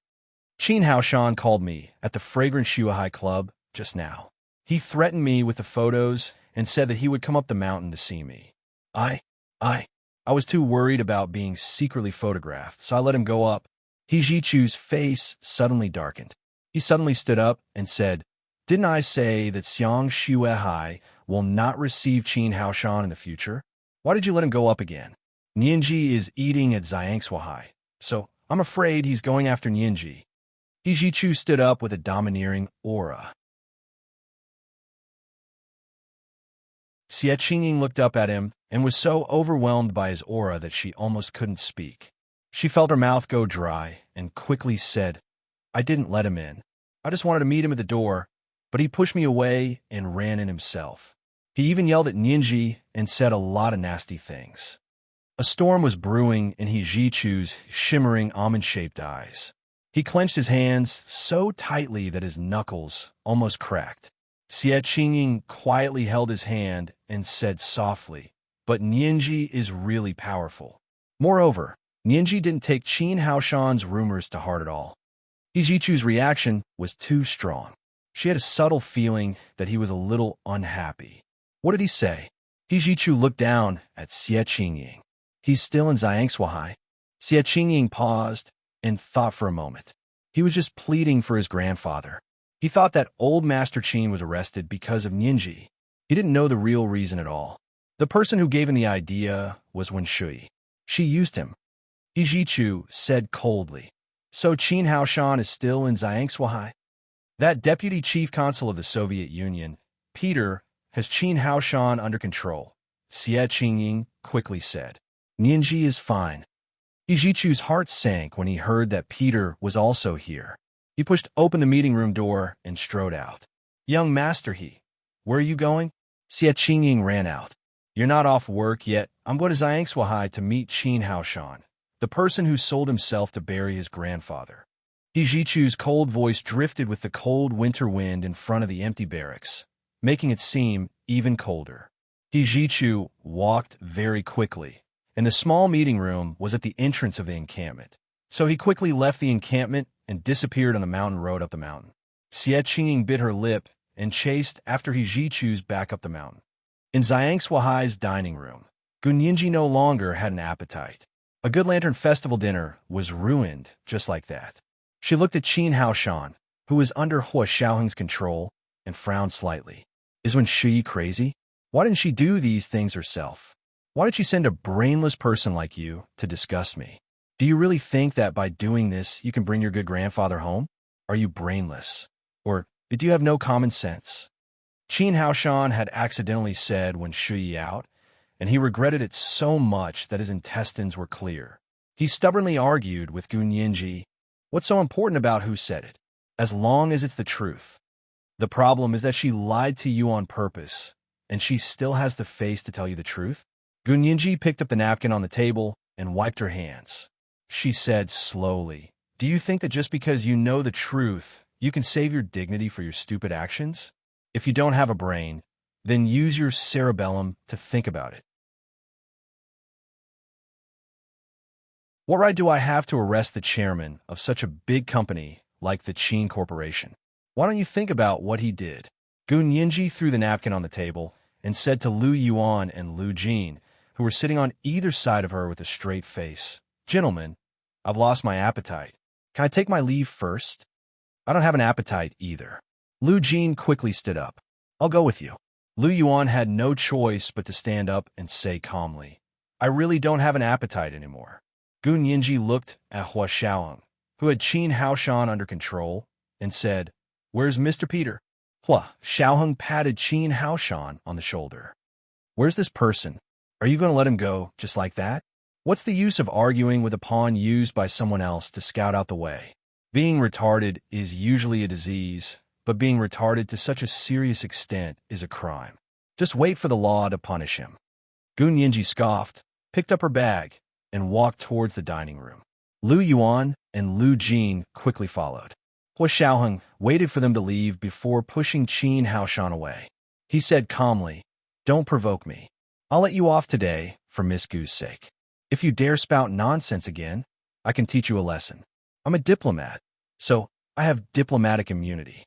Qin Haoshan called me at the Fragrant Shuahai Club just now. He threatened me with the photos and said that he would come up the mountain to see me. I was too worried about being secretly photographed, so I let him go up. Yijichu's face suddenly darkened. He suddenly stood up and said, Didn't I say that Xiang Shuehai will not receive Qin Haoshan in the future? Why did you let him go up again? Nianji is eating at Xiangshuahai, so I'm afraid he's going after Nianji. Yijichu stood up with a domineering aura. Xie Qingying looked up at him and was so overwhelmed by his aura that she almost couldn't speak. She felt her mouth go dry and quickly said, I didn't let him in. I just wanted to meet him at the door, but he pushed me away and ran in himself. He even yelled at Nianji and said a lot of nasty things. A storm was brewing in Yijichu's shimmering almond-shaped eyes. He clenched his hands so tightly that his knuckles almost cracked. Xie Qingying quietly held his hand and said softly, But Nianji is really powerful. Moreover, Nianji didn't take Qin Haoshan's rumors to heart at all. Yijichu's reaction was too strong. She had a subtle feeling that he was a little unhappy. What did he say? Yijichu looked down at Xie Qingying. He's still in Xiangshuahai. Xie Qingying paused and thought for a moment. He was just pleading for his grandfather. He thought that old Master Qin was arrested because of Nianji. He didn't know the real reason at all. The person who gave him the idea was Wen Shuyi. She used him. Yijichu said coldly, So Qin Haoshan is still in Xiangshuahai? That deputy chief consul of the Soviet Union, Peter, has Qin Haoshan under control, Xie Qingying quickly said. Nianji is fine. Yijichu's heart sank when he heard that Peter was also here. He pushed open the meeting room door and strode out. Young Master where are you going? Xie Qingying ran out. You're not off work yet. I'm going to Xiangshuahai to meet Qin Haoshan, the person who sold himself to bury his grandfather. Yijichu's cold voice drifted with the cold winter wind in front of the empty barracks, making it seem even colder. Yijichu walked very quickly, and the small meeting room was at the entrance of the encampment. So he quickly left the encampment and disappeared on the mountain road up the mountain. Xie Qingying bit her lip and chased after Yijichu's back up the mountain. In Xiangshuahai's dining room, Gunyinji no longer had an appetite. A Good Lantern Festival dinner was ruined just like that. She looked at Qin Haoshan, who was under Hua Xiaoheng's control, and frowned slightly. Is Wen Shuyi crazy? Why didn't she do these things herself? Why did she send a brainless person like you to disgust me? Do you really think that by doing this you can bring your good grandfather home? Are you brainless? Or do you have no common sense? Qin Haoshan had accidentally said when Shuyi out, and he regretted it so much that his intestines were clear. He stubbornly argued with Gun Yinji, "What's so important about who said it? As long as it's the truth. The problem is that she lied to you on purpose, and she still has the face to tell you the truth." Gun Yinji picked up the napkin on the table and wiped her hands. She said slowly, "Do you think that just because you know the truth, you can save your dignity for your stupid actions? If you don't have a brain, then use your cerebellum to think about it. What right do I have to arrest the chairman of such a big company like the Qin Corporation? Why don't you think about what he did?" Gun Yinji threw the napkin on the table and said to Lu Yuan and Lu Jin, who were sitting on either side of her with a straight face, "Gentlemen, I've lost my appetite. Can I take my leave first?" "I don't have an appetite either." Lu Jin quickly stood up. "I'll go with you." Lu Yuan had no choice but to stand up and say calmly, "I really don't have an appetite anymore." Gun Yinji looked at Hua Xiaoheng, who had Qin Haoshan under control, and said, "Where's Mr. Peter?" Hua Xiaoheng patted Qin Haoshan on the shoulder. "Where's this person? Are you going to let him go just like that? What's the use of arguing with a pawn used by someone else to scout out the way? Being retarded is usually a disease, but being retarded to such a serious extent is a crime. Just wait for the law to punish him." Gun Yinji scoffed, picked up her bag, and walked towards the dining room. Lu Yuan and Lu Jin quickly followed. Hua Xiaoheng waited for them to leave before pushing Qin Haoshan away. He said calmly, "Don't provoke me. I'll let you off today for Miss Gu's sake. If you dare spout nonsense again, I can teach you a lesson. I'm a diplomat, so I have diplomatic immunity."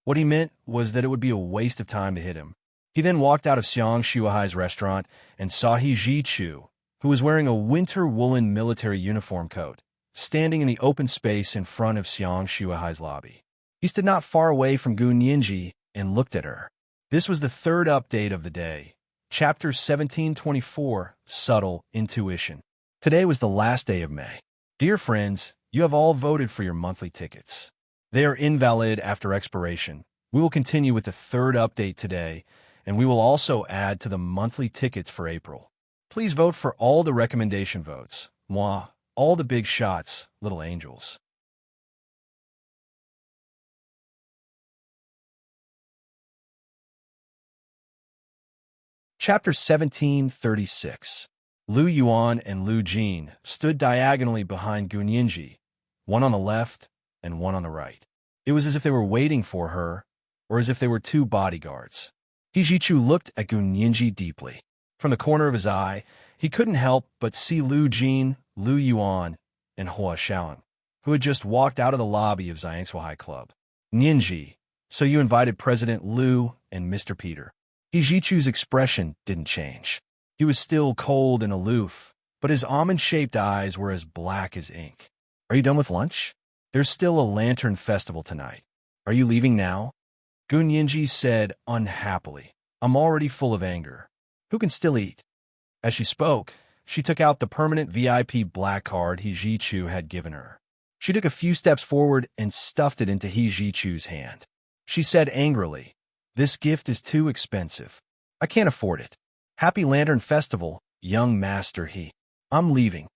What he meant was that it would be a waste of time to hit him. He then walked out of Xiang Shuahai's restaurant and saw He Ji-chu, who was wearing a winter woolen military uniform coat, standing in the open space in front of Xiang Shuahai's lobby. He stood not far away from Gun Yinji and looked at her. This was the third update of the day. Chapter 1724, Subtle Intuition. Today was the last day of May. Dear friends, you have all voted for your monthly tickets. They are invalid after expiration. We will continue with the third update today, and we will also add to the monthly tickets for April. Please vote for all the recommendation votes. Moi, all the big shots, little angels. Chapter 1736. Lu Yuan and Lu Jin stood diagonally behind Gun Yinji, one on the left and one on the right. It was as if they were waiting for her, or as if they were two bodyguards. He Ji-chu looked at Gun Yinji deeply. From the corner of his eye, he couldn't help but see Lu Jin, Lu Yuan, and Hua Xiaoheng, who had just walked out of the lobby of Zhangsuahai Club. "Ninji, so you invited President Lu and Mr. Peter." He Ji-chu's expression didn't change. He was still cold and aloof, but his almond-shaped eyes were as black as ink. "Are you done with lunch? There's still a lantern festival tonight. Are you leaving now?" Gun Yinji said unhappily, "I'm already full of anger. Who can still eat?" As she spoke, she took out the permanent VIP black card He Ji-chu had given her. She took a few steps forward and stuffed it into He Ji-chu's hand. She said angrily, "This gift is too expensive. I can't afford it. Happy Lantern Festival, young master He. I'm leaving."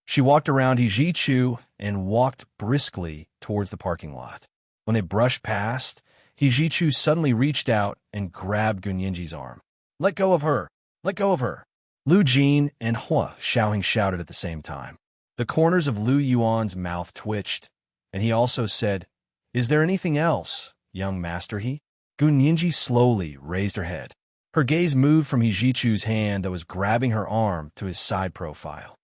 She walked around He Ji-chu and walked briskly towards the parking lot. When they brushed past, He Ji-chu suddenly reached out and grabbed Gun Yinji's arm. "Let go of her! Let go of her!" Lu Jin and Hua Xiaoheng shouted at the same time. The corners of Lu Yuan's mouth twitched, and he also said, "Is there anything else, young master He?" Gun Yinji slowly raised her head. Her gaze moved from He Ji-chu's hand that was grabbing her arm to his side profile.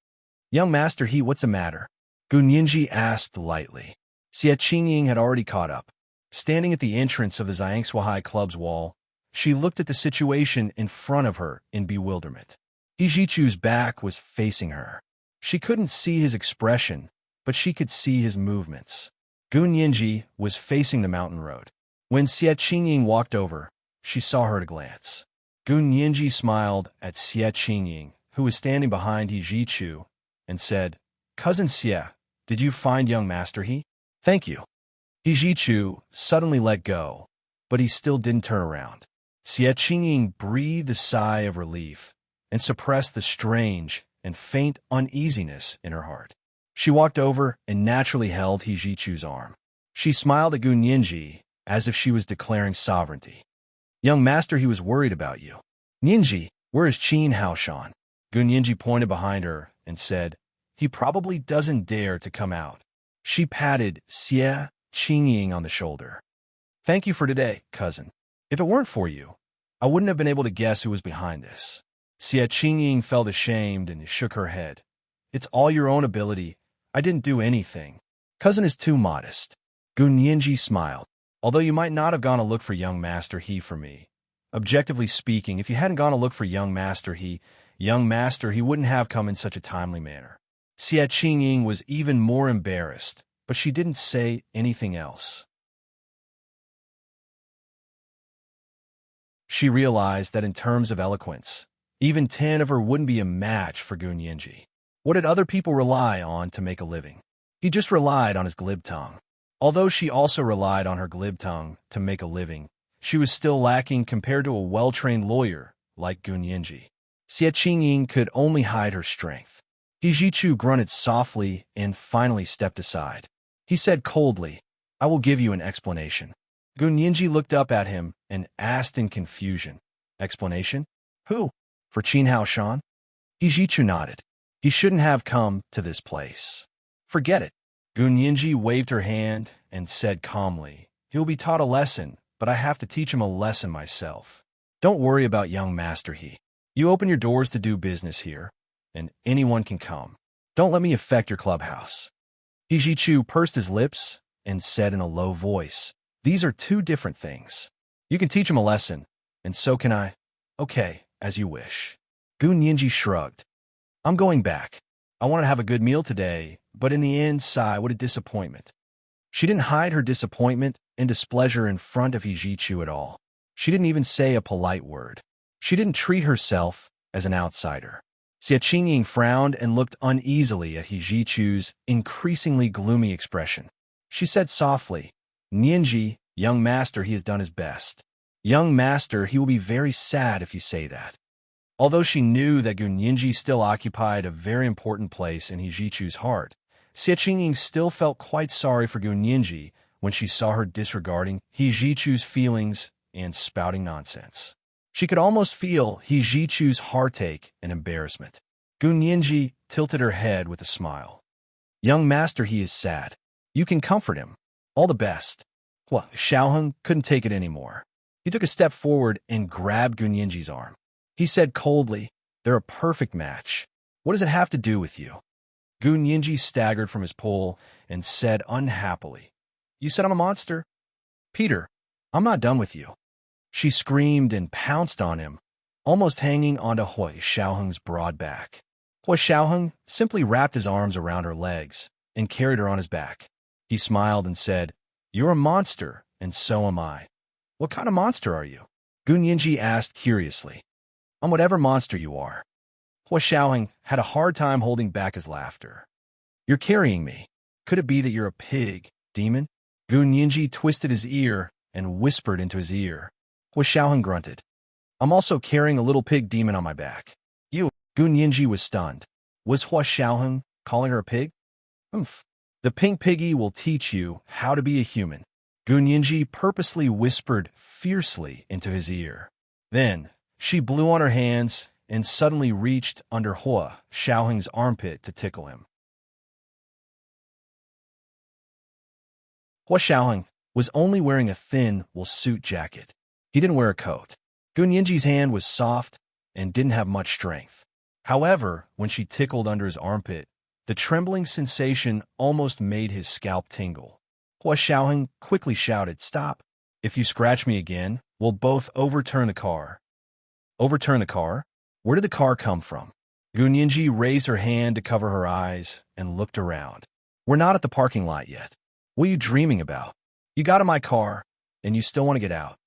"Young master He, what's the matter?" Gun Yinji asked lightly. Xie Qingying had already caught up. Standing at the entrance of the Zhangsuahai Club's wall, she looked at the situation in front of her in bewilderment. He Ji-chu's back was facing her. She couldn't see his expression, but she could see his movements. Gun Yinji was facing the mountain road. When Xie Qingying walked over, she saw her at a glance. Gun Yinji smiled at Xie Qingying, who was standing behind He Ji-chu, and said, Cousin Xie, did you find young Master He? Thank you. He Jichu suddenly let go, but he still didn't turn around. Xie Qingying breathed a sigh of relief and suppressed the strange and faint uneasiness in her heart. She walked over and naturally held He Jichu's arm. She smiled at Gu Nianji as if she was declaring sovereignty. Young Master, he was worried about you. Nianji, where is Qin Haoshan? Gu Nianji pointed behind her and said, he probably doesn't dare to come out. She patted Xie Qingying on the shoulder. Thank you for today, cousin. If it weren't for you, I wouldn't have been able to guess who was behind this. Xie Qingying felt ashamed and shook her head. It's all your own ability. I didn't do anything. Cousin is too modest. Gu Nianji smiled. Although you might not have gone to look for young Master He for me. Objectively speaking, if you hadn't gone to look for young Master He wouldn't have come in such a timely manner. Xie Qingying was even more embarrassed, but she didn't say anything else. She realized that in terms of eloquence, even 10 of her wouldn't be a match for Gu Nianji. What did other people rely on to make a living? He just relied on his glib tongue. Although she also relied on her glib tongue to make a living, she was still lacking compared to a well-trained lawyer like Gu Nianji. Xie Qingying could only hide her strength. He Jichu grunted softly and finally stepped aside. He said coldly, I will give you an explanation. Gu Nianji looked up at him and asked in confusion, explanation? Who? For Qin Haoshan? He Jichu nodded. He shouldn't have come to this place. Forget it. Gu Nianji waved her hand and said calmly, he'll be taught a lesson, but I have to teach him a lesson myself. Don't worry about young Master He. You open your doors to do business here, and anyone can come. Don't let me affect your clubhouse. He Jichu pursed his lips and said in a low voice, these are two different things. You can teach him a lesson, and so can I. Okay, as you wish. Gu Nianji shrugged. I'm going back. I want to have a good meal today, but in the end, sigh, what a disappointment. She didn't hide her disappointment and displeasure in front of He Jichu at all. She didn't even say a polite word. She didn't treat herself as an outsider. Xie Qingying frowned and looked uneasily at He Jichu's increasingly gloomy expression. She said softly, Nianji, young Master, he has done his best. Young Master, he will be very sad if you say that. Although she knew that Gu Nianji still occupied a very important place in He Jichu's heart, Xie Qingying still felt quite sorry for Gu Nianji when she saw her disregarding He Jichu's feelings and spouting nonsense. She could almost feel He Jichu's heartache and embarrassment. Gu Nianji tilted her head with a smile. Young Master, he is sad. You can comfort him. All the best. Well, Xiaoheng couldn't take it anymore. He took a step forward and grabbed Gu Nianji's arm. He said coldly, they're a perfect match. What does it have to do with you? Gu Nianji staggered from his pole and said unhappily, you said I'm a monster? Peter, I'm not done with you. She screamed and pounced on him, almost hanging onto Hui Xiaoheng's broad back. Hui Xiaoheng simply wrapped his arms around her legs and carried her on his back. He smiled and said, you're a monster, and so am I. What kind of monster are you? Gu Nianji asked curiously. I'm whatever monster you are. Hui Xiaoheng had a hard time holding back his laughter. You're carrying me. Could it be that you're a pig, demon? Gu Nianji twisted his ear and whispered into his ear. Hui Xiaoheng grunted. I'm also carrying a little pig demon on my back. You. Gu Nianji was stunned. Was Hui Xiaoheng calling her a pig? Oomph. The pink piggy will teach you how to be a human. Gu Nianji purposely whispered fiercely into his ear. Then, she blew on her hands and suddenly reached under Hui Xiaoheng's armpit to tickle him. Hui Xiaoheng was only wearing a thin wool suit jacket. He didn't wear a coat. Gu Nianji's hand was soft and didn't have much strength. However, when she tickled under his armpit, the trembling sensation almost made his scalp tingle. Hui Xiaoheng quickly shouted, stop. If you scratch me again, we'll both overturn the car. Overturn the car? Where did the car come from? Gu Nianji raised her hand to cover her eyes and looked around. We're not at the parking lot yet. What are you dreaming about? You got in my car, and you still want to get out.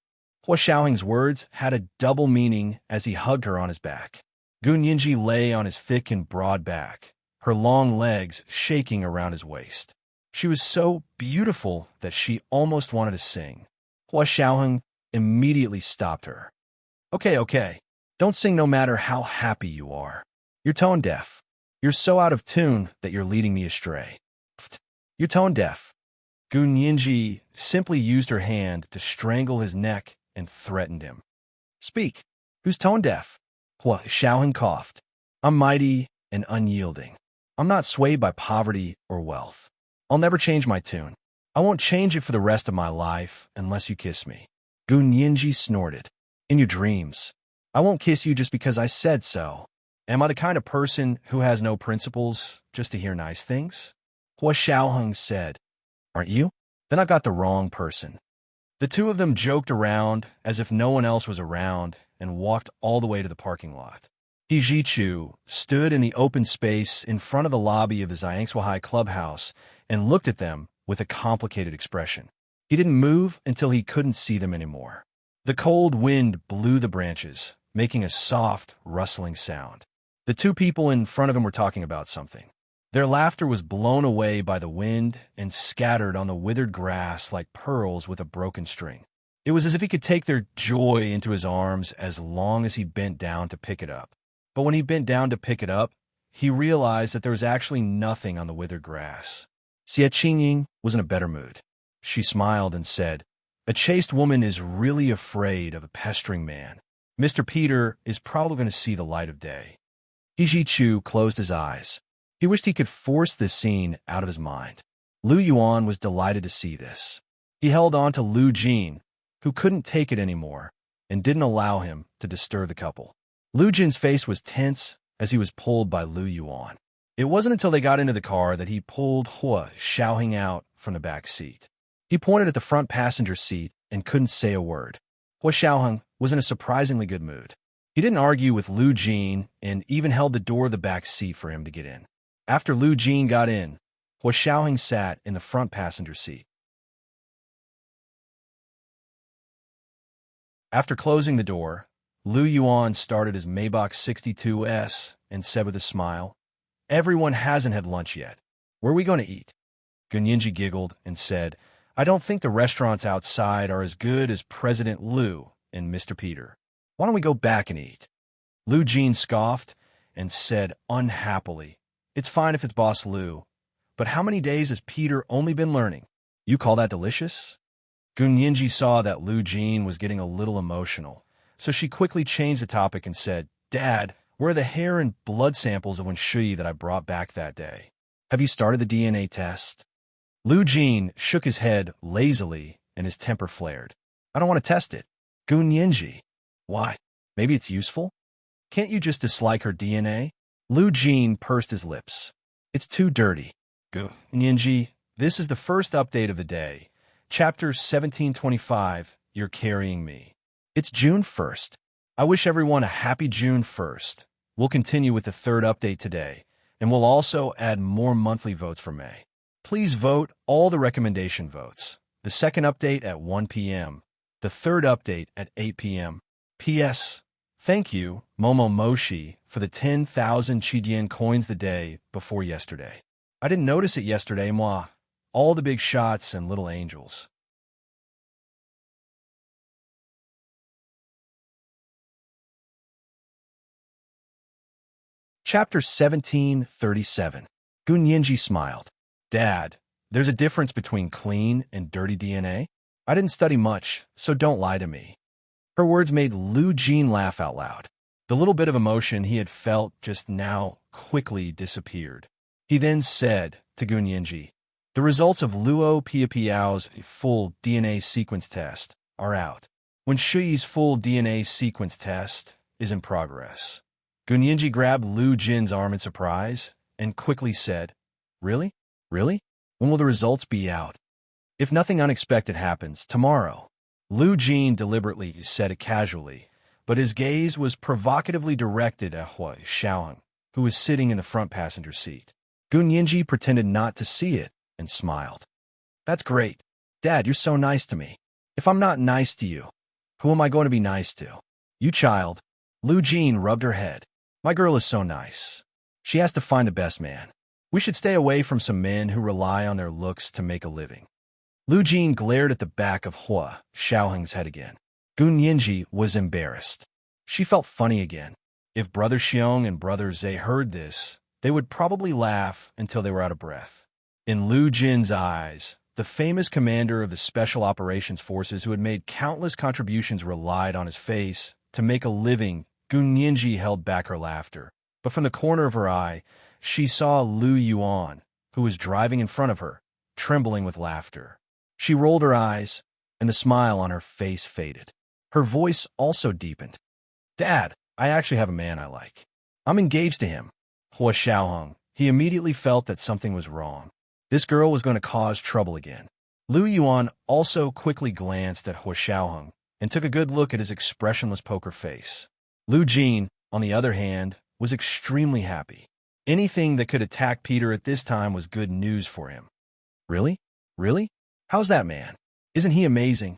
Hui Xiaoheng's words had a double meaning as he hugged her on his back. Gu Nianji lay on his thick and broad back, her long legs shaking around his waist. She was so beautiful that she almost wanted to sing. Hua Xiaoheng immediately stopped her. Okay. Don't sing no matter how happy you are. You're tone deaf. You're so out of tune that you're leading me astray. Pfft. You're tone deaf. Gu Nianji simply used her hand to strangle his neck and threatened him. Speak. Who's tone deaf? Hua Xiaoheng coughed. I'm mighty and unyielding. I'm not swayed by poverty or wealth. I'll never change my tune. I won't change it for the rest of my life unless you kiss me. Gu Nianji snorted. In your dreams. I won't kiss you just because I said so. Am I the kind of person who has no principles just to hear nice things? Hua Xiaoheng said. Aren't you? Then I've got the wrong person. The two of them joked around as if no one else was around and walked all the way to the parking lot. He Zhichu stood in the open space in front of the lobby of the Xiangsuohai clubhouse and looked at them with a complicated expression. He didn't move until he couldn't see them anymore. The cold wind blew the branches, making a soft, rustling sound. The two people in front of him were talking about something. Their laughter was blown away by the wind and scattered on the withered grass like pearls with a broken string. It was as if he could take their joy into his arms as long as he bent down to pick it up. But when he bent down to pick it up, he realized that there was actually nothing on the withered grass. Xie Qingying was in a better mood. She smiled and said, A chaste woman is really afraid of a pestering man. Mr. Peter is probably going to see the light of day. He Zhichu closed his eyes. He wished he could force this scene out of his mind. Lu Yuan was delighted to see this. He held on to Lu Jin, who couldn't take it anymore, and didn't allow him to disturb the couple. Lu Jin's face was tense as he was pulled by Lu Yuan. It wasn't until they got into the car that he pulled Hua Xiaoheng out from the back seat. He pointed at the front passenger seat and couldn't say a word. Hua Xiaoheng was in a surprisingly good mood. He didn't argue with Lu Jin and even held the door of the back seat for him to get in. After Lu Jin got in, Hua Xiaoheng sat in the front passenger seat. After closing the door, Lu Yuan started his Maybach 62S and said with a smile, Everyone hasn't had lunch yet. Where are we going to eat? Gunyinji giggled and said, I don't think the restaurants outside are as good as President Lu and Mr. Peter. Why don't we go back and eat? Lu Jin scoffed and said unhappily, It's fine if it's Boss Lu, but how many days has Peter only been learning? You call that delicious? Gunyinji saw that Lu Jin was getting a little emotional, so she quickly changed the topic and said, Dad, where are the hair and blood samples of Wenshui that I brought back that day? Have you started the DNA test? Lu Jin shook his head lazily and his temper flared. I don't want to test it. Gunyinji. Why? Maybe it's useful? Can't you just dislike her DNA? Lu Jin pursed his lips. It's too dirty. Gunyinji, this is the first update of the day. Chapter 1725, You're Carrying Me. It's June 1st. I wish everyone a happy June 1st. We'll continue with the third update today, and we'll also add more monthly votes for May. Please vote all the recommendation votes. The second update at 1 p.m., the third update at 8 p.m. P.S. Thank you, Momo Moshi, for the 10,000 Chidian coins the day before yesterday. I didn't notice it yesterday, moi. All the big shots and little angels. Chapter 1737. Gunyinji smiled. Dad, there's a difference between clean and dirty DNA? I didn't study much, so don't lie to me. Her words made Lu Jin laugh out loud. The little bit of emotion he had felt just now quickly disappeared. He then said to Gunyinji, The results of Luo Piapiao's full DNA sequence test are out. Wenshui's full DNA sequence test is in progress. Gunyinji grabbed Lu Jin's arm in surprise and quickly said, Really? Really? When will the results be out? If nothing unexpected happens, tomorrow. Lu Jin deliberately said it casually, but his gaze was provocatively directed at Hua Xiaoheng, who was sitting in the front passenger seat. Gunyinji pretended not to see it and smiled. That's great. Dad, you're so nice to me. If I'm not nice to you, who am I going to be nice to? You child. Lu Jin rubbed her head. My girl is so nice. She has to find the best man. We should stay away from some men who rely on their looks to make a living. Lu Jin glared at the back of Hua Xiaoheng's head again. Gun Yinji was embarrassed. She felt funny again. If Brother Xiong and Brother Zhe heard this, they would probably laugh until they were out of breath. In Lu Jin's eyes, the famous commander of the Special Operations Forces who had made countless contributions relied on his face to make a living. Gun Yinji held back her laughter, but from the corner of her eye, she saw Lu Yuan, who was driving in front of her, trembling with laughter. She rolled her eyes, and the smile on her face faded. Her voice also deepened. Dad, I actually have a man I like. I'm engaged to him. Hua Xiaoheng. He immediately felt that something was wrong. This girl was going to cause trouble again. Lu Yuan also quickly glanced at Hua Xiaoheng and took a good look at his expressionless poker face. Lu Jin, on the other hand, was extremely happy. Anything that could attack Peter at this time was good news for him. Really? Really? How's that man? Isn't he amazing?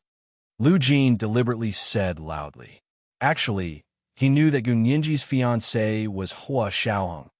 Lu Jin deliberately said loudly. Actually, he knew that Gun Yinji's fiancée was Hua Xiaoheng,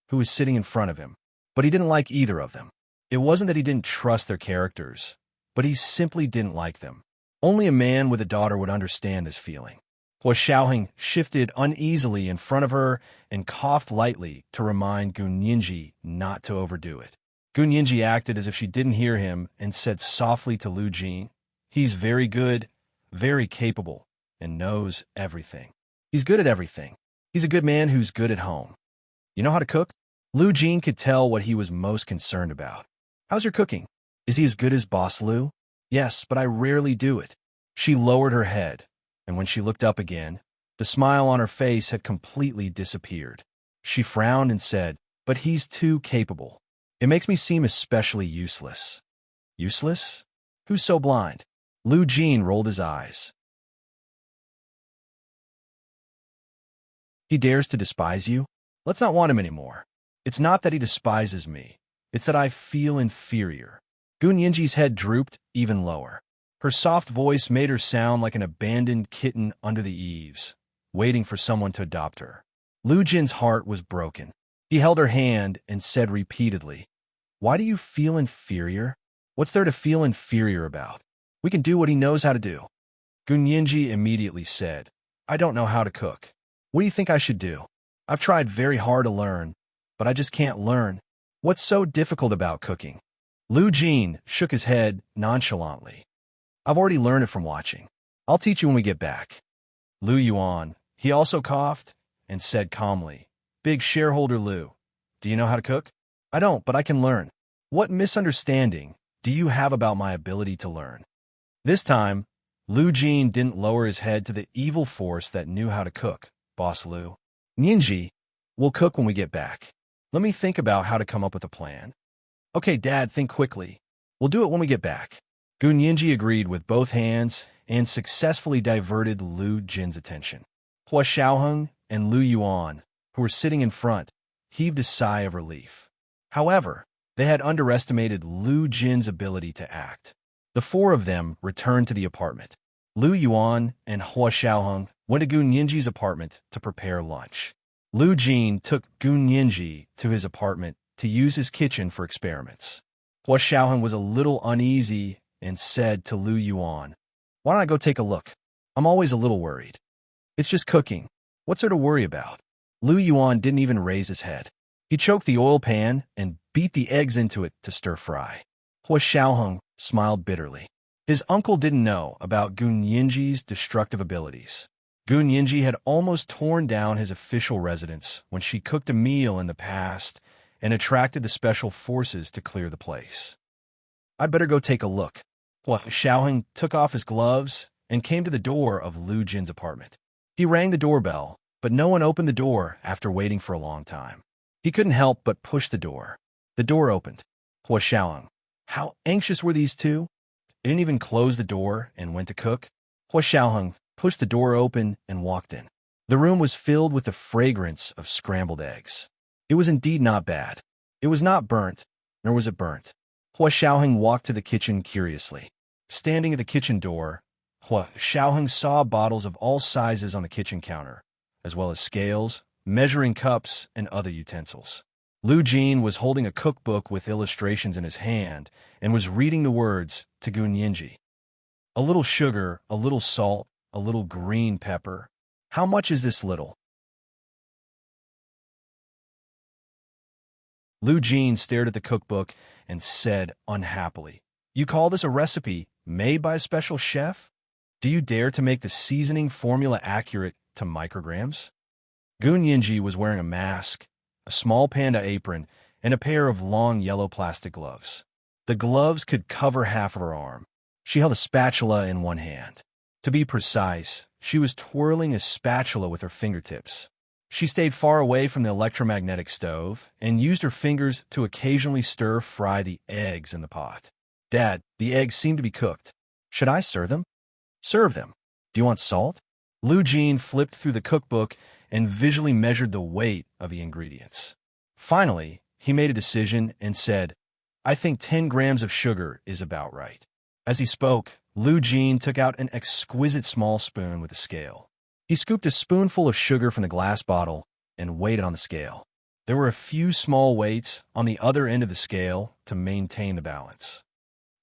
who was sitting in front of him, but he didn't like either of them. It wasn't that he didn't trust their characters, but he simply didn't like them. Only a man with a daughter would understand this feeling. Hua Xiaoheng shifted uneasily in front of her and coughed lightly to remind Gun Yinji not to overdo it. Gun Yinji acted as if she didn't hear him and said softly to Lu Jin, "He's very good, very capable, and knows everything. He's good at everything. He's a good man who's good at home. You know how to cook?" Lu Jin could tell what he was most concerned about. "How's your cooking? Is he as good as Boss Lu?" "Yes, but I rarely do it." She lowered her head, and when she looked up again, the smile on her face had completely disappeared. She frowned and said, "But he's too capable. It makes me seem especially useless." "Useless? Who's so blind?" Lu Jin rolled his eyes. "He dares to despise you? Let's not want him anymore. It's not that he despises me. It's that I feel inferior." Gun Yinji's head drooped even lower. Her soft voice made her sound like an abandoned kitten under the eaves, waiting for someone to adopt her. Lu Jin's heart was broken. He held her hand and said repeatedly, "Why do you feel inferior? What's there to feel inferior about? We can do what he knows how to do." Gun Yinji immediately said, "I don't know how to cook. What do you think I should do? I've tried very hard to learn, but I just can't learn. What's so difficult about cooking?" Lu Jin shook his head nonchalantly. "I've already learned it from watching. I'll teach you when we get back." Lu Yuan, he also coughed and said calmly, "Big shareholder Lu, do you know how to cook?" "I don't, but I can learn." "What misunderstanding do you have about my ability to learn?" This time, Lu Jin didn't lower his head to the evil force that knew how to cook. "Boss Lu, Ninji, we'll cook when we get back. Let me think about how to come up with a plan." "Okay, Dad, think quickly. We'll do it when we get back." Gun Yinji agreed with both hands and successfully diverted Lu Jin's attention. Hua Xiaoheng and Lu Yuan, who were sitting in front, heaved a sigh of relief. However, they had underestimated Lu Jin's ability to act. The four of them returned to the apartment. Lu Yuan and Hua Xiaoheng went to Gun Yinji's apartment to prepare lunch. Lu Jin took Gun Yinji to his apartment to use his kitchen for experiments. Hua Xiaoheng was a little uneasy and said to Lu Yuan, "Why don't I go take a look? I'm always a little worried." "It's just cooking. What's there to worry about?" Lu Yuan didn't even raise his head. He choked the oil pan and beat the eggs into it to stir fry. Hua Xiaoheng smiled bitterly. His uncle didn't know about Gun Yinji's destructive abilities. Gun Yinji had almost torn down his official residence when she cooked a meal in the past and attracted the special forces to clear the place. "I'd better go take a look." Hua Xiaoheng took off his gloves and came to the door of Lu Jin's apartment. He rang the doorbell, but no one opened the door after waiting for a long time. He couldn't help but push the door. The door opened. Hua Xiaoheng. How anxious were these two? They didn't even close the door and went to cook. Hua Xiaoheng pushed the door open and walked in. The room was filled with the fragrance of scrambled eggs. It was indeed not bad. It was not burnt, nor was it burnt. Hua Xiaoheng walked to the kitchen curiously. Standing at the kitchen door, Hua Xiaoheng saw bottles of all sizes on the kitchen counter, as well as scales, measuring cups and other utensils. Lu Jin was holding a cookbook with illustrations in his hand and was reading the words to Gun Yinji. A little sugar, a little salt, a little green pepper. How much is this little? Lu Jin stared at the cookbook and said unhappily, "You call this a recipe made by a special chef? Do you dare to make the seasoning formula accurate to micrograms?" Gun Yinji was wearing a mask, a small panda apron, and a pair of long yellow plastic gloves. The gloves could cover half of her arm. She held a spatula in one hand. To be precise, she was twirling a spatula with her fingertips. She stayed far away from the electromagnetic stove and used her fingers to occasionally stir-fry the eggs in the pot. "Dad, the eggs seem to be cooked. Should I serve them?" "Serve them. Do you want salt?" Lu Jin flipped through the cookbook and visually measured the weight of the ingredients. Finally, he made a decision and said, "I think 10 grams of sugar is about right." As he spoke, Lu Jin took out an exquisite small spoon with a scale. He scooped a spoonful of sugar from the glass bottle and weighed it on the scale. There were a few small weights on the other end of the scale to maintain the balance.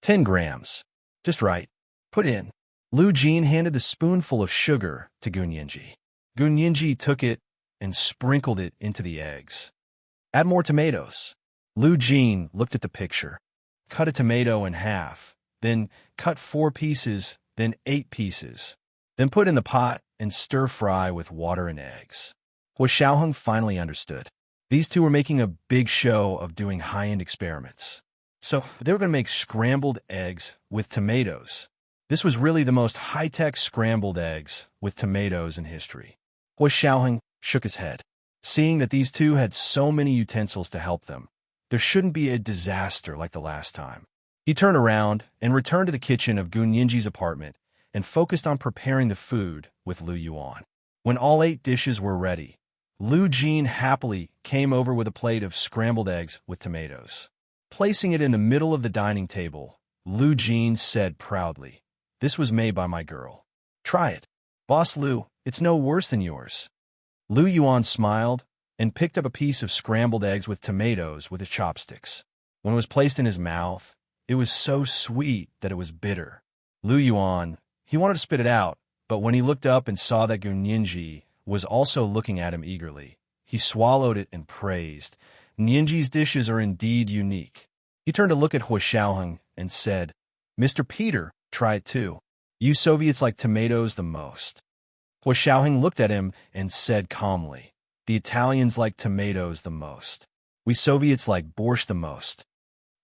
10 grams. Just right. Put in. Lu Jin handed the spoonful of sugar to Gun Yinji. Gun Yinji took it and sprinkled it into the eggs. "Add more tomatoes." Lu Jin looked at the picture. Cut a tomato in half, then cut 4 pieces, then 8 pieces. Then put in the pot and stir-fry with water and eggs. Hua Xiaoheng finally understood. These two were making a big show of doing high-end experiments. So they were going to make scrambled eggs with tomatoes. This was really the most high-tech scrambled eggs with tomatoes in history. Hua Xiaoheng shook his head. Seeing that these two had so many utensils to help them, there shouldn't be a disaster like the last time. He turned around and returned to the kitchen of Gun Yinji's apartment and focused on preparing the food with Lu Yuan. When all 8 dishes were ready, Lu Jin happily came over with a plate of scrambled eggs with tomatoes. Placing it in the middle of the dining table, Lu Jin said proudly, "This was made by my girl. Try it. Boss Lu, it's no worse than yours." Lu Yuan smiled and picked up a piece of scrambled eggs with tomatoes with his chopsticks. When it was placed in his mouth, it was so sweet that it was bitter. Lu Yuan, he wanted to spit it out, but when he looked up and saw that Gun Yinji was also looking at him eagerly, he swallowed it and praised, "Yinji's dishes are indeed unique." He turned to look at Hua Xiaoheng and said, "Mr. Peter, try it too. You Soviets like tomatoes the most." Hua Xiaoheng looked at him and said calmly, "The Italians like tomatoes the most. We Soviets like borscht the most."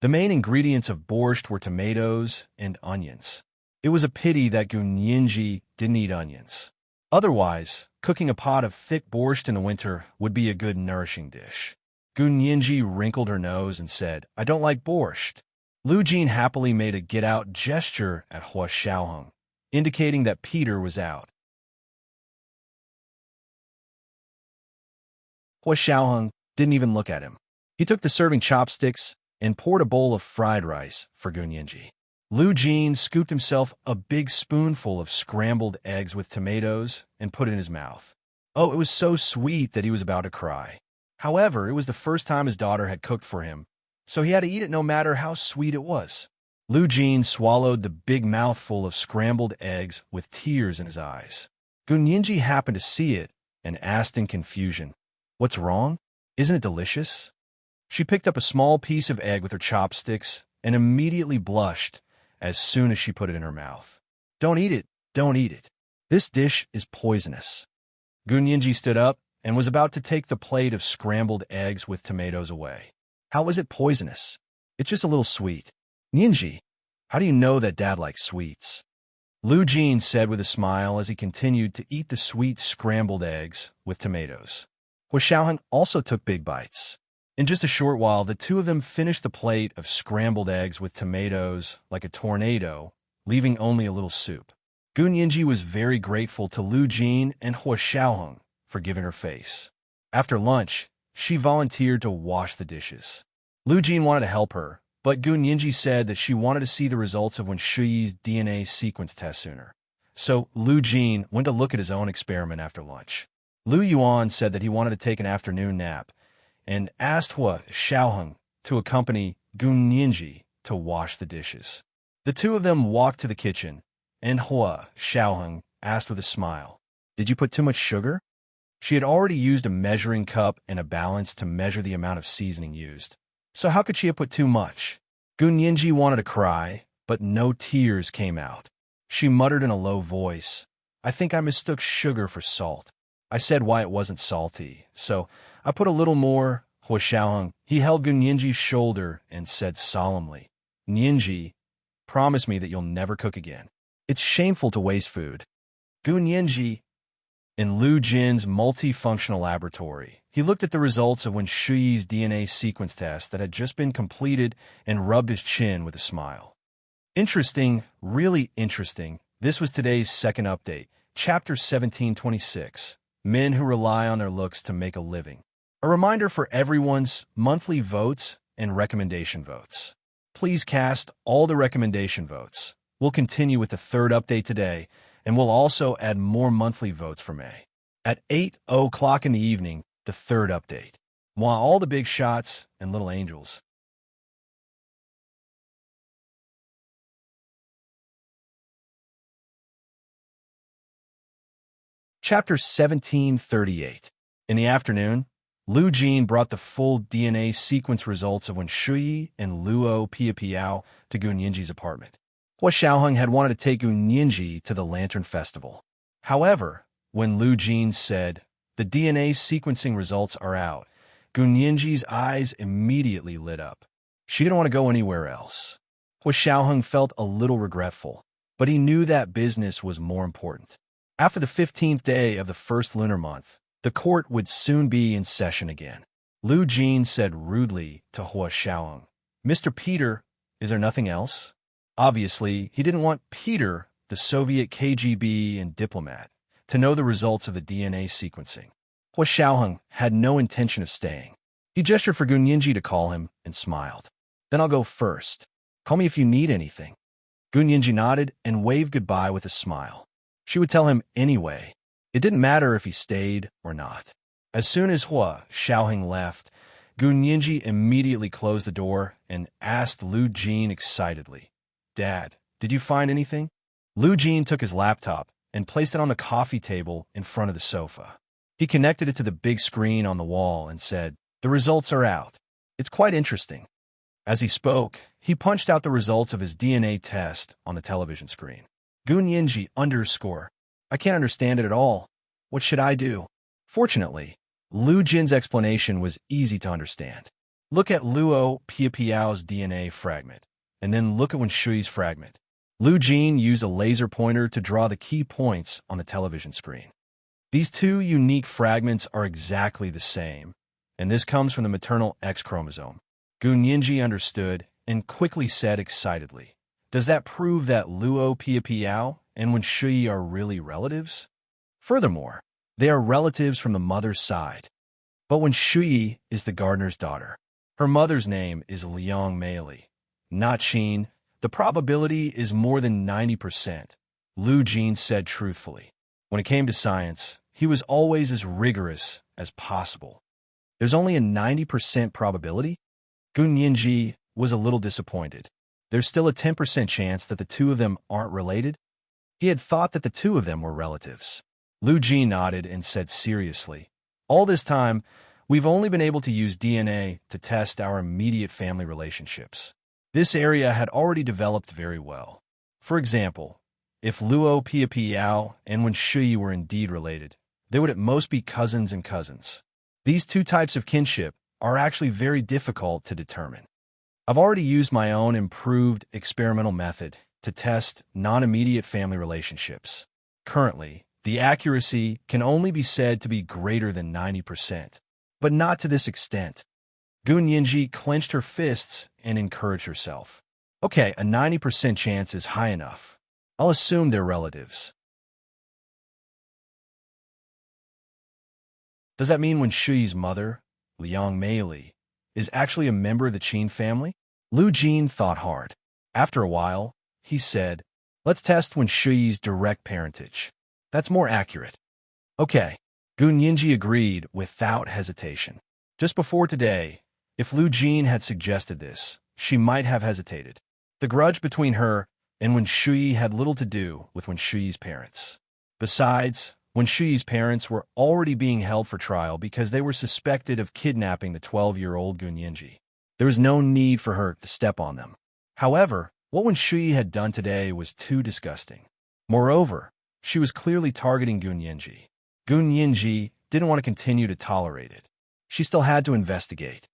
The main ingredients of borscht were tomatoes and onions. It was a pity that Gun Yinji didn't eat onions. Otherwise, cooking a pot of thick borscht in the winter would be a good nourishing dish. Gun Yinji wrinkled her nose and said, "I don't like borscht." Lu Jin happily made a get-out gesture at Hua Xiaoheng, indicating that Peter was out. Hua Xiaoheng didn't even look at him. He took the serving chopsticks and poured a bowl of fried rice for Gun Yinji. Lu Jin scooped himself a big spoonful of scrambled eggs with tomatoes and put it in his mouth. Oh, it was so sweet that he was about to cry. However, it was the first time his daughter had cooked for him, so he had to eat it no matter how sweet it was. Lu Jin swallowed the big mouthful of scrambled eggs with tears in his eyes. Gun Yinji happened to see it and asked in confusion, "What's wrong? Isn't it delicious?" She picked up a small piece of egg with her chopsticks and immediately blushed as soon as she put it in her mouth. "Don't eat it, don't eat it. This dish is poisonous." Gun Yinji stood up and was about to take the plate of scrambled eggs with tomatoes away. "How is it poisonous? It's just a little sweet." "Yinji, how do you know that Dad likes sweets?" Lu Jin said with a smile as he continued to eat the sweet scrambled eggs with tomatoes. Hua Xiaoheng also took big bites. In just a short while, the two of them finished the plate of scrambled eggs with tomatoes like a tornado, leaving only a little soup. Gun Yinji was very grateful to Lu Jin and Hua Xiaoheng for giving her face. After lunch, she volunteered to wash the dishes. Lu Jin wanted to help her, but Gun Yinji said that she wanted to see the results of Wen Shuyi's DNA sequence test sooner. So Lu Jin went to look at his own experiment after lunch. Lu Yuan said that he wanted to take an afternoon nap and asked Hua Xiaoheng to accompany Gun Yinji to wash the dishes. The two of them walked to the kitchen, and Hua Xiaoheng asked with a smile, "Did you put too much sugar?" She had already used a measuring cup and a balance to measure the amount of seasoning used. So how could she have put too much? Gun Yinji wanted to cry, but no tears came out. She muttered in a low voice, "I think I mistook sugar for salt. I said why it wasn't salty, so I put a little more." Hua Xiaoheng, he held Gun Yinji's shoulder and said solemnly, "Yinji, promise me that you'll never cook again. It's shameful to waste food." Gun Yinji, in Lu Jin's multifunctional laboratory, he looked at the results of Wen Shuyi's DNA sequence test that had just been completed and rubbed his chin with a smile. Interesting, really interesting. This was today's second update, Chapter 1726, Men Who Rely on Their Looks to Make a Living. A reminder for everyone's monthly votes and recommendation votes. Please cast all the recommendation votes. We'll continue with the third update today, and we'll also add more monthly votes for May. At 8 o'clock in the evening, the third update. Want all the big shots and little angels. Chapter 1738. In the afternoon, Lu Jin brought the full DNA sequence results of Wen Shuyi and Luo Piapiao to Gun Yinji's apartment. Hua Xiaoheng had wanted to take Gun Yinji to the Lantern Festival. However, when Lu Jin said, "The DNA sequencing results are out," Gun Yinji's eyes immediately lit up. She didn't want to go anywhere else. Hua Xiaoheng felt a little regretful, but he knew that business was more important. After the 15th day of the first lunar month, the court would soon be in session again. Lu Jin said rudely to Hua Xiaoheng, "Mr. Peter, is there nothing else?" Obviously, he didn't want Peter, the Soviet KGB and diplomat, to know the results of the DNA sequencing. Hua Xiaoheng had no intention of staying. He gestured for Gun Yinji to call him and smiled. "Then I'll go first. Call me if you need anything." Gun Yinji nodded and waved goodbye with a smile. She would tell him anyway. It didn't matter if he stayed or not. As soon as Hua Xiaoheng left, Gun Yinji immediately closed the door and asked Lu Jin excitedly, "Dad, did you find anything?" Lu Jin took his laptop and placed it on the coffee table in front of the sofa. He connected it to the big screen on the wall and said, "The results are out. It's quite interesting." As he spoke, he punched out the results of his DNA test on the television screen. Gun Yinji _ "I can't understand it at all. What should I do?" Fortunately, Lu Jin's explanation was easy to understand. Look at Luo Piapiao's DNA fragment, and then look at Wen Shui's fragment. Lu Jin used a laser pointer to draw the key points on the television screen. These two unique fragments are exactly the same, and this comes from the maternal X chromosome. Gun Yinji understood and quickly said excitedly, "Does that prove that Luo Piapiao and Wen Shui are really relatives?" Furthermore, they are relatives from the mother's side. But Wen Shui is the gardener's daughter. Her mother's name is Liang Meili, not Qin. The probability is more than 90%, Lu Jin said truthfully. When it came to science, he was always as rigorous as possible. There's only a 90% probability? Gun Yinji was a little disappointed. There's still a 10% chance that the two of them aren't related? He had thought that the two of them were relatives. Lu Jin nodded and said seriously, "All this time, we've only been able to use DNA to test our immediate family relationships. This area had already developed very well. For example, if Luo Piapiao and Wen Shui were indeed related, they would at most be cousins and cousins. These two types of kinship are actually very difficult to determine. I've already used my own improved experimental method to test non-immediate family relationships. Currently, the accuracy can only be said to be greater than 90%, but not to this extent." Gun Yinji clenched her fists and encouraged herself. "Okay, a 90% chance is high enough. I'll assume they're relatives." Does that mean Wen Shui's mother, Liang Meili, is actually a member of the Qin family? Lu Jin thought hard. After a while, he said, "Let's test Wen Shui's direct parentage. That's more accurate." "Okay, Gu Nianji agreed without hesitation. Just before today, if Lu Jin had suggested this, she might have hesitated. The grudge between her and Wen Shui had little to do with Wen Shui's parents. Besides, Wen Shui's parents were already being held for trial because they were suspected of kidnapping the 12-year-old Gu Nianji. There was no need for her to step on them. However, what Wen Shui had done today was too disgusting. Moreover, she was clearly targeting Gu Nianji. Gu Nianji didn't want to continue to tolerate it. She still had to investigate.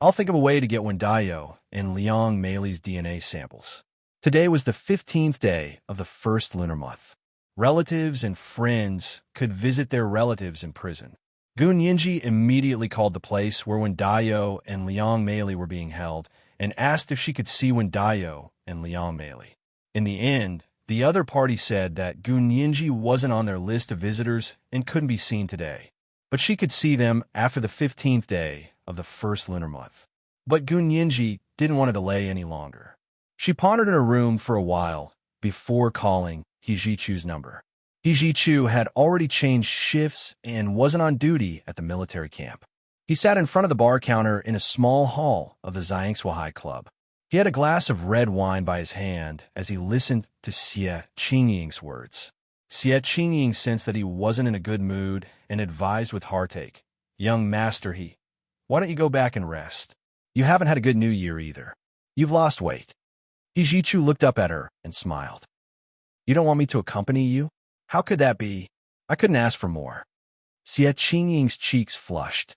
I'll think of a way to get Wen Daiyou and Liang Meili's DNA samples. Today was the 15th day of the first lunar month. Relatives and friends could visit their relatives in prison. Gu Nianji immediately called the place where Wen Daiyou and Liang Meili were being held and asked if she could see Wen Daiyou and Liang Meili. In the end, the other party said that Gu Nianji wasn't on their list of visitors and couldn't be seen today, but she could see them after the 15th day of the first lunar month. But Gu Nianji didn't want to delay any longer. She pondered in her room for a while before calling He Jichu's number. He Jichu had already changed shifts and wasn't on duty at the military camp. He sat in front of the bar counter in a small hall of the Zhangsuohai Club. He had a glass of red wine by his hand as he listened to Xie Qingying's words. Xie Qingying sensed that he wasn't in a good mood and advised with heartache, "Young master why don't you go back and rest? You haven't had a good new year either. You've lost weight." He Jichu looked up at her and smiled. "You don't want me to accompany you? How could that be? I couldn't ask for more." Xie Qingying's cheeks flushed.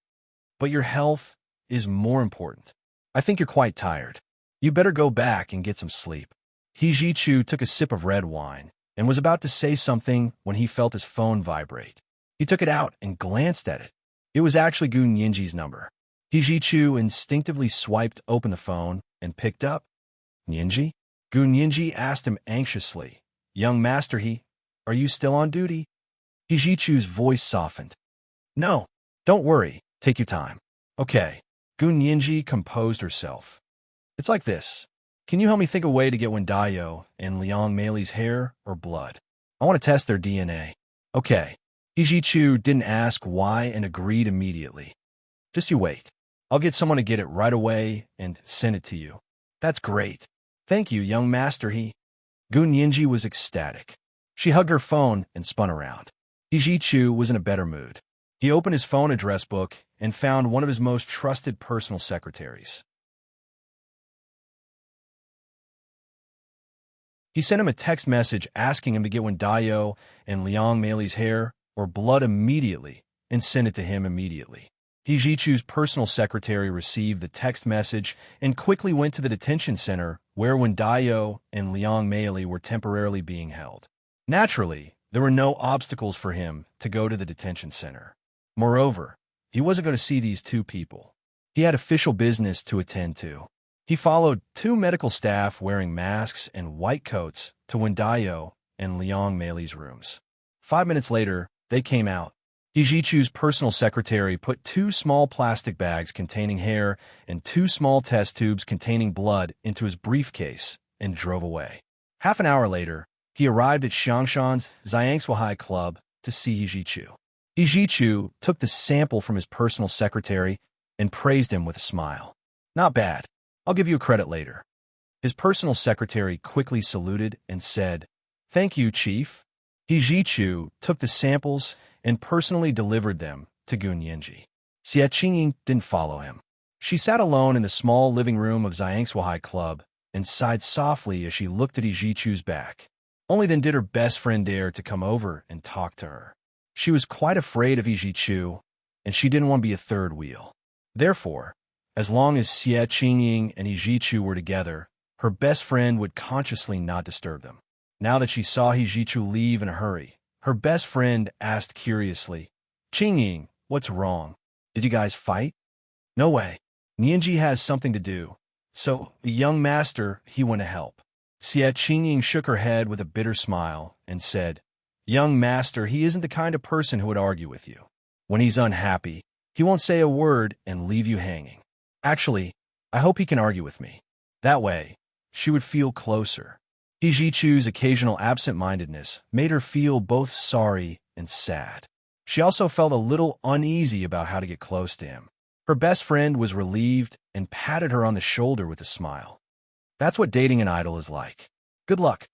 "But your health is more important. I think you're quite tired. You better go back and get some sleep." He Jichu took a sip of red wine and was about to say something when he felt his phone vibrate. He took it out and glanced at it. It was actually Gu Nianji's number. He Jichu instinctively swiped open the phone and picked up. "Nianji?" Gu Nianji asked him anxiously. "Young master are you still on duty?" He Jichu's voice softened. "No, don't worry. Take your time." "Okay." Gu Nianji composed herself. "It's like this. Can you help me think of a way to get Wen Daiyou and Liang Meili's hair or blood? I want to test their DNA." "Okay." He Jichu didn't ask why and agreed immediately. "Just you wait. I'll get someone to get it right away and send it to you." "That's great. Thank you, young master Gu Nianji was ecstatic. She hugged her phone and spun around. He Jichu was in a better mood. He opened his phone address book and found one of his most trusted personal secretaries. He sent him a text message asking him to get Wen Daiyou and Liang Meili's hair or blood immediately and send it to him immediately. He Jichu's personal secretary received the text message and quickly went to the detention center where Wen Daiyou and Liang Meili were temporarily being held. Naturally, there were no obstacles for him to go to the detention center. Moreover, he wasn't going to see these two people. He had official business to attend to. He followed two medical staff wearing masks and white coats to Wen Daiyou and Liang Meili's rooms. 5 minutes later, they came out. He Jichu's personal secretary put 2 small plastic bags containing hair and 2 small test tubes containing blood into his briefcase and drove away. Half an hour later, he arrived at Xiangshan's Zhangsuohai Club to see He Jichu. He Jichu took the sample from his personal secretary and praised him with a smile. "Not bad. I'll give you a credit later." His personal secretary quickly saluted and said, "Thank you, Chief." He Jichu took the samples and personally delivered them to Gu Nianji. Xie Qingying didn't follow him. She sat alone in the small living room of Zhangsuohai Club and sighed softly as she looked at He Jichu's back. Only then did her best friend dare to come over and talk to her. She was quite afraid of He Jichu, and she didn't want to be a third wheel. Therefore, as long as Xie Qingying and He Jichu were together, her best friend would consciously not disturb them. Now that she saw He Jichu leave in a hurry, her best friend asked curiously, "Qingying, what's wrong? Did you guys fight?" "No way. Nianji has something to do. So the young master, he went to help." Xie Qingying shook her head with a bitter smile and said, "Young master, he isn't the kind of person who would argue with you. When he's unhappy, he won't say a word and leave you hanging. Actually, I hope he can argue with me. That way, she would feel closer." He Jichu's occasional absent-mindedness made her feel both sorry and sad. She also felt a little uneasy about how to get close to him. Her best friend was relieved and patted her on the shoulder with a smile. That's what dating an idol is like. Good luck.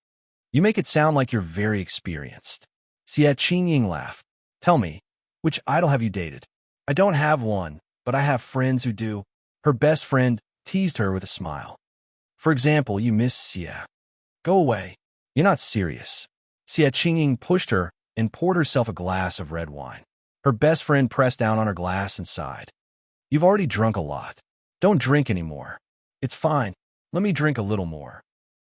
You make it sound like you're very experienced. Xie Qingying laughed. Tell me, which idol have you dated? I don't have one, but I have friends who do. Her best friend teased her with a smile. For example, you miss Xie. Go away. You're not serious. Xie Qingying pushed her and poured herself a glass of red wine. Her best friend pressed down on her glass and sighed. You've already drunk a lot. Don't drink anymore. It's fine. Let me drink a little more.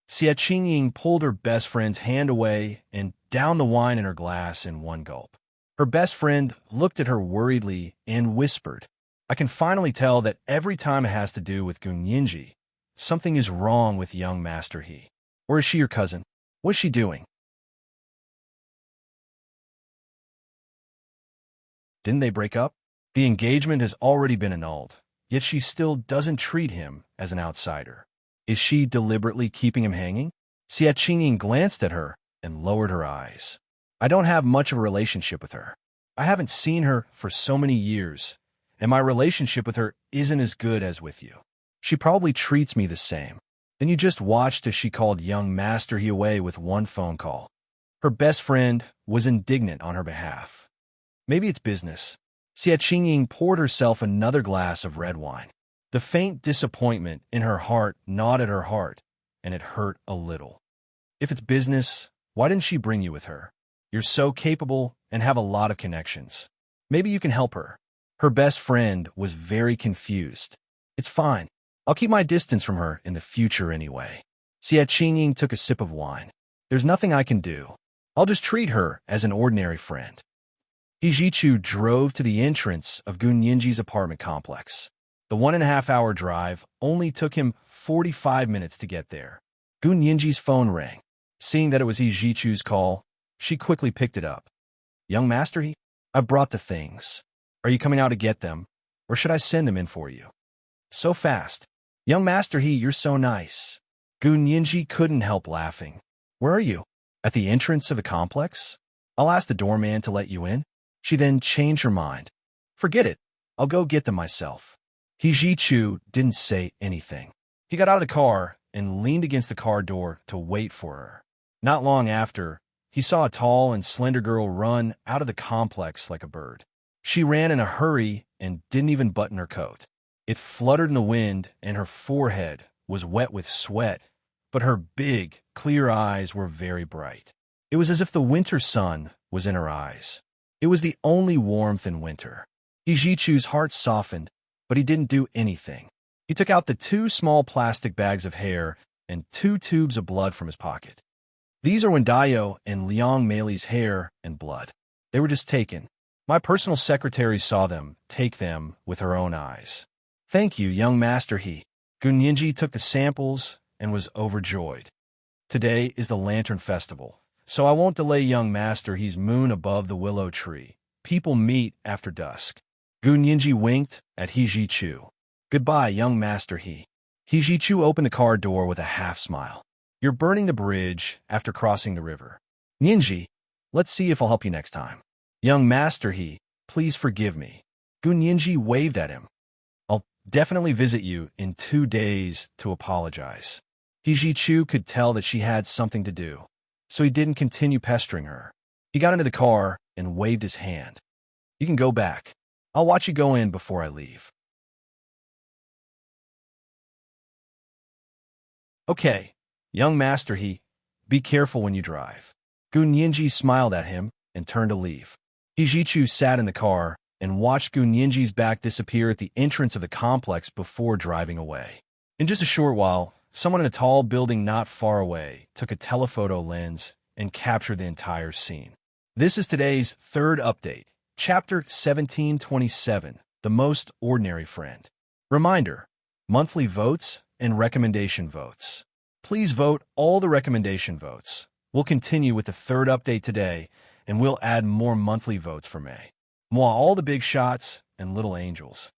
Xie Qingying pulled her best friend's hand away and downed the wine in her glass in one gulp. Her best friend looked at her worriedly and whispered, I can finally tell that every time it has to do with Gun Yinji, something is wrong with young Master He. Or is she your cousin? What's she doing? Didn't they break up? The engagement has already been annulled, yet she still doesn't treat him as an outsider. Is she deliberately keeping him hanging? Xie Qingying glanced at her and lowered her eyes. I don't have much of a relationship with her. I haven't seen her for so many years, and my relationship with her isn't as good as with you. She probably treats me the same. Then you just watched as she called young Master He away with one phone call. Her best friend was indignant on her behalf. Maybe it's business. Xie Qingying poured herself another glass of red wine. The faint disappointment in her heart gnawed at her heart, and it hurt a little. If it's business, why didn't she bring you with her? You're so capable and have a lot of connections. Maybe you can help her. Her best friend was very confused. It's fine. I'll keep my distance from her in the future anyway. Xie Qingying took a sip of wine. There's nothing I can do. I'll just treat her as an ordinary friend. He Jichu drove to the entrance of Gun Yinji's apartment complex. The 1.5-hour drive only took him 45 minutes to get there. Gun Yinji's phone rang. Seeing that it was He Jichu's call, she quickly picked it up. Young Master He, I've brought the things. Are you coming out to get them, or should I send them in for you? So fast. Young Master He, you're so nice. Gun Yinji couldn't help laughing. Where are you? At the entrance of the complex? I'll ask the doorman to let you in. She then changed her mind. Forget it. I'll go get them myself. He Jichu didn't say anything. He got out of the car and leaned against the car door to wait for her. Not long after, he saw a tall and slender girl run out of the complex like a bird. She ran in a hurry and didn't even button her coat. It fluttered in the wind, and her forehead was wet with sweat, but her big, clear eyes were very bright. It was as if the winter sun was in her eyes. It was the only warmth in winter. He Jichu's heart softened, but he didn't do anything. He took out the 2 small plastic bags of hair and 2 tubes of blood from his pocket. These are Wendayo and Liang Meili's hair and blood. They were just taken. My personal secretary saw them take them with her own eyes. Thank you, young Master He. Gun Yinji took the samples and was overjoyed. Today is the Lantern Festival, so I won't delay young Master He's moon above the willow tree. People meet after dusk. Gun Yinji winked at He Jichu. Goodbye, young Master He. He Jichu opened the car door with a half-smile. You're burning the bridge after crossing the river. Yinji, let's see if I'll help you next time. Young Master He, please forgive me. Gun Yinji waved at him. I'll definitely visit you in 2 days to apologize. He Jichu could tell that she had something to do, so he didn't continue pestering her. He got into the car and waved his hand. You can go back. I'll watch you go in before I leave. Okay, young Master He, be careful when you drive. Gun Yinji smiled at him and turned to leave. He Jichu sat in the car and watched Gun Yinji's back disappear at the entrance of the complex before driving away. In just a short while, someone in a tall building not far away took a telephoto lens and captured the entire scene. This is today's 3rd update, Chapter 1727, The Most Ordinary Friend. Reminder, monthly votes and recommendation votes. Please vote all the recommendation votes. We'll continue with the 3rd update today, and we'll add more monthly votes for May. Moi, all the big shots and little angels.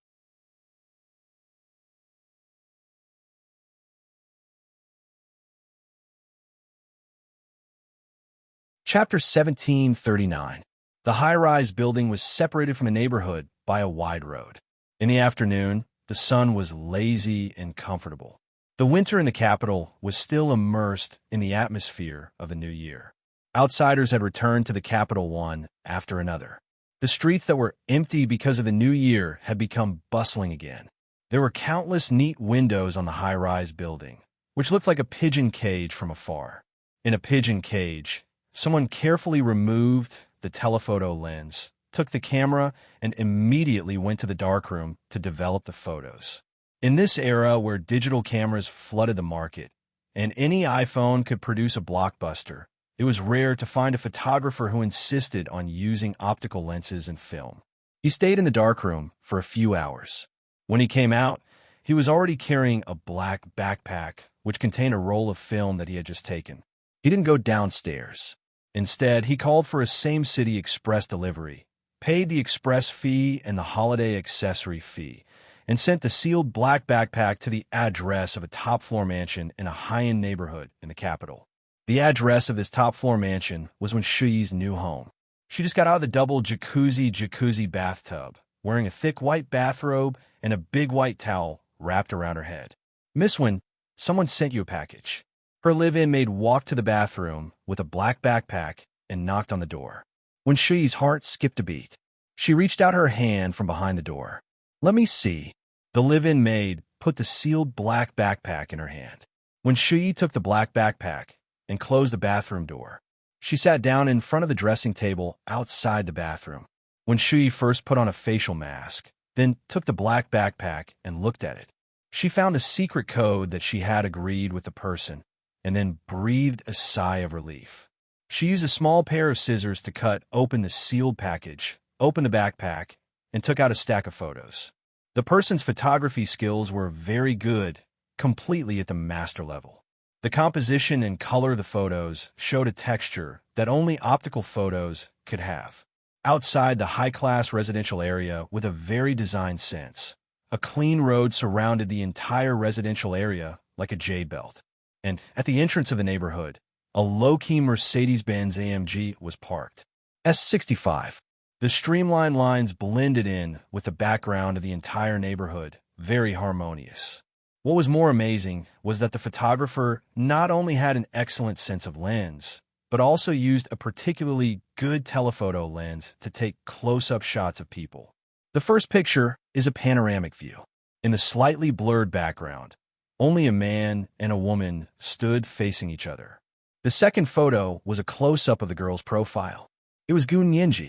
Chapter 1739, The high-rise building was separated from the neighborhood by a wide road. In the afternoon, the sun was lazy and comfortable. The winter in the capital was still immersed in the atmosphere of the new year. Outsiders had returned to the capital one after another. The streets that were empty because of the new year had become bustling again. There were countless neat windows on the high-rise building, which looked like a pigeon cage from afar. In a pigeon cage, someone carefully removed the telephoto lens, took the camera, and immediately went to the darkroom to develop the photos. In this era where digital cameras flooded the market, and any iPhone could produce a blockbuster, it was rare to find a photographer who insisted on using optical lenses and film. He stayed in the darkroom for a few hours. When he came out, he was already carrying a black backpack, which contained a roll of film that he had just taken. He didn't go downstairs. Instead, he called for a same-city express delivery, paid the express fee and the holiday accessory fee, and sent the sealed black backpack to the address of a top-floor mansion in a high-end neighborhood in the capital. The address of this top-floor mansion was Wenxi's new home. She just got out of the double jacuzzi bathtub, wearing a thick white bathrobe and a big white towel wrapped around her head. "Miss Wen, someone sent you a package." Her live-in maid walked to the bathroom with a black backpack and knocked on the door. Wenxi's heart skipped a beat. She reached out her hand from behind the door. "Let me see." The live-in maid put the sealed black backpack in her hand. Wenxi took the black backpack and closed the bathroom door. She sat down in front of the dressing table outside the bathroom. Wenxi first put on a facial mask, then took the black backpack and looked at it. She found the secret code that she had agreed with the person, and then breathed a sigh of relief. She used a small pair of scissors to cut open the sealed package, opened the backpack, and took out a stack of photos. The person's photography skills were very good, completely at the master level. The composition and color of the photos showed a texture that only optical photos could have. Outside the high-class residential area with a very designed sense, a clean road surrounded the entire residential area like a jade belt. And at the entrance of the neighborhood, a low-key Mercedes-Benz AMG was parked. S65. The streamlined lines blended in with the background of the entire neighborhood, very harmonious. What was more amazing was that the photographer not only had an excellent sense of lens, but also used a particularly good telephoto lens to take close-up shots of people. The first picture is a panoramic view. In the slightly blurred background, only a man and a woman stood facing each other. The second photo was a close-up of the girl's profile. It was Gu Nianji.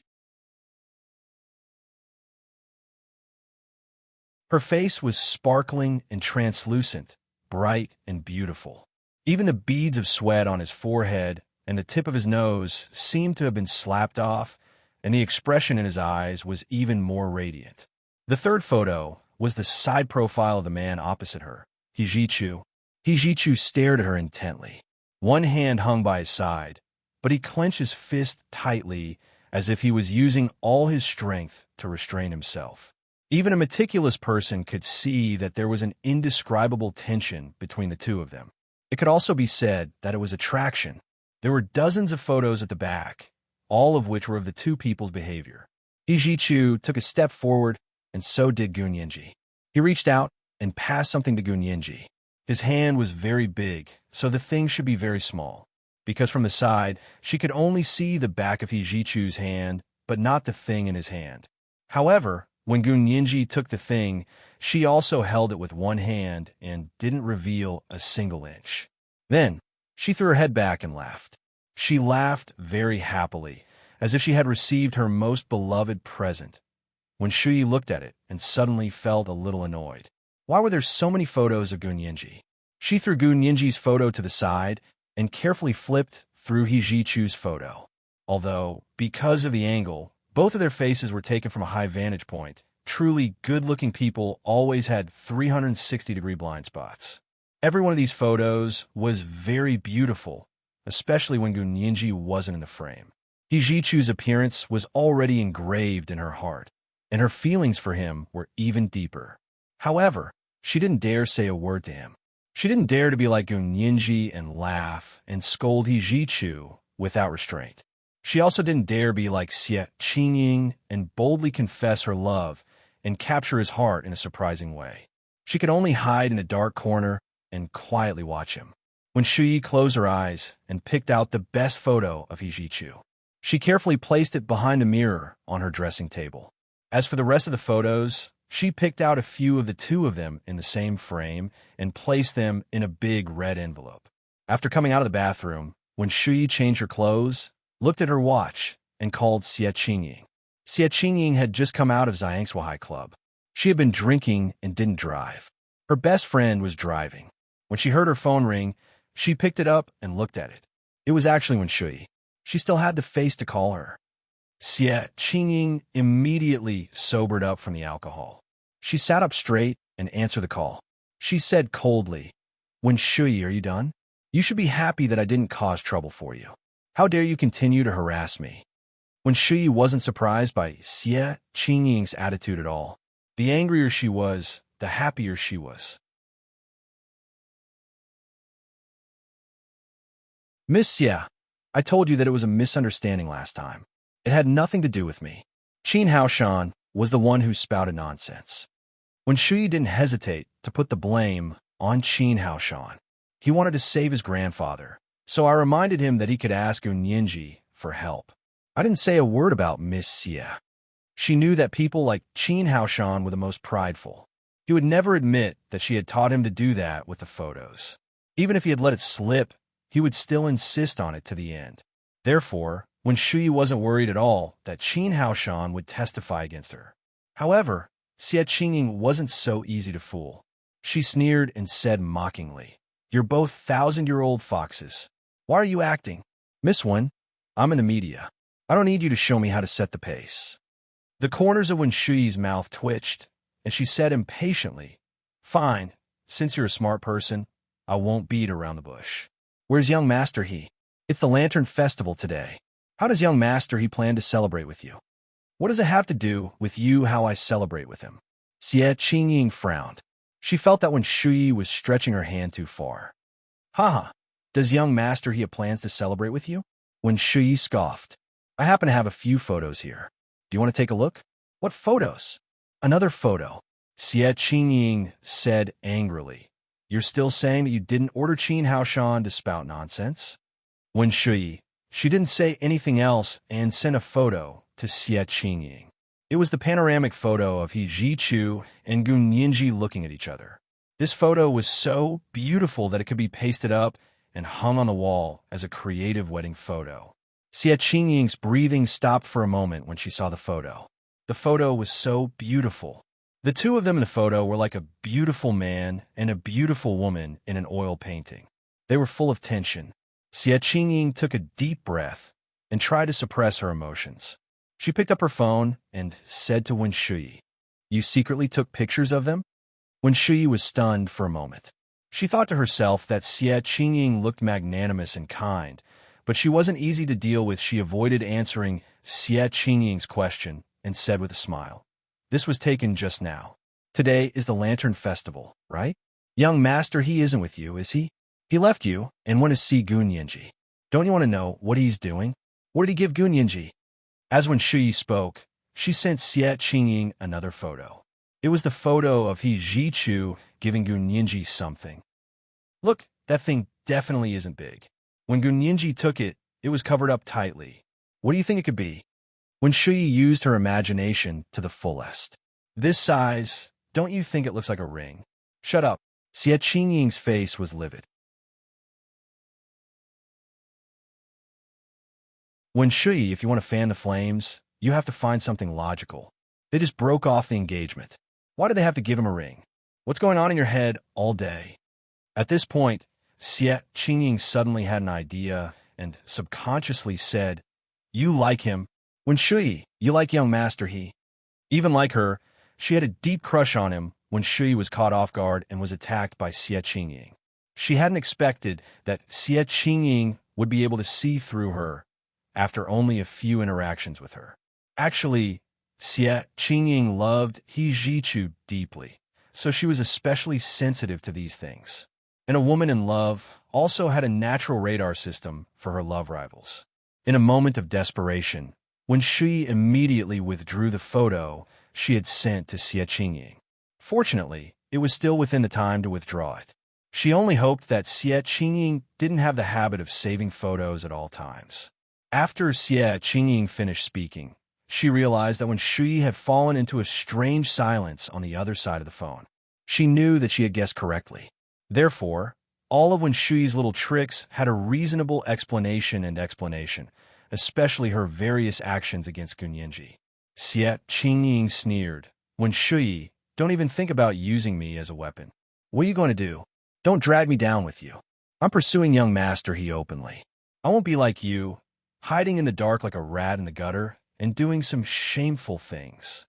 Her face was sparkling and translucent, bright and beautiful. Even the beads of sweat on his forehead and the tip of his nose seemed to have been slapped off, and the expression in his eyes was even more radiant. The third photo was the side profile of the man opposite her, He Jichu. He Jichu stared at her intently. One hand hung by his side, but he clenched his fist tightly as if he was using all his strength to restrain himself. Even a meticulous person could see that there was an indescribable tension between the two of them. It could also be said that it was attraction. There were dozens of photos at the back, all of which were of the two people's behavior. He Jichu took a step forward, and so did Gu Nianji. He reached out and passed something to Gu Nianji. His hand was very big, so the thing should be very small, because from the side, she could only see the back of He Jichu's hand, but not the thing in his hand. However, when Gu Nianji took the thing, she also held it with one hand and didn't reveal a single inch. Then, she threw her head back and laughed. She laughed very happily, as if she had received her most beloved present. When Shui looked at it and suddenly felt a little annoyed. Why were there so many photos of Gu Nianji? She threw Gu Nianji's photo to the side and carefully flipped through He Jichu's photo. Although, because of the angle, both of their faces were taken from a high vantage point. Truly good-looking people always had 360-degree blind spots. Every one of these photos was very beautiful, especially when Gu Nianji wasn't in the frame. He Jichu's appearance was already engraved in her heart, and her feelings for him were even deeper. However, she didn't dare say a word to him. She didn't dare to be like Gu Nianji and laugh and scold He Jichu without restraint. She also didn't dare be like Xie Qingying and boldly confess her love and capture his heart in a surprising way. She could only hide in a dark corner and quietly watch him. When Shuyi closed her eyes and picked out the best photo of He Jichu, she carefully placed it behind a mirror on her dressing table. As for the rest of the photos, she picked out a few of the two of them in the same frame and placed them in a big red envelope. After coming out of the bathroom, when Shuyi changed her clothes, looked at her watch, and called Xie Qingying. Xie Qingying had just come out of Zhangsuahai Club. She had been drinking and didn't drive. Her best friend was driving. When she heard her phone ring, she picked it up and looked at it. It was actually Wen Shuyi. She still had the face to call her. Xie Qingying immediately sobered up from the alcohol. She sat up straight and answered the call. She said coldly, "Wen Shuyi, are you done? You should be happy that I didn't cause trouble for you. How dare you continue to harass me?" Wen Shuyi wasn't surprised by Xie Qingying's attitude at all. The angrier she was, the happier she was. "Miss Xie, I told you that it was a misunderstanding last time. It had nothing to do with me. Qin Haoshan was the one who spouted nonsense." When Shuyi didn't hesitate to put the blame on Qin Haoshan, he wanted to save his grandfather, so I reminded him that he could ask Unyinji for help. I didn't say a word about Miss Xie. She knew that people like Qin Haoshan were the most prideful. He would never admit that she had taught him to do that with the photos. Even if he had let it slip, he would still insist on it to the end. Therefore, when Shuyi wasn't worried at all that Qin Haoshan would testify against her. However, Xie Qingying wasn't so easy to fool. She sneered and said mockingly, "You're both thousand-year-old foxes. Why are you acting? Miss Wen, I'm in the media. I don't need you to show me how to set the pace." The corners of Wen Shuyi's mouth twitched, and she said impatiently, "Fine, since you're a smart person, I won't beat around the bush. Where's young Master He? It's the Lantern Festival today. How does young Master He plan to celebrate with you? What does it have to do with you how I celebrate with him?" Xie Qingying frowned. She felt that Wen Shuyi was stretching her hand too far. "Haha, does young Master He have plans to celebrate with you?" Wen Shuyi scoffed. "I happen to have a few photos here. Do you want to take a look?" "What photos?" "Another photo," Xie Qingying said angrily. "You're still saying that you didn't order Qin Haoshan to spout nonsense?" Wen Shuyi, she didn't say anything else and sent a photo to Xie Qingying. It was the panoramic photo of He Jichu and Gun Yinji looking at each other. This photo was so beautiful that it could be pasted up and hung on the wall as a creative wedding photo. Xie Qingying's breathing stopped for a moment when she saw the photo. The photo was so beautiful. The two of them in the photo were like a beautiful man and a beautiful woman in an oil painting. They were full of tension. Xie Qingying took a deep breath and tried to suppress her emotions. She picked up her phone and said to Wen Shuyi, "You secretly took pictures of them?" Wen Shuyi was stunned for a moment. She thought to herself that Xie Qingying looked magnanimous and kind, but she wasn't easy to deal with. She avoided answering Xie Qingying's question and said with a smile, "This was taken just now. Today is the Lantern Festival, right? Young Master He isn't with you, is he? He left you and went to see Gun Yinji. Don't you want to know what he's doing? What did he give Gun Yinji?" As when Shuyi spoke, she sent Xie Qingying another photo. It was the photo of He Jichu giving Gun Yinji something. "Look, that thing definitely isn't big. When Gun Yinji took it, it was covered up tightly. What do you think it could be?" When Shuyi used her imagination to the fullest. "This size, don't you think it looks like a ring?" "Shut up." Xie Qingying's face was livid. When Shuyi, if you want to fan the flames, you have to find something logical. They just broke off the engagement. Why did they have to give him a ring? What's going on in your head all day? At this point, Xie Qingying suddenly had an idea and subconsciously said, "You like him. When Shuyi, you like young Master He." Even like her, she had a deep crush on him when Shuyi was caught off guard and was attacked by Xie Qingying. She hadn't expected that Xie Qingying would be able to see through her after only a few interactions with her. Actually, Xie Qingying loved He Jichu deeply, so she was especially sensitive to these things. And a woman in love also had a natural radar system for her love rivals. In a moment of desperation, when Shui immediately withdrew the photo she had sent to Xie Qingying. Fortunately, it was still within the time to withdraw it. She only hoped that Xie Qingying didn't have the habit of saving photos at all times. After Xie Qingying finished speaking, she realized that when Shui had fallen into a strange silence on the other side of the phone, she knew that she had guessed correctly. Therefore, all of Wen Shui's little tricks had a reasonable explanation, especially her various actions against Gunyinji. Xie Qingying sneered. Wen Shui, don't even think about using me as a weapon. What are you going to do? Don't drag me down with you. I'm pursuing young master, he openly. I won't be like you, hiding in the dark like a rat in the gutter and doing some shameful things.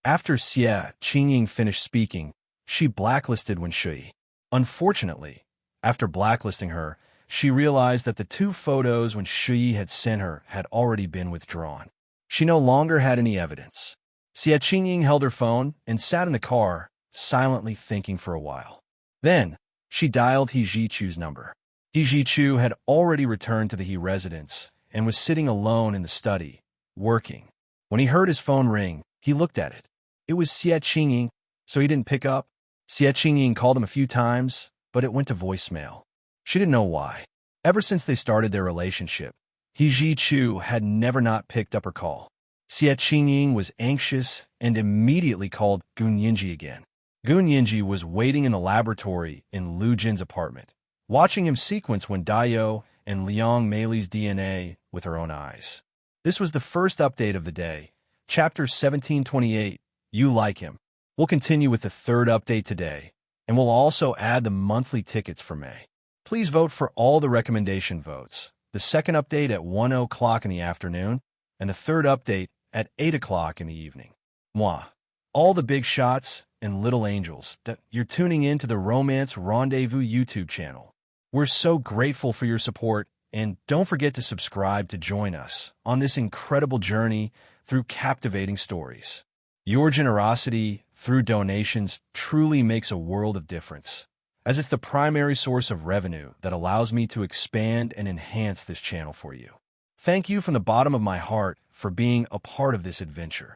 After Xie Qingying finished speaking, she blacklisted Wen Shui. Unfortunately, after blacklisting her, she realized that the 2 photos Wen Shui had sent her had already been withdrawn. She no longer had any evidence. Xie Qingying held her phone and sat in the car, silently thinking for a while. Then, she dialed He Jichu's number. He Jichu had already returned to the He residence and was sitting alone in the study, working. When he heard his phone ring, he looked at it. It was Xie Qingying, so he didn't pick up. Xie Qingying called him a few times, but it went to voicemail. She didn't know why. Ever since they started their relationship, He Jichu had never not picked up her call. Xie Qingying was anxious and immediately called Gunyinji again. Gunyinji was waiting in the laboratory in Lu Jin's apartment, watching him sequence Wen Daiyou and Liang Meili's DNA with her own eyes. This was the first update of the day, Chapter 1728, You Like Him. We'll continue with the 3rd update today, and we'll also add the monthly tickets for May. Please vote for all the recommendation votes. The 2nd update at 1 o'clock in the afternoon, and the 3rd update at 8 o'clock in the evening. Mwah. All the big shots and little angels that you're tuning in to the Romance Rendezvous YouTube channel. We're so grateful for your support, and don't forget to subscribe to join us on this incredible journey through captivating stories. Your generosity through donations truly makes a world of difference, as it's the primary source of revenue that allows me to expand and enhance this channel for you. Thank you from the bottom of my heart for being a part of this adventure.